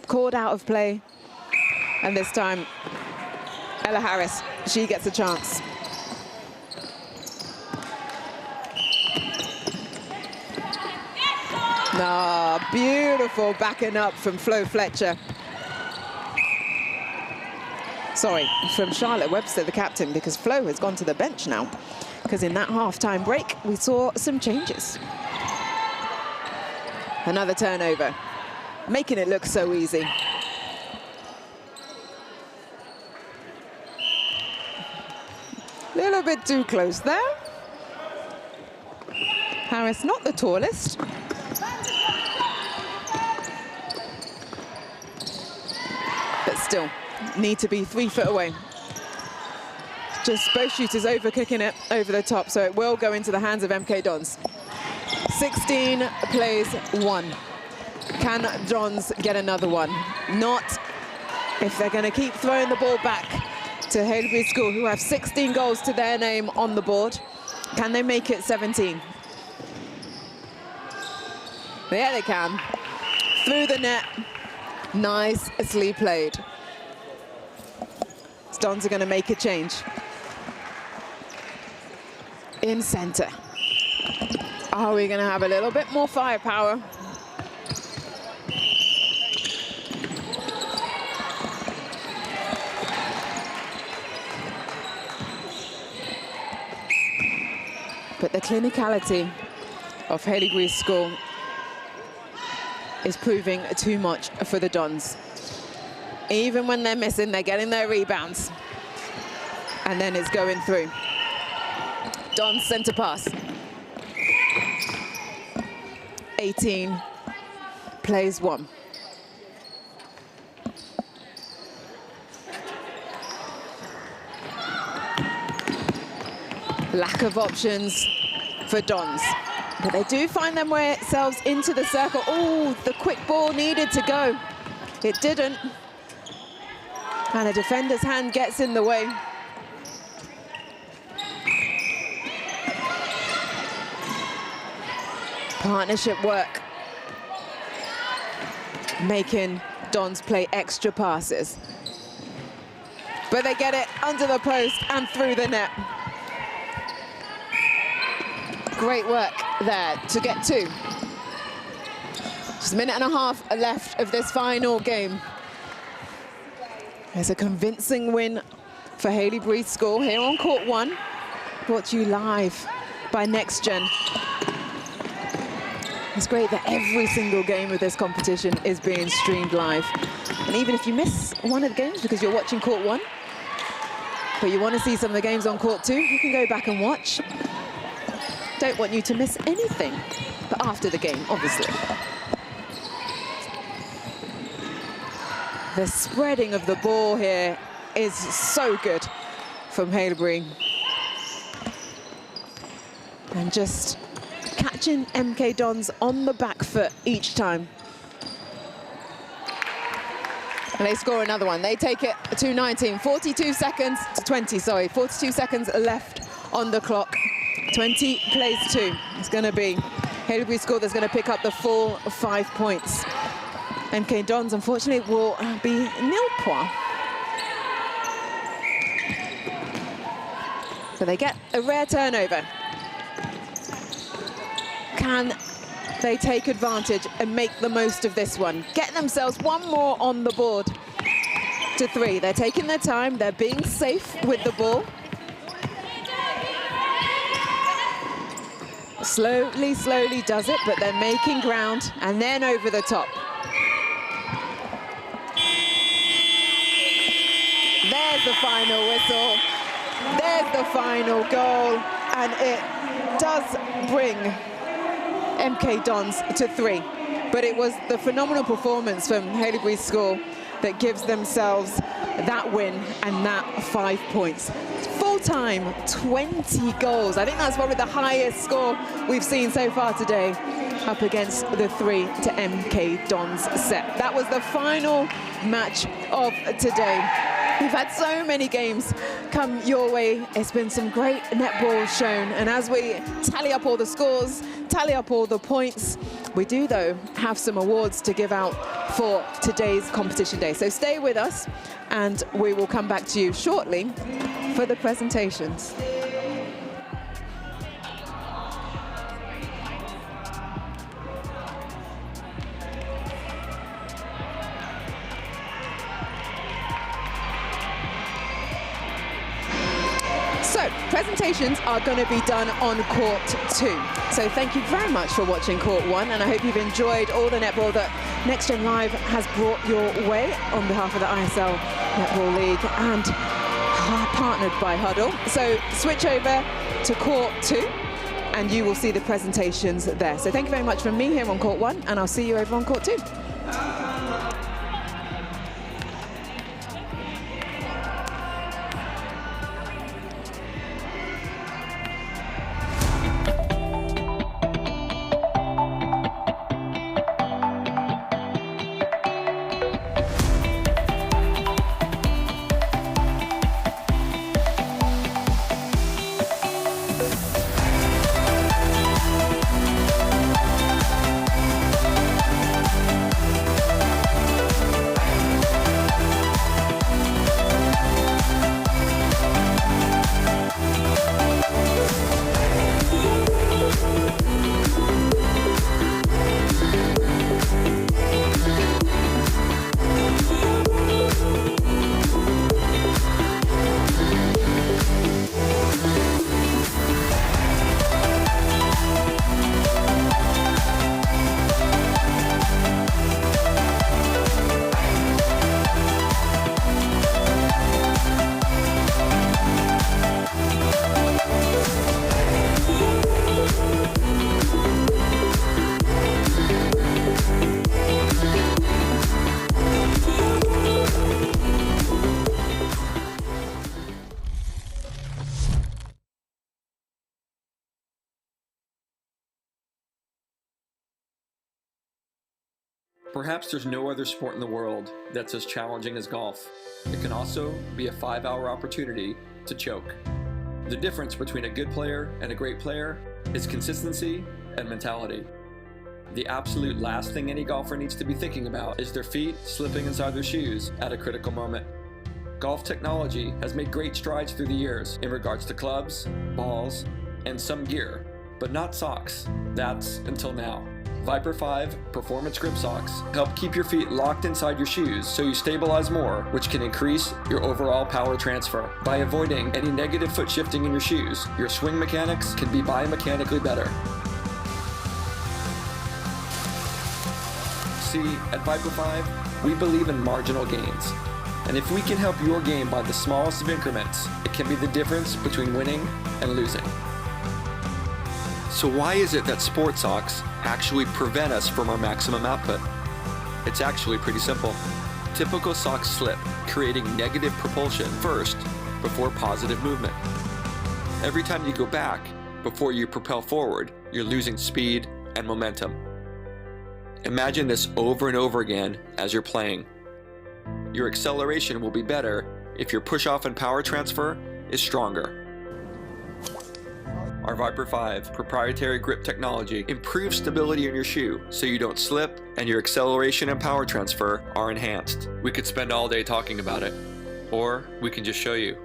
called out of play. And this time, Ella Harris, she gets a chance. Ah, beautiful backing up from Flo Fletcher. Sorry, from Charlotte Webster, the captain, because Flo has gone to the bench now. Because in that half-time break, we saw some changes. Another turnover, making it look so easy. A little bit too close there. Harris, not the tallest. But still, need to be 3 foot away. Just both shooters overcooking it over the top, so it will go into the hands of MK Dons. 16 plays 1. Can Dons get another one? Not if they're going to keep throwing the ball back to Haileybury School, who have 16 goals to their name on the board. Can they make it 17? Yeah, they can. Through the net. Nicely played. Dons are going to make a change. In center. Are we going to have a little bit more firepower? But the clinicality of Haileybury School is proving too much for the Dons. Even when they're missing, they're getting their rebounds. And then it's going through. Dons center pass. 18 plays 1. Lack of options for Dons. But they do find themselves into the circle. Oh, the quick ball needed to go. It didn't. And a defender's hand gets in the way. Partnership work. Making Dons play extra passes. But they get it under the post and through the net. Great work there to get 2. Just a minute and a half left of this final game. There's a convincing win for Haileybury School here on Court 1. Brought to you live by Next Gen. It's great that every single game of this competition is being streamed live. And even if you miss one of the games because you're watching Court 1, but you want to see some of the games on Court 2, you can go back and watch. Don't want you to miss anything, but after the game, obviously. The spreading of the ball here is so good from Haileybury. And just catching MK Dons on the back foot each time. And they score another one. They take it to 19, 42 seconds to 20, sorry, 42 seconds left on the clock. 20 plays 2. It's going to be Haileybury School that's going to pick up the full 5 points. MK Dons, unfortunately, will be nil point. but they get a rare turnover. Can they take advantage and make the most of this one? Get themselves one more on the board to 3. They're taking their time, they're being safe with the ball. Slowly does it, but they're making ground, and then over the top. There's the final whistle. There's the final goal, and it does bring MK Dons to 3. But it was the phenomenal performance from Haileybury School that gives themselves that win and that 5 points. Full time, 20 goals. I think that's probably the highest score we've seen so far today, up against the 3 to MK Dons set. That was the final match of today. We've had so many games come your way. It's been some great netball shown. And as we tally up all the scores, tally up all the points, we do, though, have some awards to give out for today's competition day. So stay with us, and we will come back to you shortly for the presentations. So, presentations are going to be done on court 2. So thank you very much for watching court 1, and I hope you've enjoyed all the netball that Next Gen Live has brought your way on behalf of the ISL Netball League and partnered by Huddle. So switch over to court 2 and you will see the presentations there. So thank you very much from me here on court 1, and I'll see you over on court 2. Perhaps there's no other sport in the world that's as challenging as golf. It can also be a 5-hour opportunity to choke. The difference between a good player and a great player is consistency and mentality. The absolute last thing any golfer needs to be thinking about is their feet slipping inside their shoes at a critical moment. Golf technology has made great strides through the years in regards to clubs, balls, and some gear, but not socks. That's until now. Viper 5 Performance Grip Socks help keep your feet locked inside your shoes so you stabilize more, which can increase your overall power transfer. By avoiding any negative foot shifting in your shoes, your swing mechanics can be biomechanically better. See, at Viper 5, we believe in marginal gains. And if we can help your game by the smallest of increments, it can be the difference between winning and losing. So why is it that sport socks actually prevent us from our maximum output? It's actually pretty simple. Typical socks slip, creating negative propulsion first before positive movement. Every time you go back, before you propel forward, you're losing speed and momentum. Imagine this over and over again as you're playing. Your acceleration will be better if your push-off and power transfer is stronger. Our Viper 5 proprietary grip technology improves stability in your shoe so you don't slip and your acceleration and power transfer are enhanced. We could spend all day talking about it, or we can just show you.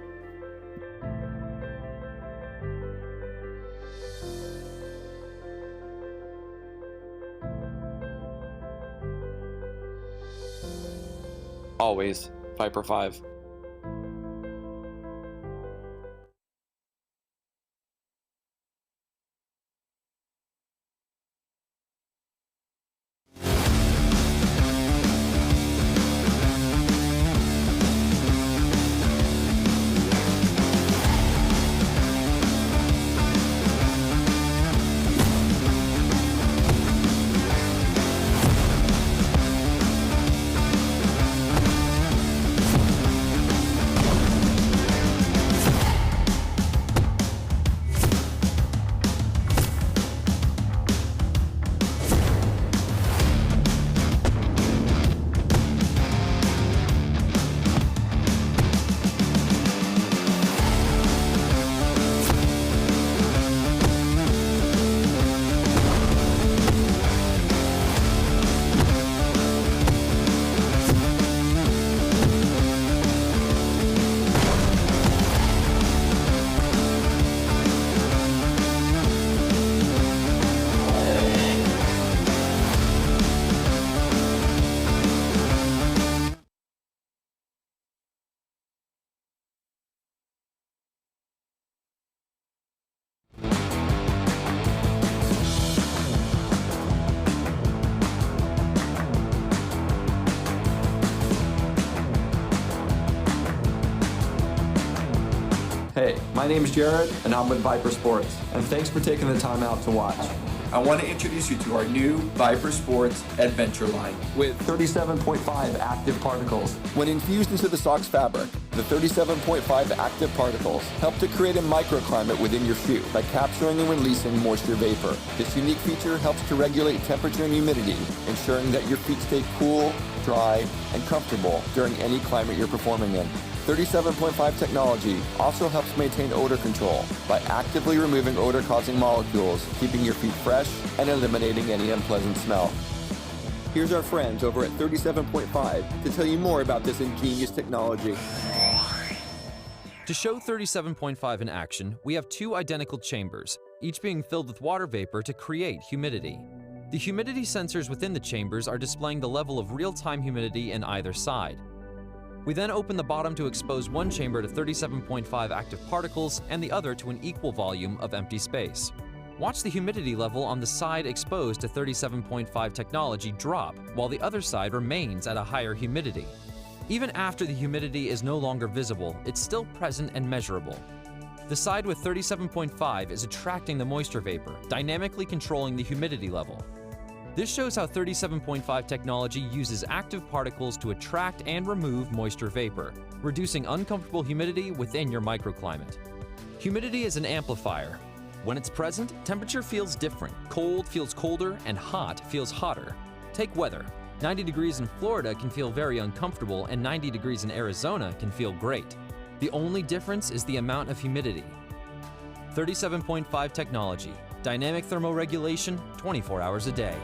always, Viper 5. Hey, my name is Jared, and I'm with Viper Sports, and thanks for taking the time out to watch. I want to introduce you to our new Viper Sports Adventure line with 37.5 active particles. When infused into the sock's fabric, the 37.5 active particles help to create a microclimate within your shoe by capturing and releasing moisture vapor. This unique feature helps to regulate temperature and humidity, ensuring that your feet stay cool, dry, and comfortable during any climate you're performing in. 37.5 technology also helps maintain odor control by actively removing odor-causing molecules, keeping your feet fresh and eliminating any unpleasant smell. Here's our friends over at 37.5 to tell you more about this ingenious technology. To show 37.5 in action, we have two identical chambers, each being filled with water vapor to create humidity. The humidity sensors within the chambers are displaying the level of real-time humidity in either side. We then open the bottom to expose one chamber to 37.5 active particles and the other to an equal volume of empty space. Watch the humidity level on the side exposed to 37.5 technology drop, while the other side remains at a higher humidity. Even after the humidity is no longer visible, it's still present and measurable. The side with 37.5 is attracting the moisture vapor, dynamically controlling the humidity level. This shows how 37.5 technology uses active particles to attract and remove moisture vapor, reducing uncomfortable humidity within your microclimate. Humidity is an amplifier. When it's present, temperature feels different, cold feels colder, and hot feels hotter. Take weather. 90 degrees in Florida can feel very uncomfortable, and 90 degrees in Arizona can feel great. The only difference is the amount of humidity. 37.5 technology. Dynamic thermoregulation, 24 hours a day.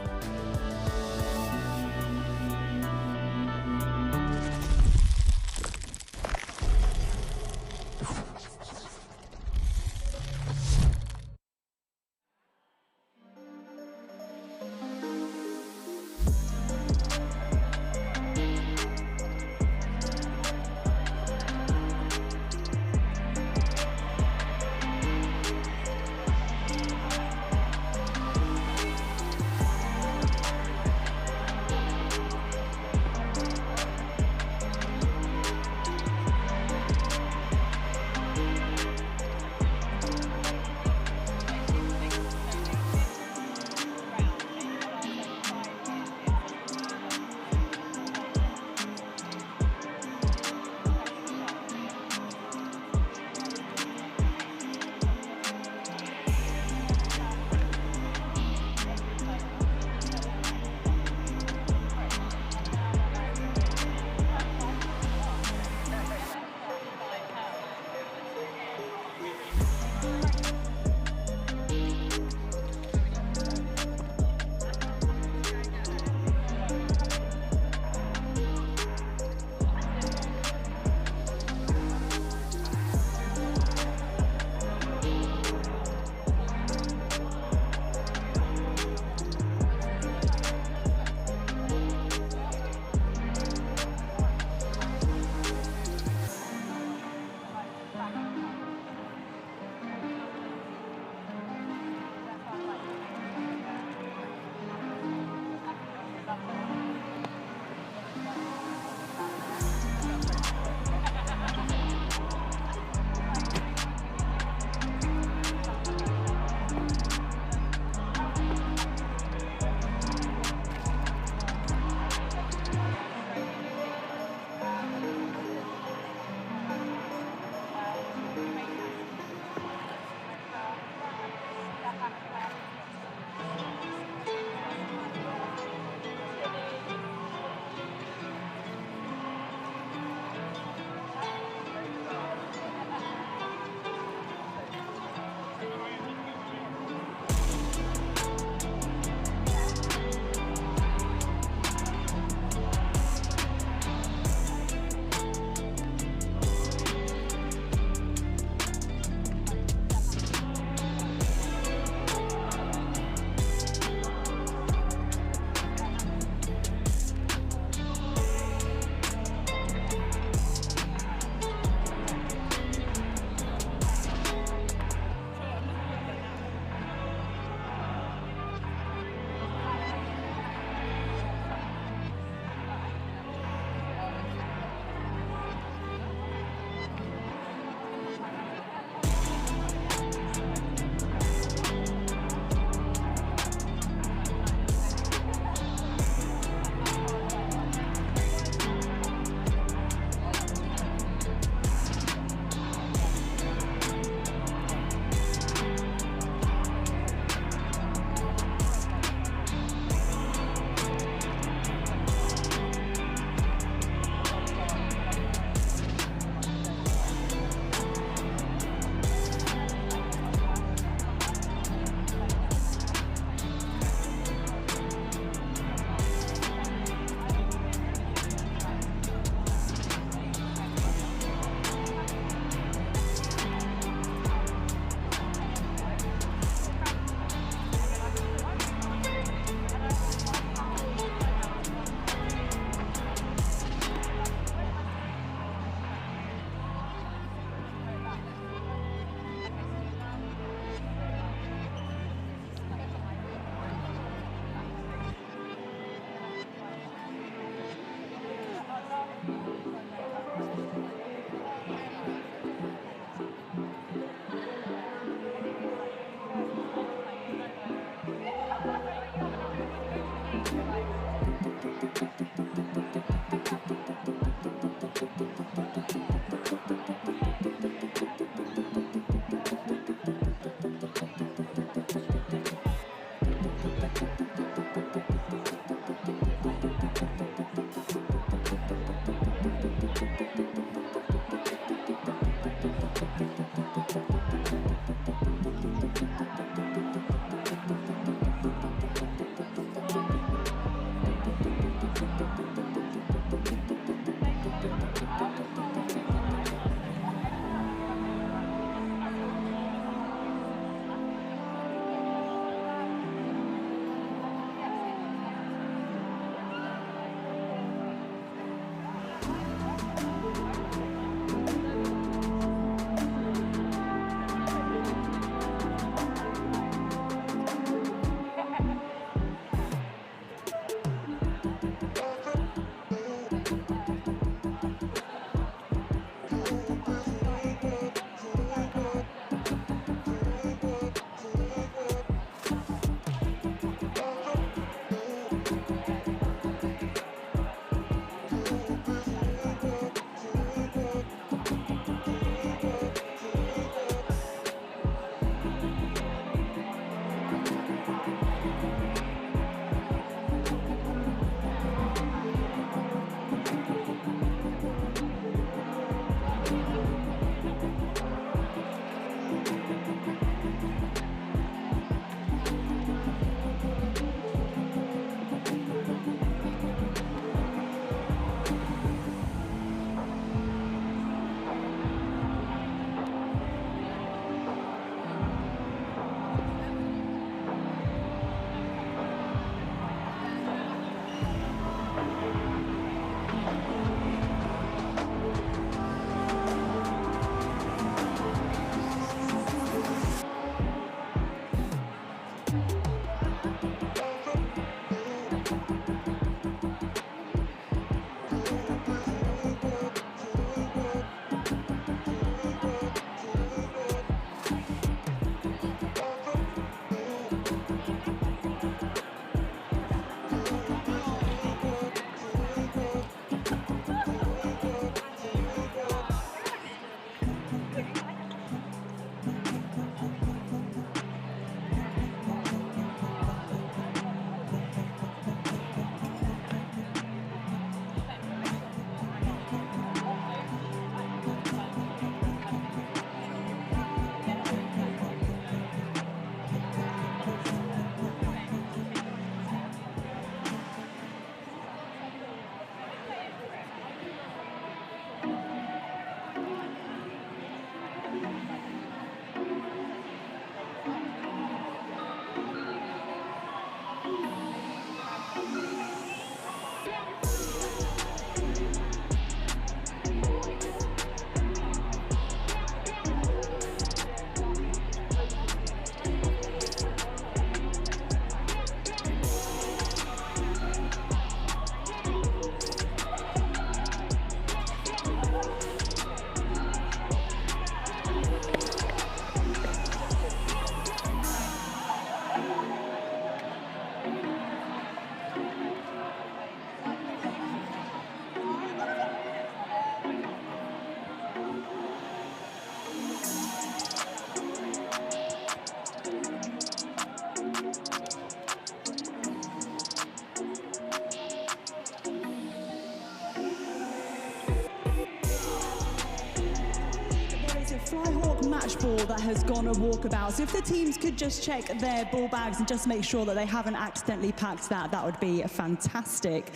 Flyhawk match ball that has gone a walkabout. So if the teams could just check their ball bags and just make sure that they haven't accidentally packed that, that would be fantastic.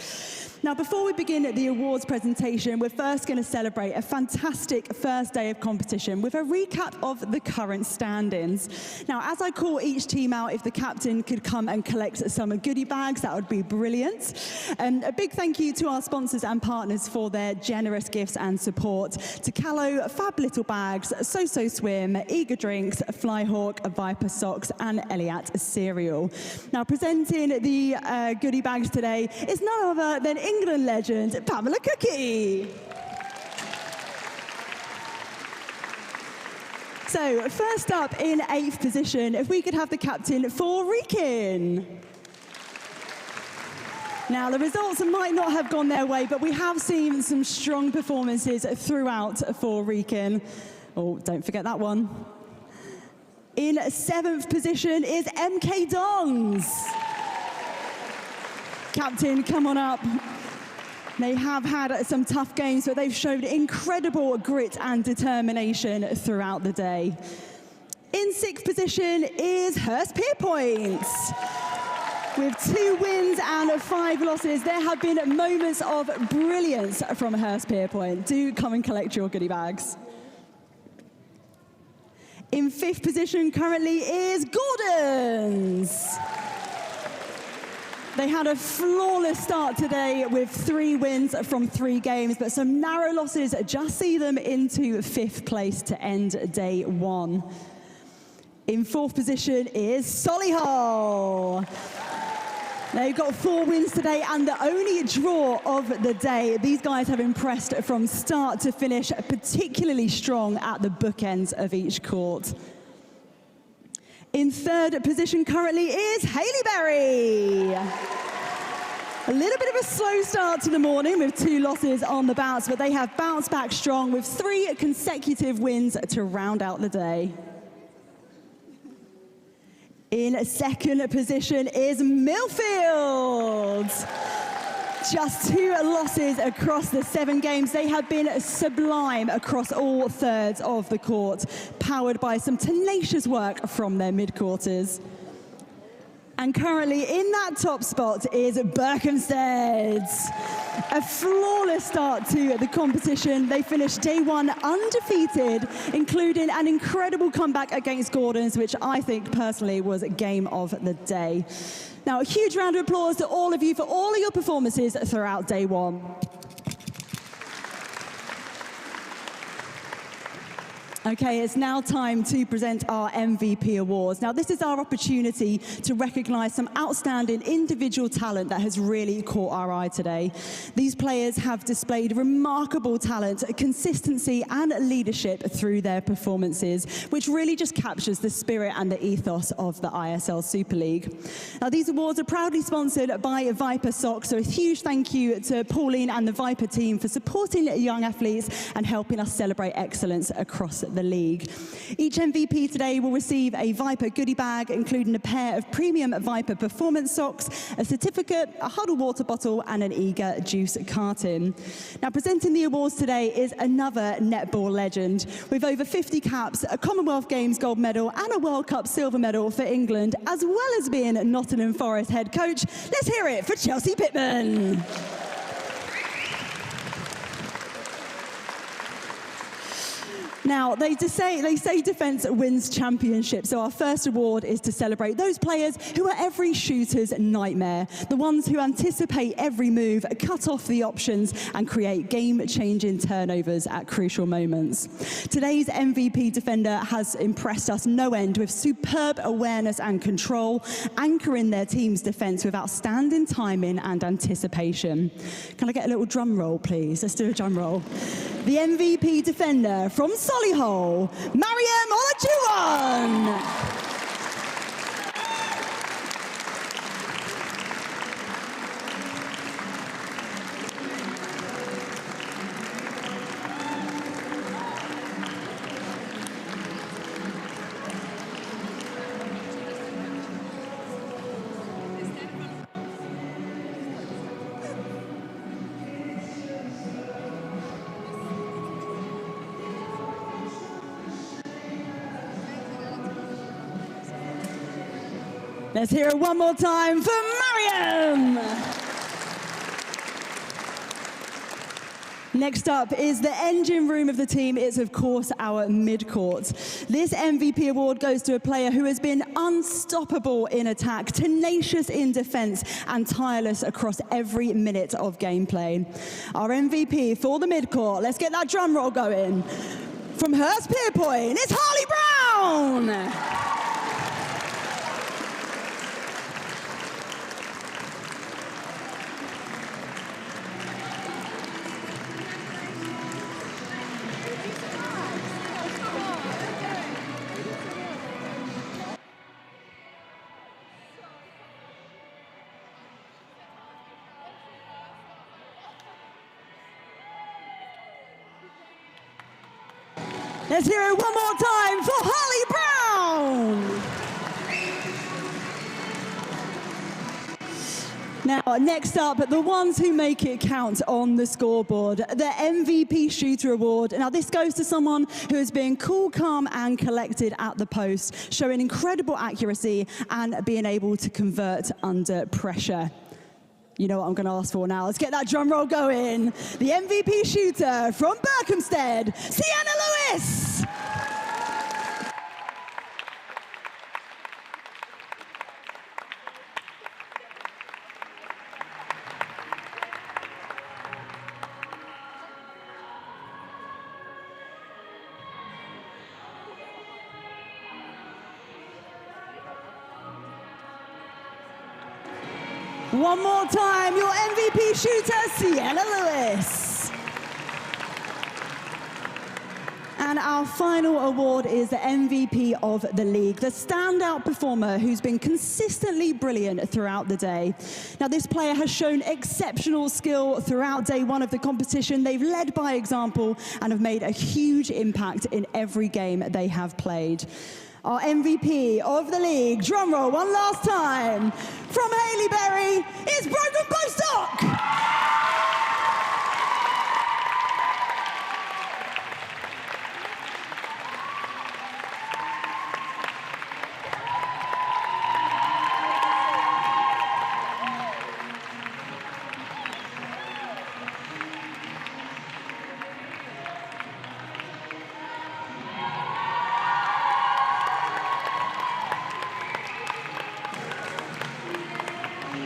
Now, before we begin the awards presentation, we're first going to celebrate a fantastic first day of competition with a recap of the current standings. Now, as I call each team out, if the captain could come and collect some goodie bags, that would be brilliant. A big thank you to our sponsors and partners for their generous gifts and support. To Callow, Fab Little Bags, So Swim, Eager Drinks, Flyhawk, Viper Socks, and Eliat Cereal. Now, presenting the goodie bags today is none other than England legend Pamela Cookie. So first up in 8th position, if we could have the captain for Wrekin. Now the results might not have gone their way, but we have seen some strong performances throughout for Wrekin. Oh, don't forget that one. In 7th position is MK Dongs. Captain, come on up. They have had some tough games, but they've showed incredible grit and determination throughout the day. In 6th position is Hurstpierpoint. With 2 wins and 5 losses, there have been moments of brilliance from Hurstpierpoint. Do come and collect your goodie bags. In 5th position currently is Gordon's. They had a flawless start today with 3 wins from 3 games, but some narrow losses just see them into 5th place to end day 1. In 4th position is Solihull. They've got 4 wins today and the only draw of the day. These guys have impressed from start to finish, particularly strong at the bookends of each court. In 3rd position currently is Haileybury. A little bit of a slow start to the morning with 2 losses on the bounce, but they have bounced back strong with 3 consecutive wins to round out the day. In 2nd position is Milfield. Just 2 losses across the 7 games. They have been sublime across all thirds of the court, powered by some tenacious work from their mid-quarters. And currently in that top spot is Berkhamsted. A flawless start to the competition. They finished day 1 undefeated, including an incredible comeback against Gordon's, which I think personally was a game of the day. Now, a huge round of applause to all of you for all of your performances throughout day 1. Okay, it's now time to present our MVP awards. Now, this is our opportunity to recognise some outstanding individual talent that has really caught our eye today. These players have displayed remarkable talent, consistency and leadership through their performances, which really just captures the spirit and the ethos of the ISL Super League. Now, these awards are proudly sponsored by Viper Socks, so a huge thank you to Pauline and the Viper team for supporting young athletes and helping us celebrate excellence across the league. Each MVP today will receive a Viper goodie bag, including a pair of premium Viper performance socks, a certificate, a Huddle water bottle, and an Eager juice carton. Now, presenting the awards today is another netball legend. With over 50 caps, a Commonwealth Games gold medal, and a World Cup silver medal for England, as well as being Nottingham Forest head coach. Let's hear it for Chelsea Pittman. Now, they say defence wins championships, so our first award is to celebrate those players who are every shooter's nightmare, the ones who anticipate every move, cut off the options, and create game-changing turnovers at crucial moments. Today's MVP defender has impressed us no end with superb awareness and control, anchoring their team's defence with outstanding timing and anticipation. Can I get a little drum roll, please? Let's do a drum roll. The MVP defender from Solihull, Mariam Olajuwon. Let's hear it one more time for Mariam. Next up is the engine room of the team. It's, of course, our mid-court. This MVP award goes to a player who has been unstoppable in attack, tenacious in defense, and tireless across every minute of gameplay. Our MVP for the mid-court, let's get that drum roll going. From Hurstpierpoint, it's Harley Brown! Let's hear it one more time for Harley Brown. Now, next up, the ones who make it count on the scoreboard, the MVP Shooter Award. Now, this goes to someone who has been cool, calm, and collected at the post, showing incredible accuracy and being able to convert under pressure. You know what I'm going to ask for now. Let's get that drum roll going. The MVP shooter from Berkhamsted, Sienna Lewis. One more time, your MVP shooter, Sienna Lewis. And our final award is the MVP of the league, the standout performer who's been consistently brilliant throughout the day. Now, this player has shown exceptional skill throughout day one of the competition. They've led by example and have made a huge impact in every game they have played. Our MVP of the league, drum roll one last time, from Haileybury, is Broken Bostock!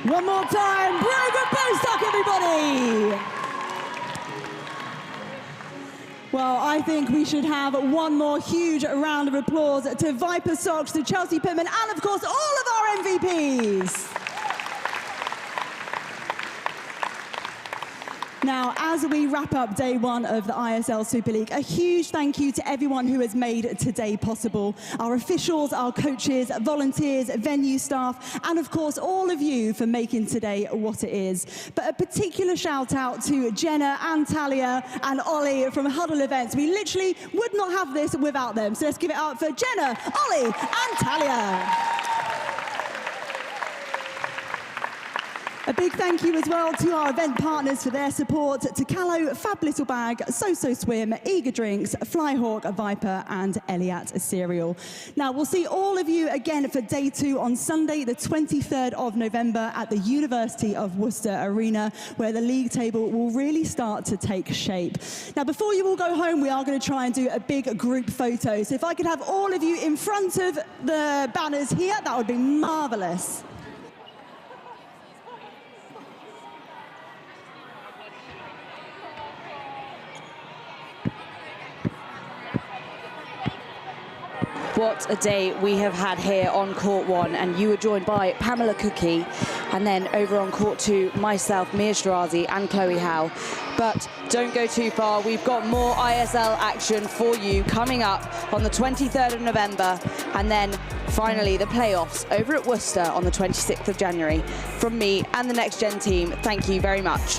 One more time, Broken Bostock, everybody! Well, I think we should have one more huge round of applause to Viper Socks, to Chelsea Pittman, and of course, all of our MVPs. Now, as we wrap up day one of the ISL Super League, a huge thank you to everyone who has made today possible. Our officials, our coaches, volunteers, venue staff, and of course, all of you for making today what it is. But a particular shout out to Jenna and Talia and Ollie from Huddle events. We literally would not have this without them. So let's give it up for Jenna, Ollie, and Talia. A big thank you as well to our event partners for their support, to Callow, Fab Little Bag, So Swim, Eager Drinks, Flyhawk, Viper, and Eliat Cereal. Now, we'll see all of you again for day two on Sunday, the 23rd of November at the University of Worcester Arena, where the league table will really start to take shape. Now, before you all go home, we are going to try and do a big group photo. So if I could have all of you in front of the banners here, that would be marvellous. What a day we have had here on Court 1, and you were joined by Pamela Cookie, and then over on Court 2, myself, Mia Shirazi, and Chloe Howe. But don't go too far, we've got more ISL action for you coming up on the 23rd of November, and then finally the playoffs over at Worcester on the 26th of January. From me and the Next Gen team, thank you very much.